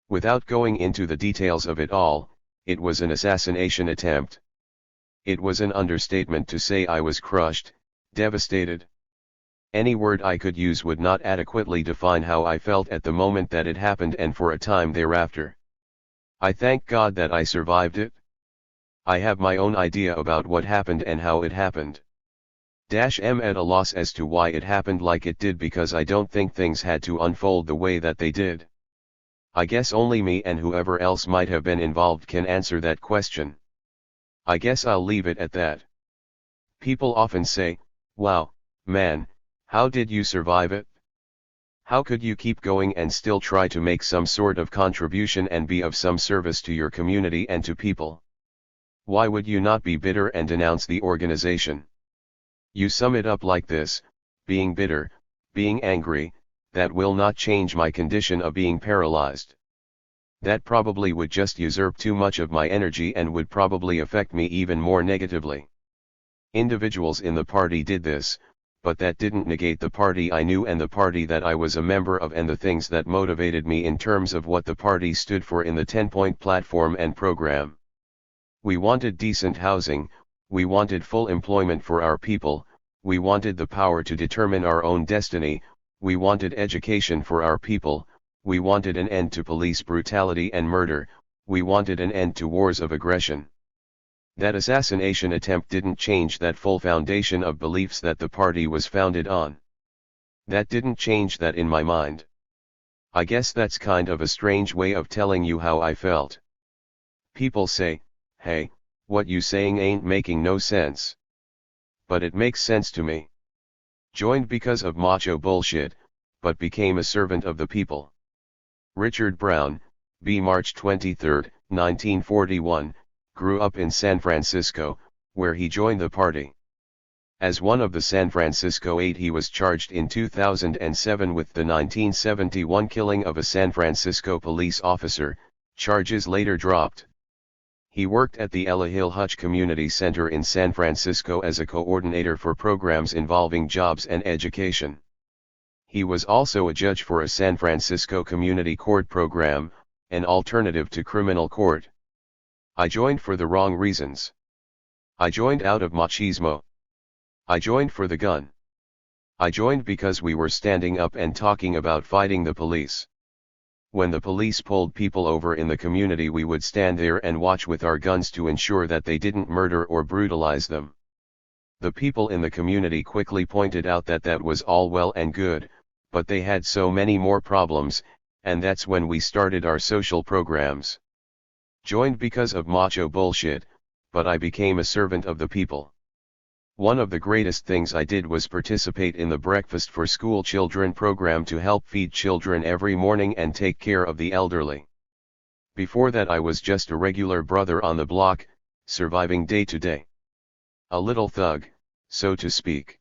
Without going into the details of it all, it was an assassination attempt. It was an understatement to say I was crushed, devastated. Any word I could use would not adequately define how I felt at the moment that it happened and for a time thereafter. I thank God that I survived it. I have my own idea about what happened and how it happened. I'm at a loss as to why it happened like it did, because I don't think things had to unfold the way that they did. I guess only me and whoever else might have been involved can answer that question. I guess I'll leave it at that. People often say, "Wow, man, how did you survive it? How could you keep going and still try to make some sort of contribution and be of some service to your community and to people? Why would you not be bitter and denounce the organization?" You sum it up like this: being bitter, being angry, that will not change my condition of being paralyzed. That probably would just usurp too much of my energy and would probably affect me even more negatively. Individuals in the party did this, but that didn't negate the party I knew and the party that I was a member of and the things that motivated me in terms of what the party stood for in the 10-point platform and program. We wanted decent housing, we wanted full employment for our people, we wanted the power to determine our own destiny, we wanted education for our people, we wanted an end to police brutality and murder, we wanted an end to wars of aggression. That assassination attempt didn't change that full foundation of beliefs that the party was founded on. That didn't change that in my mind. I guess that's kind of a strange way of telling you how I felt. People say, "Hey, what you saying ain't making no sense." But it makes sense to me. Joined because of macho bullshit, but became a servant of the people. Richard Brown, B. March 23, 1941, grew up in San Francisco, where he joined the party. As one of the San Francisco Eight, he was charged in 2007 with the 1971 killing of a San Francisco police officer, charges later dropped. He worked at the Ella Hill Hutch Community Center in San Francisco as a coordinator for programs involving jobs and education. He was also a judge for a San Francisco Community Court program, an alternative to criminal court. I joined for the wrong reasons. I joined out of machismo. I joined for the gun. I joined because we were standing up and talking about fighting the police. When the police pulled people over in the community, we would stand there and watch with our guns to ensure that they didn't murder or brutalize them. The people in the community quickly pointed out that that was all well and good, but they had so many more problems, and that's when we started our social programs. Joined because of macho bullshit, but I became a servant of the people. One of the greatest things I did was participate in the Breakfast for School Children program to help feed children every morning and take care of the elderly. Before that, I was just a regular brother on the block, surviving day to day. A little thug, so to speak.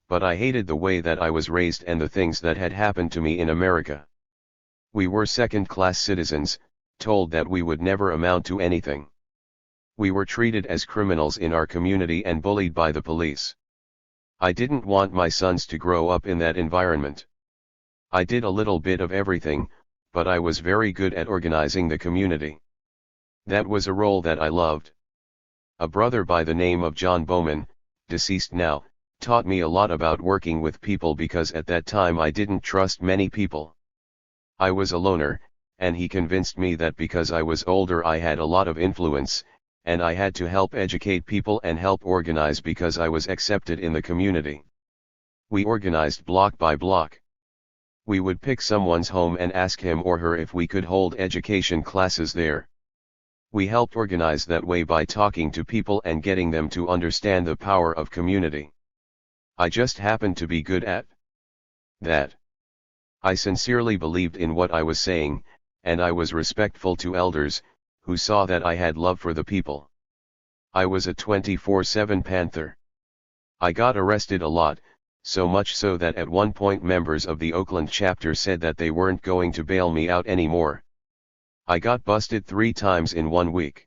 But I hated the way that I was raised and the things that had happened to me in America. We were second-class citizens, told that we would never amount to anything. We were treated as criminals in our community and bullied by the police. I didn't want my sons to grow up in that environment. I did a little bit of everything, but I was very good at organizing the community. That was a role that I loved. A brother by the name of John Bowman, deceased now, taught me a lot about working with people because at that time I didn't trust many people. I was a loner, and he convinced me that because I was older I had a lot of influence, and I had to help educate people and help organize because I was accepted in the community. We organized block by block. We would pick someone's home and ask him or her if we could hold education classes there. We helped organize that way by talking to people and getting them to understand the power of community. I just happened to be good at that. I sincerely believed in what I was saying, and I was respectful to elders, who saw that I had love for the people. I was a 24/7 panther. I got arrested a lot, so much so that at one point members of the Oakland chapter said that they weren't going to bail me out anymore. I got busted 3 times in 1 week.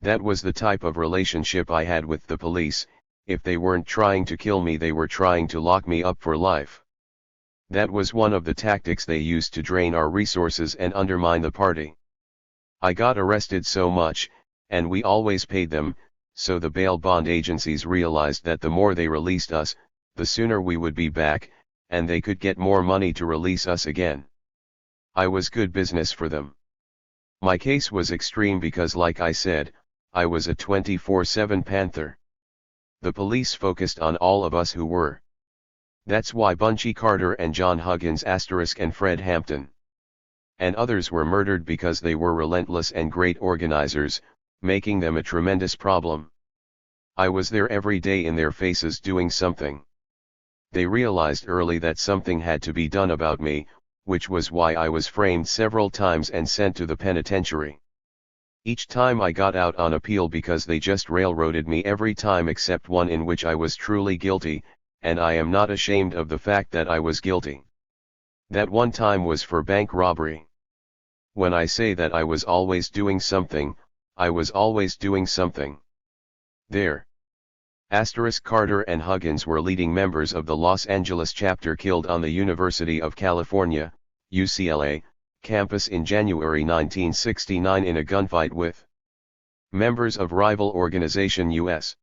That was the type of relationship I had with the police. If they weren't trying to kill me, they were trying to lock me up for life. That was one of the tactics they used to drain our resources and undermine the party. I got arrested so much, and we always paid them, so the bail bond agencies realized that the more they released us, the sooner we would be back, and they could get more money to release us again. I was good business for them. My case was extreme because, like I said, I was a 24/7 panther. The police focused on all of us who were. That's why Bunchy Carter and John Huggins and Fred Hampton and others were murdered, because they were relentless and great organizers, making them a tremendous problem. I was there every day in their faces doing something. They realized early that something had to be done about me, which was why I was framed several times and sent to the penitentiary. Each time I got out on appeal because they just railroaded me every time except one in which I was truly guilty, and I am not ashamed of the fact that I was guilty. That one time was for bank robbery. When I say that I was always doing something, I was always doing something. There. Carter and Huggins were leading members of the Los Angeles chapter killed on the University of California, UCLA, campus in January 1969 in a gunfight with members of rival organization U.S.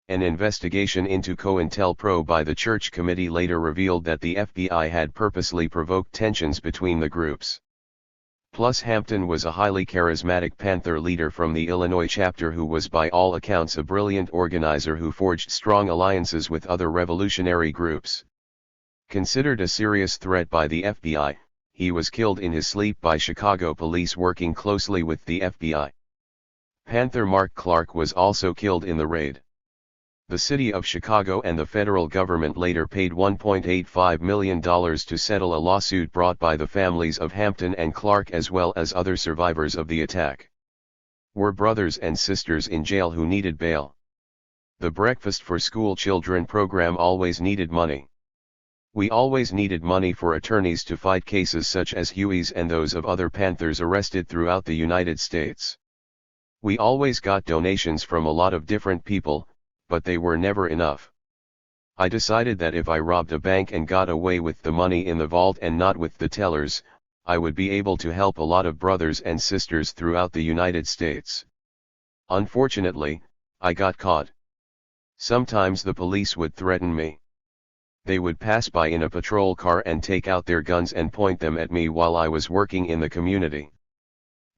An investigation into COINTELPRO by the Church Committee later revealed that the FBI had purposely provoked tensions between the groups. Plus, Hampton was a highly charismatic Panther leader from the Illinois chapter who was by all accounts a brilliant organizer who forged strong alliances with other revolutionary groups. Considered a serious threat by the FBI, he was killed in his sleep by Chicago police working closely with the FBI. Panther Mark Clark was also killed in the raid. The city of Chicago and the federal government later paid $1.85 million to settle a lawsuit brought by the families of Hampton and Clark as well as other survivors of the attack. Were brothers and sisters in jail who needed bail. The Breakfast for School Children program always needed money. We always needed money for attorneys to fight cases such as Huey's and those of other Panthers arrested throughout the United States. We always got donations from a lot of different people, but they were never enough. I decided that if I robbed a bank and got away with the money in the vault and not with the tellers, I would be able to help a lot of brothers and sisters throughout the United States. Unfortunately, I got caught. Sometimes the police would threaten me. They would pass by in a patrol car and take out their guns and point them at me while I was working in the community.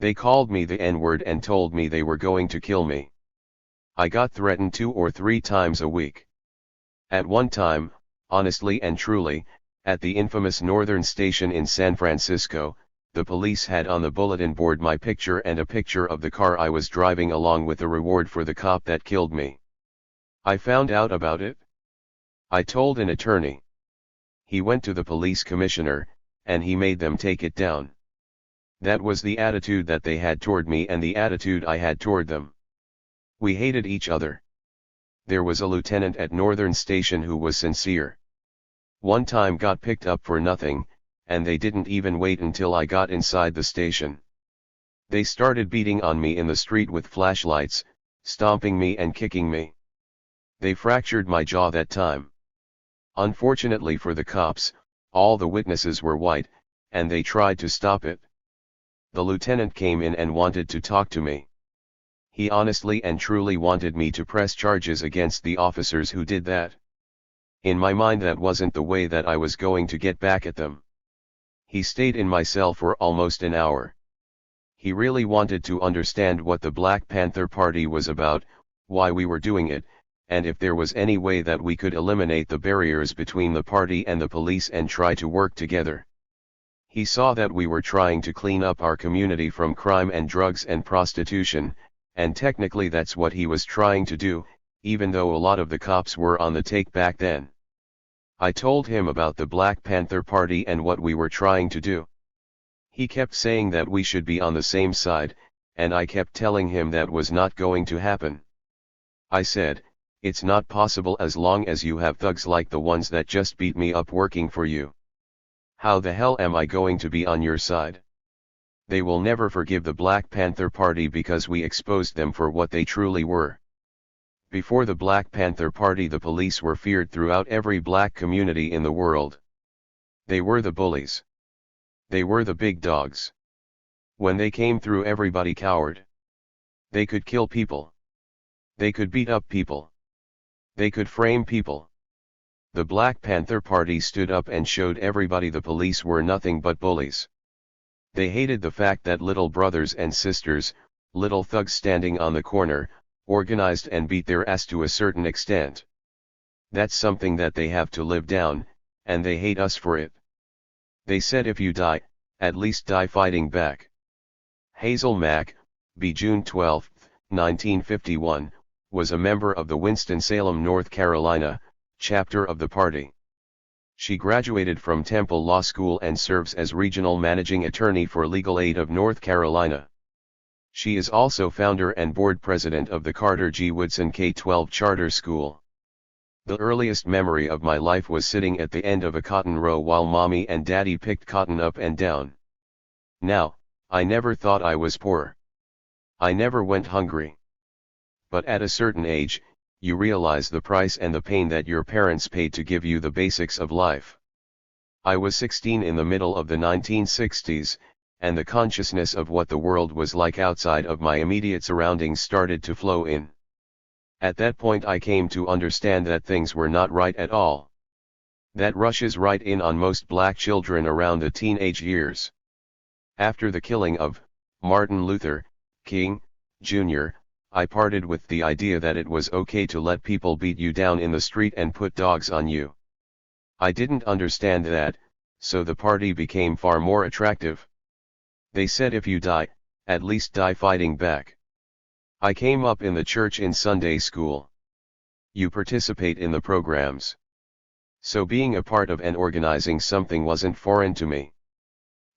They called me the N-word and told me they were going to kill me. I got threatened 2 or 3 times a week. At one time, honestly and truly, at the infamous Northern Station in San Francisco, the police had on the bulletin board my picture and a picture of the car I was driving along with a reward for the cop that killed me. I found out about it. I told an attorney. He went to the police commissioner, and he made them take it down. That was the attitude that they had toward me and the attitude I had toward them. We hated each other. There was a lieutenant at Northern Station who was sincere. One time got picked up for nothing, and they didn't even wait until I got inside the station. They started beating on me in the street with flashlights, stomping me and kicking me. They fractured my jaw that time. Unfortunately for the cops, all the witnesses were white, and they tried to stop it. The lieutenant came in and wanted to talk to me. He honestly and truly wanted me to press charges against the officers who did that. In my mind, that wasn't the way that I was going to get back at them. He stayed in my cell for almost an hour. He really wanted to understand what the Black Panther Party was about, why we were doing it, and if there was any way that we could eliminate the barriers between the party and the police and try to work together. He saw that we were trying to clean up our community from crime and drugs and prostitution, and technically that's what he was trying to do, even though a lot of the cops were on the take back then. I told him about the Black Panther Party and what we were trying to do. He kept saying that we should be on the same side, and I kept telling him that was not going to happen. I said, "It's not possible as long as you have thugs like the ones that just beat me up working for you. How the hell am I going to be on your side? They will never forgive the Black Panther Party because we exposed them for what they truly were." Before the Black Panther Party, the police were feared throughout every black community in the world. They were the bullies. They were the big dogs. When they came through, everybody cowered. They could kill people. They could beat up people. They could frame people. The Black Panther Party stood up and showed everybody the police were nothing but bullies. They hated the fact that little brothers and sisters, little thugs standing on the corner, organized and beat their ass to a certain extent. That's something that they have to live down, and they hate us for it. They said if you die, at least die fighting back. Hazel Mack, b. June 12, 1951, was a member of the Winston-Salem, North Carolina, chapter of the party. She graduated from Temple Law School and serves as Regional Managing Attorney for Legal Aid of North Carolina. She is also founder and board president of the Carter G. Woodson K-12 Charter School. The earliest memory of my life was sitting at the end of a cotton row while mommy and daddy picked cotton up and down. Now, I never thought I was poor. I never went hungry. But at a certain age, you realize the price and the pain that your parents paid to give you the basics of life. I was 16 in the middle of the 1960s, and the consciousness of what the world was like outside of my immediate surroundings started to flow in. At that point I came to understand that things were not right at all. That rushes right in on most black children around the teenage years. After the killing of Martin Luther King, Jr., I parted with the idea that it was okay to let people beat you down in the street and put dogs on you. I didn't understand that, so the party became far more attractive. They said if you die, at least die fighting back. I came up in the church in Sunday school. You participate in the programs. So being a part of and organizing something wasn't foreign to me.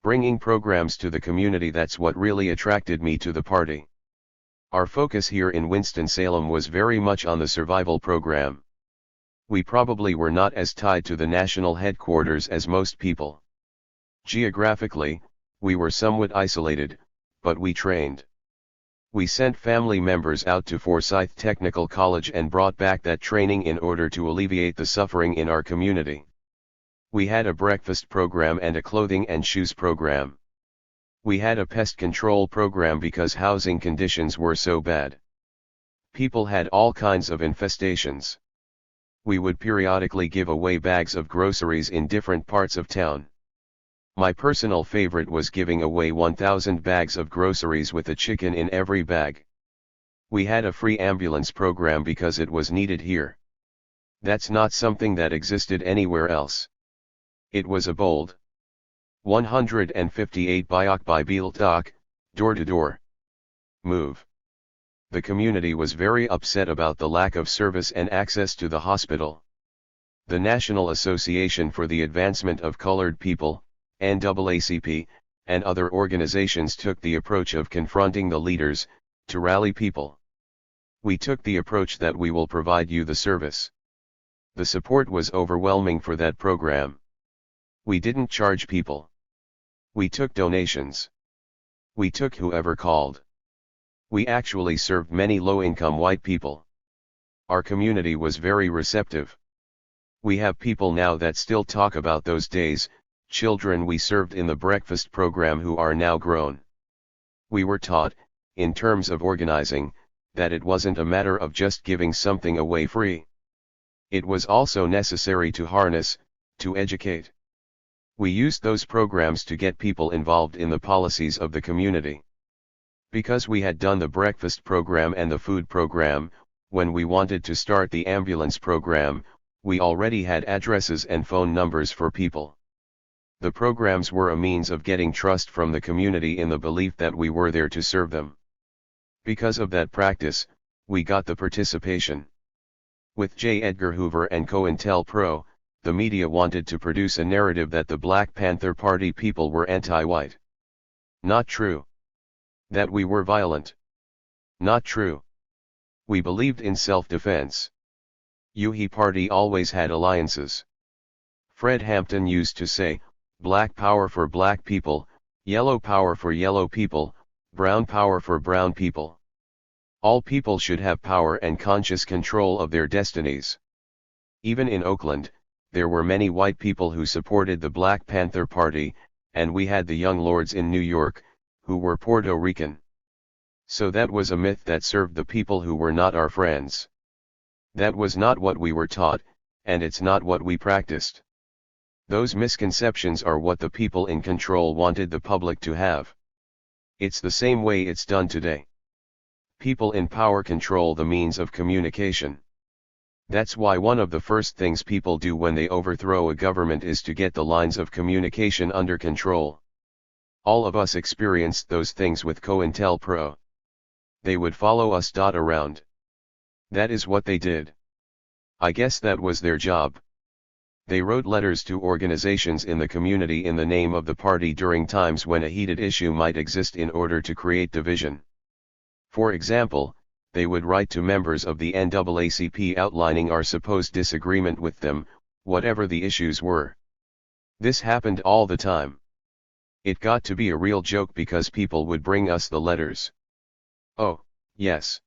Bringing programs to the community, that's what really attracted me to the party. Our focus here in Winston-Salem was very much on the survival program. We probably were not as tied to the national headquarters as most people. Geographically, we were somewhat isolated, but we trained. We sent family members out to Forsyth Technical College and brought back that training in order to alleviate the suffering in our community. We had a breakfast program and a clothing and shoes program. We had a pest control program because housing conditions were so bad. People had all kinds of infestations. We would periodically give away bags of groceries in different parts of town. My personal favorite was giving away 1,000 bags of groceries with a chicken in every bag. We had a free ambulance program because it was needed here. That's not something that existed anywhere else. It was a bold 158 Biak by Bealtok, door-to-door move. The community was very upset about the lack of service and access to the hospital. The National Association for the Advancement of Colored People, NAACP, and other organizations took the approach of confronting the leaders, to rally people. We took the approach that we will provide you the service. The support was overwhelming for that program. We didn't charge people. We took donations. We took whoever called. We actually served many low-income white people. Our community was very receptive. We have people now that still talk about those days, children we served in the breakfast program who are now grown. We were taught, in terms of organizing, that it wasn't a matter of just giving something away free. It was also necessary to harness, to educate. We used those programs to get people involved in the policies of the community. Because we had done the breakfast program and the food program, when we wanted to start the ambulance program, we already had addresses and phone numbers for people. The programs were a means of getting trust from the community in the belief that we were there to serve them. Because of that practice, we got the participation. With J. Edgar Hoover and COINTELPRO, the media wanted to produce a narrative that the Black Panther Party people were anti-white. Not true. That we were violent. Not true. We believed in self-defense. Yohuru Party always had alliances. Fred Hampton used to say, black power for black people, yellow power for yellow people, brown power for brown people. All people should have power and conscious control of their destinies. Even in Oakland, there were many white people who supported the Black Panther Party, and we had the Young Lords in New York, who were Puerto Rican. So that was a myth that served the people who were not our friends. That was not what we were taught, and it's not what we practiced. Those misconceptions are what the people in control wanted the public to have. It's the same way it's done today. People in power control the means of communication. That's why one of the first things people do when they overthrow a government is to get the lines of communication under control. All of us experienced those things with COINTELPRO. They would follow us around. That is what they did. I guess that was their job. They wrote letters to organizations in the community in the name of the party during times when a heated issue might exist in order to create division. For example, they would write to members of the NAACP outlining our supposed disagreement with them, whatever the issues were. This happened all the time. It got to be a real joke because people would bring us the letters. Oh, yes.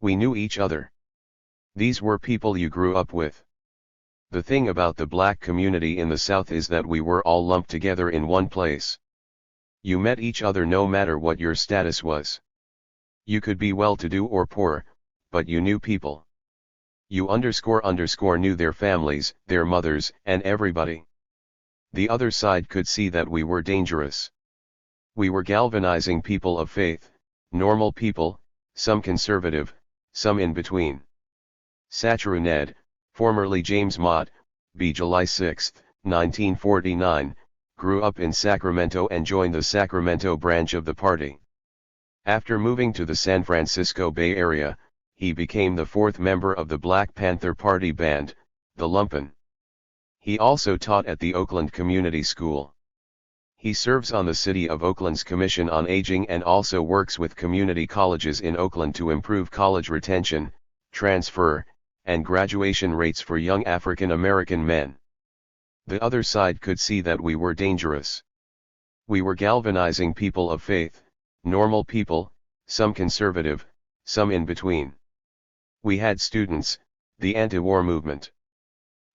We knew each other. These were people you grew up with. The thing about the black community in the South is that we were all lumped together in one place. You met each other no matter what your status was. You could be well-to-do or poor, but you knew people. You __ knew their families, their mothers, and everybody. The other side could see that we were dangerous. We were galvanizing people of faith, normal people, some conservative, some in between. Satchru Ned, formerly James Mott, b. July 6, 1949, grew up in Sacramento and joined the Sacramento branch of the party. After moving to the San Francisco Bay Area, he became the fourth member of the Black Panther Party band, the Lumpen. He also taught at the Oakland Community School. He serves on the City of Oakland's Commission on Aging and also works with community colleges in Oakland to improve college retention, transfer, and graduation rates for young African American men. The other side could see that we were dangerous. We were galvanizing people of faith, normal people, some conservative, some in between. We had students, the anti-war movement.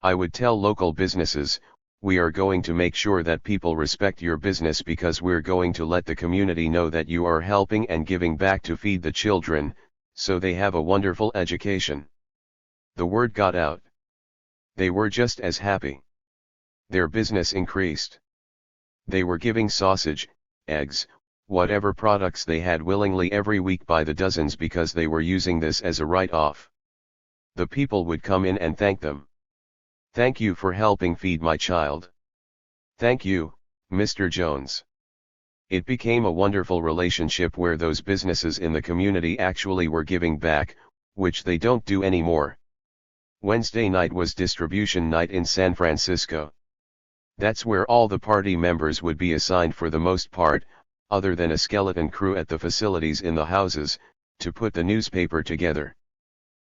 I would tell local businesses, we are going to make sure that people respect your business because we're going to let the community know that you are helping and giving back to feed the children, so they have a wonderful education. The word got out. They were just as happy. Their business increased. They were giving sausage, eggs, whatever products they had willingly every week by the dozens because they were using this as a write-off. The people would come in and thank them. Thank you for helping feed my child. Thank you, Mr. Jones. It became a wonderful relationship where those businesses in the community actually were giving back, which they don't do anymore. Wednesday night was distribution night in San Francisco. That's where all the party members would be assigned for the most part, other than a skeleton crew at the facilities in the houses, to put the newspaper together.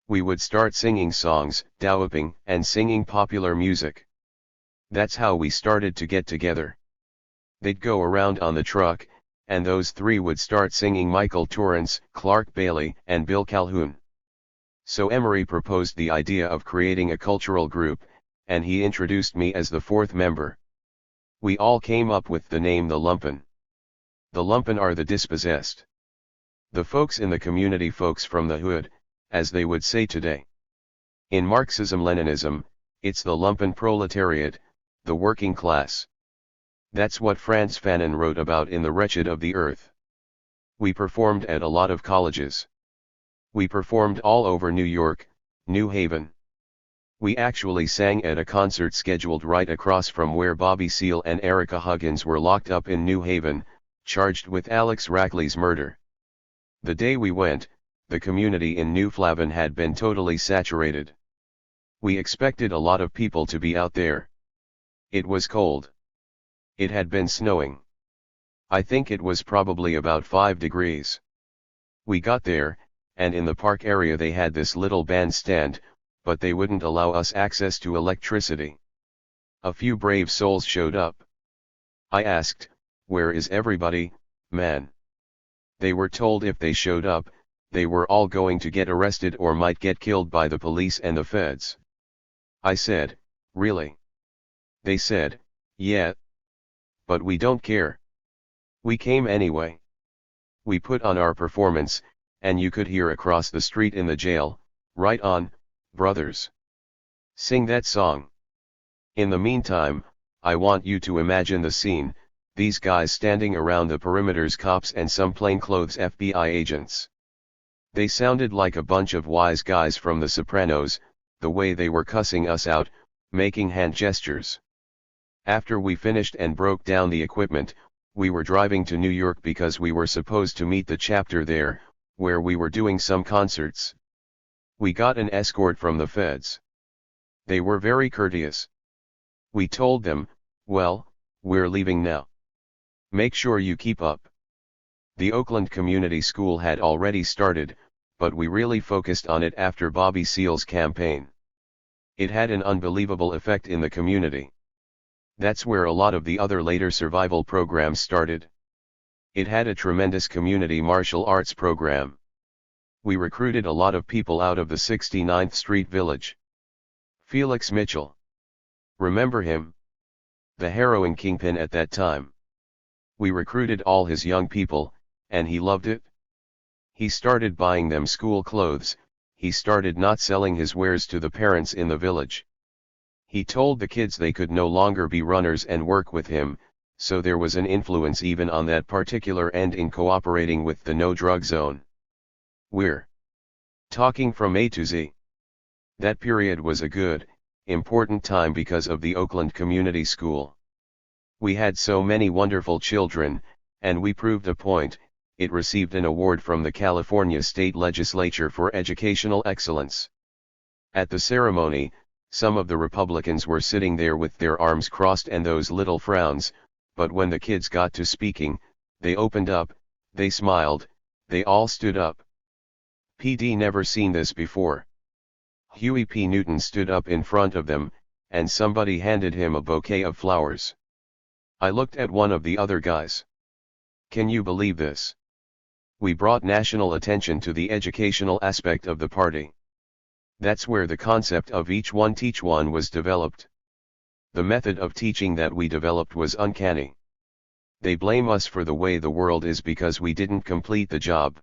We would start singing songs, dawoping, and singing popular music. That's how we started to get together. They'd go around on the truck, and those three would start singing Michael Torrance, Clark Bailey, and Bill Calhoun. So Emery proposed the idea of creating a cultural group, and he introduced me as the fourth member. We all came up with the name the Lumpen. The Lumpen are the dispossessed. The folks in the community, folks from the hood, as they would say today. In Marxism-Leninism, it's the lumpen proletariat, the working class. That's what Frantz Fanon wrote about in The Wretched of the Earth. We performed at a lot of colleges. We performed all over New York, New Haven. We actually sang at a concert scheduled right across from where Bobby Seale and Erica Huggins were locked up in New Haven, charged with Alex Rackley's murder. The day we went, the community in New Flavin had been totally saturated. We expected a lot of people to be out there. It was cold. It had been snowing. I think it was probably about 5 degrees. We got there, and in the park area they had this little bandstand, but they wouldn't allow us access to electricity. A few brave souls showed up. I asked, "Where is everybody, man?" They were told if they showed up, they were all going to get arrested or might get killed by the police and the feds. I said, "Really?" They said, "Yeah. But we don't care. We came anyway." We put on our performance, and you could hear across the street in the jail, "Right on, brothers. Sing that song." In the meantime, I want you to imagine the scene, these guys standing around the perimeters, cops and some plainclothes FBI agents. They sounded like a bunch of wise guys from The Sopranos, the way they were cussing us out, making hand gestures. After we finished and broke down the equipment, we were driving to New York because we were supposed to meet the chapter there, where we were doing some concerts. We got an escort from the feds. They were very courteous. We told them, "Well, we're leaving now. Make sure you keep up." The Oakland Community School had already started, but we really focused on it after Bobby Seale's campaign. It had an unbelievable effect in the community. That's where a lot of the other later survival programs started. It had a tremendous community martial arts program. We recruited a lot of people out of the 69th Street Village. Felix Mitchell. Remember him? The heroin kingpin at that time. We recruited all his young people, and he loved it. He started buying them school clothes, he started not selling his wares to the parents in the village. He told the kids they could no longer be runners and work with him, so there was an influence even on that particular end in cooperating with the no-drug zone. We're talking from A to Z. That period was a good, important time because of the Oakland Community School. We had so many wonderful children, and we proved a point. It received an award from the California State Legislature for Educational Excellence. At the ceremony, some of the Republicans were sitting there with their arms crossed and those little frowns, but when the kids got to speaking, they opened up, they smiled, they all stood up. PD never seen this before. Huey P. Newton stood up in front of them, and somebody handed him a bouquet of flowers. I looked at one of the other guys. Can you believe this? We brought national attention to the educational aspect of the party. That's where the concept of each one teach one was developed. The method of teaching that we developed was uncanny. They blame us for the way the world is because we didn't complete the job.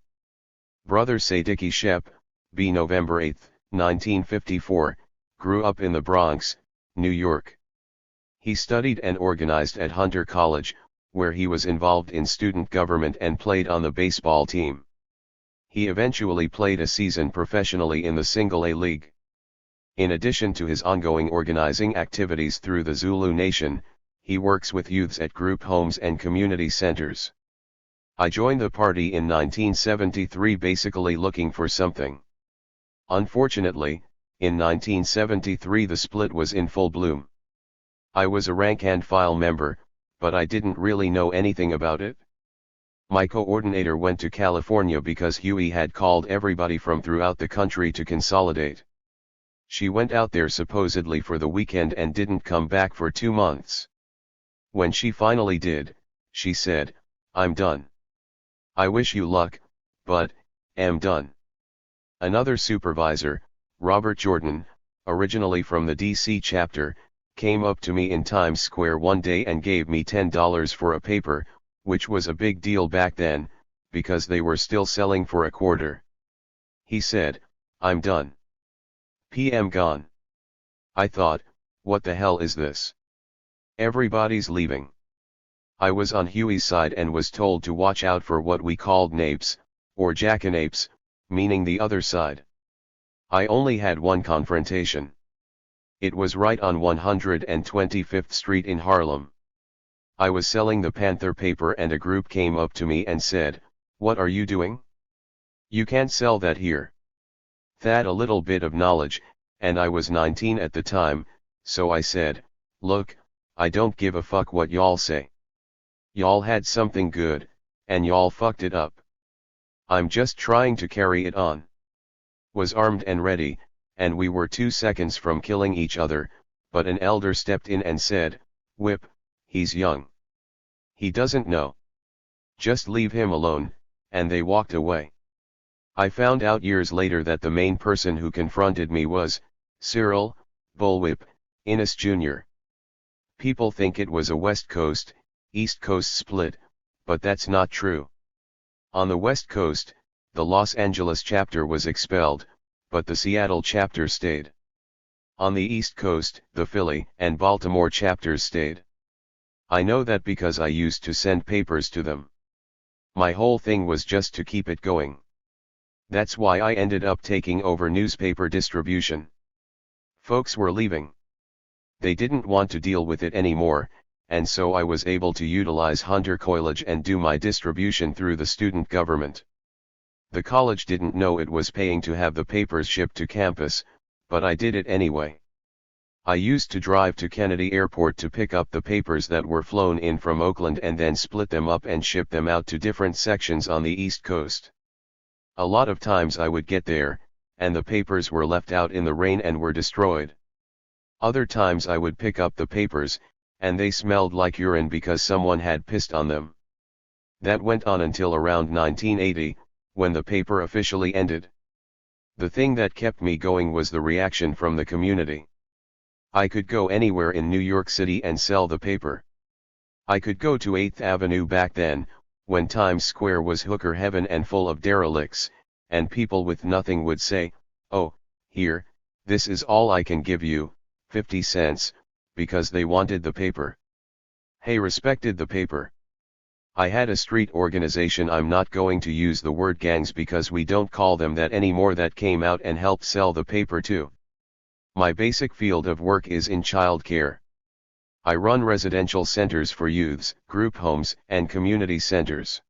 Brother Sadiki Shep, B. November 8, 1954, grew up in the Bronx, New York. He studied and organized at Hunter College, where he was involved in student government and played on the baseball team. He eventually played a season professionally in the Single-A League. In addition to his ongoing organizing activities through the Zulu Nation, he works with youths at group homes and community centers. I joined the party in 1973 basically looking for something. Unfortunately, in 1973 the split was in full bloom. I was a rank-and-file member, but I didn't really know anything about it. My coordinator went to California because Huey had called everybody from throughout the country to consolidate. She went out there supposedly for the weekend and didn't come back for 2 months. When she finally did, she said, "I'm done. I wish you luck, but, am done." Another supervisor, Robert Jordan, originally from the DC chapter, came up to me in Times Square one day and gave me $10 for a paper, which was a big deal back then, because they were still selling for a quarter. He said, "I'm done. PM gone." I thought, what the hell is this? Everybody's leaving. I was on Huey's side and was told to watch out for what we called napes, or jackanapes, meaning the other side. I only had one confrontation. It was right on 125th Street in Harlem. I was selling the Panther paper and a group came up to me and said, "What are you doing? You can't sell that here." Had a little bit of knowledge, and I was 19 at the time, so I said, "Look, I don't give a fuck what y'all say. Y'all had something good, and y'all fucked it up. I'm just trying to carry it on." Was armed and ready, and we were 2 seconds from killing each other, but an elder stepped in and said, "Whip, he's young. He doesn't know. Just leave him alone," and they walked away. I found out years later that the main person who confronted me was Cyril Bullwhip Innes Jr. People think it was a West Coast, East Coast split, but that's not true. On the West Coast, the Los Angeles chapter was expelled, but the Seattle chapter stayed. On the East Coast, the Philly and Baltimore chapters stayed. I know that because I used to send papers to them. My whole thing was just to keep it going. That's why I ended up taking over newspaper distribution. Folks were leaving. They didn't want to deal with it anymore, and so I was able to utilize Hunter College and do my distribution through the student government. The college didn't know it was paying to have the papers shipped to campus, but I did it anyway. I used to drive to Kennedy Airport to pick up the papers that were flown in from Oakland and then split them up and ship them out to different sections on the East Coast. A lot of times I would get there, and the papers were left out in the rain and were destroyed. Other times I would pick up the papers, and they smelled like urine because someone had pissed on them. That went on until around 1980, when the paper officially ended. The thing that kept me going was the reaction from the community. I could go anywhere in New York City and sell the paper. I could go to 8th Avenue back then, when Times Square was hooker heaven and full of derelicts, and people with nothing would say, "Oh, here, this is all I can give you, 50 cents, because they wanted the paper." Hey, respected the paper. I had a street organization, I'm not going to use the word gangs because we don't call them that anymore, that came out and helped sell the paper too. My basic field of work is in child care. I run residential centers for youths, group homes, and community centers.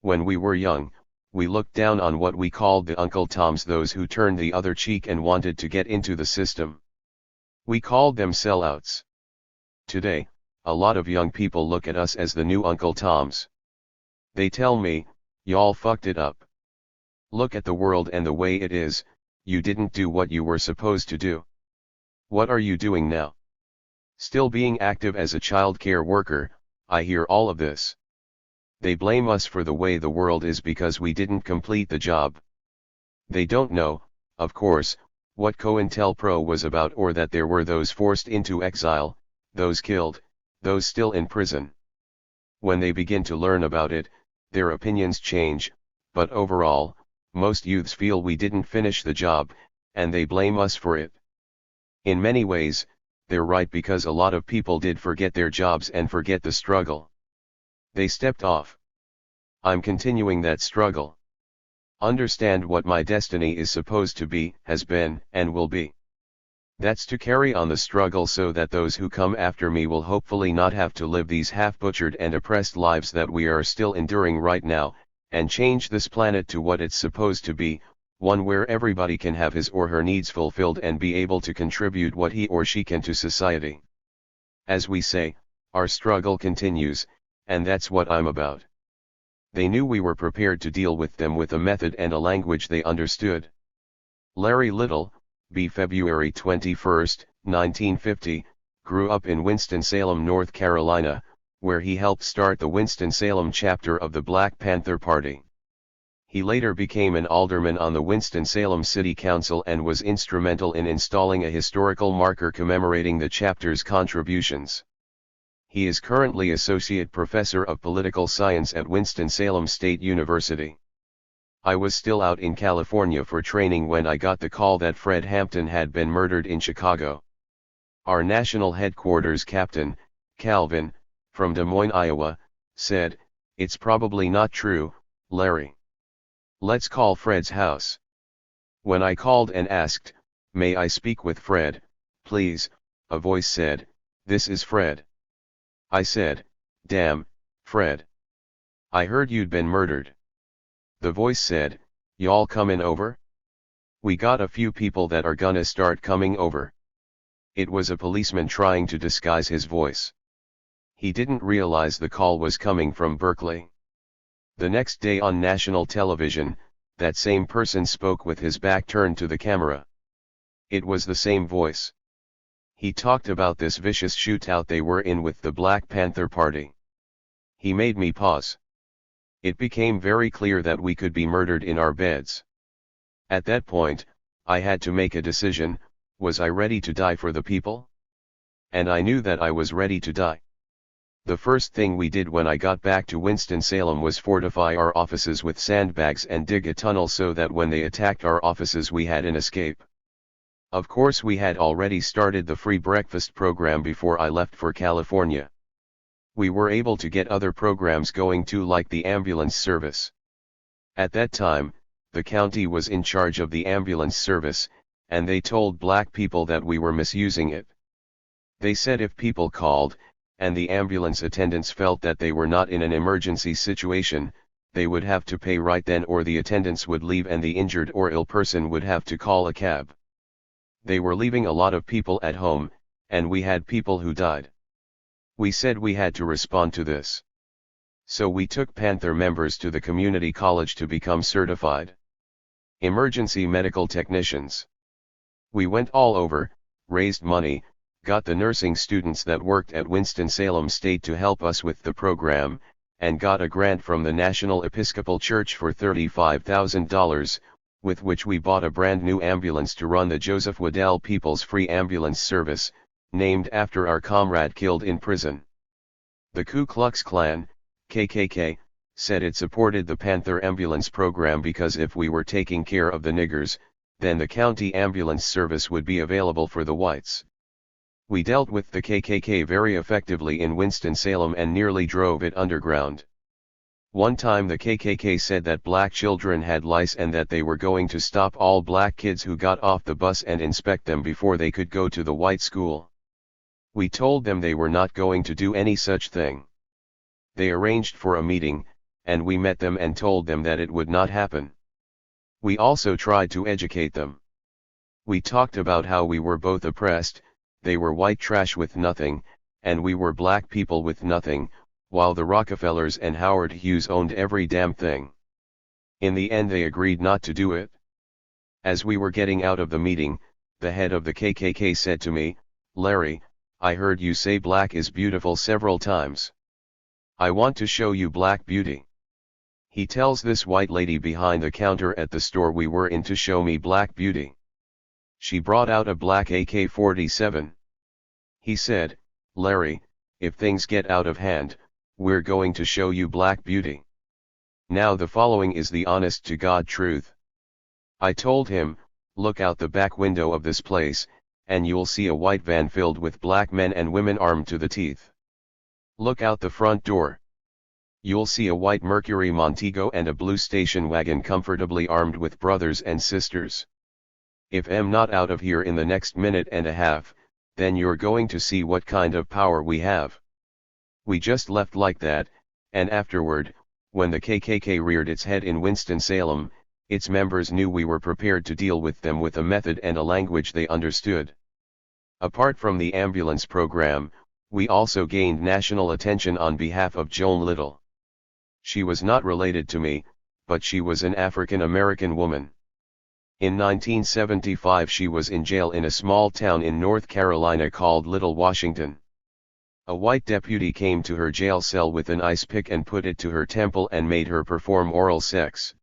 When we were young, we looked down on what we called the Uncle Toms, those who turned the other cheek and wanted to get into the system. We called them sellouts. Today, a lot of young people look at us as the new Uncle Toms. They tell me, "Y'all fucked it up. Look at the world and the way it is, you didn't do what you were supposed to do. What are you doing now?" Still being active as a child care worker, I hear all of this. They blame us for the way the world is because we didn't complete the job. They don't know, of course, what COINTELPRO was about, or that there were those forced into exile, those killed, those still in prison. When they begin to learn about it, their opinions change, but overall, most youths feel we didn't finish the job, and they blame us for it. In many ways, they're right, because a lot of people did forget their jobs and forget the struggle. They stepped off. I'm continuing that struggle. Understand what my destiny is supposed to be, has been, and will be. That's to carry on the struggle so that those who come after me will hopefully not have to live these half-butchered and oppressed lives that we are still enduring right now, and change this planet to what it's supposed to be, one where everybody can have his or her needs fulfilled and be able to contribute what he or she can to society. As we say, our struggle continues, and that's what I'm about. They knew we were prepared to deal with them with a method and a language they understood. Larry Little, B. February 21, 1950, grew up in Winston-Salem, North Carolina, where he helped start the Winston-Salem chapter of the Black Panther Party. He later became an alderman on the Winston-Salem City Council and was instrumental in installing a historical marker commemorating the chapter's contributions. He is currently Associate Professor of Political Science at Winston-Salem State University. I was still out in California for training when I got the call that Fred Hampton had been murdered in Chicago. Our national headquarters captain, Calvin, from Des Moines, Iowa, said, "It's probably not true, Larry. Let's call Fred's house." When I called and asked, "May I speak with Fred, please?" a voice said, "This is Fred." I said, "Damn, Fred. I heard you'd been murdered." The voice said, "Y'all comin' over? We got a few people that are gonna start coming over." It was a policeman trying to disguise his voice. He didn't realize the call was coming from Berkeley. The next day on national television, that same person spoke with his back turned to the camera. It was the same voice. He talked about this vicious shootout they were in with the Black Panther Party. He made me pause. It became very clear that we could be murdered in our beds. At that point, I had to make a decision: was I ready to die for the people? And I knew that I was ready to die. The first thing we did when I got back to Winston-Salem was fortify our offices with sandbags and dig a tunnel so that when they attacked our offices we had an escape. Of course we had already started the free breakfast program before I left for California. We were able to get other programs going too, like the ambulance service. At that time, the county was in charge of the ambulance service, and they told black people that we were misusing it. They said if people called, and the ambulance attendants felt that they were not in an emergency situation, they would have to pay right then, or the attendants would leave and the injured or ill person would have to call a cab. They were leaving a lot of people at home, and we had people who died. We said we had to respond to this. So we took Panther members to the community college to become certified emergency medical technicians. We went all over, raised money, got the nursing students that worked at Winston-Salem State to help us with the program, and got a grant from the National Episcopal Church for $35,000, with which we bought a brand new ambulance to run the Joseph Waddell People's Free Ambulance Service, named after our comrade killed in prison. The Ku Klux Klan, KKK, said it supported the Panther ambulance program because if we were taking care of the niggers, then the county ambulance service would be available for the whites. We dealt with the KKK very effectively in Winston-Salem and nearly drove it underground. One time the KKK said that black children had lice and that they were going to stop all black kids who got off the bus and inspect them before they could go to the white school. We told them they were not going to do any such thing. They arranged for a meeting, and we met them and told them that it would not happen. We also tried to educate them. We talked about how we were both oppressed, they were white trash with nothing, and we were black people with nothing, while the Rockefellers and Howard Hughes owned every damn thing. In the end they agreed not to do it. As we were getting out of the meeting, the head of the KKK said to me, "Larry, I heard you say black is beautiful several times. I want to show you black beauty." He tells this white lady behind the counter at the store we were in to show me black beauty. She brought out a black AK-47. He said, "Larry, if things get out of hand, we're going to show you black beauty." Now the following is the honest to God truth. I told him, "Look out the back window of this place, and you'll see a white van filled with black men and women armed to the teeth. Look out the front door. You'll see a white Mercury Montego and a blue station wagon comfortably armed with brothers and sisters. If I'm not out of here in the next minute and a half, then you're going to see what kind of power we have." We just left like that, and afterward, when the KKK reared its head in Winston-Salem, its members knew we were prepared to deal with them with a method and a language they understood. Apart from the ambulance program, we also gained national attention on behalf of Joan Little. She was not related to me, but she was an African American woman. In 1975 she was in jail in a small town in North Carolina called Little Washington. A white deputy came to her jail cell with an ice pick and put it to her temple and made her perform oral sex.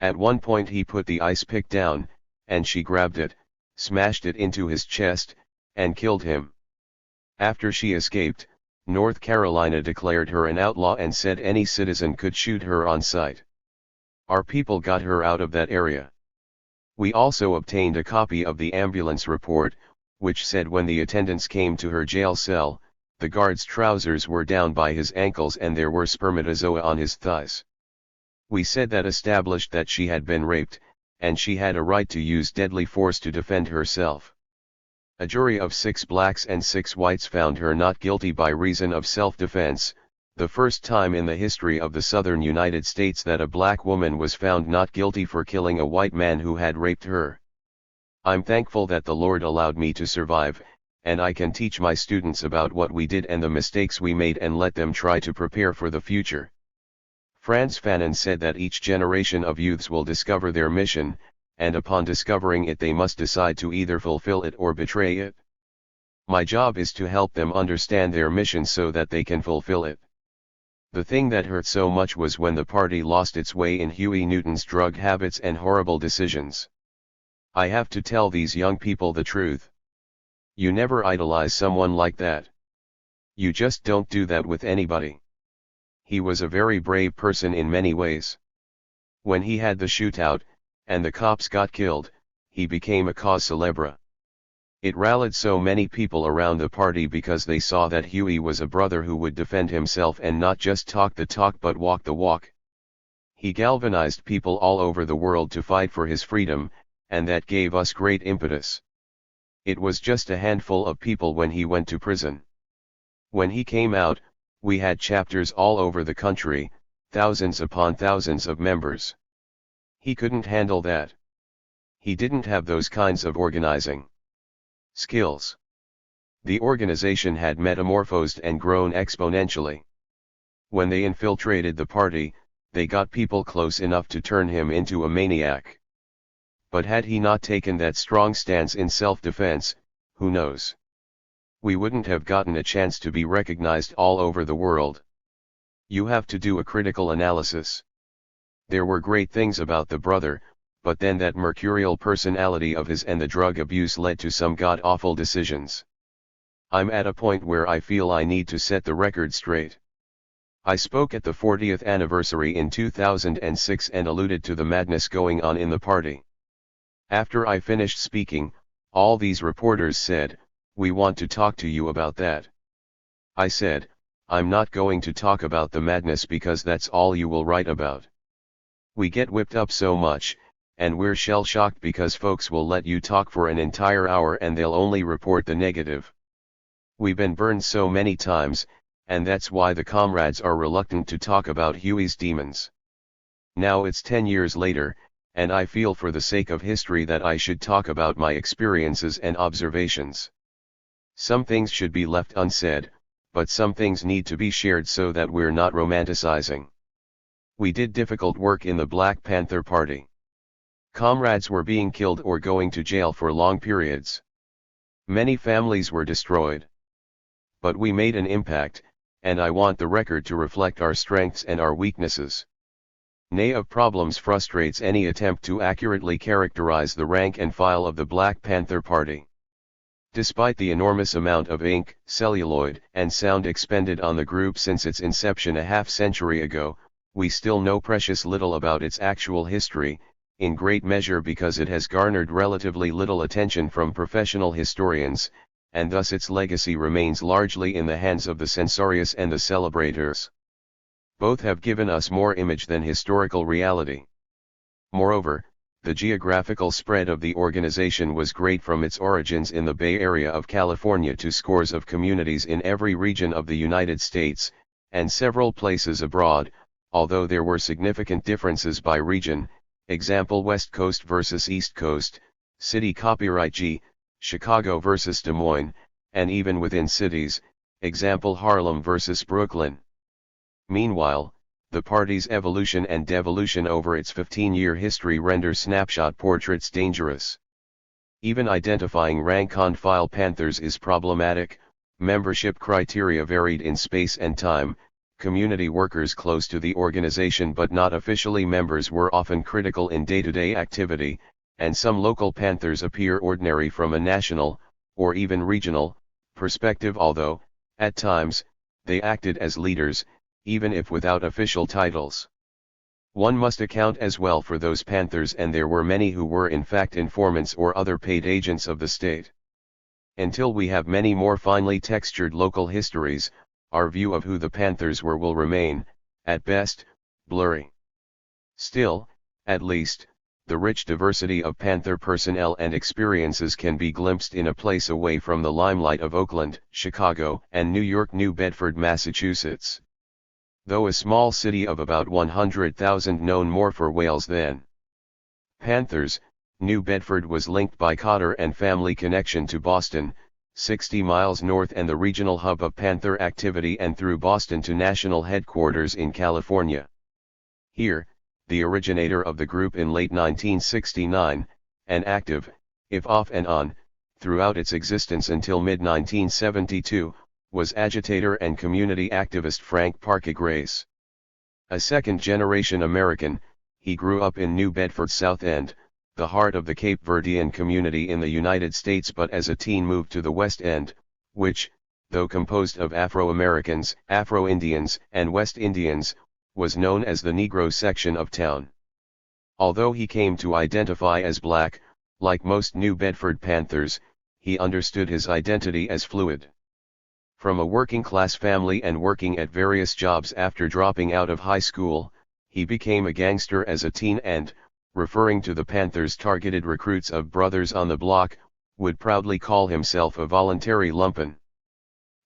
At one point he put the ice pick down, and she grabbed it, smashed it into his chest, and killed him. After she escaped, North Carolina declared her an outlaw and said any citizen could shoot her on sight. Our people got her out of that area. We also obtained a copy of the ambulance report, which said when the attendants came to her jail cell, the guard's trousers were down by his ankles and there were spermatozoa on his thighs. We said that established that she had been raped, and she had a right to use deadly force to defend herself. A jury of 6 blacks and 6 whites found her not guilty by reason of self-defense, the first time in the history of the southern United States that a black woman was found not guilty for killing a white man who had raped her. I'm thankful that the Lord allowed me to survive, and I can teach my students about what we did and the mistakes we made and let them try to prepare for the future. Frantz Fanon said that each generation of youths will discover their mission, and upon discovering it they must decide to either fulfill it or betray it. My job is to help them understand their mission so that they can fulfill it. The thing that hurt so much was when the party lost its way in Huey Newton's drug habits and horrible decisions. I have to tell these young people the truth. You never idolize someone like that. You just don't do that with anybody. He was a very brave person in many ways. When he had the shootout, and the cops got killed, he became a cause célèbre. It rallied so many people around the party because they saw that Huey was a brother who would defend himself and not just talk the talk but walk the walk. He galvanized people all over the world to fight for his freedom, and that gave us great impetus. It was just a handful of people when he went to prison. When he came out, we had chapters all over the country, thousands upon thousands of members. He couldn't handle that. He didn't have those kinds of organizing skills. The organization had metamorphosed and grown exponentially. When they infiltrated the party, they got people close enough to turn him into a maniac. But had he not taken that strong stance in self-defense, who knows? We wouldn't have gotten a chance to be recognized all over the world. You have to do a critical analysis. There were great things about the brother, but then that mercurial personality of his and the drug abuse led to some god-awful decisions. I'm at a point where I feel I need to set the record straight. I spoke at the 40th anniversary in 2006 and alluded to the madness going on in the party. After I finished speaking, all these reporters said, "We want to talk to you about that." I said, "I'm not going to talk about the madness because that's all you will write about. We get whipped up so much, and we're shell-shocked because folks will let you talk for an entire hour and they'll only report the negative. We've been burned so many times, and that's why the comrades are reluctant to talk about Huey's demons. Now it's 10 years later, and I feel for the sake of history that I should talk about my experiences and observations. Some things should be left unsaid, but some things need to be shared so that we're not romanticizing. We did difficult work in the Black Panther Party. Comrades were being killed or going to jail for long periods. Many families were destroyed. But we made an impact, and I want the record to reflect our strengths and our weaknesses. Nay of problems frustrates any attempt to accurately characterize the rank and file of the Black Panther Party. Despite the enormous amount of ink, celluloid, and sound expended on the group since its inception a half-century ago, we still know precious little about its actual history, in great measure because it has garnered relatively little attention from professional historians, and thus its legacy remains largely in the hands of the censorious and the celebrators. Both have given us more image than historical reality. Moreover, the geographical spread of the organization was great from its origins in the Bay Area of California to scores of communities in every region of the United States, and several places abroad, although there were significant differences by region, example West Coast versus East Coast, city copyright G, Chicago versus Des Moines, and even within cities, example Harlem versus Brooklyn. Meanwhile, the party's evolution and devolution over its 15-year history render snapshot portraits dangerous. Even identifying rank-and-file Panthers is problematic. Membership criteria varied in space and time. Community workers close to the organization but not officially members were often critical in day-to-day activity, and some local Panthers appear ordinary from a national, or even regional, perspective, although, at times, they acted as leaders, even if without official titles. One must account as well for those Panthers, and there were many who were in fact informants or other paid agents of the state. Until we have many more finely textured local histories, our view of who the Panthers were will remain, at best, blurry. Still, at least, the rich diversity of Panther personnel and experiences can be glimpsed in a place away from the limelight of Oakland, Chicago, and New Bedford, Massachusetts. Though a small city of about 100,000 known more for Wales than Panthers, New Bedford was linked by Cotter and family connection to Boston, 60 miles north and the regional hub of Panther activity, and through Boston to national headquarters in California. Here, the originator of the group in late 1969, and active, if off and on, throughout its existence until mid-1972, was agitator and community activist Frank Parker-Grace. A second-generation American, he grew up in New Bedford's South End, the heart of the Cape Verdean community in the United States, but as a teen moved to the West End, which, though composed of Afro-Americans, Afro-Indians, and West Indians, was known as the Negro section of town. Although he came to identify as black, like most New Bedford Panthers, he understood his identity as fluid. From a working-class family and working at various jobs after dropping out of high school, he became a gangster as a teen and, referring to the Panthers' targeted recruits of brothers on the block, would proudly call himself a voluntary lumpen.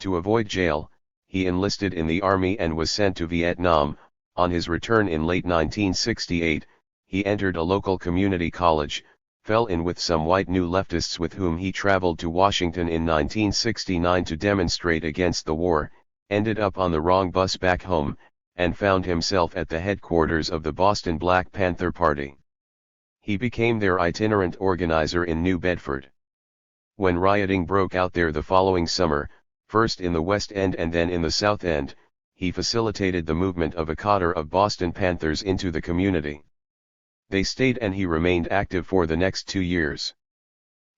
To avoid jail, he enlisted in the army and was sent to Vietnam. On his return in late 1968, he entered a local community college, fell in with some white New Leftists with whom he traveled to Washington in 1969 to demonstrate against the war, ended up on the wrong bus back home, and found himself at the headquarters of the Boston Black Panther Party. He became their itinerant organizer in New Bedford. When rioting broke out there the following summer, first in the West End and then in the South End, he facilitated the movement of a cadre of Boston Panthers into the community. They stayed and he remained active for the next 2 years.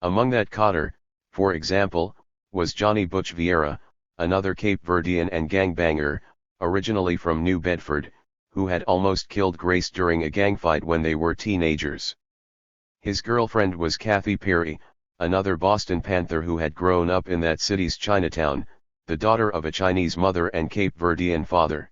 Among that cadre, for example, was Johnny Butch Vieira, another Cape Verdean and gangbanger, originally from New Bedford, who had almost killed Grace during a gang fight when they were teenagers. His girlfriend was Kathy Perry, another Boston Panther who had grown up in that city's Chinatown, the daughter of a Chinese mother and Cape Verdean father.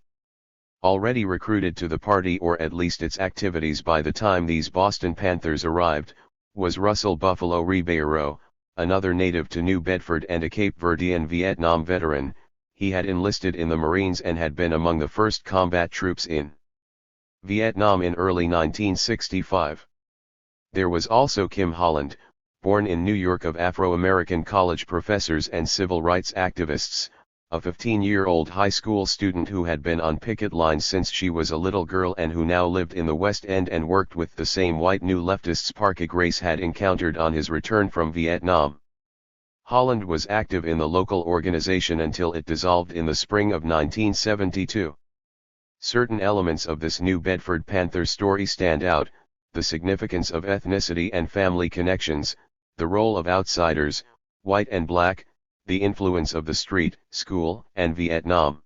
Already recruited to the party or at least its activities by the time these Boston Panthers arrived, was Russell Buffalo Ribeiro, another native to New Bedford and a Cape Verdean Vietnam veteran. He had enlisted in the Marines and had been among the first combat troops in Vietnam in early 1965. There was also Kim Holland, born in New York of Afro-American college professors and civil rights activists, a 15-year-old high school student who had been on picket lines since she was a little girl and who now lived in the West End and worked with the same white New Leftists Parker Grace had encountered on his return from Vietnam. Holland was active in the local organization until it dissolved in the spring of 1972. Certain elements of this New Bedford Panther story stand out: the significance of ethnicity and family connections, the role of outsiders, white and black, the influence of the street, school, and Vietnam.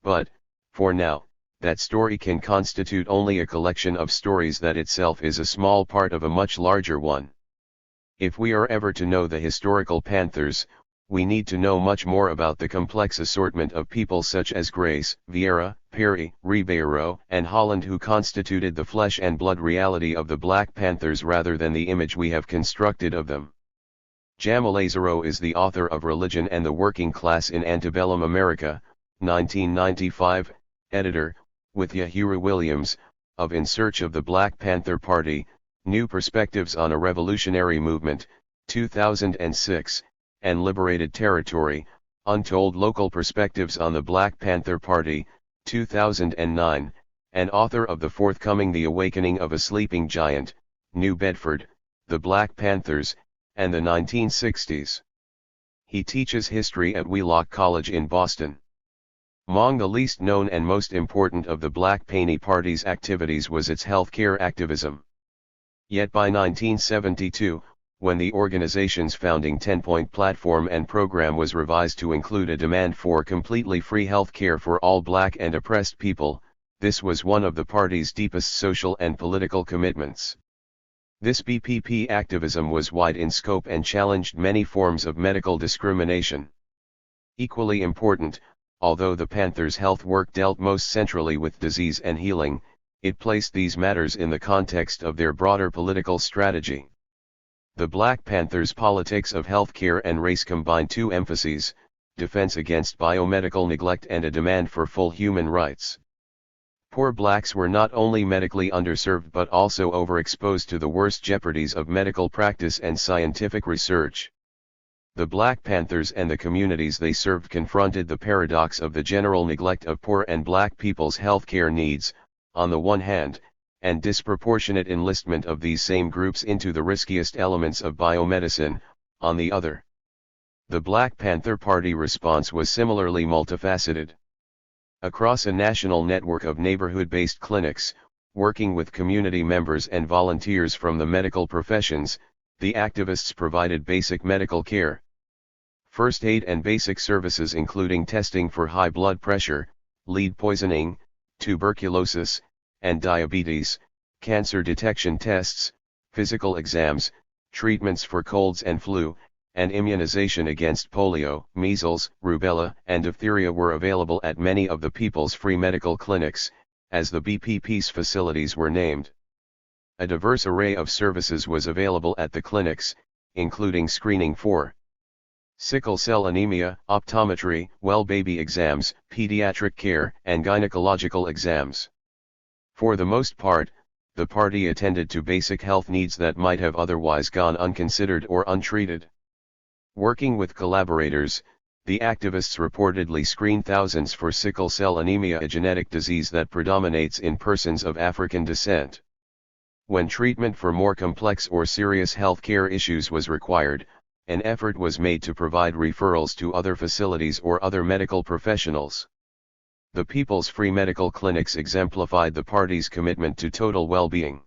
But, for now, that story can constitute only a collection of stories that itself is a small part of a much larger one. If we are ever to know the historical Panthers, we need to know much more about the complex assortment of people such as Grace, Vieira, Perry, Ribeiro, and Holland who constituted the flesh and blood reality of the Black Panthers rather than the image we have constructed of them. Jamal Lazaro is the author of Religion and the Working Class in Antebellum America, 1995, editor, with Yohuru Williams, of In Search of the Black Panther Party, New Perspectives on a Revolutionary Movement, 2006, and Liberated Territory, Untold Local Perspectives on the Black Panther Party, 2009, and author of the forthcoming The Awakening of a Sleeping Giant, New Bedford, The Black Panthers, and the 1960s. He teaches history at Wheelock College in Boston. Among the least known and most important of the Black Panther Party's activities was its healthcare activism. Yet by 1972, when the organization's founding 10-point platform and program was revised to include a demand for completely free health care for all black and oppressed people, this was one of the party's deepest social and political commitments. This BPP activism was wide in scope and challenged many forms of medical discrimination. Equally important, although the Panthers' health work dealt most centrally with disease and healing, it placed these matters in the context of their broader political strategy. The Black Panthers' politics of healthcare and race combined two emphases: defense against biomedical neglect and a demand for full human rights. Poor blacks were not only medically underserved but also overexposed to the worst jeopardies of medical practice and scientific research. The Black Panthers and the communities they served confronted the paradox of the general neglect of poor and black people's healthcare needs, on the one hand, and disproportionate enlistment of these same groups into the riskiest elements of biomedicine, on the other. The Black Panther Party response was similarly multifaceted. Across a national network of neighborhood-based clinics, working with community members and volunteers from the medical professions, the activists provided basic medical care. First aid and basic services including testing for high blood pressure, lead poisoning, tuberculosis, and diabetes, cancer detection tests, physical exams, treatments for colds and flu, and immunization against polio, measles, rubella, and diphtheria were available at many of the People's Free Medical Clinics, as the BPP's facilities were named. A diverse array of services was available at the clinics, including screening for sickle cell anemia, optometry, well baby exams, pediatric care, and gynecological exams. For the most part, the party attended to basic health needs that might have otherwise gone unconsidered or untreated. Working with collaborators, the activists reportedly screened thousands for sickle cell anemia, a genetic disease that predominates in persons of African descent. When treatment for more complex or serious health care issues was required, an effort was made to provide referrals to other facilities or other medical professionals. The People's Free Medical Clinics exemplified the party's commitment to total well-being.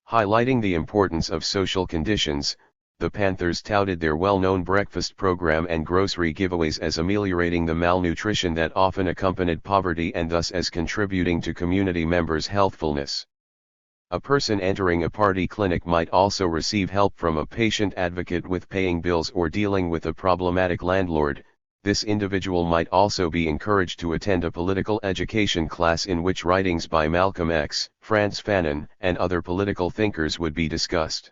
Highlighting the importance of social conditions, the Panthers touted their well-known breakfast program and grocery giveaways as ameliorating the malnutrition that often accompanied poverty and thus as contributing to community members' healthfulness. A person entering a party clinic might also receive help from a patient advocate with paying bills or dealing with a problematic landlord. This individual might also be encouraged to attend a political education class in which writings by Malcolm X, Frantz Fanon, and other political thinkers would be discussed.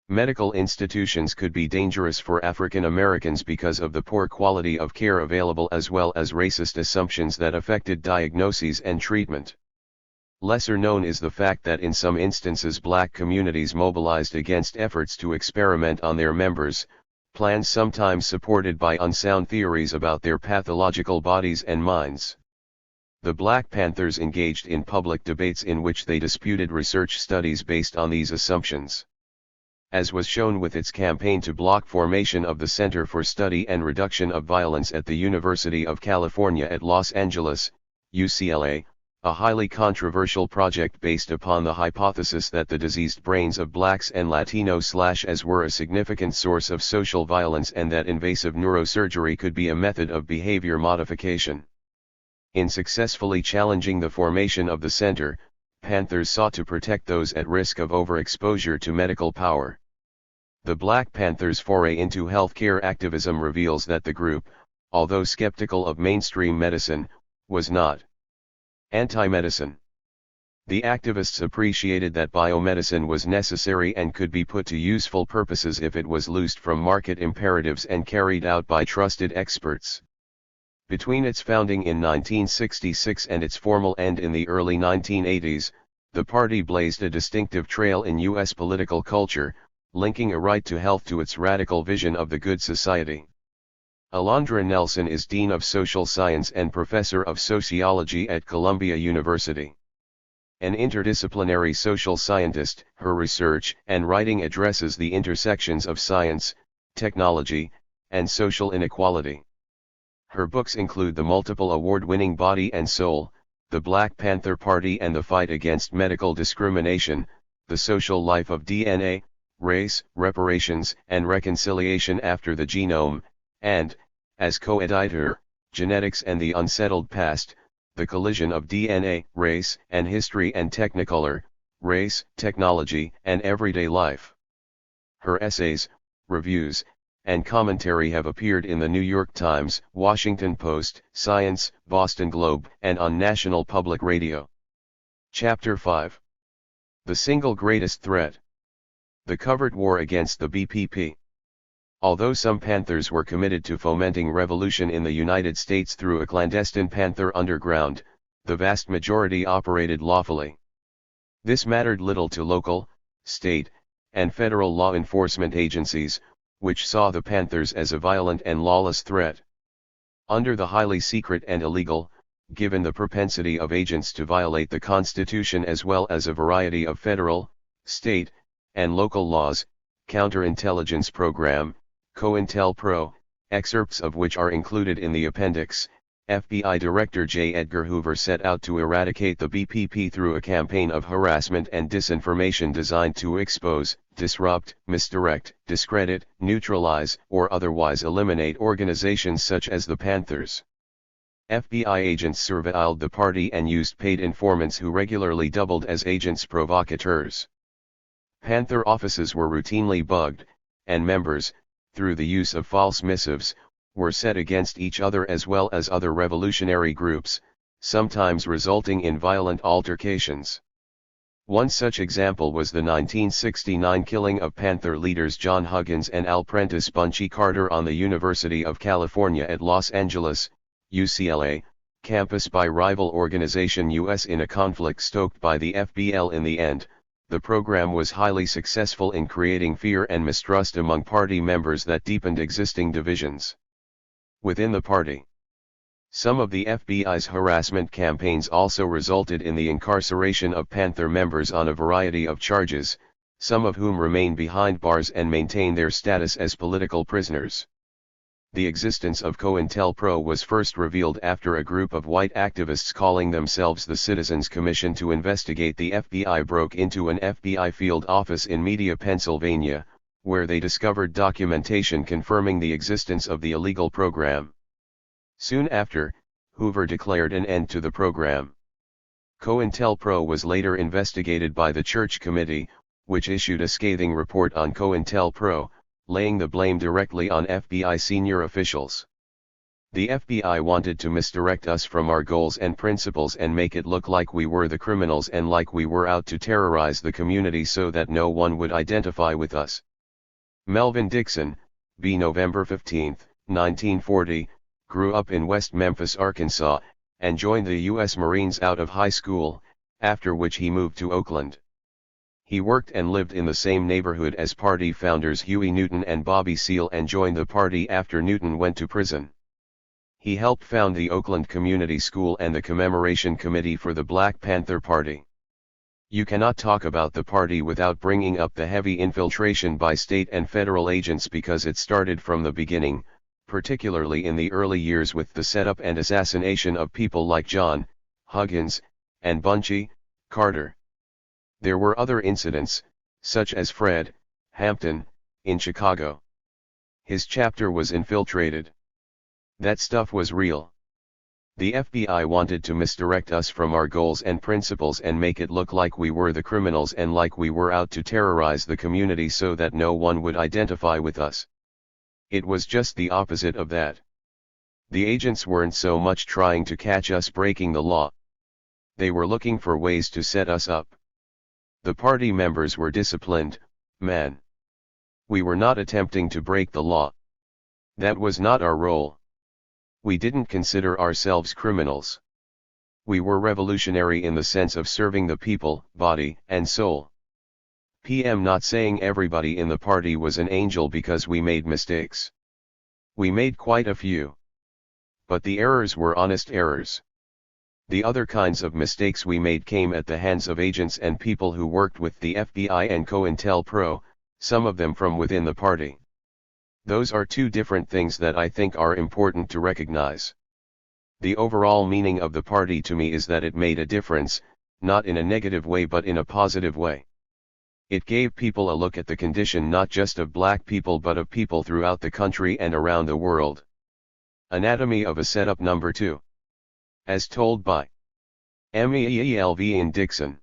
Medical institutions could be dangerous for African Americans because of the poor quality of care available as well as racist assumptions that affected diagnoses and treatment. Lesser known is the fact that in some instances black communities mobilized against efforts to experiment on their members, plans sometimes supported by unsound theories about their pathological bodies and minds. The Black Panthers engaged in public debates in which they disputed research studies based on these assumptions. As was shown with its campaign to block formation of the Center for Study and Reduction of Violence at the University of California at Los Angeles, UCLA, a highly controversial project based upon the hypothesis that the diseased brains of blacks and Latinos/as were a significant source of social violence and that invasive neurosurgery could be a method of behavior modification. In successfully challenging the formation of the center, Panthers sought to protect those at risk of overexposure to medical power. The Black Panthers' foray into healthcare activism reveals that the group, although skeptical of mainstream medicine, was not anti-medicine. The activists appreciated that biomedicine was necessary and could be put to useful purposes if it was loosed from market imperatives and carried out by trusted experts. Between its founding in 1966 and its formal end in the early 1980s, the party blazed a distinctive trail in U.S. political culture, linking a right to health to its radical vision of the good society. Alondra Nelson is Dean of Social Science and Professor of Sociology at Columbia University. An interdisciplinary social scientist, her research and writing addresses the intersections of science, technology, and social inequality. Her books include the multiple award-winning Body and Soul, The Black Panther Party and the Fight Against Medical Discrimination, The Social Life of DNA, Race, Reparations and Reconciliation After the Genome, and, as co-editor, Genetics and the Unsettled Past, The Collision of DNA, Race and History and Technicolor, Race, Technology and Everyday Life. Her essays, reviews, and commentary have appeared in the New York Times, Washington Post, Science, Boston Globe, and on National Public Radio. Chapter 5. The Single Greatest Threat. The Covert War Against the BPP. Although some Panthers were committed to fomenting revolution in the United States through a clandestine Panther underground, the vast majority operated lawfully. This mattered little to local, state, and federal law enforcement agencies, which saw the Panthers as a violent and lawless threat. Under the highly secret and illegal, given the propensity of agents to violate the Constitution as well as a variety of federal, state, and local laws, counterintelligence program, COINTELPRO, excerpts of which are included in the appendix, FBI Director J. Edgar Hoover set out to eradicate the BPP through a campaign of harassment and disinformation designed to expose, disrupt, misdirect, discredit, neutralize, or otherwise eliminate organizations such as the Panthers. FBI agents surveilled the party and used paid informants who regularly doubled as agents provocateurs. Panther offices were routinely bugged, and members, through the use of false missives, were set against each other as well as other revolutionary groups, sometimes resulting in violent altercations. One such example was the 1969 killing of Panther leaders John Huggins and Alprentice Bunchy Carter on the University of California at Los Angeles, UCLA, campus by rival organization US in a conflict stoked by the FBL. In the end, the program was highly successful in creating fear and mistrust among party members that deepened existing divisions within the party. Some of the FBI's harassment campaigns also resulted in the incarceration of Panther members on a variety of charges, some of whom remain behind bars and maintain their status as political prisoners. The existence of COINTELPRO was first revealed after a group of white activists calling themselves the Citizens Commission to investigate the FBI broke into an FBI field office in Media, Pennsylvania, where they discovered documentation confirming the existence of the illegal program. Soon after, Hoover declared an end to the program. COINTELPRO was later investigated by the Church Committee, which issued a scathing report on COINTELPRO, laying the blame directly on FBI senior officials. The FBI wanted to misdirect us from our goals and principles and make it look like we were the criminals and like we were out to terrorize the community so that no one would identify with us. Melvin Dixon, b. November 15, 1940, grew up in West Memphis, Arkansas, and joined the U.S. Marines out of high school, after which he moved to Oakland. He worked and lived in the same neighborhood as party founders Huey Newton and Bobby Seale and joined the party after Newton went to prison. He helped found the Oakland Community School and the Commemoration Committee for the Black Panther Party. You cannot talk about the party without bringing up the heavy infiltration by state and federal agents because it started from the beginning, particularly in the early years with the setup and assassination of people like John, Huggins, and Bunchy, Carter. There were other incidents, such as Fred Hampton, in Chicago. His chapter was infiltrated. That stuff was real. The FBI wanted to misdirect us from our goals and principles and make it look like we were the criminals and like we were out to terrorize the community so that no one would identify with us. It was just the opposite of that. The agents weren't so much trying to catch us breaking the law. They were looking for ways to set us up. The party members were disciplined, man. We were not attempting to break the law. That was not our role. We didn't consider ourselves criminals. We were revolutionary in the sense of serving the people, body and soul. PM not saying everybody in the party was an angel because we made mistakes. We made quite a few. But the errors were honest errors. The other kinds of mistakes we made came at the hands of agents and people who worked with the FBI and COINTELPRO, some of them from within the party. Those are two different things that I think are important to recognize. The overall meaning of the party to me is that it made a difference, not in a negative way but in a positive way. It gave people a look at the condition not just of black people but of people throughout the country and around the world. Anatomy of a Setup Number 2. As told by Melvin Dixon.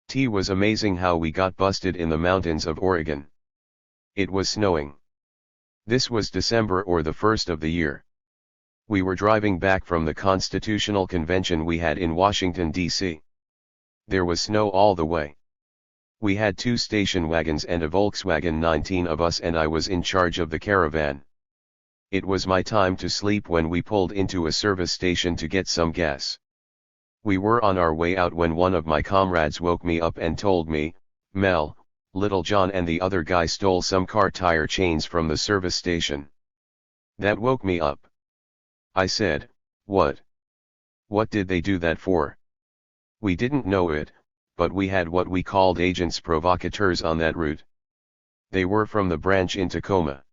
T was amazing how we got busted in the mountains of Oregon. It was snowing. This was December or the first of the year. We were driving back from the Constitutional Convention we had in Washington, D.C. There was snow all the way. We had 2 station wagons and a Volkswagen, 19 of us, and I was in charge of the caravan. It was my time to sleep when we pulled into a service station to get some gas. We were on our way out when one of my comrades woke me up and told me, "Mel, Little John and the other guy stole some car tire chains from the service station." That woke me up. I said, "What? What did they do that for?" We didn't know it, but we had what we called agents provocateurs on that route. They were from the branch in Tacoma.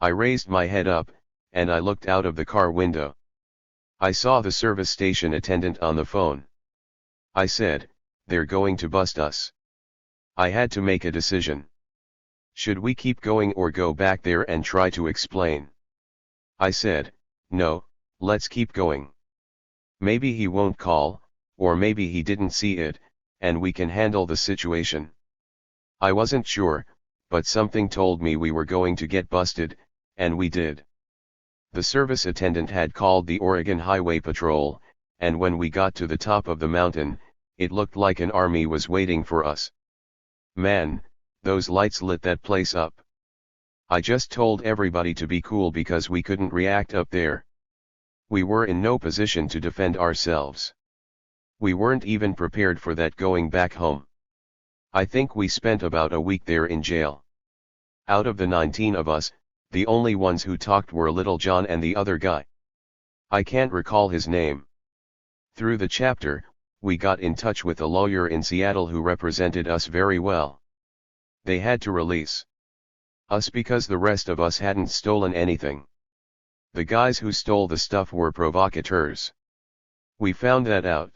I raised my head up, and I looked out of the car window. I saw the service station attendant on the phone. I said, "They're going to bust us." I had to make a decision. Should we keep going or go back there and try to explain? I said, "No, let's keep going. Maybe he won't call, or maybe he didn't see it, and we can handle the situation." I wasn't sure, but something told me we were going to get busted, and we did. The service attendant had called the Oregon Highway Patrol, and when we got to the top of the mountain, it looked like an army was waiting for us. Man, those lights lit that place up. I just told everybody to be cool because we couldn't react up there. We were in no position to defend ourselves. We weren't even prepared for that going back home. I think we spent about a week there in jail. Out of the 19 of us, the only ones who talked were Little John and the other guy. I can't recall his name. Through the chapter, we got in touch with a lawyer in Seattle who represented us very well. They had to release us because the rest of us hadn't stolen anything. The guys who stole the stuff were provocateurs. We found that out.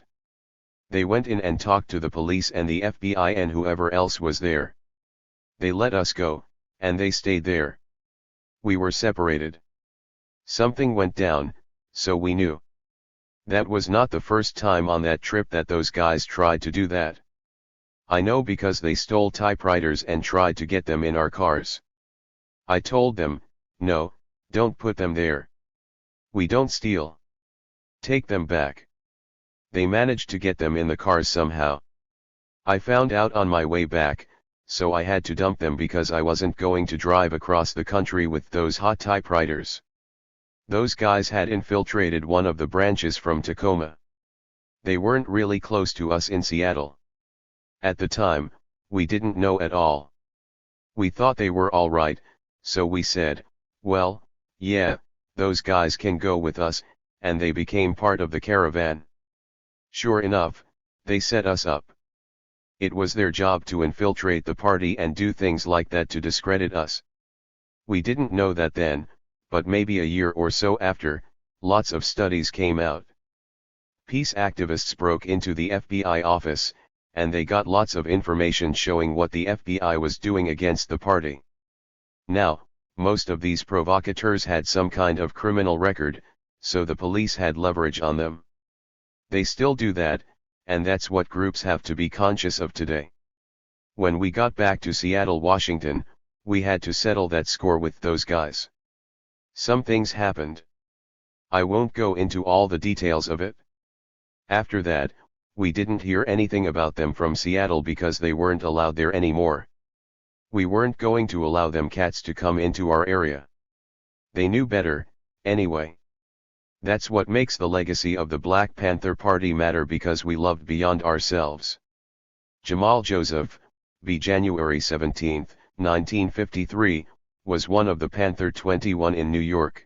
They went in and talked to the police and the FBI and whoever else was there. They let us go, and they stayed there. We were separated. Something went down, so we knew. That was not the first time on that trip that those guys tried to do that. I know because they stole typewriters and tried to get them in our cars. I told them, "No, don't put them there. We don't steal. Take them back." They managed to get them in the cars somehow. I found out on my way back, so I had to dump them because I wasn't going to drive across the country with those hot typewriters. Those guys had infiltrated one of the branches from Tacoma. They weren't really close to us in Seattle. At the time, we didn't know at all. We thought they were all right, so we said, "Well, yeah, those guys can go with us," and they became part of the caravan. Sure enough, they set us up. It was their job to infiltrate the party and do things like that to discredit us. We didn't know that then, but maybe a year or so after, lots of studies came out. Peace activists broke into the FBI office, and they got lots of information showing what the FBI was doing against the party. Now, most of these provocateurs had some kind of criminal record, so the police had leverage on them. They still do that, and that's what groups have to be conscious of today. When we got back to Seattle, Washington, we had to settle that score with those guys. Some things happened. I won't go into all the details of it. After that, we didn't hear anything about them from Seattle because they weren't allowed there anymore. We weren't going to allow them cats to come into our area. They knew better, anyway. That's what makes the legacy of the Black Panther Party matter, because we loved beyond ourselves. Jamal Joseph, b. January 17, 1953, was one of the Panther 21 in New York.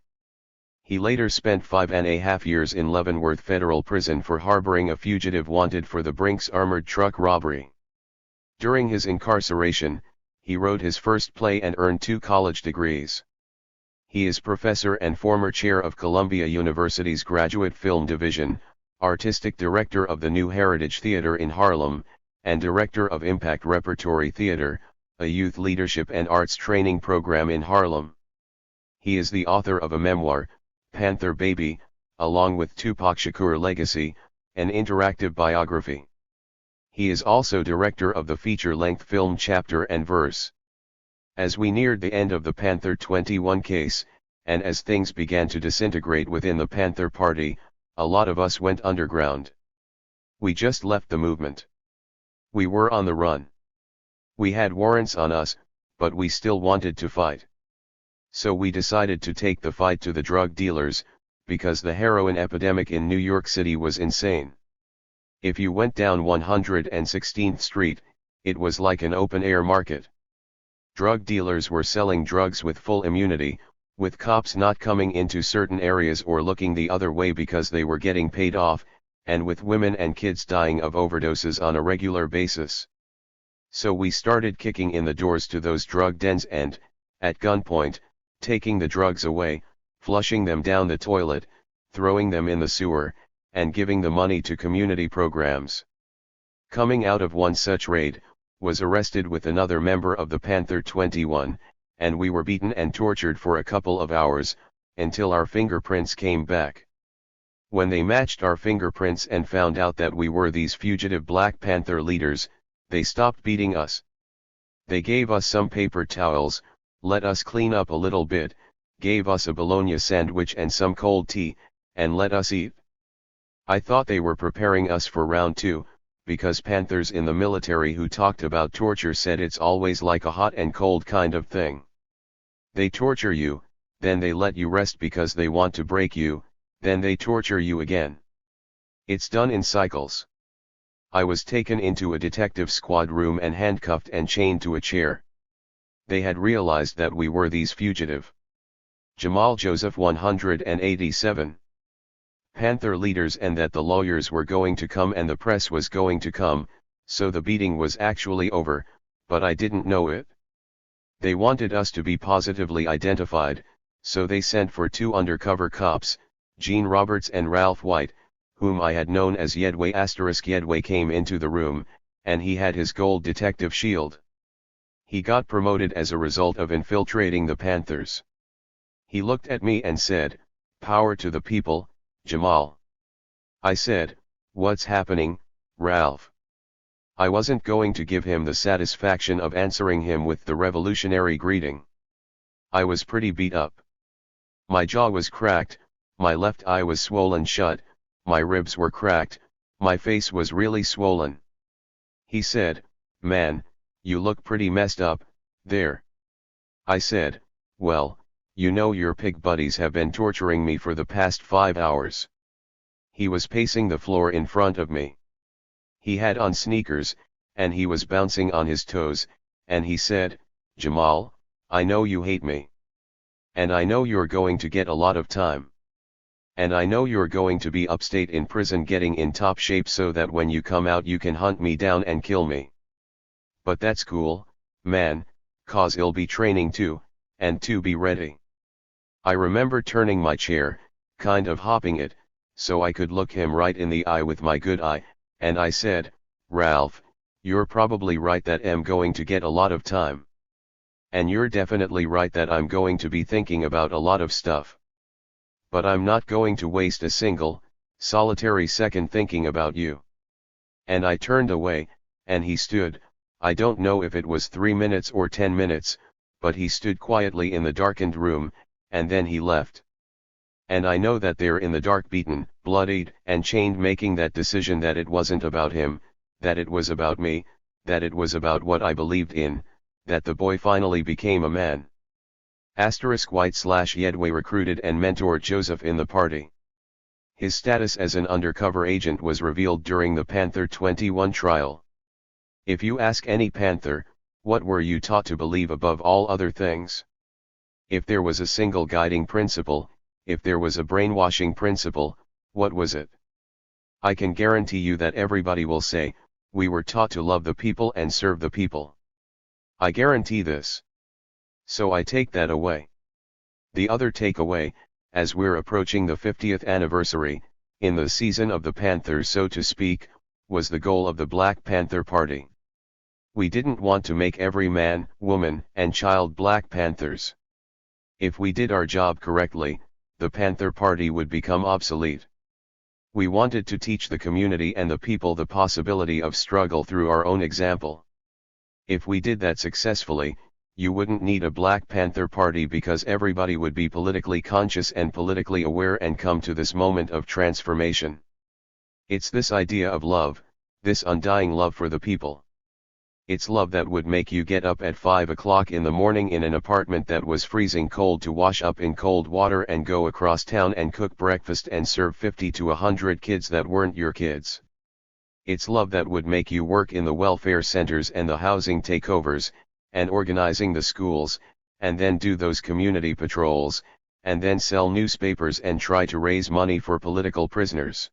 He later spent 5.5 years in Leavenworth Federal Prison for harboring a fugitive wanted for the Brinks armored truck robbery. During his incarceration, he wrote his first play and earned 2 college degrees. He is professor and former chair of Columbia University's Graduate Film Division, artistic director of the New Heritage Theater in Harlem, and director of Impact Repertory Theater, a youth leadership and arts training program in Harlem. He is the author of a memoir, Panther Baby, along with Tupac Shakur Legacy, an interactive biography. He is also director of the feature-length film Chapter and Verse. As we neared the end of the Panther 21 case, and as things began to disintegrate within the Panther Party, a lot of us went underground. We just left the movement. We were on the run. We had warrants on us, but we still wanted to fight. So we decided to take the fight to the drug dealers, because the heroin epidemic in New York City was insane. If you went down 116th Street, it was like an open-air market. Drug dealers were selling drugs with full immunity, with cops not coming into certain areas or looking the other way because they were getting paid off, and with women and kids dying of overdoses on a regular basis. So we started kicking in the doors to those drug dens and, at gunpoint, taking the drugs away, flushing them down the toilet, throwing them in the sewer, and giving the money to community programs. Coming out of one such raid, was arrested with another member of the Panther 21, and we were beaten and tortured for a couple of hours, until our fingerprints came back. When they matched our fingerprints and found out that we were these fugitive Black Panther leaders, they stopped beating us. They gave us some paper towels, let us clean up a little bit, gave us a bologna sandwich and some cold tea, and let us eat. I thought they were preparing us for round 2, because Panthers in the military who talked about torture said it's always like a hot and cold kind of thing. They torture you, then they let you rest because they want to break you, then they torture you again. It's done in cycles. I was taken into a detective squad room and handcuffed and chained to a chair. They had realized that we were these fugitive Jamal Joseph 187 Panther leaders and that the lawyers were going to come and the press was going to come, so the beating was actually over, but I didn't know it. They wanted us to be positively identified, so they sent for 2 undercover cops, Gene Roberts and Ralph White, whom I had known as Yedway. Yedway came into the room, and he had his gold detective shield. He got promoted as a result of infiltrating the Panthers. He looked at me and said, "Power to the people, Jamal." I said, "What's happening, Ralph?" I wasn't going to give him the satisfaction of answering him with the revolutionary greeting. I was pretty beat up. My jaw was cracked, my left eye was swollen shut, my ribs were cracked, my face was really swollen. He said, "Man, you look pretty messed up, there." I said, "Well, you know your pig buddies have been torturing me for the past 5 hours. He was pacing the floor in front of me. He had on sneakers, and he was bouncing on his toes, and he said, "Jamal, I know you hate me. And I know you're going to get a lot of time. And I know you're going to be upstate in prison getting in top shape so that when you come out you can hunt me down and kill me. But that's cool, man, 'cause I'll be training too, and to be ready." I remember turning my chair, kind of hopping it, so I could look him right in the eye with my good eye, and I said, "Ralph, you're probably right that I'm going to get a lot of time. And you're definitely right that I'm going to be thinking about a lot of stuff. But I'm not going to waste a single, solitary second thinking about you." And I turned away, and he stood, I don't know if it was 3 minutes or 10 minutes, but he stood quietly in the darkened room, and then he left. And I know that there in the dark, beaten, bloodied, and chained, making that decision that it wasn't about him, that it was about me, that it was about what I believed in, that the boy finally became a man. White/Yedway recruited and mentored Joseph in the party. His status as an undercover agent was revealed during the Panther 21 trial. If you ask any Panther, what were you taught to believe above all other things? If there was a single guiding principle, if there was a brainwashing principle, what was it? I can guarantee you that everybody will say, we were taught to love the people and serve the people. I guarantee this. So I take that away. The other takeaway, as we're approaching the 50th anniversary, in the season of the Panthers so to speak, was the goal of the Black Panther Party. We didn't want to make every man, woman, and child Black Panthers. If we did our job correctly, the Panther Party would become obsolete. We wanted to teach the community and the people the possibility of struggle through our own example. If we did that successfully, you wouldn't need a Black Panther Party because everybody would be politically conscious and politically aware and come to this moment of transformation. It's this idea of love, this undying love for the people. It's love that would make you get up at 5 o'clock in the morning in an apartment that was freezing cold to wash up in cold water and go across town and cook breakfast and serve 50 to 100 kids that weren't your kids. It's love that would make you work in the welfare centers and the housing takeovers, and organizing the schools, and then do those community patrols, and then sell newspapers and try to raise money for political prisoners.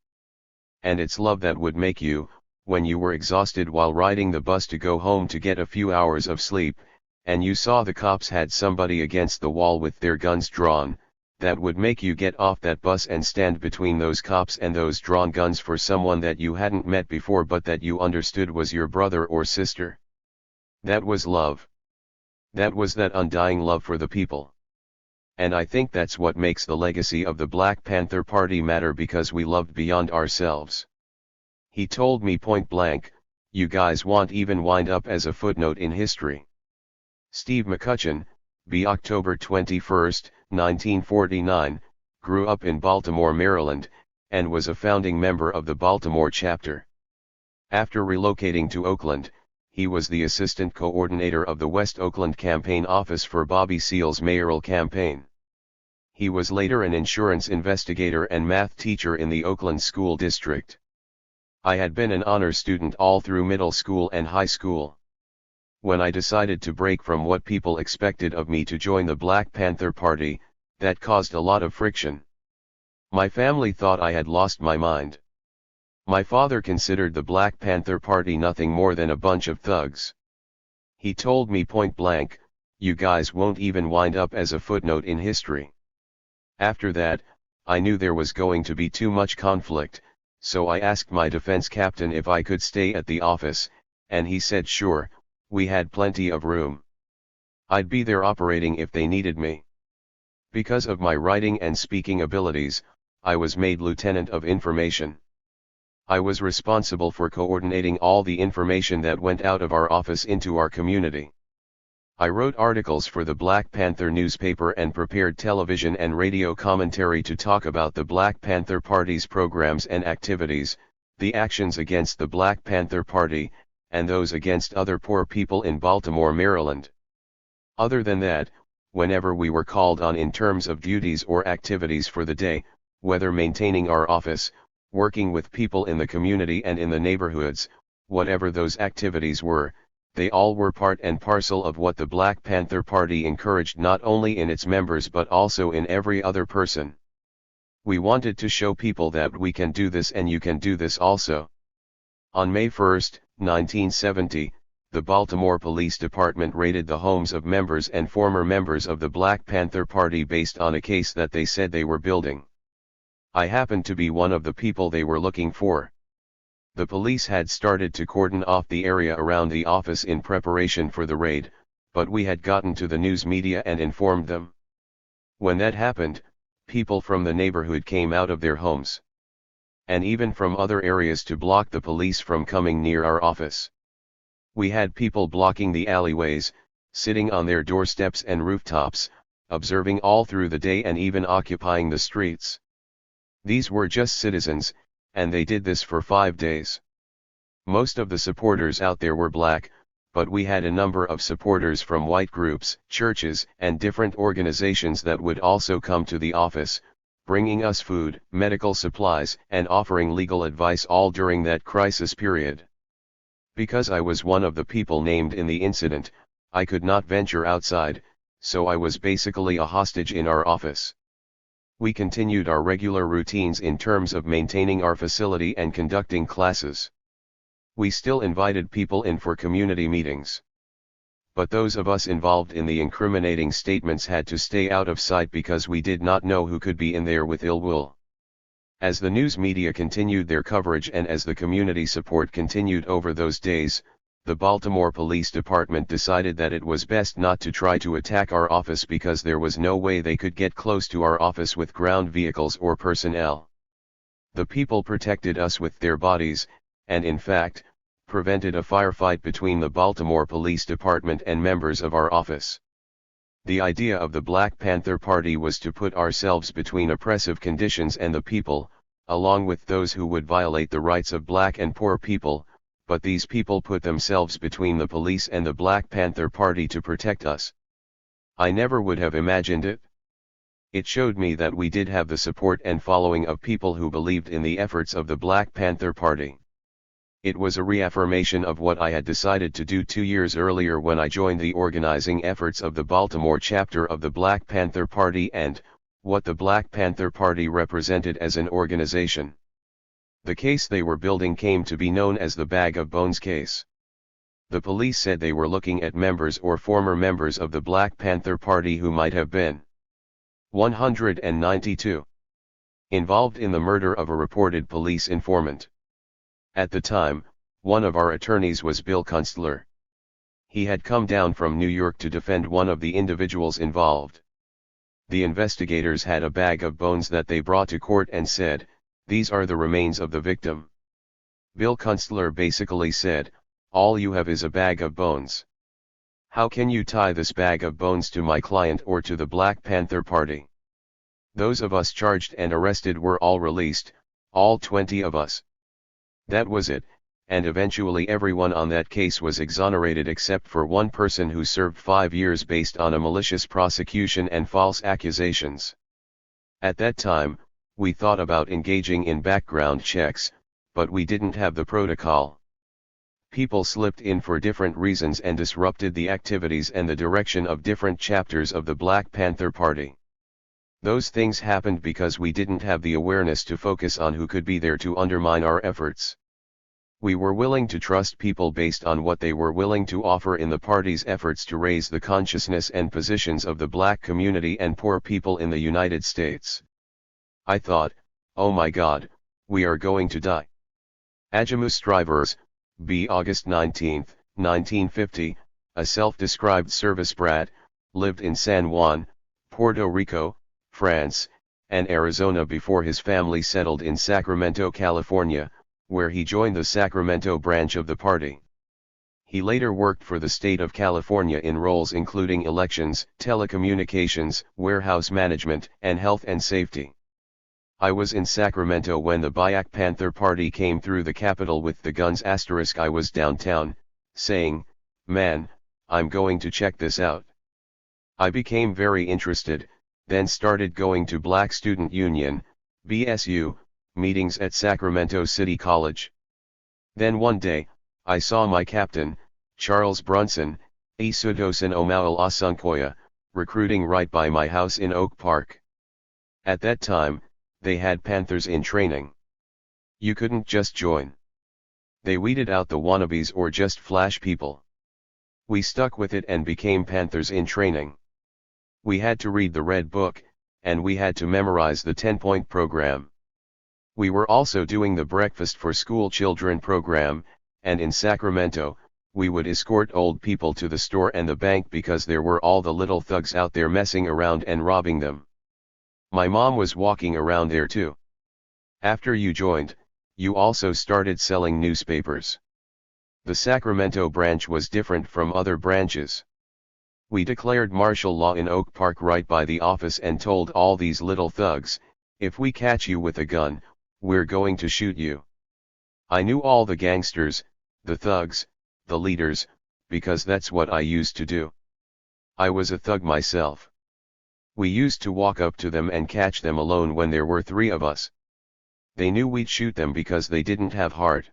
And it's love that would make you, when you were exhausted while riding the bus to go home to get a few hours of sleep, and you saw the cops had somebody against the wall with their guns drawn, that would make you get off that bus and stand between those cops and those drawn guns for someone that you hadn't met before but that you understood was your brother or sister. That was love. That was that undying love for the people. And I think that's what makes the legacy of the Black Panther Party matter, because we loved beyond ourselves. He told me point blank, "You guys won't even wind up as a footnote in history." Steve McCutcheon, b. October 21, 1949, grew up in Baltimore, Maryland, and was a founding member of the Baltimore chapter. After relocating to Oakland, he was the assistant coordinator of the West Oakland campaign office for Bobby Seale's mayoral campaign. He was later an insurance investigator and math teacher in the Oakland School District. I had been an honor student all through middle school and high school. When I decided to break from what people expected of me to join the Black Panther Party, that caused a lot of friction. My family thought I had lost my mind. My father considered the Black Panther Party nothing more than a bunch of thugs. He told me point blank, "You guys won't even wind up as a footnote in history." After that, I knew there was going to be too much conflict, so I asked my defense captain if I could stay at the office, and he said sure, we had plenty of room. I'd be there operating if they needed me. Because of my writing and speaking abilities, I was made Lieutenant of Information. I was responsible for coordinating all the information that went out of our office into our community. I wrote articles for the Black Panther newspaper and prepared television and radio commentary to talk about the Black Panther Party's programs and activities, the actions against the Black Panther Party, and those against other poor people in Baltimore, Maryland. Other than that, whenever we were called on in terms of duties or activities for the day, whether maintaining our office, working with people in the community and in the neighborhoods, whatever those activities were, they all were part and parcel of what the Black Panther Party encouraged not only in its members but also in every other person. We wanted to show people that we can do this and you can do this also. On May 1, 1970, the Baltimore Police Department raided the homes of members and former members of the Black Panther Party based on a case that they said they were building. I happened to be one of the people they were looking for. The police had started to cordon off the area around the office in preparation for the raid, but we had gotten to the news media and informed them. When that happened, people from the neighborhood came out of their homes, and even from other areas, to block the police from coming near our office. We had people blocking the alleyways, sitting on their doorsteps and rooftops, observing all through the day and even occupying the streets. These were just citizens, and they did this for 5 days. Most of the supporters out there were black, but we had a number of supporters from white groups, churches, and different organizations that would also come to the office, bringing us food, medical supplies, and offering legal advice, all during that crisis period. Because I was one of the people named in the incident, I could not venture outside, so I was basically a hostage in our office. We continued our regular routines in terms of maintaining our facility and conducting classes. We still invited people in for community meetings. But those of us involved in the incriminating statements had to stay out of sight because we did not know who could be in there with ill will. As the news media continued their coverage and as the community support continued over those days, the Baltimore Police Department decided that it was best not to try to attack our office because there was no way they could get close to our office with ground vehicles or personnel. The people protected us with their bodies, and in fact, prevented a firefight between the Baltimore Police Department and members of our office. The idea of the Black Panther Party was to put ourselves between oppressive conditions and the people, along with those who would violate the rights of black and poor people, but these people put themselves between the police and the Black Panther Party to protect us. I never would have imagined it. It showed me that we did have the support and following of people who believed in the efforts of the Black Panther Party. It was a reaffirmation of what I had decided to do 2 years earlier when I joined the organizing efforts of the Baltimore chapter of the Black Panther Party and what the Black Panther Party represented as an organization. The case they were building came to be known as the Bag of Bones case. The police said they were looking at members or former members of the Black Panther Party who might have been 192. Involved in the murder of a reported police informant. At the time, one of our attorneys was Bill Kunstler. He had come down from New York to defend one of the individuals involved. The investigators had a bag of bones that they brought to court and said, "These are the remains of the victim." Bill Kunstler basically said, "All you have is a bag of bones. How can you tie this bag of bones to my client or to the Black Panther Party?" Those of us charged and arrested were all released, all 20 of us. That was it, and eventually everyone on that case was exonerated except for one person who served 5 years based on a malicious prosecution and false accusations. At that time, we thought about engaging in background checks, but we didn't have the protocol. People slipped in for different reasons and disrupted the activities and the direction of different chapters of the Black Panther Party. Those things happened because we didn't have the awareness to focus on who could be there to undermine our efforts. We were willing to trust people based on what they were willing to offer in the party's efforts to raise the consciousness and positions of the black community and poor people in the United States. I thought, oh my God, we are going to die. Ajamu Strivers, B. August 19, 1950, a self-described service brat, lived in San Juan, Puerto Rico, France, and Arizona before his family settled in Sacramento, California, where he joined the Sacramento branch of the party. He later worked for the state of California in roles including elections, telecommunications, warehouse management, and health and safety. I was in Sacramento when the Black Panther Party came through the Capitol with the guns. I was downtown, saying, "Man, I'm going to check this out." I became very interested, then started going to Black Student Union, BSU, meetings at Sacramento City College. Then one day, I saw my captain, Charles Brunson, Isudosin Omawal Asunkoya, recruiting right by my house in Oak Park. At that time, they had Panthers in training. You couldn't just join. They weeded out the wannabes or just flash people. We stuck with it and became Panthers in training. We had to read the Red Book, and we had to memorize the 10-point program. We were also doing the Breakfast for School Children program, and in Sacramento, we would escort old people to the store and the bank because there were all the little thugs out there messing around and robbing them. My mom was walking around there too. After you joined, you also started selling newspapers. The Sacramento branch was different from other branches. We declared martial law in Oak Park right by the office and told all these little thugs, "If we catch you with a gun, we're going to shoot you." I knew all the gangsters, the thugs, the leaders, because that's what I used to do. I was a thug myself. We used to walk up to them and catch them alone when there were 3 of us. They knew we'd shoot them because they didn't have heart.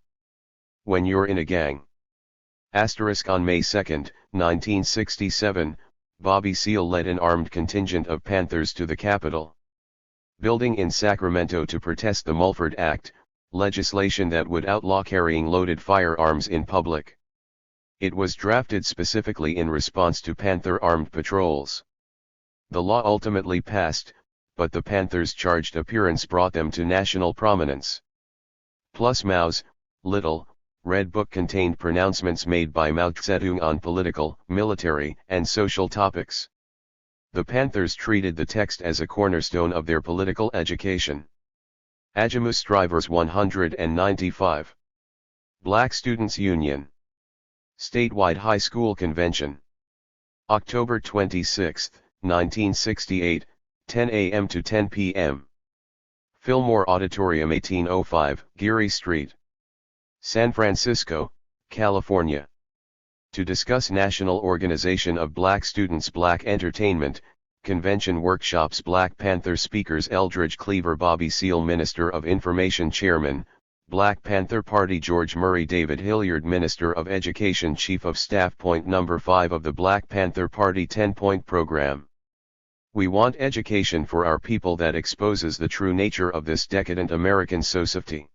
When you're in a gang. On May 2, 1967, Bobby Seale led an armed contingent of Panthers to the Capitol building in Sacramento to protest the Mulford Act, legislation that would outlaw carrying loaded firearms in public. It was drafted specifically in response to Panther armed patrols. The law ultimately passed, but the Panthers' charged appearance brought them to national prominence. Plus Mao's little Red Book contained pronouncements made by Mao Zedong on political, military, and social topics. The Panthers treated the text as a cornerstone of their political education. Ajamu Strivers 195. Black Students Union. Statewide High School Convention. October 26, 1968, 10 a.m. to 10 p.m. Fillmore Auditorium 1805, Geary Street, San Francisco, California. To discuss National Organization of Black Students Black Entertainment, Convention Workshops Black Panther Speakers Eldridge Cleaver Bobby Seale Minister of Information Chairman, Black Panther Party George Murray David Hilliard Minister of Education Chief of Staff. Point number 5 of the Black Panther Party 10-point program. We want education for our people that exposes the true nature of this decadent American society.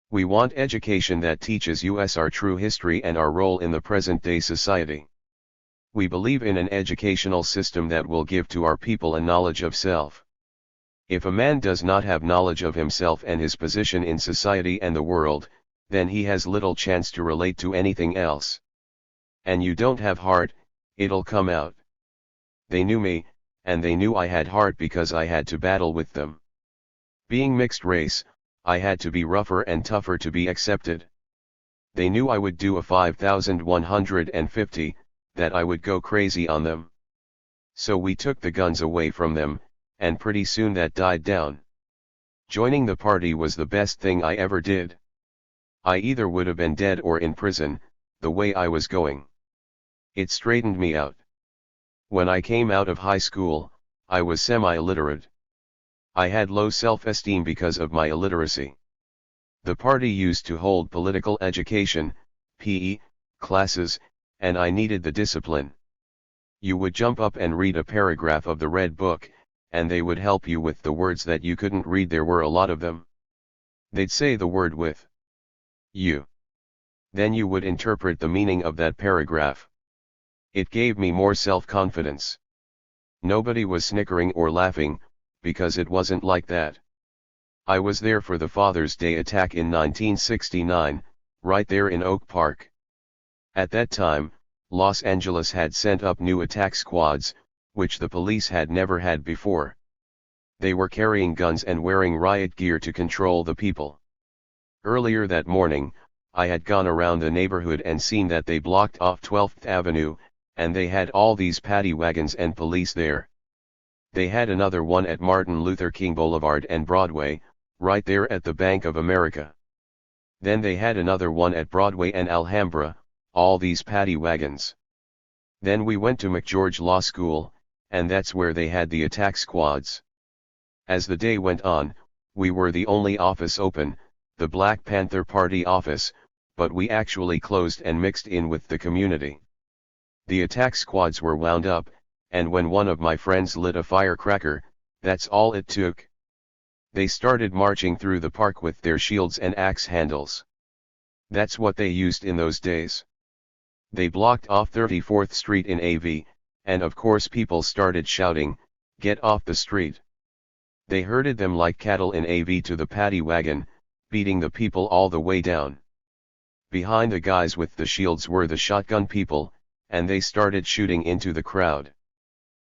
We want education that teaches us our true history and our role in the present-day society. We believe in an educational system that will give to our people a knowledge of self. If a man does not have knowledge of himself and his position in society and the world, then he has little chance to relate to anything else. And you don't have heart, it'll come out. They knew me, and they knew I had heart because I had to battle with them. Being mixed race, I had to be rougher and tougher to be accepted. They knew I would do a 5,150, that I would go crazy on them. So we took the guns away from them, and pretty soon that died down. Joining the party was the best thing I ever did. I either would have been dead or in prison, the way I was going. It straightened me out. When I came out of high school, I was semi-illiterate. I had low self-esteem because of my illiteracy. The party used to hold political education, PE, classes, and I needed the discipline. You would jump up and read a paragraph of the Red Book, and they would help you with the words that you couldn't read. There were a lot of them. They'd say the word with you. Then you would interpret the meaning of that paragraph. It gave me more self-confidence. Nobody was snickering or laughing, because it wasn't like that. I was there for the Father's Day attack in 1969, right there in Oak Park. At that time, Los Angeles had sent up new attack squads, which the police had never had before. They were carrying guns and wearing riot gear to control the people. Earlier that morning, I had gone around the neighborhood and seen that they blocked off 12th Avenue, and they had all these paddy wagons and police there. They had another one at Martin Luther King Boulevard and Broadway, right there at the Bank of America. Then they had another one at Broadway and Alhambra, all these paddy wagons. Then we went to McGeorge Law School, and that's where they had the attack squads. As the day went on, we were the only office open, the Black Panther Party office, but we actually closed and mixed in with the community. The attack squads were wound up, and when one of my friends lit a firecracker, that's all it took. They started marching through the park with their shields and axe handles. That's what they used in those days. They blocked off 34th Street in AV, and of course people started shouting, "Get off the street." They herded them like cattle in AV to the paddy wagon, beating the people all the way down. Behind the guys with the shields were the shotgun people, and they started shooting into the crowd.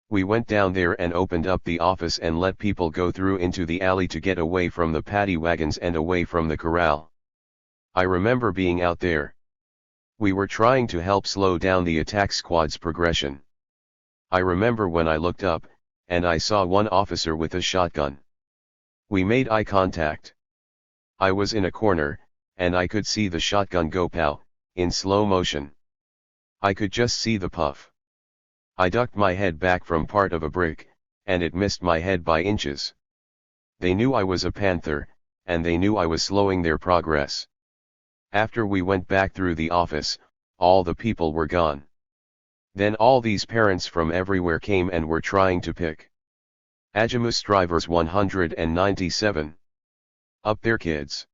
We went down there and opened up the office and let people go through into the alley to get away from the paddy wagons and away from the corral. I remember being out there. We were trying to help slow down the attack squad's progression. I remember when I looked up, and I saw one officer with a shotgun. We made eye contact. I was in a corner, and I could see the shotgun go pow, in slow motion. I could just see the puff. I ducked my head back from part of a brick, and it missed my head by inches. They knew I was a panther, and they knew I was slowing their progress. After we went back through the office, all the people were gone. Then all these parents from everywhere came and were trying to pick Ajamus drivers 197 up their kids.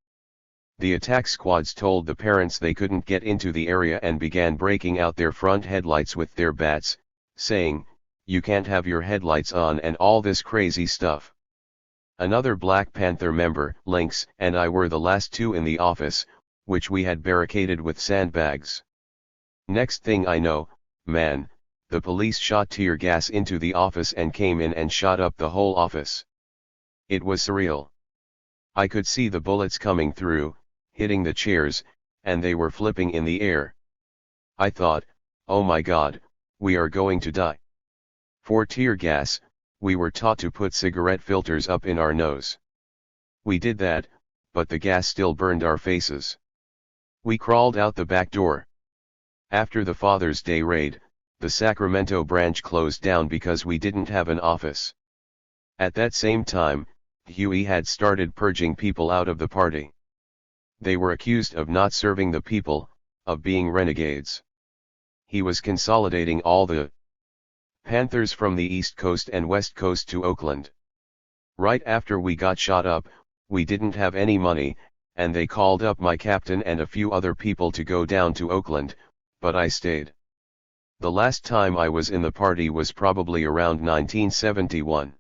The attack squads told the parents they couldn't get into the area and began breaking out their front headlights with their bats, saying, "You can't have your headlights on," and all this crazy stuff. Another Black Panther member, Lynx, and I were the last two in the office, which we had barricaded with sandbags. Next thing I know, man, the police shot tear gas into the office and came in and shot up the whole office. It was surreal. I could see the bullets coming through, hitting the chairs, and they were flipping in the air. I thought, oh my God, we are going to die. For tear gas, we were taught to put cigarette filters up in our nose. We did that, but the gas still burned our faces. We crawled out the back door. After the Father's Day raid, the Sacramento branch closed down because we didn't have an office. At that same time, Huey had started purging people out of the party. They were accused of not serving the people, of being renegades. He was consolidating all the Panthers from the East Coast and West Coast to Oakland. Right after we got shot up, we didn't have any money, and they called up my captain and a few other people to go down to Oakland, but I stayed. The last time I was in the party was probably around 1971.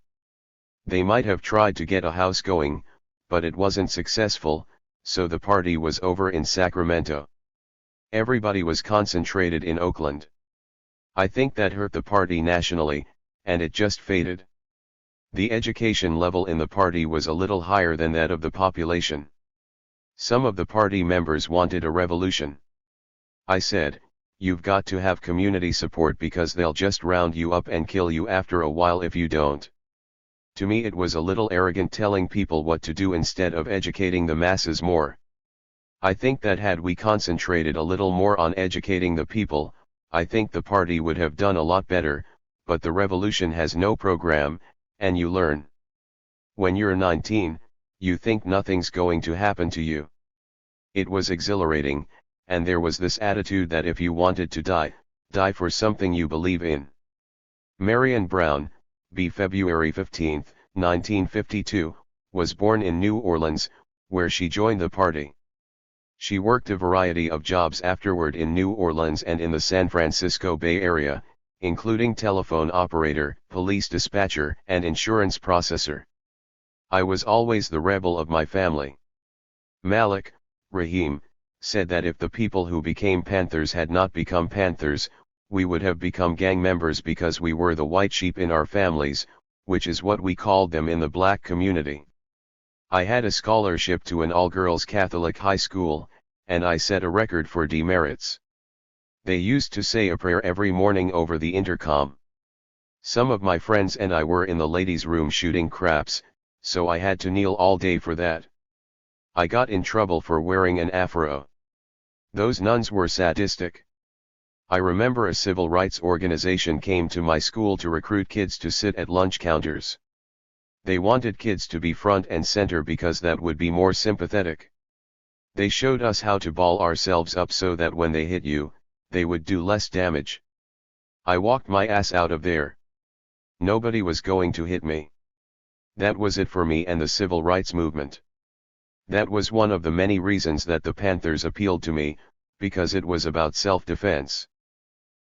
They might have tried to get a house going, but it wasn't successful, so the party was over in Sacramento. Everybody was concentrated in Oakland. I think that hurt the party nationally, and it just faded. The education level in the party was a little higher than that of the population. Some of the party members wanted a revolution. I said, "You've got to have community support because they'll just round you up and kill you after a while if you don't." To me it was a little arrogant telling people what to do instead of educating the masses more. I think that had we concentrated a little more on educating the people, I think the party would have done a lot better, but the revolution has no program, and you learn. When you're 19, you think nothing's going to happen to you. It was exhilarating, and there was this attitude that if you wanted to die, die for something you believe in. Marion Brown, b. February 15, 1952, was born in New Orleans, where she joined the party. She worked a variety of jobs afterward in New Orleans and in the San Francisco Bay Area, including telephone operator, police dispatcher, and insurance processor. "I was always the rebel of my family." Malik, Rahim, said that if the people who became Panthers had not become Panthers, we would have become gang members because we were the white sheep in our families, which is what we called them in the black community. "I had a scholarship to an all-girls Catholic high school, and I set a record for demerits. They used to say a prayer every morning over the intercom. Some of my friends and I were in the ladies' room shooting craps, so I had to kneel all day for that. I got in trouble for wearing an afro. Those nuns were sadistic. I remember a civil rights organization came to my school to recruit kids to sit at lunch counters. They wanted kids to be front and center because that would be more sympathetic. They showed us how to ball ourselves up so that when they hit you, they would do less damage. I walked my ass out of there. Nobody was going to hit me. That was it for me and the civil rights movement. That was one of the many reasons that the Panthers appealed to me, because it was about self-defense.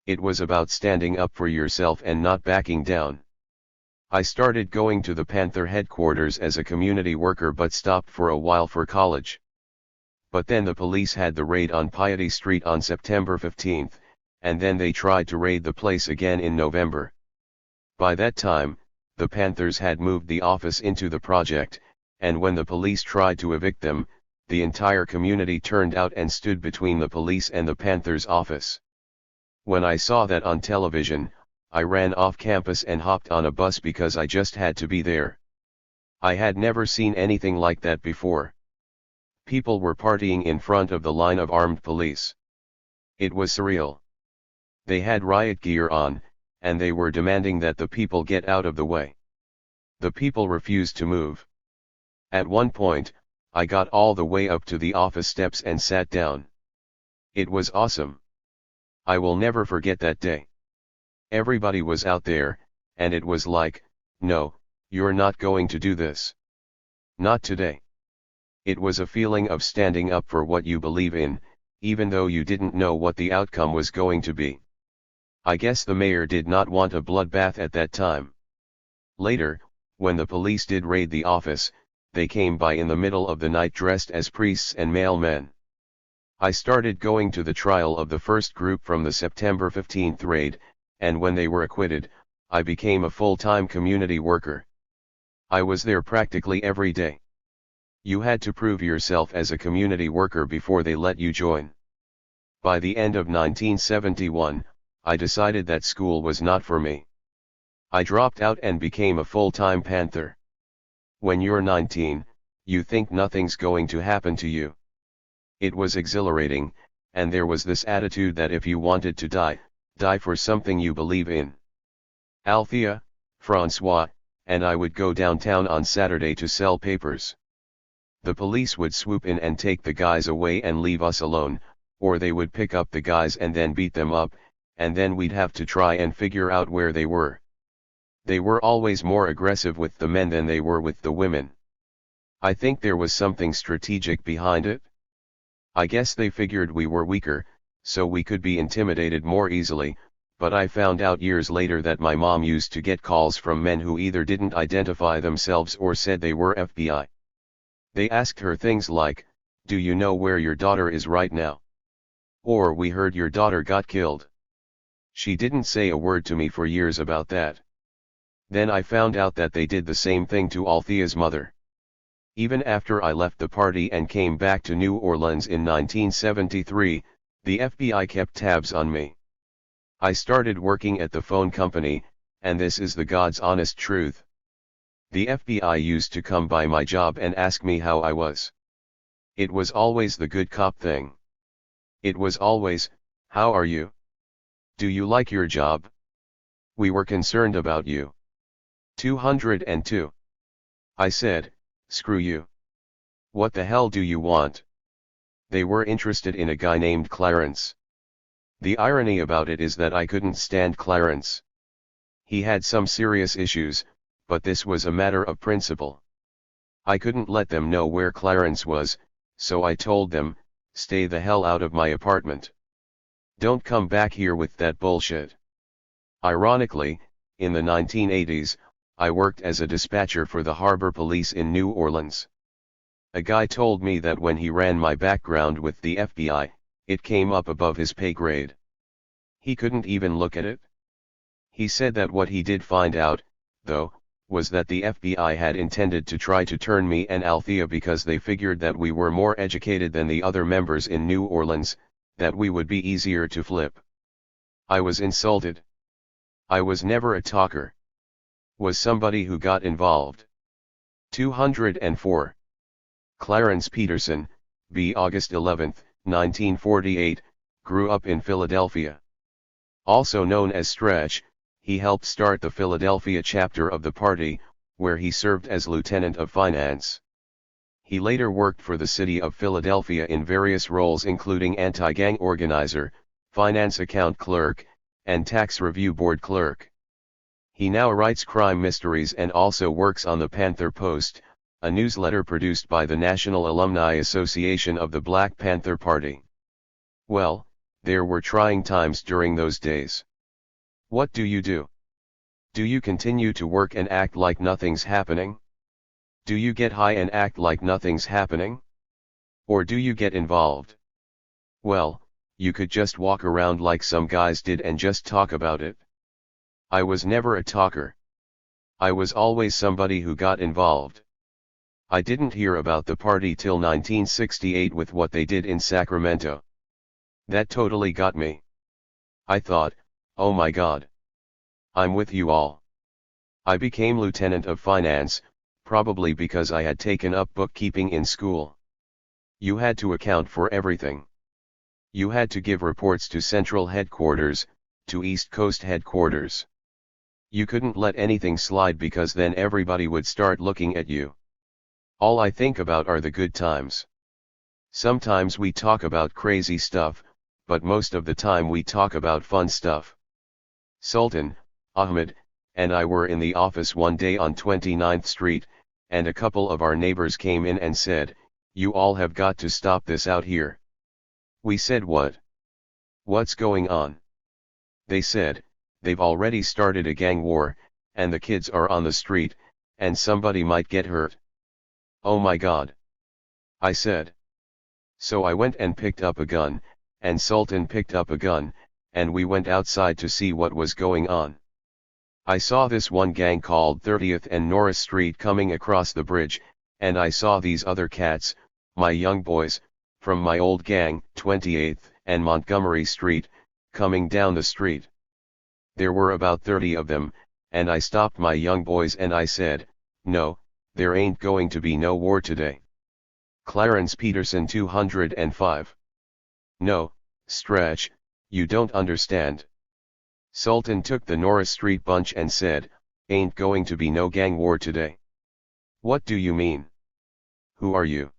It was about standing up for yourself and not backing down. I started going to the Panther headquarters as a community worker but stopped for a while for college. But then the police had the raid on Piety Street on September 15, and then they tried to raid the place again in November. By that time, the Panthers had moved the office into the project, and when the police tried to evict them, the entire community turned out and stood between the police and the Panthers' office. When I saw that on television, I ran off campus and hopped on a bus because I just had to be there. I had never seen anything like that before. People were partying in front of the line of armed police. It was surreal. They had riot gear on, and they were demanding that the people get out of the way. The people refused to move. At one point, I got all the way up to the office steps and sat down. It was awesome. I will never forget that day. Everybody was out there, and it was like, "No, you're not going to do this. Not today." It was a feeling of standing up for what you believe in, even though you didn't know what the outcome was going to be. I guess the mayor did not want a bloodbath at that time. Later, when the police did raid the office, they came by in the middle of the night dressed as priests and mailmen. I started going to the trial of the first group from the September 15th raid, and when they were acquitted, I became a full-time community worker. I was there practically every day. You had to prove yourself as a community worker before they let you join. By the end of 1971, I decided that school was not for me. I dropped out and became a full-time Panther. When you're 19, you think nothing's going to happen to you. It was exhilarating, and there was this attitude that if you wanted to die, die for something you believe in. Althea, Francois, and I would go downtown on Saturday to sell papers. The police would swoop in and take the guys away and leave us alone, or they would pick up the guys and then beat them up, and then we'd have to try and figure out where they were. They were always more aggressive with the men than they were with the women. I think there was something strategic behind it. I guess they figured we were weaker, so we could be intimidated more easily, but I found out years later that my mom used to get calls from men who either didn't identify themselves or said they were FBI. They asked her things like, "Do you know where your daughter is right now?" Or, "We heard your daughter got killed." She didn't say a word to me for years about that. Then I found out that they did the same thing to Althea's mother. Even after I left the party and came back to New Orleans in 1973, the FBI kept tabs on me. I started working at the phone company, and this is the God's honest truth. The FBI used to come by my job and ask me how I was. It was always the good cop thing. It was always, "How are you? Do you like your job? We were concerned about you." 202. I said, "Screw you. What the hell do you want?" They were interested in a guy named Clarence. The irony about it is that I couldn't stand Clarence. He had some serious issues, but this was a matter of principle. I couldn't let them know where Clarence was, so I told them, "Stay the hell out of my apartment. Don't come back here with that bullshit." Ironically, in the 1980s, I worked as a dispatcher for the harbor police in New Orleans. A guy told me that when he ran my background with the FBI, it came up above his pay grade. He couldn't even look at it. He said that what he did find out, though, was that the FBI had intended to try to turn me and Althea because they figured that we were more educated than the other members in New Orleans, that we would be easier to flip. I was insulted. I was never a talker. Was somebody who got involved. 204. Clarence Peterson, b. August 11, 1948, grew up in Philadelphia. Also known as Stretch, he helped start the Philadelphia chapter of the party, where he served as lieutenant of finance. He later worked for the city of Philadelphia in various roles including anti-gang organizer, finance account clerk, and tax review board clerk. He now writes crime mysteries and also works on the Panther Post, a newsletter produced by the National Alumni Association of the Black Panther Party. Well, there were trying times during those days. What do you do? Do you continue to work and act like nothing's happening? Do you get high and act like nothing's happening? Or do you get involved? Well, you could just walk around like some guys did and just talk about it. I was never a talker. I was always somebody who got involved. I didn't hear about the party till 1968 with what they did in Sacramento. That totally got me. I thought, oh my God. I'm with you all. I became lieutenant of finance, probably because I had taken up bookkeeping in school. You had to account for everything. You had to give reports to central headquarters, to East Coast headquarters. You couldn't let anything slide because then everybody would start looking at you. All I think about are the good times. Sometimes we talk about crazy stuff, but most of the time we talk about fun stuff. Sultan, Ahmed, and I were in the office one day on 29th Street, and a couple of our neighbors came in and said, "You all have got to stop this out here." We said, "What? What's going on?" They said, "They've already started a gang war, and the kids are on the street, and somebody might get hurt." Oh my God. I said. So I went and picked up a gun, and Sultan picked up a gun, and we went outside to see what was going on. I saw this one gang called 30th and Norris Street coming across the bridge, and I saw these other cats, my young boys, from my old gang, 28th and Montgomery Street, coming down the street. There were about 30 of them, and I stopped my young boys and I said, "No, there ain't going to be no war today." Clarence Peterson 205. No, Stretch, you don't understand. Sultan took the Norris Street bunch and said, "Ain't going to be no gang war today." What do you mean? Who are you?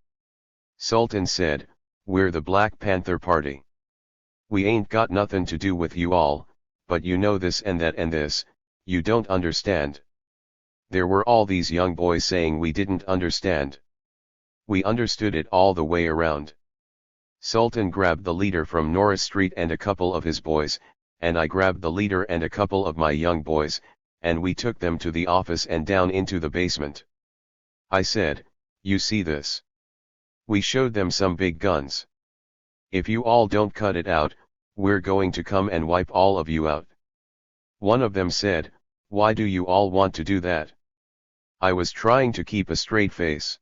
Sultan said, "We're the Black Panther Party. We ain't got nothing to do with you all, but you know this and that and this, you don't understand." There were all these young boys saying we didn't understand. We understood it all the way around. Sultan grabbed the leader from Norris Street and a couple of his boys, and I grabbed the leader and a couple of my young boys, and we took them to the office and down into the basement. I said, "You see this?" We showed them some big guns. "If you all don't cut it out, we're going to come and wipe all of you out." One of them said, "Why do you all want to do that?" I was trying to keep a straight face.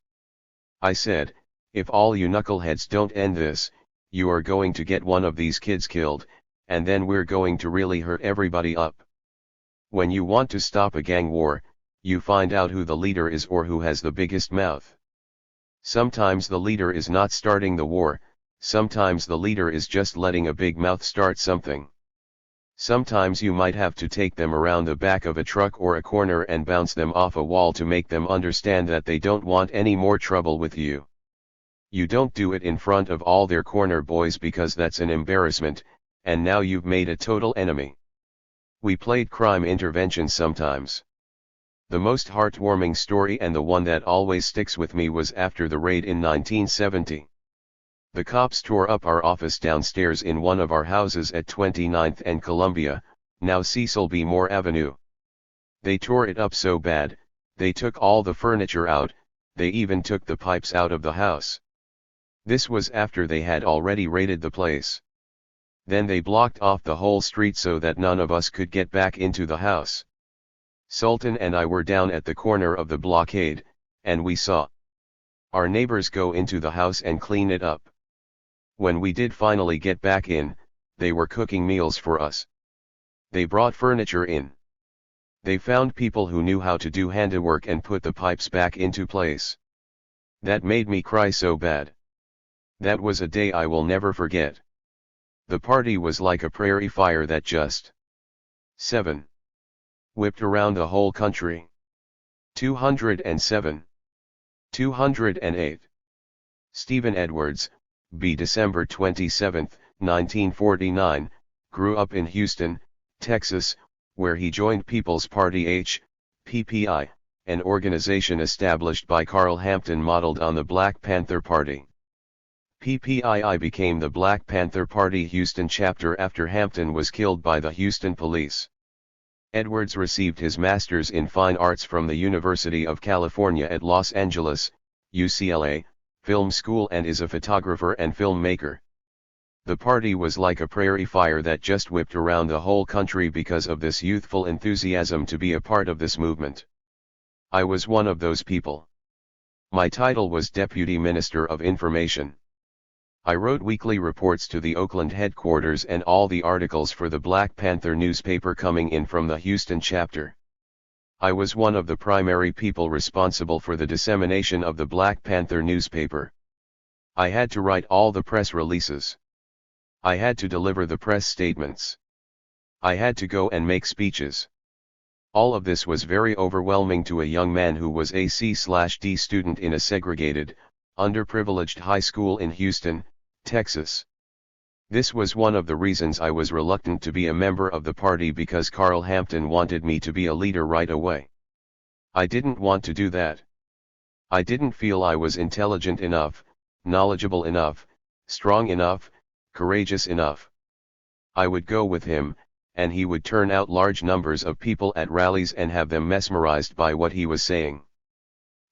I said, "If all you knuckleheads don't end this, you are going to get one of these kids killed, and then we're going to really hurt everybody up. When you want to stop a gang war, you find out who the leader is or who has the biggest mouth. Sometimes the leader is not starting the war, sometimes the leader is just letting a big mouth start something. Sometimes you might have to take them around the back of a truck or a corner and bounce them off a wall to make them understand that they don't want any more trouble with you. You don't do it in front of all their corner boys because that's an embarrassment, and now you've made a total enemy." We played crime intervention sometimes. The most heartwarming story and the one that always sticks with me was after the raid in 1970. The cops tore up our office downstairs in one of our houses at 29th and Columbia, now Cecil B. Moore Avenue. They tore it up so bad, they took all the furniture out, they even took the pipes out of the house. This was after they had already raided the place. Then they blocked off the whole street so that none of us could get back into the house. Sultan and I were down at the corner of the blockade, and we saw our neighbors go into the house and clean it up. When we did finally get back in, they were cooking meals for us. They brought furniture in. They found people who knew how to do handiwork and put the pipes back into place. That made me cry so bad. That was a day I will never forget. The party was like a prairie fire that just 7. Whipped around the whole country. 207. 208. Stephen Edwards, B. December 27, 1949, grew up in Houston, Texas, where he joined People's Party H, PPI, an organization established by Carl Hampton modeled on the Black Panther Party. PPII became the Black Panther Party Houston chapter after Hampton was killed by the Houston police. Edwards received his master's in fine arts from the University of California at Los Angeles, UCLA, film school, and is a photographer and filmmaker. The party was like a prairie fire that just whipped around the whole country because of this youthful enthusiasm to be a part of this movement. I was one of those people. My title was Deputy Minister of Information. I wrote weekly reports to the Oakland headquarters and all the articles for the Black Panther newspaper coming in from the Houston chapter. I was one of the primary people responsible for the dissemination of the Black Panther newspaper. I had to write all the press releases. I had to deliver the press statements. I had to go and make speeches. All of this was very overwhelming to a young man who was a C/D student in a segregated, underprivileged high school in Houston, Texas. This was one of the reasons I was reluctant to be a member of the party because Carl Hampton wanted me to be a leader right away. I didn't want to do that. I didn't feel I was intelligent enough, knowledgeable enough, strong enough, courageous enough. I would go with him, and he would turn out large numbers of people at rallies and have them mesmerized by what he was saying.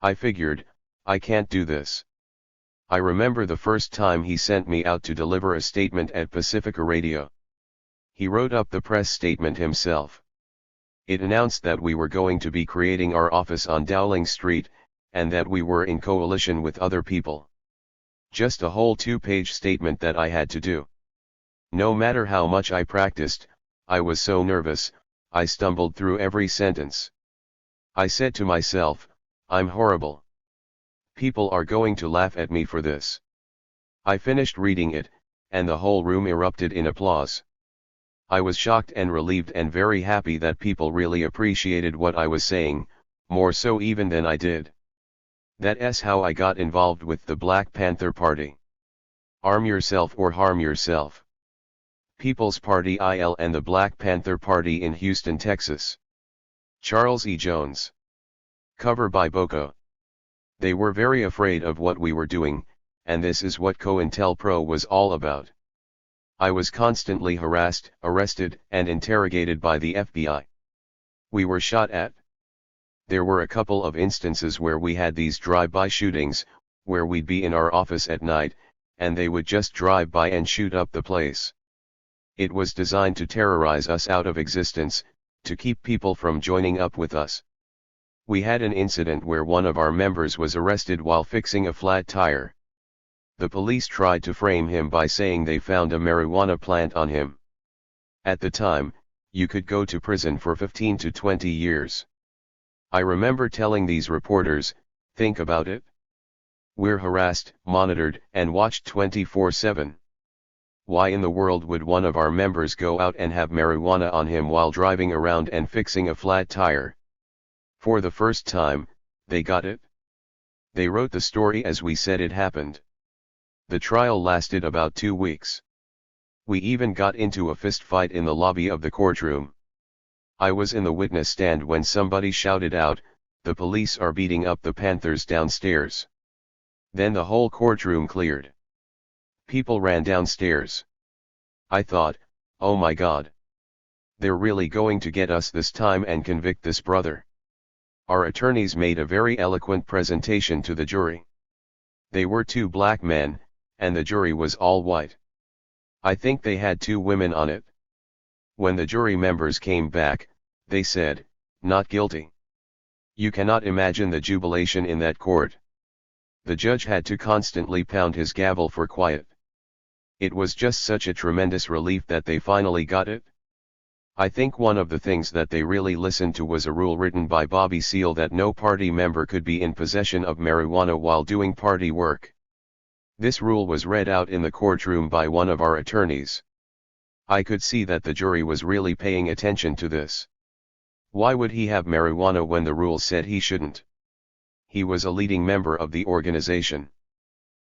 I figured, I can't do this. I remember the first time he sent me out to deliver a statement at Pacifica Radio. He wrote up the press statement himself. It announced that we were going to be creating our office on Dowling Street, and that we were in coalition with other people. Just a whole 2-page statement that I had to do. No matter how much I practiced, I was so nervous, I stumbled through every sentence. I said to myself, I'm horrible. People are going to laugh at me for this. I finished reading it, and the whole room erupted in applause. I was shocked and relieved and very happy that people really appreciated what I was saying, more so even than I did. That's how I got involved with the Black Panther Party. Arm yourself or harm yourself. People's Party IL and the Black Panther Party in Houston, Texas. Charles E. Jones. Cover by Boko. They were very afraid of what we were doing, and this is what COINTELPRO was all about. I was constantly harassed, arrested, and interrogated by the FBI. We were shot at. There were a couple of instances where we had these drive-by shootings, where we'd be in our office at night, and they would just drive by and shoot up the place. It was designed to terrorize us out of existence, to keep people from joining up with us. We had an incident where one of our members was arrested while fixing a flat tire. The police tried to frame him by saying they found a marijuana plant on him. At the time, you could go to prison for 15 to 20 years. I remember telling these reporters, think about it. We're harassed, monitored, and watched 24/7. Why in the world would one of our members go out and have marijuana on him while driving around and fixing a flat tire? For the first time, they got it. They wrote the story as we said it happened. The trial lasted about 2 weeks. We even got into a fist fight in the lobby of the courtroom. I was in the witness stand when somebody shouted out, "The police are beating up the Panthers downstairs." Then the whole courtroom cleared. People ran downstairs. I thought, oh my God. They're really going to get us this time and convict this brother. Our attorneys made a very eloquent presentation to the jury. They were 2 black men, and the jury was all white. I think they had 2 women on it. When the jury members came back, they said, "Not guilty." You cannot imagine the jubilation in that court. The judge had to constantly pound his gavel for quiet. It was just such a tremendous relief that they finally got it. I think one of the things that they really listened to was a rule written by Bobby Seale that no party member could be in possession of marijuana while doing party work. This rule was read out in the courtroom by one of our attorneys. I could see that the jury was really paying attention to this. Why would he have marijuana when the rule said he shouldn't? He was a leading member of the organization.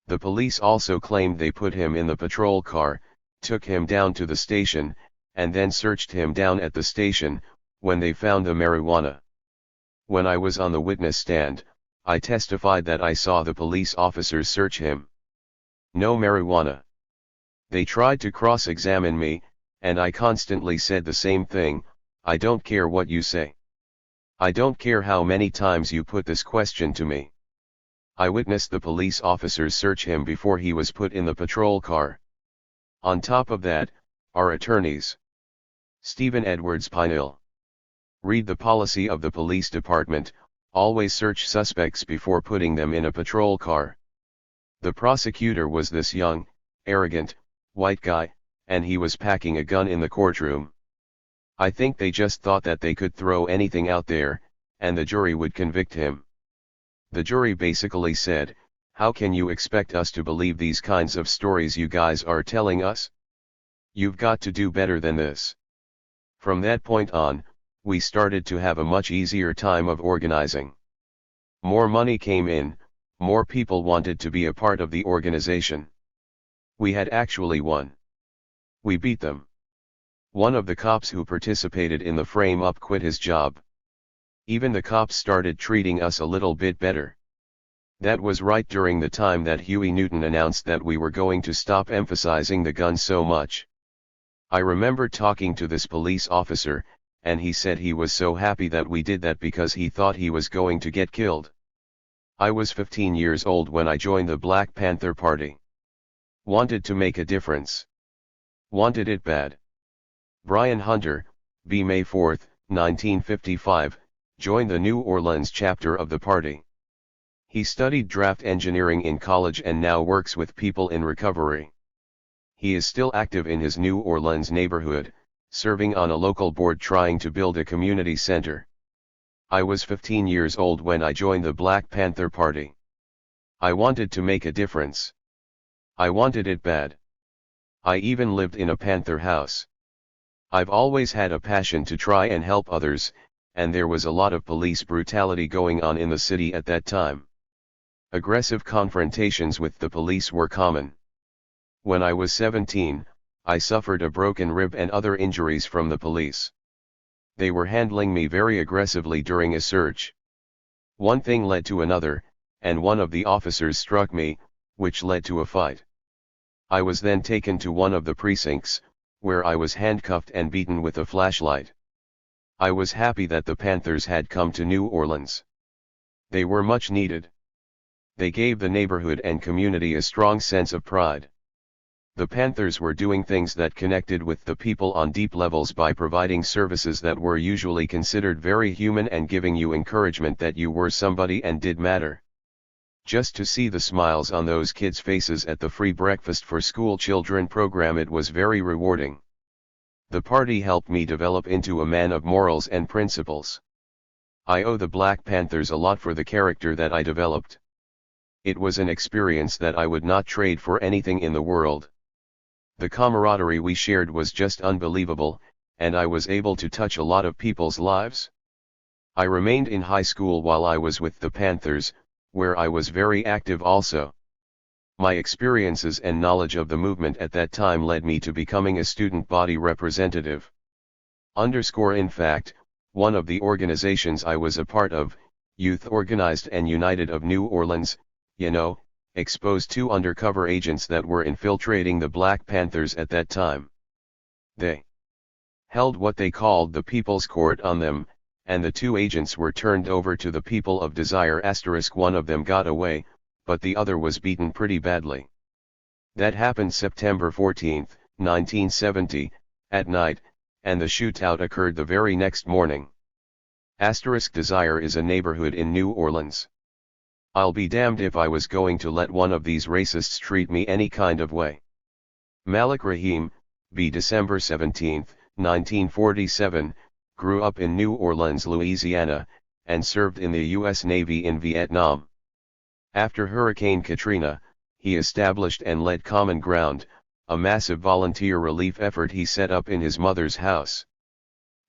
The police also claimed they put him in the patrol car, took him down to the station, and then searched him down at the station, when they found the marijuana. When I was on the witness stand, I testified that I saw the police officers search him. No marijuana. They tried to cross-examine me, and I constantly said the same thing, I don't care what you say. I don't care how many times you put this question to me. I witnessed the police officers search him before he was put in the patrol car. On top of that, our attorneys. Stephen Edwards Pinehill. Read the policy of the police department, always search suspects before putting them in a patrol car. The prosecutor was this young, arrogant, white guy, and he was packing a gun in the courtroom. I think they just thought that they could throw anything out there, and the jury would convict him. The jury basically said, "How can you expect us to believe these kinds of stories you guys are telling us? You've got to do better than this." From that point on, we started to have a much easier time of organizing. More money came in, more people wanted to be a part of the organization. We had actually won. We beat them. One of the cops who participated in the frame-up quit his job. Even the cops started treating us a little bit better. That was right during the time that Huey Newton announced that we were going to stop emphasizing the gun so much. I remember talking to this police officer, and he said he was so happy that we did that because he thought he was going to get killed. I was 15 years old when I joined the Black Panther Party. Wanted to make a difference. Wanted it bad. Bryan Hunter, B. May 4, 1955, joined the New Orleans chapter of the party. He studied draft engineering in college and now works with people in recovery. He is still active in his New Orleans neighborhood, serving on a local board trying to build a community center. I was 15 years old when I joined the Black Panther Party. I wanted to make a difference. I wanted it bad. I even lived in a Panther house. I've always had a passion to try and help others, and there was a lot of police brutality going on in the city at that time. Aggressive confrontations with the police were common. When I was 17, I suffered a broken rib and other injuries from the police. They were handling me very aggressively during a search. One thing led to another, and one of the officers struck me, which led to a fight. I was then taken to one of the precincts, where I was handcuffed and beaten with a flashlight. I was happy that the Panthers had come to New Orleans. They were much needed. They gave the neighborhood and community a strong sense of pride. The Panthers were doing things that connected with the people on deep levels by providing services that were usually considered very human and giving you encouragement that you were somebody and did matter. Just to see the smiles on those kids' faces at the free breakfast for school children program, it was very rewarding. The party helped me develop into a man of morals and principles. I owe the Black Panthers a lot for the character that I developed. It was an experience that I would not trade for anything in the world. The camaraderie we shared was just unbelievable, and I was able to touch a lot of people's lives. I remained in high school while I was with the Panthers, where I was very active also. My experiences and knowledge of the movement at that time led me to becoming a student body representative. In fact, one of the organizations I was a part of, Youth Organized and United of New Orleans, exposed 2 undercover agents that were infiltrating the Black Panthers at that time. They held what they called the People's Court on them, and the 2 agents were turned over to the people of Desire. One of them got away, but the other was beaten pretty badly. That happened September 14, 1970, at night, and the shootout occurred the very next morning. Desire is a neighborhood in New Orleans. I'll be damned if I was going to let one of these racists treat me any kind of way. Malik Rahim, b. December 17, 1947, grew up in New Orleans, Louisiana, and served in the U.S. Navy in Vietnam. After Hurricane Katrina, he established and led Common Ground, a massive volunteer relief effort he set up in his mother's house.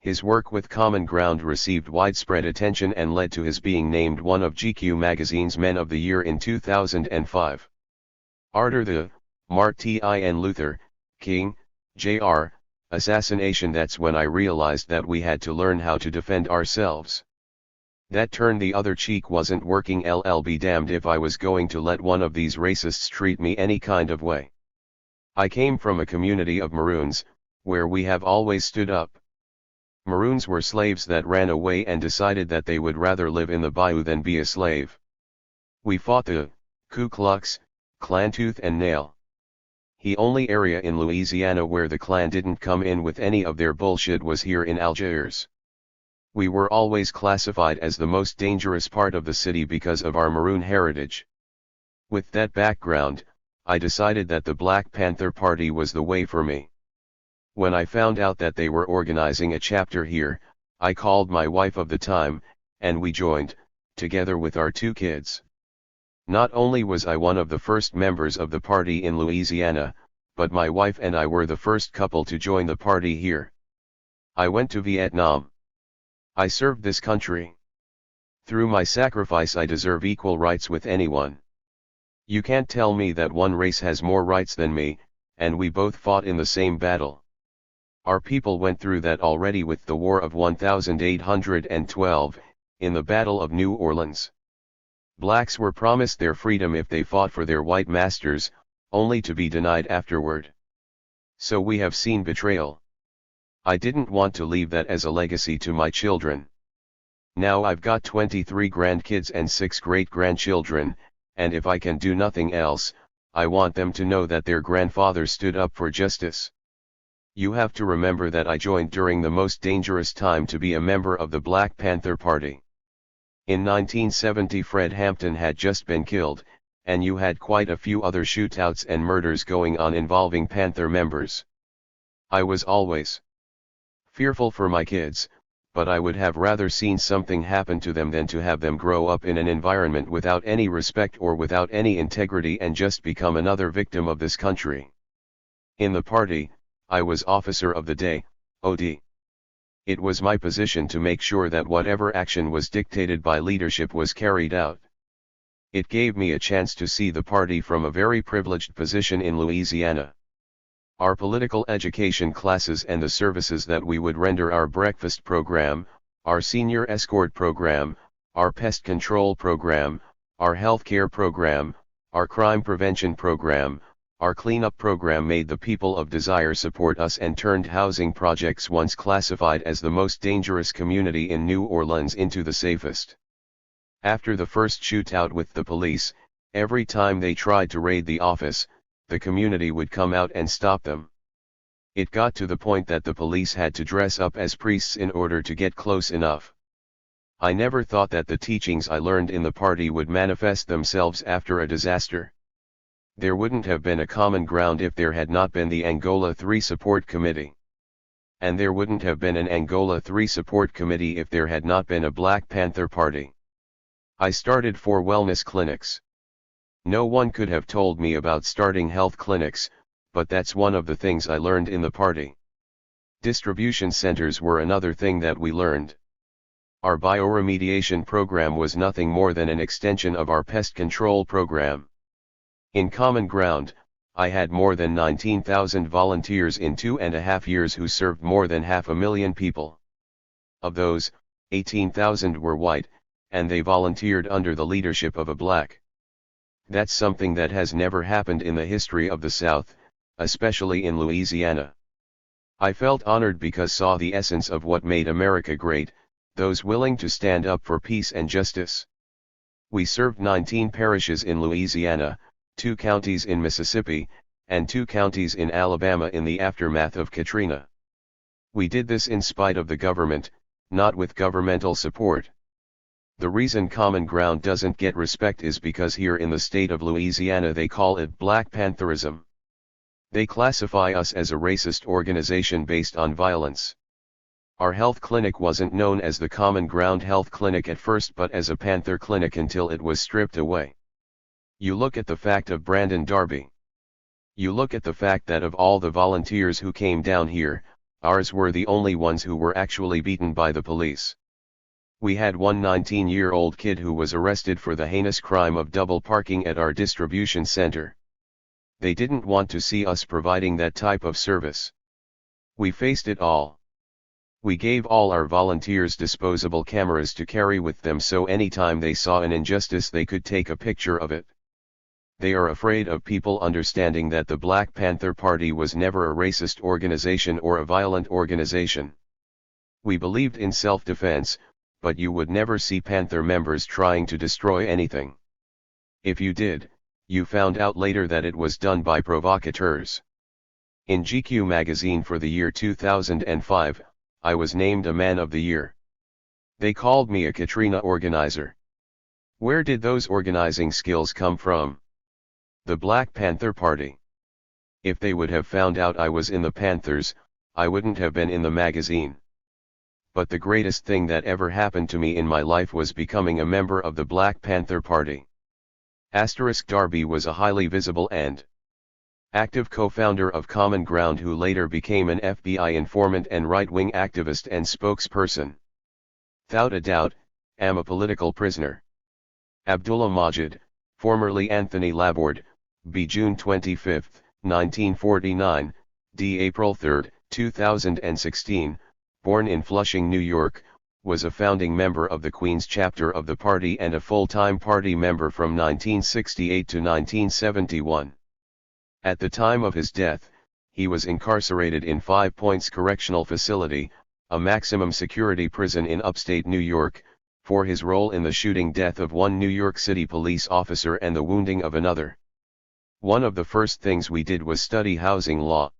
His work with Common Ground received widespread attention and led to his being named one of GQ magazine's Men of the Year in 2005. The Martin Luther King, Jr. assassination. That's when I realized that we had to learn how to defend ourselves. That turn the other cheek wasn't working. I'll be damned if I was going to let one of these racists treat me any kind of way. I came from a community of Maroons, where we have always stood up. Maroons were slaves that ran away and decided that they would rather live in the bayou than be a slave. We fought the Ku Klux Klan tooth and nail. The only area in Louisiana where the Klan didn't come in with any of their bullshit was here in Algiers. We were always classified as the most dangerous part of the city because of our Maroon heritage. With that background, I decided that the Black Panther Party was the way for me. When I found out that they were organizing a chapter here, I called my wife of the time, and we joined, together with our 2 kids. Not only was I one of the first members of the party in Louisiana, but my wife and I were the first couple to join the party here. I went to Vietnam. I served this country. Through my sacrifice I deserve equal rights with anyone. You can't tell me that one race has more rights than me, and we both fought in the same battle. Our people went through that already with the War of 1812, in the Battle of New Orleans. Blacks were promised their freedom if they fought for their white masters, only to be denied afterward. So we have seen betrayal. I didn't want to leave that as a legacy to my children. Now I've got 23 grandkids and 6 great-grandchildren, and if I can do nothing else, I want them to know that their grandfather stood up for justice. You have to remember that I joined during the most dangerous time to be a member of the Black Panther Party. In 1970 Fred Hampton had just been killed, and you had quite a few other shootouts and murders going on involving Panther members. I was always fearful for my kids, but I would have rather seen something happen to them than to have them grow up in an environment without any respect or without any integrity and just become another victim of this country. In the party, I was Officer of the Day, OD. It was my position to make sure that whatever action was dictated by leadership was carried out. It gave me a chance to see the party from a very privileged position in Louisiana. Our political education classes and the services that we would render, our breakfast program, our senior escort program, our pest control program, our healthcare program, our crime prevention program, Our cleanup program made the people of Desire support us and turned housing projects once classified as the most dangerous community in New Orleans into the safest. After the first shootout with the police, every time they tried to raid the office, the community would come out and stop them. It got to the point that the police had to dress up as priests in order to get close enough. I never thought that the teachings I learned in the party would manifest themselves after a disaster. There wouldn't have been a common ground if there had not been the Angola 3 Support Committee. And there wouldn't have been an Angola 3 Support Committee if there had not been a Black Panther Party. I started 4 wellness clinics. No one could have told me about starting health clinics, but that's one of the things I learned in the party. Distribution centers were another thing that we learned. Our bioremediation program was nothing more than an extension of our pest control program. In Common Ground, I had more than 19,000 volunteers in 2.5 years who served more than 500,000 people. Of those, 18,000 were white, and they volunteered under the leadership of a black. That's something that has never happened in the history of the South, especially in Louisiana. I felt honored because saw the essence of what made America great, those willing to stand up for peace and justice. We served 19 parishes in Louisiana, 2 counties in Mississippi, and 2 counties in Alabama in the aftermath of Katrina. We did this in spite of the government, not with governmental support. The reason Common Ground doesn't get respect is because here in the state of Louisiana they call it Black Pantherism. They classify us as a racist organization based on violence. Our health clinic wasn't known as the Common Ground Health Clinic at first but as a Panther Clinic until it was stripped away. You look at the fact of Brandon Darby. You look at the fact that of all the volunteers who came down here, ours were the only ones who were actually beaten by the police. We had one 19-year-old kid who was arrested for the heinous crime of double parking at our distribution center. They didn't want to see us providing that type of service. We faced it all. We gave all our volunteers disposable cameras to carry with them so anytime they saw an injustice they could take a picture of it. They are afraid of people understanding that the Black Panther Party was never a racist organization or a violent organization. We believed in self-defense, but you would never see Panther members trying to destroy anything. If you did, you found out later that it was done by provocateurs. In GQ magazine for the year 2005, I was named a Man of the Year. They called me a Katrina organizer. Where did those organizing skills come from? The Black Panther Party. If they would have found out I was in the Panthers, I wouldn't have been in the magazine. But the greatest thing that ever happened to me in my life was becoming a member of the Black Panther Party. Darby was a highly visible and active co-founder of Common Ground who later became an FBI informant and right-wing activist and spokesperson. Without a doubt, am a political prisoner. Abdullah Majid, formerly Anthony Laborde, b. June 25, 1949, d. April 3, 2016, born in Flushing, New York, was a founding member of the Queens chapter of the party and a full-time party member from 1968 to 1971. At the time of his death, he was incarcerated in 5 Points Correctional Facility, a maximum security prison in upstate New York, for his role in the shooting death of one New York City police officer and the wounding of another. One of the first things we did was study housing law.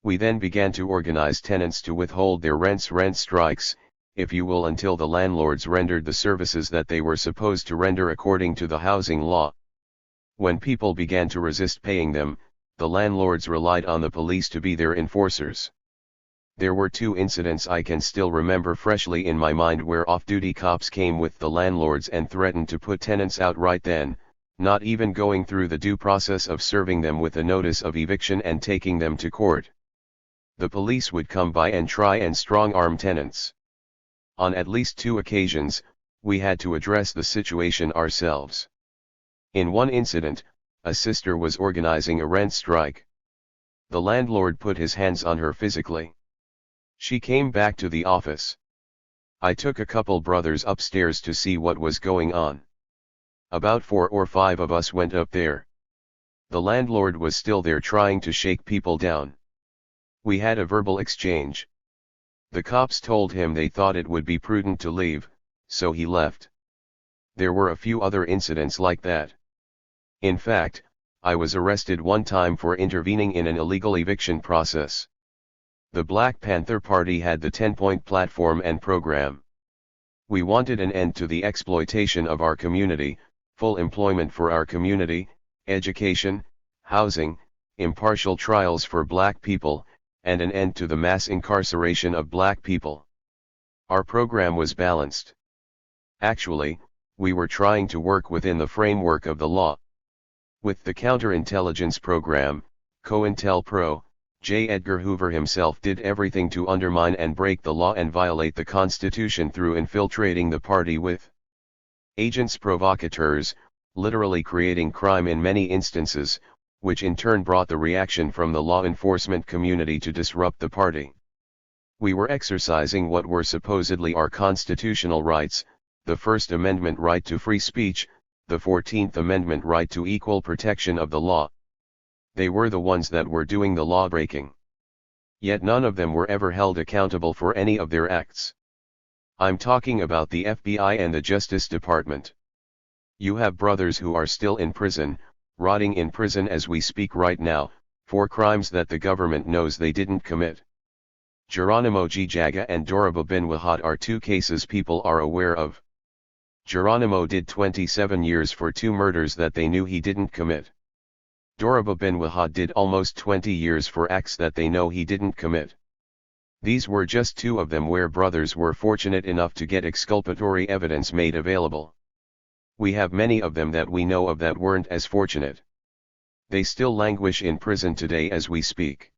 We then began to organize tenants to withhold their rent strikes, if you will, until the landlords rendered the services that they were supposed to render according to the housing law. When people began to resist paying them, the landlords relied on the police to be their enforcers. There were 2 incidents I can still remember freshly in my mind where off-duty cops came with the landlords and threatened to put tenants out right then, not even going through the due process of serving them with a notice of eviction and taking them to court. The police would come by and try and strong-arm tenants. On at least 2 occasions, we had to address the situation ourselves. In one incident, a sister was organizing a rent strike. The landlord put his hands on her physically. She came back to the office. I took a couple brothers upstairs to see what was going on. About 4 or 5 of us went up there. The landlord was still there trying to shake people down. We had a verbal exchange. The cops told him they thought it would be prudent to leave, so he left. There were a few other incidents like that. In fact, I was arrested one time for intervening in an illegal eviction process. The Black Panther Party had the 10-point platform and program. We wanted an end to the exploitation of our community, full employment for our community, education, housing, impartial trials for black people, and an end to the mass incarceration of black people. Our program was balanced. Actually, we were trying to work within the framework of the law. With the counterintelligence program, COINTELPRO, J. Edgar Hoover himself did everything to undermine and break the law and violate the Constitution through infiltrating the party with agents provocateurs, literally creating crime in many instances, which in turn brought the reaction from the law enforcement community to disrupt the party. We were exercising what were supposedly our constitutional rights, the First Amendment right to free speech, the 14th Amendment right to equal protection of the law. They were the ones that were doing the law-breaking. Yet none of them were ever held accountable for any of their acts. I'm talking about the FBI and the Justice Department. You have brothers who are still in prison, rotting in prison as we speak right now, for crimes that the government knows they didn't commit. Geronimo G. Jaga and Doroba bin Wahad are two cases people are aware of. Geronimo did 27 years for 2 murders that they knew he didn't commit. Doroba bin Wahad did almost 20 years for acts that they know he didn't commit. These were just 2 of them where brothers were fortunate enough to get exculpatory evidence made available. We have many of them that we know of that weren't as fortunate. They still languish in prison today as we speak.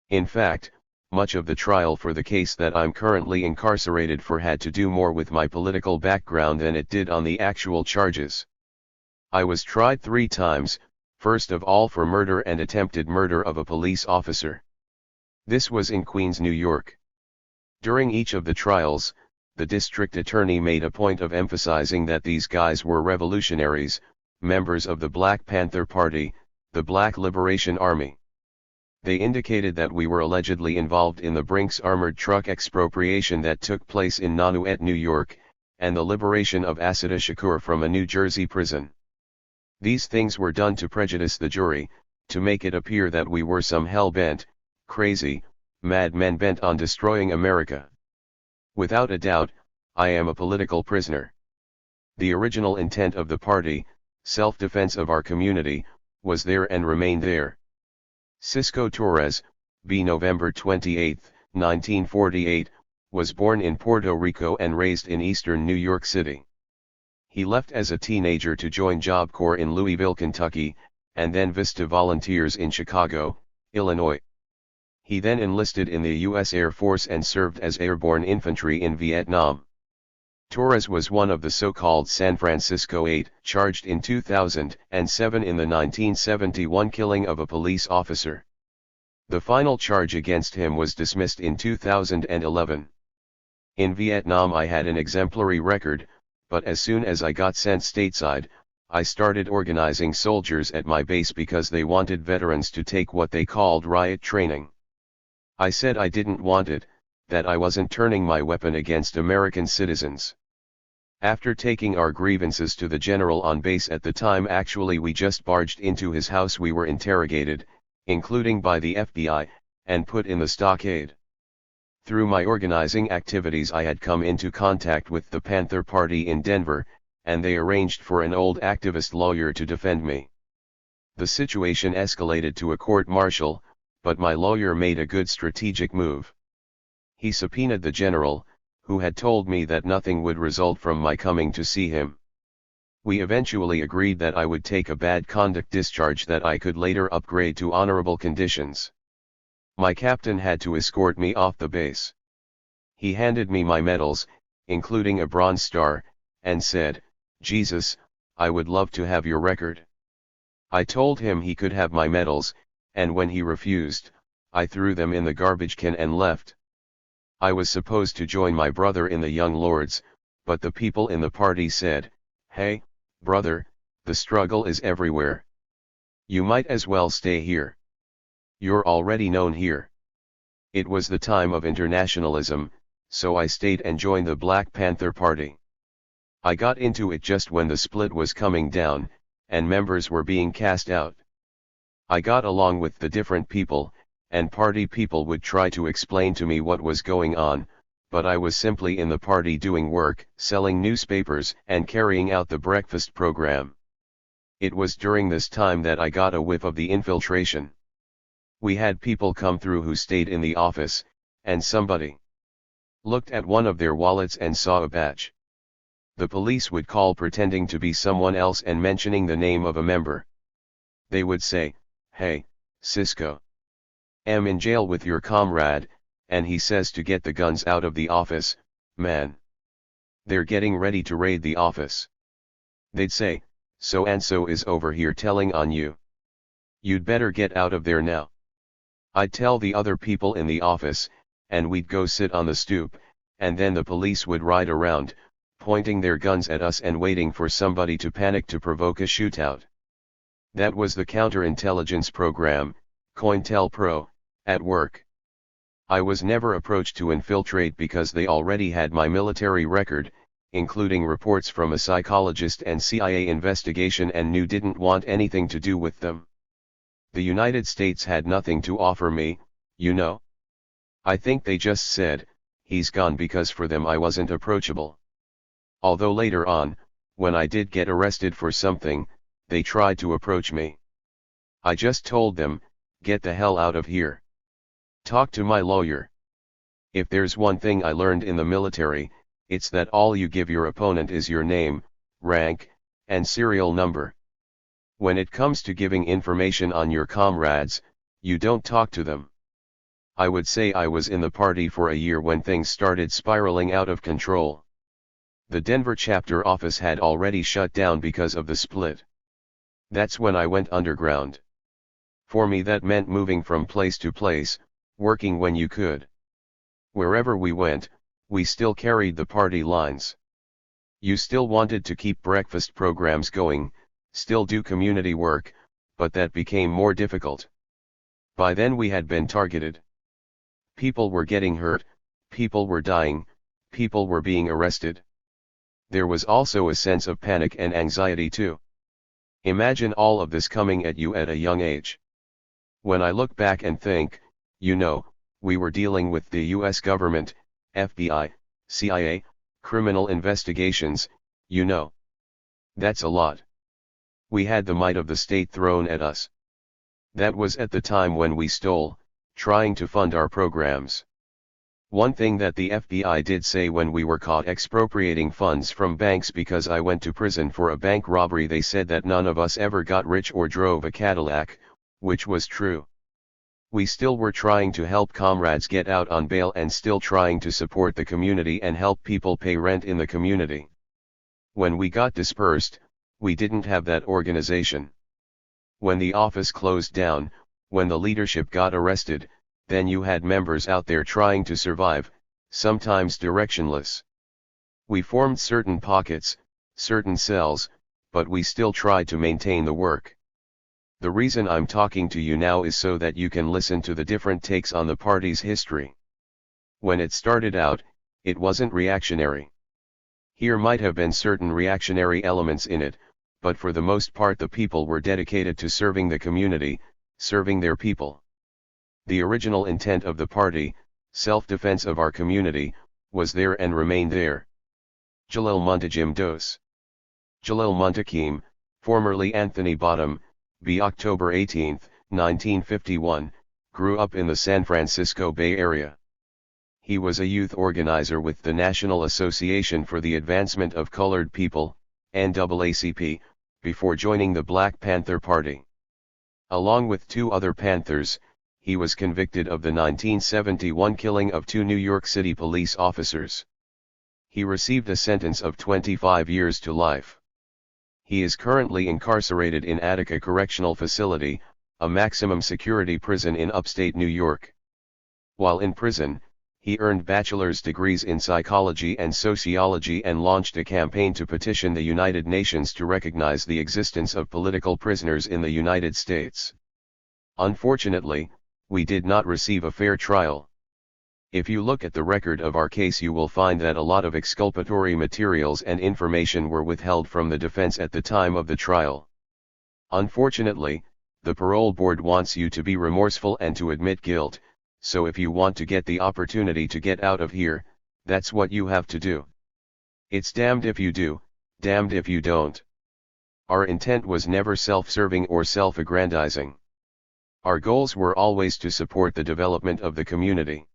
In fact, much of the trial for the case that I'm currently incarcerated for had to do more with my political background than it did on the actual charges. I was tried 3 times, first of all for murder and attempted murder of a police officer. This was in Queens, New York. During each of the trials, the district attorney made a point of emphasizing that these guys were revolutionaries, members of the Black Panther Party, the Black Liberation Army. They indicated that we were allegedly involved in the Brinks armored truck expropriation that took place in Nanuet, New York, and the liberation of Assata Shakur from a New Jersey prison. These things were done to prejudice the jury, to make it appear that we were some hell-bent, crazy, mad men bent on destroying America. Without a doubt, I am a political prisoner. The original intent of the party, self-defense of our community, was there and remained there. Cisco Torres, b. November 28, 1948, was born in Puerto Rico and raised in eastern New York City. He left as a teenager to join Job Corps in Louisville, Kentucky, and then Vista Volunteers in Chicago, Illinois. He then enlisted in the U.S. Air Force and served as airborne infantry in Vietnam. Torres was one of the so-called San Francisco Eight, charged in 2007 in the 1971 killing of a police officer. The final charge against him was dismissed in 2011. In Vietnam I had an exemplary record, but as soon as I got sent stateside, I started organizing soldiers at my base because they wanted veterans to take what they called riot training. I said I didn't want it, that I wasn't turning my weapon against American citizens. After taking our grievances to the general on base at the time, actually we just barged into his house, we were interrogated, including by the FBI, and put in the stockade. Through my organizing activities I had come into contact with the Panther Party in Denver, and they arranged for an old activist lawyer to defend me. The situation escalated to a court-martial, but my lawyer made a good strategic move. He subpoenaed the general, who had told me that nothing would result from my coming to see him. We eventually agreed that I would take a bad conduct discharge that I could later upgrade to honorable conditions. My captain had to escort me off the base. He handed me my medals, including a Bronze Star, and said, "Jesus, I would love to have your record." I told him he could have my medals, and when he refused, I threw them in the garbage can and left. I was supposed to join my brother in the Young Lords, but the people in the party said, "Hey, brother, the struggle is everywhere. You might as well stay here. You're already known here. It was the time of internationalism, so I stayed and joined the Black Panther Party. I got into it just when the split was coming down, and members were being cast out. I got along with the different people, and party people would try to explain to me what was going on, but I was simply in the party doing work, selling newspapers and carrying out the breakfast program. It was during this time that I got a whiff of the infiltration. We had people come through who stayed in the office, and somebody looked at one of their wallets and saw a badge. The police would call pretending to be someone else and mentioning the name of a member. They would say, "Hey, Cisco. I'm in jail with your comrade, and he says to get the guns out of the office, man. They're getting ready to raid the office." They'd say, "So and so is over here telling on you. You'd better get out of there now." I'd tell the other people in the office, and we'd go sit on the stoop, and then the police would ride around, pointing their guns at us and waiting for somebody to panic to provoke a shootout. That was the counterintelligence program, COINTELPRO, at work. I was never approached to infiltrate because they already had my military record, including reports from a psychologist and CIA investigation, and didn't want anything to do with them. The United States had nothing to offer me, you know. I think they just said, "He's gone," because for them I wasn't approachable. Although later on, when I did get arrested for something, they tried to approach me. I just told them, "Get the hell out of here. Talk to my lawyer." If there's one thing I learned in the military, it's that all you give your opponent is your name, rank, and serial number. When it comes to giving information on your comrades, you don't talk to them. I would say I was in the party for a year when things started spiraling out of control. The Denver chapter office had already shut down because of the split. That's when I went underground. For me that meant moving from place to place, working when you could. Wherever we went, we still carried the party lines. You still wanted to keep breakfast programs going, still do community work, but that became more difficult. By then we had been targeted. People were getting hurt, people were dying, people were being arrested. There was also a sense of panic and anxiety too. Imagine all of this coming at you at a young age. When I look back and think, we were dealing with the US government, FBI, CIA, criminal investigations, That's a lot. We had the might of the state thrown at us. That was at the time when we stole, trying to fund our programs. One thing that the FBI did say when we were caught expropriating funds from banks because I went to prison for a bank robbery, they said that none of us ever got rich or drove a Cadillac, which was true. We still were trying to help comrades get out on bail and still trying to support the community and help people pay rent in the community. When we got dispersed, we didn't have that organization. When the office closed down, when the leadership got arrested, then you had members out there trying to survive, sometimes directionless. We formed certain pockets, certain cells, but we still tried to maintain the work. The reason I'm talking to you now is so that you can listen to the different takes on the party's history. When it started out, it wasn't reactionary. Here might have been certain reactionary elements in it, but for the most part the people were dedicated to serving the community, serving their people. The original intent of the party, self-defense of our community, was there and remained there. Jalil Muntaqim Dos. Jalil Muntaqim, formerly Anthony Bottom, b. October 18, 1951, grew up in the San Francisco Bay Area. He was a youth organizer with the National Association for the Advancement of Colored People, NAACP, before joining the Black Panther Party. Along with two other Panthers, he was convicted of the 1971 killing of 2 New York City police officers. He received a sentence of 25 years to life. He is currently incarcerated in Attica Correctional Facility, a maximum security prison in upstate New York. While in prison, He earned bachelor's degrees in psychology and sociology and launched a campaign to petition the United Nations to recognize the existence of political prisoners in the United States. Unfortunately, we did not receive a fair trial. If you look at the record of our case, you will find that a lot of exculpatory materials and information were withheld from the defense at the time of the trial. Unfortunately, the parole board wants you to be remorseful and to admit guilt, so if you want to get the opportunity to get out of here, that's what you have to do. It's damned if you do, damned if you don't. Our intent was never self-serving or self-aggrandizing. Our goals were always to support the development of the community.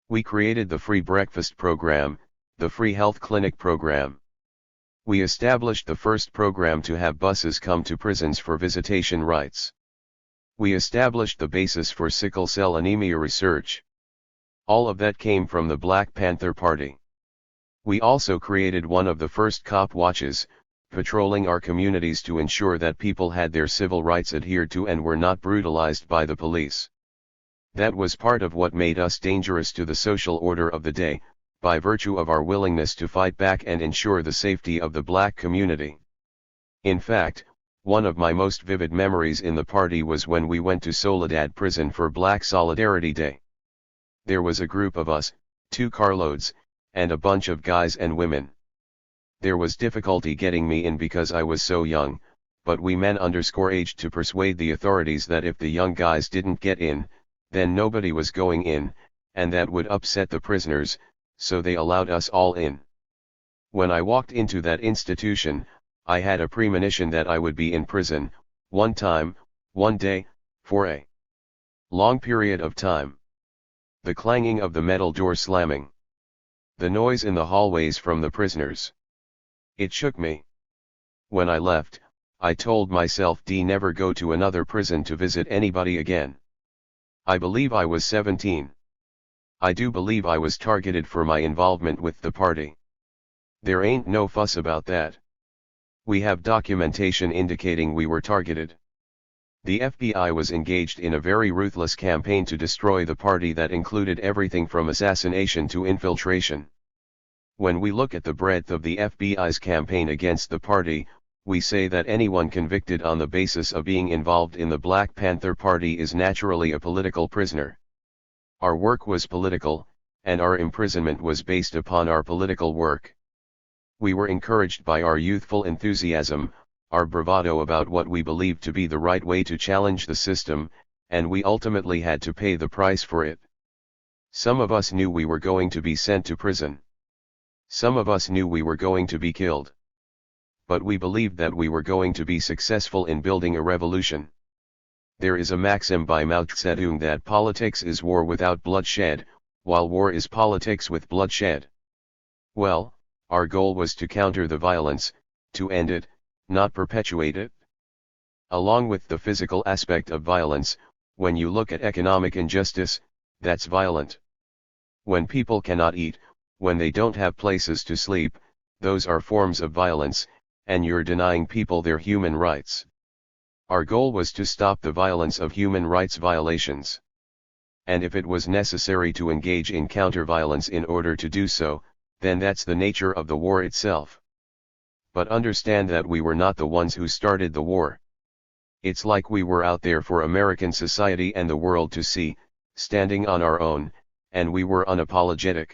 We created the free breakfast program, the free health clinic program. We established the first program to have buses come to prisons for visitation rights. We established the basis for sickle cell anemia research. All of that came from the Black Panther Party. We also created one of the first cop watches, patrolling our communities to ensure that people had their civil rights adhered to and were not brutalized by the police. That was part of what made us dangerous to the social order of the day, by virtue of our willingness to fight back and ensure the safety of the black community. In fact, one of my most vivid memories in the party was when we went to Soledad Prison for Black Solidarity Day. There was a group of us, 2 carloads, and a bunch of guys and women. There was difficulty getting me in because I was so young, but we men _aged to persuade the authorities that if the young guys didn't get in, then nobody was going in, and that would upset the prisoners, so they allowed us all in. When I walked into that institution, I had a premonition that I would be in prison, one time, one day, for a long period of time. The clanging of the metal door slamming. The noise in the hallways from the prisoners. It shook me. When I left, I told myself never go to another prison to visit anybody again. I believe I was 17. I do believe I was targeted for my involvement with the party. There ain't no fuss about that. We have documentation indicating we were targeted. The FBI was engaged in a very ruthless campaign to destroy the party that included everything from assassination to infiltration. When we look at the breadth of the FBI's campaign against the party, we say that anyone convicted on the basis of being involved in the Black Panther Party is naturally a political prisoner. Our work was political, and our imprisonment was based upon our political work. We were encouraged by our youthful enthusiasm, our bravado about what we believed to be the right way to challenge the system, and we ultimately had to pay the price for it. Some of us knew we were going to be sent to prison. Some of us knew we were going to be killed. But we believed that we were going to be successful in building a revolution. There is a maxim by Mao Zedong that politics is war without bloodshed, while war is politics with bloodshed. Well, our goal was to counter the violence, to end it, not perpetuate it. Along with the physical aspect of violence, when you look at economic injustice, that's violent. When people cannot eat, when they don't have places to sleep, those are forms of violence, and you're denying people their human rights. Our goal was to stop the violence of human rights violations. And if it was necessary to engage in counter-violence in order to do so, then that's the nature of the war itself. But understand that we were not the ones who started the war. It's like we were out there for American society and the world to see, standing on our own, and we were unapologetic.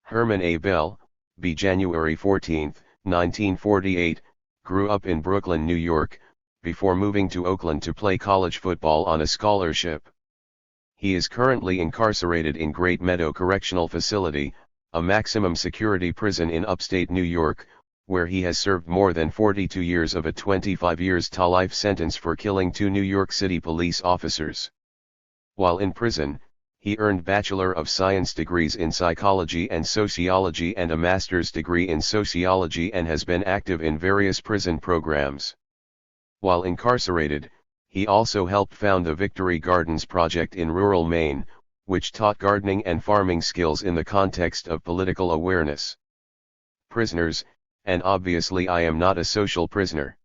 Herman A. Bell, b. January 14, 1948, grew up in Brooklyn, New York, before moving to Oakland to play college football on a scholarship. He is currently incarcerated in Great Meadow Correctional Facility, a maximum security prison in upstate New York, where he has served more than 42 years of a 25 years to life sentence for killing 2 New York City police officers. While in prison, he earned Bachelor of Science degrees in psychology and sociology and a master's degree in sociology and has been active in various prison programs. While incarcerated, he also helped found the Victory Gardens Project in rural Maine, which taught gardening and farming skills in the context of political awareness. Prisoners, and obviously I am not a social prisoner.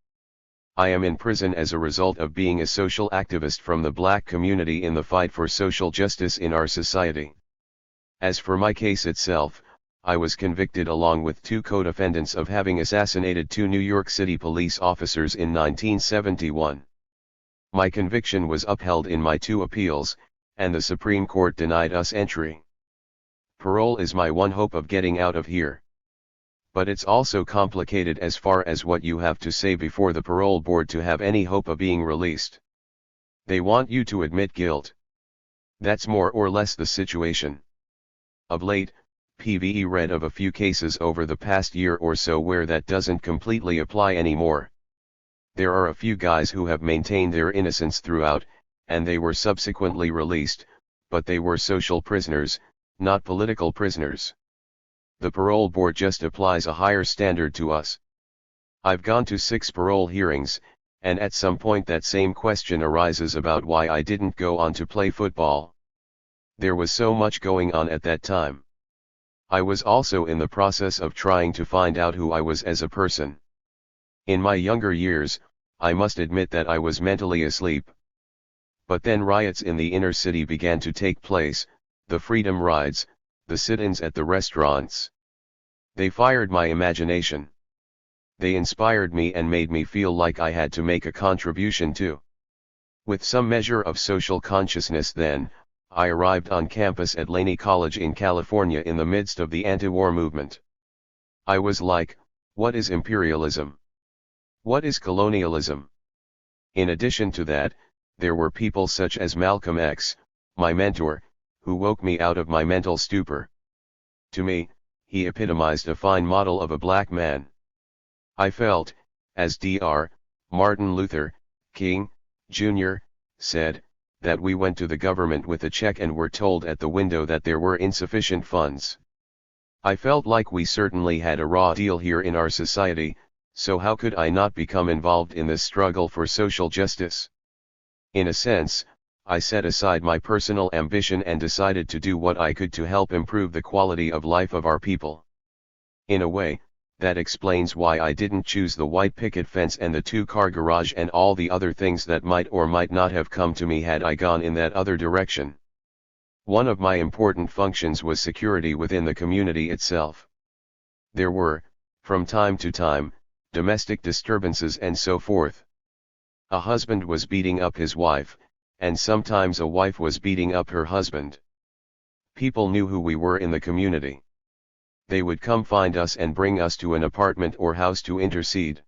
I am in prison as a result of being a social activist from the black community in the fight for social justice in our society. As for my case itself, I was convicted along with 2 co-defendants of having assassinated 2 New York City police officers in 1971. My conviction was upheld in my 2 appeals, and the Supreme Court denied us entry. Parole is my one hope of getting out of here. But it's also complicated as far as what you have to say before the parole board to have any hope of being released. They want you to admit guilt. That's more or less the situation. Of late, PVE read of a few cases over the past year or so where that doesn't completely apply anymore. There are a few guys who have maintained their innocence throughout, and they were subsequently released, but they were social prisoners, not political prisoners. The parole board just applies a higher standard to us. I've gone to 6 parole hearings, and at some point that same question arises about why I didn't go on to play football. There was so much going on at that time. I was also in the process of trying to find out who I was as a person. In my younger years, I must admit that I was mentally asleep. But then riots in the inner city began to take place, the freedom rides, the sit-ins at the restaurants. They fired my imagination. They inspired me and made me feel like I had to make a contribution too. With some measure of social consciousness then, I arrived on campus at Laney College in California in the midst of the anti-war movement. I was like, what is imperialism? What is colonialism? In addition to that, there were people such as Malcolm X, my mentor, who woke me out of my mental stupor. To me, he epitomized a fine model of a black man. I felt, as Dr. Martin Luther King, Jr., said, that we went to the government with a check and were told at the window that there were insufficient funds. I felt like we certainly had a raw deal here in our society, so how could I not become involved in this struggle for social justice? In a sense, I set aside my personal ambition and decided to do what I could to help improve the quality of life of our people. In a way, that explains why I didn't choose the white picket fence and the 2-car garage and all the other things that might or might not have come to me had I gone in that other direction. One of my important functions was security within the community itself. There were, from time to time, domestic disturbances and so forth. A husband was beating up his wife, and sometimes a wife was beating up her husband. People knew who we were in the community. They would come find us and bring us to an apartment or house to intercede.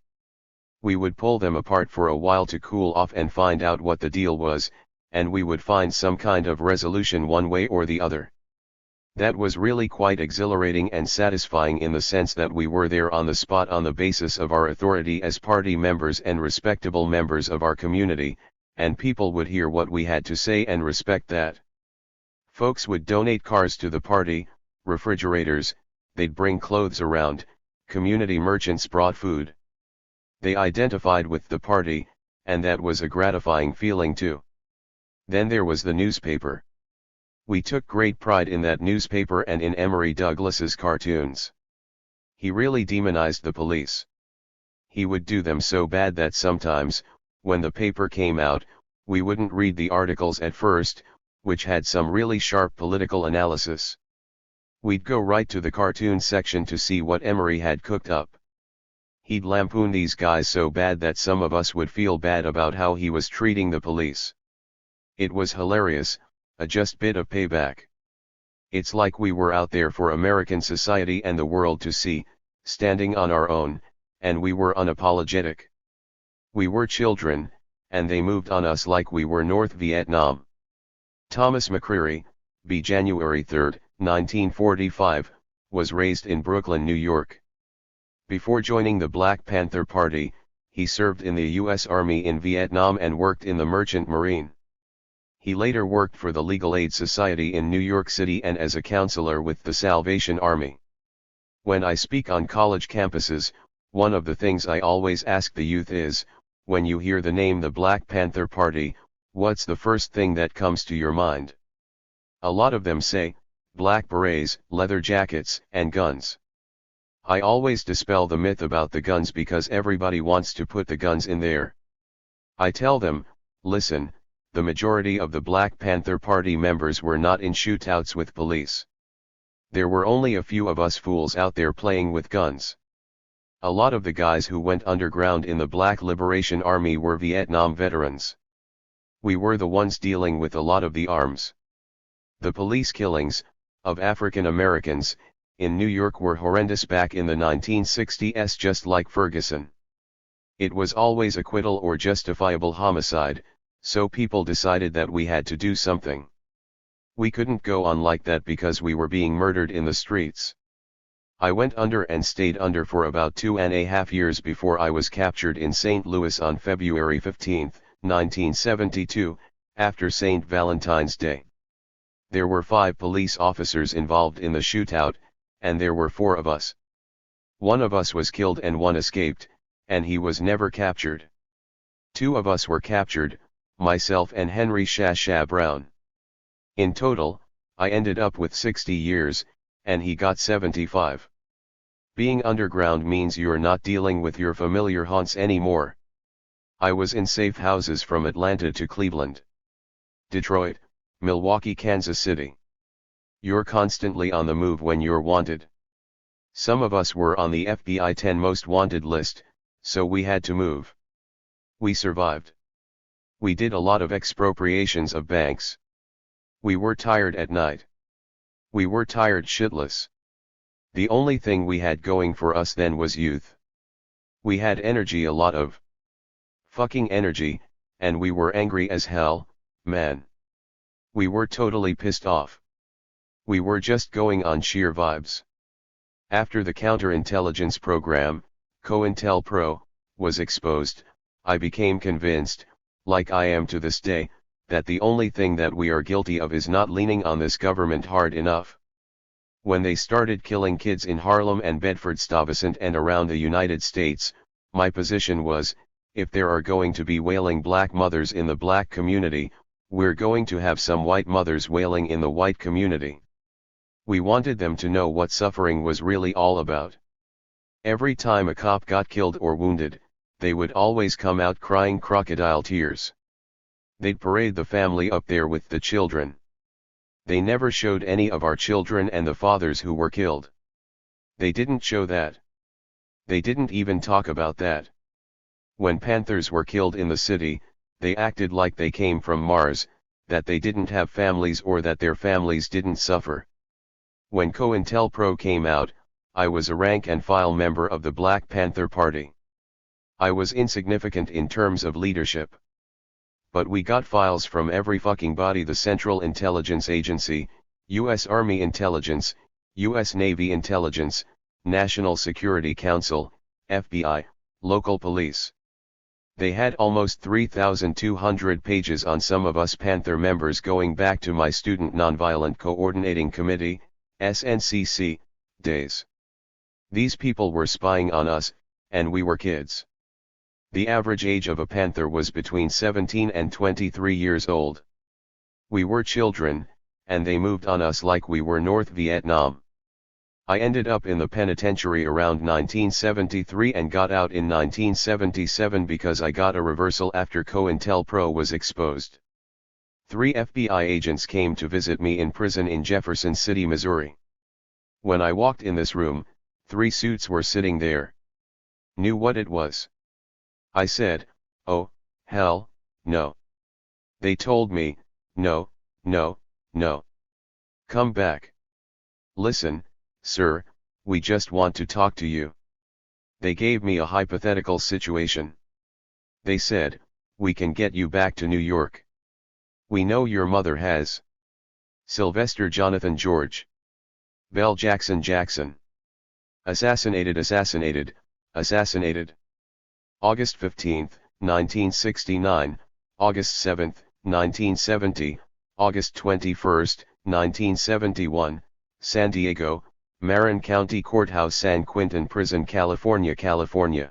We would pull them apart for a while to cool off and find out what the deal was, and we would find some kind of resolution one way or the other. That was really quite exhilarating and satisfying in the sense that we were there on the spot on the basis of our authority as party members and respectable members of our community, and people would hear what we had to say and respect that. Folks would donate cars to the party, refrigerators, they'd bring clothes around, community merchants brought food. They identified with the party, and that was a gratifying feeling too. Then there was the newspaper. We took great pride in that newspaper and in Emory Douglas's cartoons. He really demonized the police. He would do them so bad that sometimes, when the paper came out, we wouldn't read the articles at first, which had some really sharp political analysis. We'd go right to the cartoon section to see what Emory had cooked up. He'd lampoon these guys so bad that some of us would feel bad about how he was treating the police. It was hilarious, a just bit of payback. It's like we were out there for American society and the world to see, standing on our own, and we were unapologetic. We were children, and they moved on us like we were North Vietnam. Thomas McCreary, b. January 3, 1945, was raised in Brooklyn, New York. Before joining the Black Panther Party, he served in the U.S. Army in Vietnam and worked in the Merchant Marine. He later worked for the Legal Aid Society in New York City and as a counselor with the Salvation Army. When I speak on college campuses, one of the things I always ask the youth is, when you hear the name the Black Panther Party, what's the first thing that comes to your mind? A lot of them say, black berets, leather jackets, and guns. I always dispel the myth about the guns because everybody wants to put the guns in there. I tell them, listen, the majority of the Black Panther Party members were not in shootouts with police. There were only a few of us fools out there playing with guns. A lot of the guys who went underground in the Black Liberation Army were Vietnam veterans. We were the ones dealing with a lot of the arms. The police killings of African Americans in New York were horrendous back in the 1960s, just like Ferguson. It was always acquittal or justifiable homicide, so people decided that we had to do something. We couldn't go on like that because we were being murdered in the streets. I went under and stayed under for about 2.5 years before I was captured in St. Louis on February 15, 1972, after St. Valentine's Day. There were 5 police officers involved in the shootout, and there were 4 of us. One of us was killed and one escaped, and he was never captured. 2 of us were captured, myself and Henry Shah Brown. In total, I ended up with 60 years, and he got 75. Being underground means you're not dealing with your familiar haunts anymore. I was in safe houses from Atlanta to Cleveland, Detroit, Milwaukee, Kansas City. You're constantly on the move when you're wanted. Some of us were on the FBI 10 most wanted list, so we had to move. We survived. We did a lot of expropriations of banks. We were tired at night. We were tired shitless. The only thing we had going for us then was youth. We had energy, a lot of fucking energy, and we were angry as hell, man. We were totally pissed off. We were just going on sheer vibes. After the counterintelligence program, COINTELPRO, was exposed, I became convinced, like I am to this day, that the only thing that we are guilty of is not leaning on this government hard enough. When they started killing kids in Harlem and Bedford-Stuyvesant and around the United States, my position was, if there are going to be wailing black mothers in the black community, we're going to have some white mothers wailing in the white community. We wanted them to know what suffering was really all about. Every time a cop got killed or wounded, they would always come out crying crocodile tears. They'd parade the family up there with the children. They never showed any of our children and the fathers who were killed. They didn't show that. They didn't even talk about that. When Panthers were killed in the city, they acted like they came from Mars, that they didn't have families or that their families didn't suffer. When COINTELPRO came out, I was a rank-and-file member of the Black Panther Party. I was insignificant in terms of leadership. But we got files from every fucking body: the Central Intelligence Agency, U.S. Army Intelligence, U.S. Navy Intelligence, National Security Council, FBI, local police. They had almost 3,200 pages on some of us Panther members going back to my Student Nonviolent Coordinating Committee, SNCC, days. These people were spying on us, and we were kids. The average age of a Panther was between 17 and 23 years old. We were children, and they moved on us like we were North Vietnam. I ended up in the penitentiary around 1973 and got out in 1977 because I got a reversal after COINTELPRO was exposed. 3 FBI agents came to visit me in prison in Jefferson City, Missouri. When I walked in this room, 3 suits were sitting there. Knew what it was. I said, "Oh, hell, no." They told me, "No, no, no. Come back. Listen, sir, we just want to talk to you." They gave me a hypothetical situation. They said, "We can get you back to New York. We know your mother has Sylvester Jonathan George Bell Jackson assassinated. August 15, 1969, August 7, 1970, August 21, 1971, San Diego, Marin County Courthouse, San Quentin Prison, California.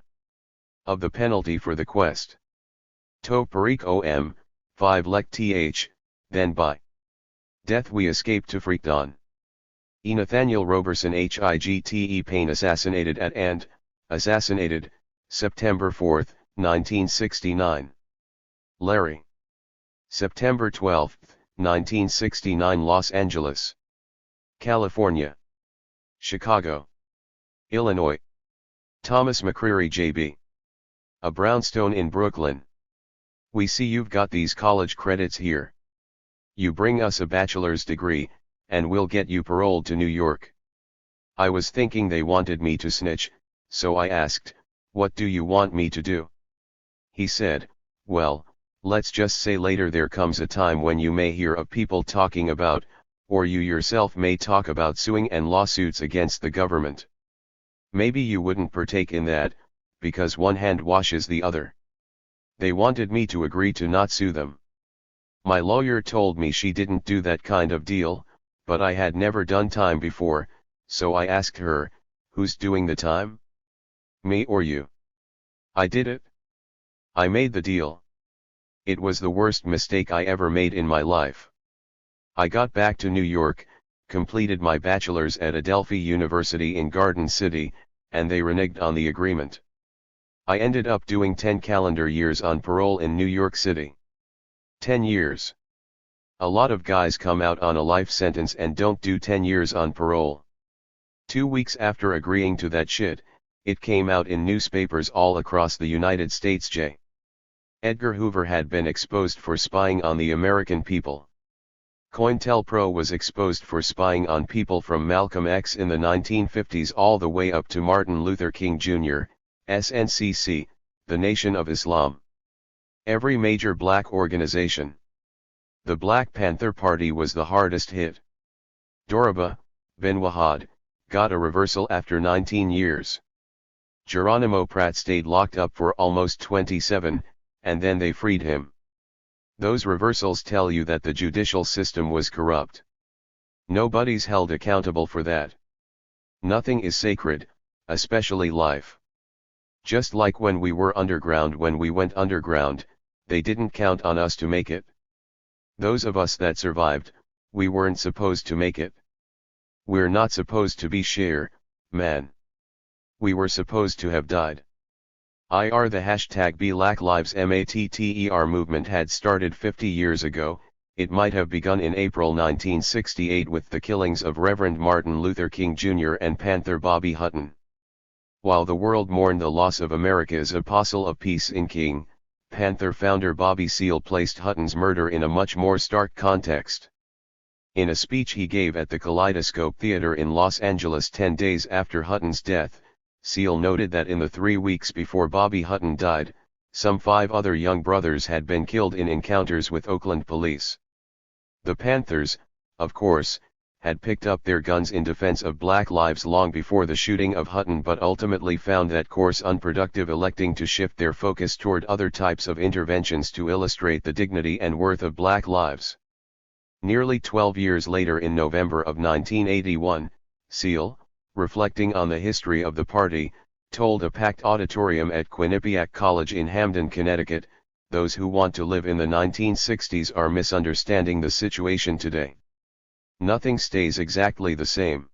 Of the penalty for the quest. To Perique OM, 5 Lec Th, then by death we escaped to Freakdown. E. Nathaniel Roberson Higte Payne assassinated September 4, 1969. Larry. September 12, 1969, Los Angeles, California. Chicago, Illinois. Thomas McCreary JB. A brownstone in Brooklyn. We see you've got these college credits here. You bring us a bachelor's degree, and we'll get you paroled to New York. I was thinking they wanted me to snitch, so I asked, what do you want me to do? He said, well, let's just say later there comes a time when you may hear of people talking about, or you yourself may talk about suing and lawsuits against the government. Maybe you wouldn't partake in that, because one hand washes the other. They wanted me to agree to not sue them. My lawyer told me she didn't do that kind of deal, but I had never done time before, so I asked her, who's doing the time? Me or you? I did it. I made the deal. It was the worst mistake I ever made in my life. I got back to New York, completed my bachelor's at Adelphi University in Garden City, and they reneged on the agreement. I ended up doing 10 calendar years on parole in New York City. 10 years. A lot of guys come out on a life sentence and don't do 10 years on parole. 2 weeks after agreeing to that shit, it came out in newspapers all across the United States. J. Edgar Hoover had been exposed for spying on the American people. COINTELPRO was exposed for spying on people from Malcolm X in the 1950s all the way up to Martin Luther King Jr., SNCC, the Nation of Islam. Every major black organization. The Black Panther Party was the hardest hit. Doroba, bin Wahad, got a reversal after 19 years. Geronimo Pratt stayed locked up for almost 27, and then they freed him. Those reversals tell you that the judicial system was corrupt. Nobody's held accountable for that. Nothing is sacred, especially life. Just like when we were underground, when we went underground, they didn't count on us to make it. Those of us that survived, we weren't supposed to make it. We're not supposed to be share, man. We were supposed to have died. The hashtag #BlackLivesMatter movement had started 50 years ago. It might have begun in April 1968 with the killings of Reverend Martin Luther King Jr. and Panther Bobby Hutton. While the world mourned the loss of America's apostle of peace in King, Panther founder Bobby Seale placed Hutton's murder in a much more stark context. In a speech he gave at the Kaleidoscope Theater in Los Angeles 10 days after Hutton's death, Seale noted that in the 3 weeks before Bobby Hutton died, some 5 other young brothers had been killed in encounters with Oakland police. The Panthers, of course, had picked up their guns in defense of black lives long before the shooting of Hutton, but ultimately found that course unproductive, electing to shift their focus toward other types of interventions to illustrate the dignity and worth of black lives. Nearly 12 years later, in November of 1981, Seale, reflecting on the history of the party, told a packed auditorium at Quinnipiac College in Hamden, Connecticut, "Those who want to live in the 1960s are misunderstanding the situation today. Nothing stays exactly the same."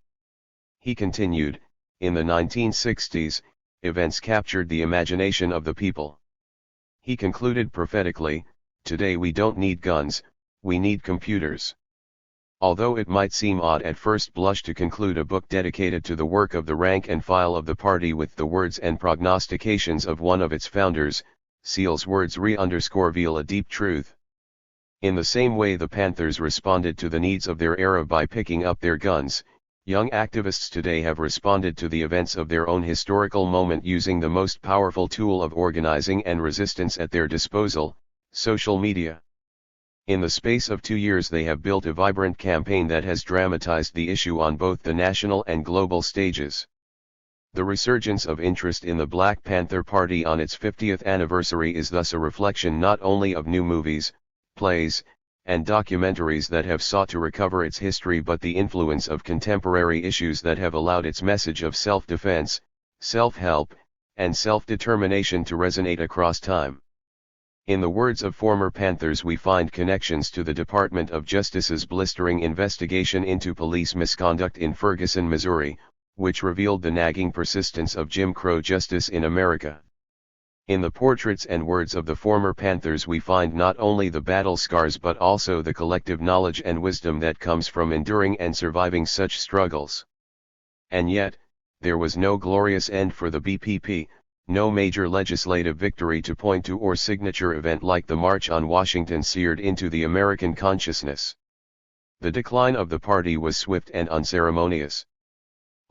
He continued, "In the 1960s, events captured the imagination of the people." He concluded prophetically, "Today we don't need guns, we need computers." Although it might seem odd at first blush to conclude a book dedicated to the work of the rank and file of the party with the words and prognostications of one of its founders, Seale's words reveal a deep truth. In the same way the Panthers responded to the needs of their era by picking up their guns, young activists today have responded to the events of their own historical moment using the most powerful tool of organizing and resistance at their disposal, social media. In the space of 2 years they have built a vibrant campaign that has dramatized the issue on both the national and global stages. The resurgence of interest in the Black Panther Party on its 50th anniversary is thus a reflection not only of new movies, plays, and documentaries that have sought to recover its history, but the influence of contemporary issues that have allowed its message of self-defense, self-help, and self-determination to resonate across time. In the words of former Panthers, we find connections to the Department of Justice's blistering investigation into police misconduct in Ferguson, Missouri, which revealed the nagging persistence of Jim Crow justice in America. In the portraits and words of the former Panthers we find not only the battle scars but also the collective knowledge and wisdom that comes from enduring and surviving such struggles. And yet, there was no glorious end for the BPP, no major legislative victory to point to or signature event like the March on Washington seared into the American consciousness. The decline of the party was swift and unceremonious.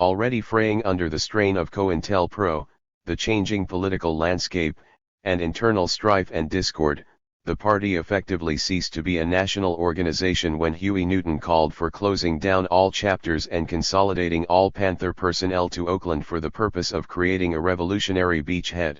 Already fraying under the strain of COINTELPRO, the changing political landscape, and internal strife and discord, the party effectively ceased to be a national organization when Huey Newton called for closing down all chapters and consolidating all Panther personnel to Oakland for the purpose of creating a revolutionary beachhead.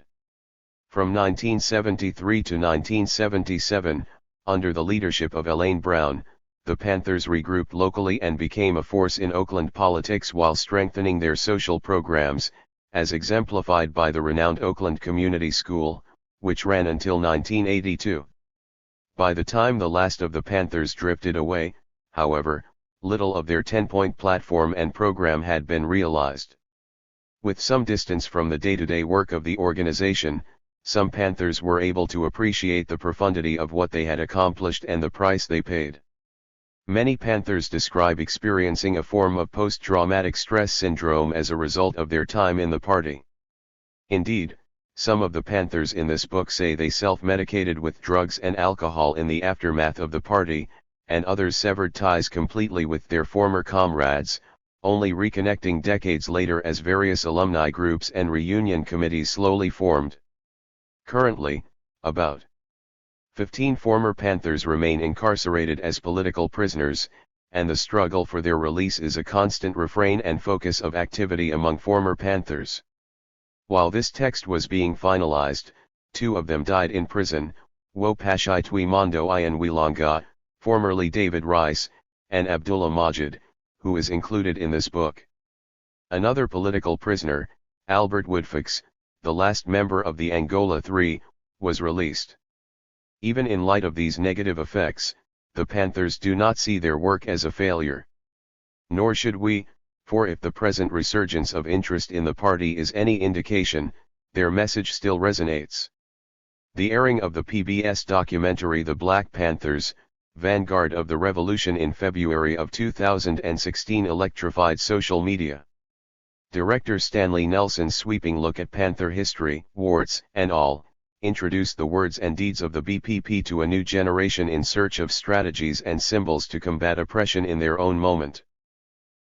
From 1973 to 1977, under the leadership of Elaine Brown, the Panthers regrouped locally and became a force in Oakland politics while strengthening their social programs, as exemplified by the renowned Oakland Community School, which ran until 1982. By the time the last of the Panthers drifted away, however, little of their 10-point platform and program had been realized. With some distance from the day-to-day work of the organization, some Panthers were able to appreciate the profundity of what they had accomplished and the price they paid. Many Panthers describe experiencing a form of post-traumatic stress syndrome as a result of their time in the party. Indeed, some of the Panthers in this book say they self-medicated with drugs and alcohol in the aftermath of the party, and others severed ties completely with their former comrades, only reconnecting decades later as various alumni groups and reunion committees slowly formed. Currently, about 15 former Panthers remain incarcerated as political prisoners, and the struggle for their release is a constant refrain and focus of activity among former Panthers. While this text was being finalized, 2 of them died in prison, Wopashitwi Mondo Ianwilanga, formerly David Rice, and Abdullah Majid, who is included in this book. Another political prisoner, Albert Woodfox, the last member of the Angola Three, was released. Even in light of these negative effects, the Panthers do not see their work as a failure. Nor should we, for if the present resurgence of interest in the party is any indication, their message still resonates. The airing of the PBS documentary The Black Panthers, Vanguard of the Revolution in February of 2016 electrified social media. Director Stanley Nelson's sweeping look at Panther history, warts and all, introduced the words and deeds of the BPP to a new generation in search of strategies and symbols to combat oppression in their own moment.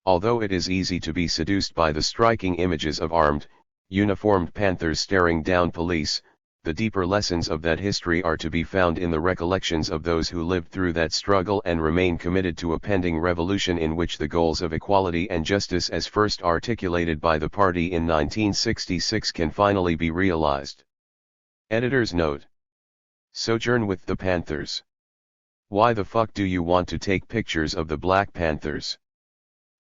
Although it is easy to be seduced by the striking images of armed, uniformed Panthers staring down police, the deeper lessons of that history are to be found in the recollections of those who lived through that struggle and remain committed to a pending revolution in which the goals of equality and justice as first articulated by the party in 1966 can finally be realized. Editor's note. Sojourn with the Panthers. Why the fuck do you want to take pictures of the Black Panthers?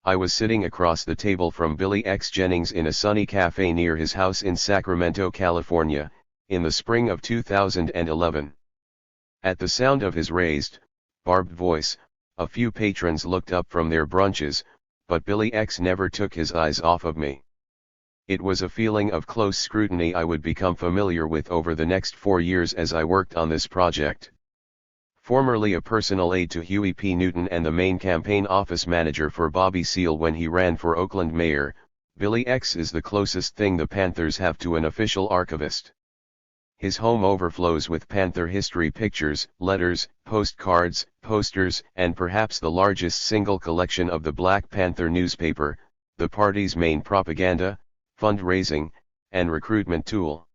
I was sitting across the table from Billy X. Jennings in a sunny cafe near his house in Sacramento, California, in the spring of 2011. At the sound of his raised, barbed voice, a few patrons looked up from their brunches, but Billy X never took his eyes off of me. It was a feeling of close scrutiny I would become familiar with over the next 4 years as I worked on this project. Formerly a personal aide to Huey P. Newton and the main campaign office manager for Bobby Seale when he ran for Oakland mayor, Billy X is the closest thing the Panthers have to an official archivist. His home overflows with Panther history pictures, letters, postcards, posters, and perhaps the largest single collection of the Black Panther newspaper, the party's main propaganda, fundraising, and recruitment tool.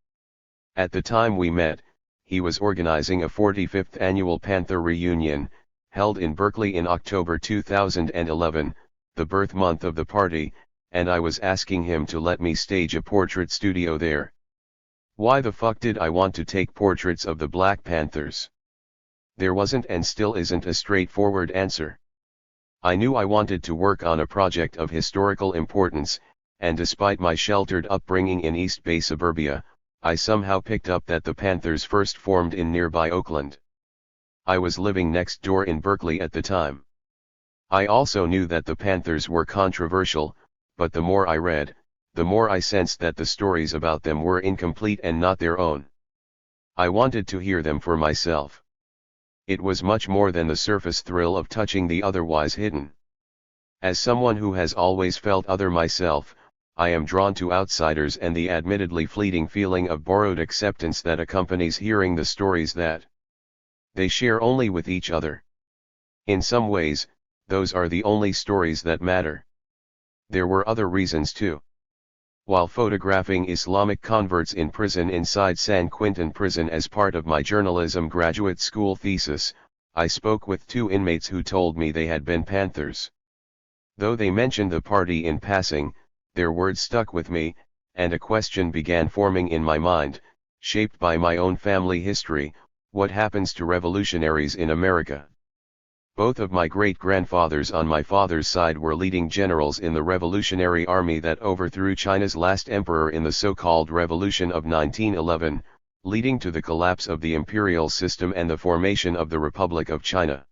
At the time we met, he was organizing a 45th annual Panther reunion, held in Berkeley in October 2011, the birth month of the party, and I was asking him to let me stage a portrait studio there. Why the fuck did I want to take portraits of the Black Panthers? There wasn't and still isn't a straightforward answer. I knew I wanted to work on a project of historical importance, and despite my sheltered upbringing in East Bay suburbia, I somehow picked up that the Panthers first formed in nearby Oakland. I was living next door in Berkeley at the time. I also knew that the Panthers were controversial, but the more I read, the more I sensed that the stories about them were incomplete and not their own. I wanted to hear them for myself. It was much more than the surface thrill of touching the otherwise hidden. As someone who has always felt other myself, I am drawn to outsiders and the admittedly fleeting feeling of borrowed acceptance that accompanies hearing the stories that they share only with each other. In some ways, those are the only stories that matter. There were other reasons too. While photographing Islamic converts in prison inside San Quentin prison as part of my journalism graduate school thesis, I spoke with two inmates who told me they had been Panthers. Though they mentioned the party in passing, their words stuck with me, and a question began forming in my mind, shaped by my own family history: what happens to revolutionaries in America? Both of my great-grandfathers on my father's side were leading generals in the Revolutionary Army that overthrew China's last emperor in the so-called Revolution of 1911, leading to the collapse of the imperial system and the formation of the Republic of China.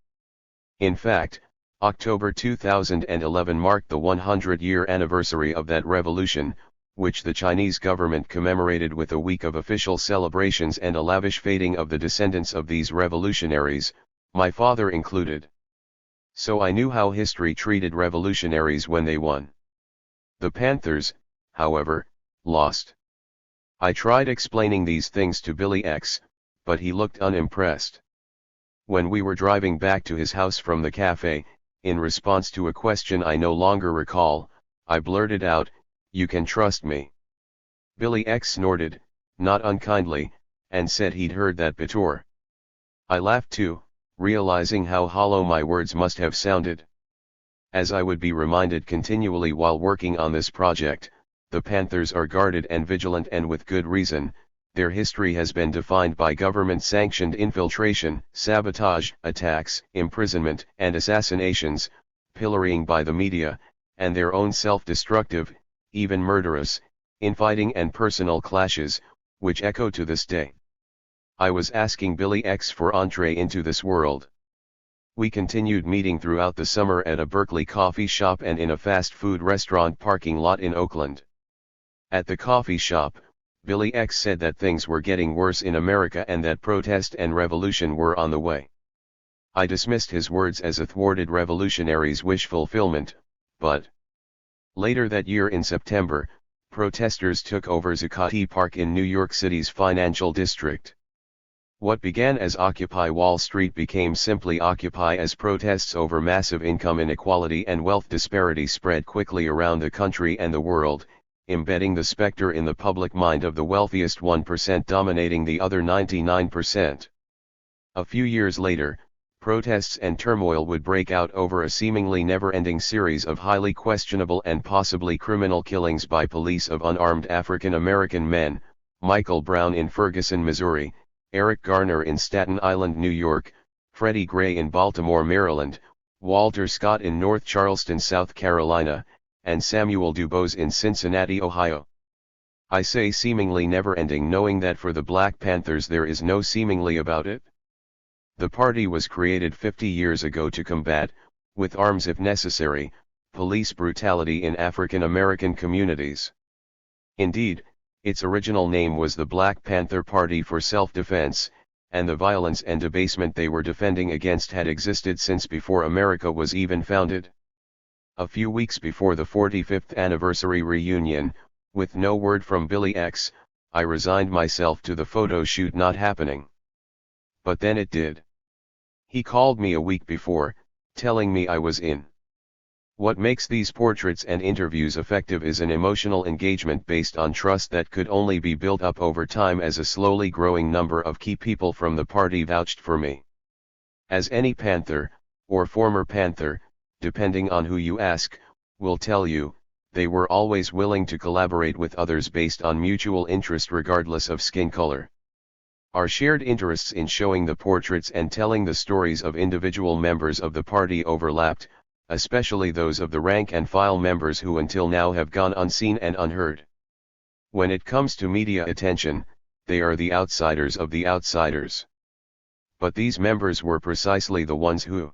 In fact, October 2011 marked the 100-year anniversary of that revolution, which the Chinese government commemorated with a week of official celebrations and a lavish feting of the descendants of these revolutionaries, my father included. So I knew how history treated revolutionaries when they won. The Panthers, however, lost. I tried explaining these things to Billy X, but he looked unimpressed. When we were driving back to his house from the cafe, in response to a question I no longer recall, I blurted out, "You can trust me." Billy X snorted, not unkindly, and said he'd heard that before. I laughed too, realizing how hollow my words must have sounded. As I would be reminded continually while working on this project, the Panthers are guarded and vigilant, and with good reason. Their history has been defined by government-sanctioned infiltration, sabotage, attacks, imprisonment, and assassinations, pillorying by the media, and their own self-destructive, even murderous, infighting and personal clashes, which echo to this day. I was asking Billy X for entree into this world. We continued meeting throughout the summer at a Berkeley coffee shop and in a fast food restaurant parking lot in Oakland. At the coffee shop, Billy X said that things were getting worse in America and that protest and revolution were on the way. I dismissed his words as a thwarted revolutionary's wish fulfillment, but later that year in September, protesters took over Zuccotti Park in New York City's financial district. What began as Occupy Wall Street became simply Occupy, as protests over massive income inequality and wealth disparity spread quickly around the country and the world, embedding the specter in the public mind of the wealthiest 1% dominating the other 99%. A few years later, protests and turmoil would break out over a seemingly never-ending series of highly questionable and possibly criminal killings by police of unarmed African American men: Michael Brown in Ferguson, Missouri, Eric Garner in Staten Island, New York, Freddie Gray in Baltimore, Maryland, Walter Scott in North Charleston, South Carolina, and Samuel Dubose in Cincinnati, Ohio. I say seemingly never-ending, knowing that for the Black Panthers there is no seemingly about it. The party was created 50 years ago to combat, with arms if necessary, police brutality in African American communities. Indeed, its original name was the Black Panther Party for Self-Defense, and the violence and debasement they were defending against had existed since before America was even founded. A few weeks before the 45th anniversary reunion, with no word from Billy X, I resigned myself to the photo shoot not happening. But then it did. He called me a week before, telling me I was in. What makes these portraits and interviews effective is an emotional engagement based on trust that could only be built up over time, as a slowly growing number of key people from the party vouched for me. As any Panther, or former Panther, depending on who you ask, will tell you, they were always willing to collaborate with others based on mutual interest regardless of skin color. Our shared interests in showing the portraits and telling the stories of individual members of the party overlapped, especially those of the rank-and-file members who until now have gone unseen and unheard. When it comes to media attention, they are the outsiders of the outsiders. But these members were precisely the ones who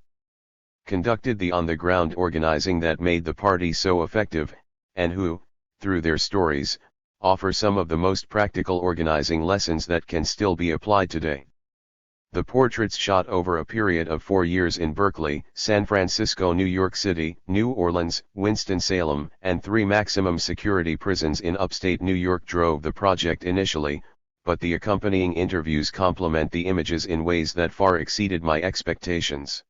conducted the on-the-ground organizing that made the party so effective, and who, through their stories, offer some of the most practical organizing lessons that can still be applied today. The portraits shot over a period of 4 years in Berkeley, San Francisco, New York City, New Orleans, Winston-Salem, and 3 maximum security prisons in upstate New York drove the project initially, but the accompanying interviews complement the images in ways that far exceeded my expectations.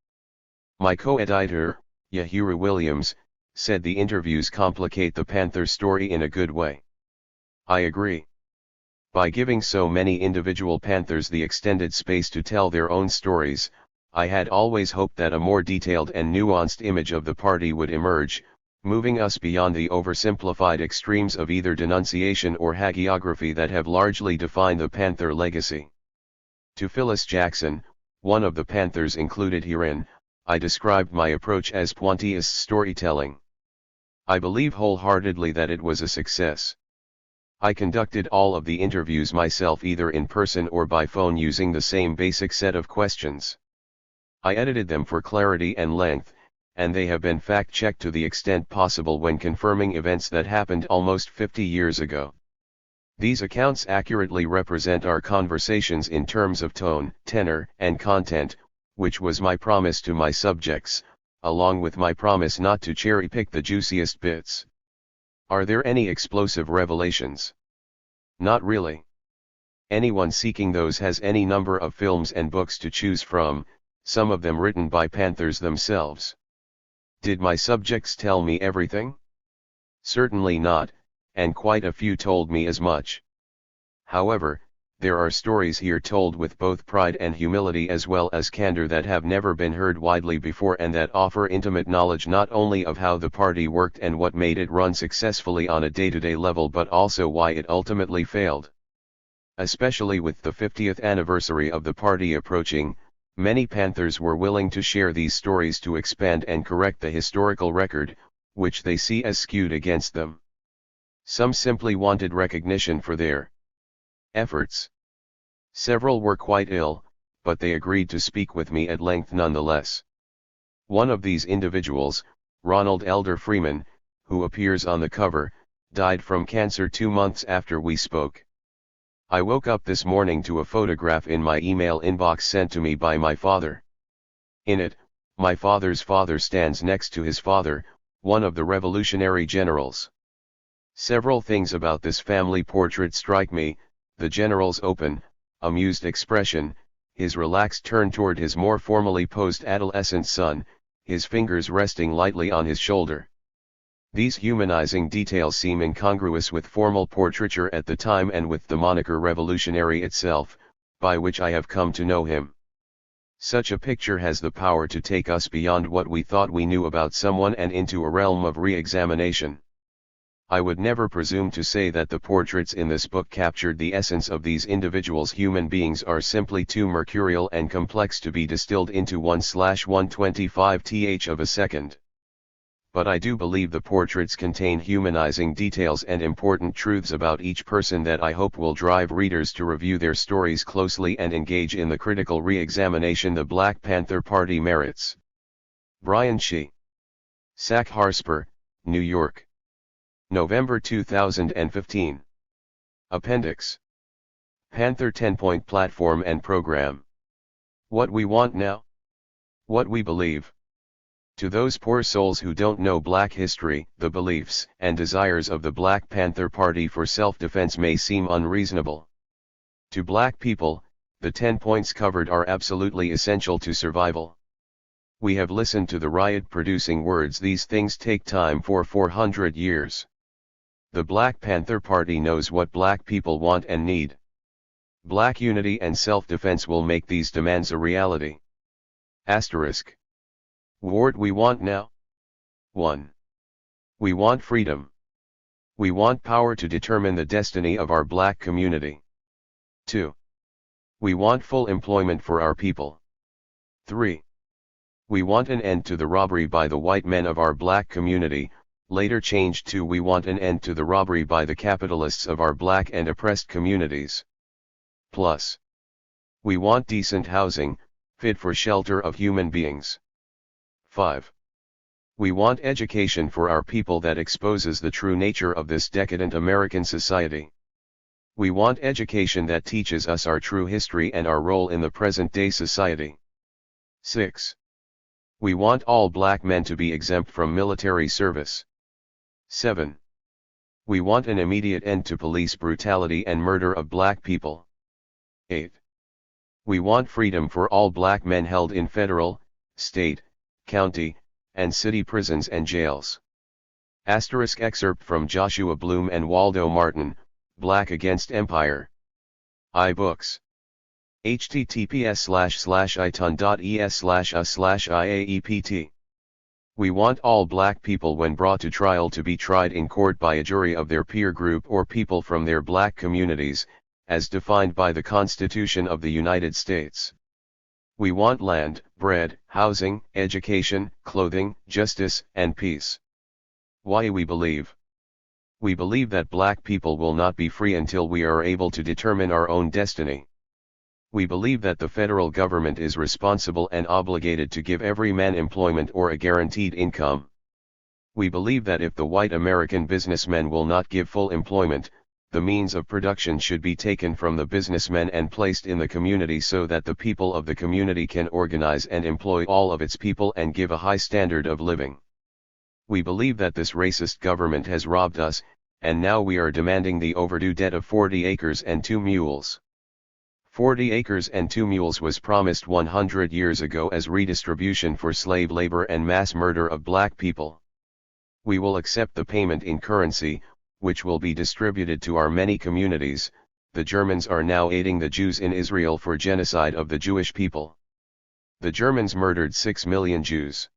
My co-editor, Yohuru Williams, said the interviews complicate the Panther story in a good way. I agree. By giving so many individual Panthers the extended space to tell their own stories, I had always hoped that a more detailed and nuanced image of the party would emerge, moving us beyond the oversimplified extremes of either denunciation or hagiography that have largely defined the Panther legacy. To Phyllis Jackson, one of the Panthers included herein, I described my approach as pointillist storytelling. I believe wholeheartedly that it was a success. I conducted all of the interviews myself either in person or by phone using the same basic set of questions. I edited them for clarity and length, and they have been fact-checked to the extent possible when confirming events that happened almost 50 years ago. These accounts accurately represent our conversations in terms of tone, tenor, and content, which was my promise to my subjects, along with my promise not to cherry-pick the juiciest bits. Are there any explosive revelations? Not really. Anyone seeking those has any number of films and books to choose from, some of them written by Panthers themselves. Did my subjects tell me everything? Certainly not, and quite a few told me as much. However, there are stories here told with both pride and humility as well as candor that have never been heard widely before and that offer intimate knowledge not only of how the party worked and what made it run successfully on a day-to-day level but also why it ultimately failed. Especially with the 50th anniversary of the party approaching, many Panthers were willing to share these stories to expand and correct the historical record, which they see as skewed against them. Some simply wanted recognition for their efforts. Several were quite ill, but they agreed to speak with me at length nonetheless. One of these individuals, Ronald Elder Freeman, who appears on the cover, died from cancer 2 months after we spoke. I woke up this morning to a photograph in my email inbox sent to me by my father. In it, my father's father stands next to his father, one of the Revolutionary generals. Several things about this family portrait strike me: the general's open, amused expression, his relaxed turn toward his more formally posed adolescent son, his fingers resting lightly on his shoulder. These humanizing details seem incongruous with formal portraiture at the time and with the moniker revolutionary itself, by which I have come to know him. Such a picture has the power to take us beyond what we thought we knew about someone and into a realm of re-examination. I would never presume to say that the portraits in this book captured the essence of these individuals. Human beings are simply too mercurial and complex to be distilled into 1/125th of a second. But I do believe the portraits contain humanizing details and important truths about each person that I hope will drive readers to review their stories closely and engage in the critical re-examination the Black Panther Party merits. Bryan Shih. Sack-Harper, New York. November 2015. Appendix. Panther 10-point platform and program. What we want now? What we believe. To those poor souls who don't know Black history, the beliefs and desires of the Black Panther Party for self-defense may seem unreasonable. To Black people, the 10 points covered are absolutely essential to survival. We have listened to the riot-producing words "these things take time" for 400 years. The Black Panther Party knows what Black people want and need. Black unity and self-defense will make these demands a reality. Asterisk. What we want now? 1. We want freedom. We want power to determine the destiny of our Black community. 2. We want full employment for our people. 3. We want an end to the robbery by the white men of our Black community, later changed to "we want an end to the robbery by the capitalists of our Black and oppressed communities." Plus. We want decent housing, fit for shelter of human beings. 5. We want education for our people that exposes the true nature of this decadent American society. We want education that teaches us our true history and our role in the present-day society. 6. We want all black men to be exempt from military service. 7. We want an immediate end to police brutality and murder of black people. 8. We want freedom for all black men held in federal, state, county, and city prisons and jails. Excerpt from Joshua Bloom and Waldo Martin, Black Against Empire. iBooks. https://iton.es/a/IAEPT. We want all black people when brought to trial to be tried in court by a jury of their peer group or people from their black communities, as defined by the Constitution of the United States. We want land, bread, housing, education, clothing, justice, and peace. Why we believe? We believe that black people will not be free until we are able to determine our own destiny. We believe that the federal government is responsible and obligated to give every man employment or a guaranteed income. We believe that if the white American businessmen will not give full employment, the means of production should be taken from the businessmen and placed in the community so that the people of the community can organize and employ all of its people and give a high standard of living. We believe that this racist government has robbed us, and now we are demanding the overdue debt of 40 acres and 2 mules. 40 acres and 2 mules was promised 100 years ago as redistribution for slave labor and mass murder of black people. We will accept the payment in currency, which will be distributed to our many communities. The Germans are now aiding the Jews in Israel for genocide of the Jewish people. The Germans murdered 6 million Jews.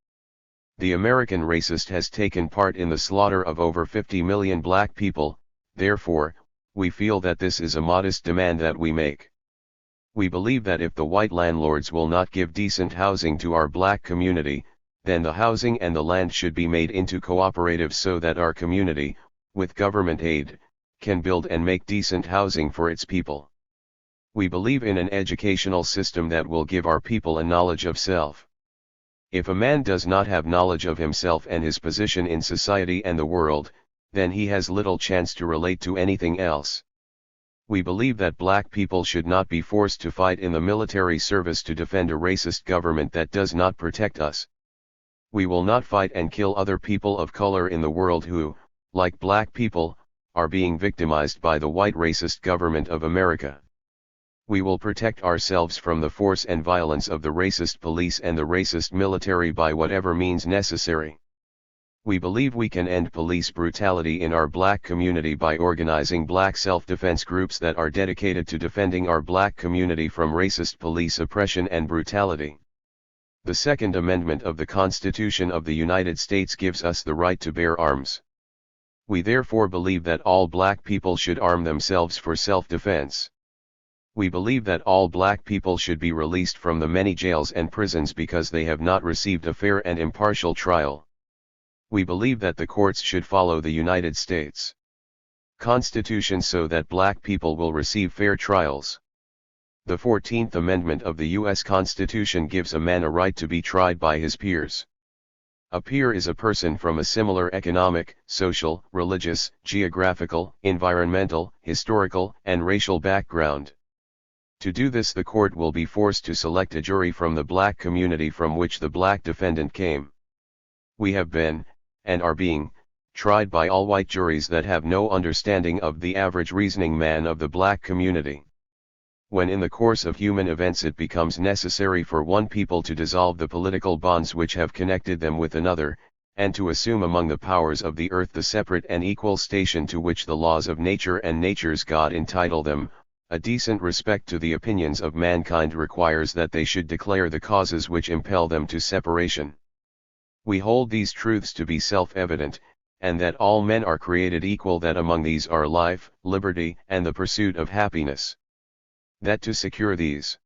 The American racist has taken part in the slaughter of over 50 million black people, therefore, we feel that this is a modest demand that we make. We believe that if the white landlords will not give decent housing to our black community, then the housing and the land should be made into cooperatives so that our community, with government aid, can build and make decent housing for its people. We believe in an educational system that will give our people a knowledge of self. If a man does not have knowledge of himself and his position in society and the world, then he has little chance to relate to anything else. We believe that black people should not be forced to fight in the military service to defend a racist government that does not protect us. We will not fight and kill other people of color in the world who, like black people, are being victimized by the white racist government of America. We will protect ourselves from the force and violence of the racist police and the racist military by whatever means necessary. We believe we can end police brutality in our black community by organizing black self-defense groups that are dedicated to defending our black community from racist police oppression and brutality. The Second Amendment of the Constitution of the United States gives us the right to bear arms. We therefore believe that all black people should arm themselves for self-defense. We believe that all black people should be released from the many jails and prisons because they have not received a fair and impartial trial. We believe that the courts should follow the United States Constitution so that black people will receive fair trials. The 14th Amendment of the U.S. Constitution gives a man a right to be tried by his peers. A peer is a person from a similar economic, social, religious, geographical, environmental, historical, and racial background. To do this, the court will be forced to select a jury from the black community from which the black defendant came. We have been, and are being, tried by all white juries that have no understanding of the average reasoning man of the black community. When in the course of human events it becomes necessary for one people to dissolve the political bonds which have connected them with another, and to assume among the powers of the earth the separate and equal station to which the laws of nature and nature's God entitle them, a decent respect to the opinions of mankind requires that they should declare the causes which impel them to separation. We hold these truths to be self-evident, and that all men are created equal, that among these are life, liberty, and the pursuit of happiness. That to secure these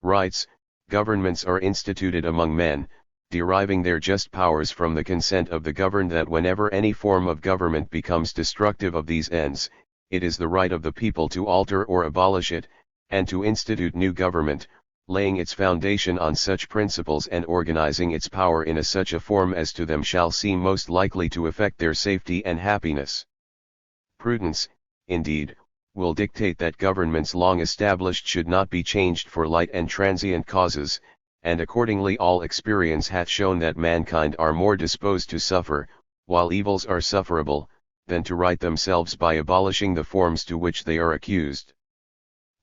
rights, governments are instituted among men, deriving their just powers from the consent of the governed, that whenever any form of government becomes destructive of these ends, it is the right of the people to alter or abolish it, and to institute new government, laying its foundation on such principles and organizing its power in such a form as to them shall seem most likely to effect their safety and happiness. Prudence, indeed, will dictate that governments long established should not be changed for light and transient causes, and accordingly all experience hath shown that mankind are more disposed to suffer, while evils are sufferable, than to right themselves by abolishing the forms to which they are accused.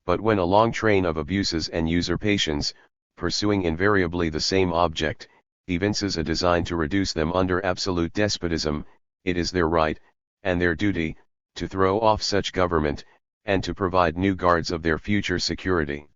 But when a long train of abuses and usurpations, pursuing invariably the same object, evinces a design to reduce them under absolute despotism, it is their right, and their duty, to throw off such government, and to provide new guards of their future security.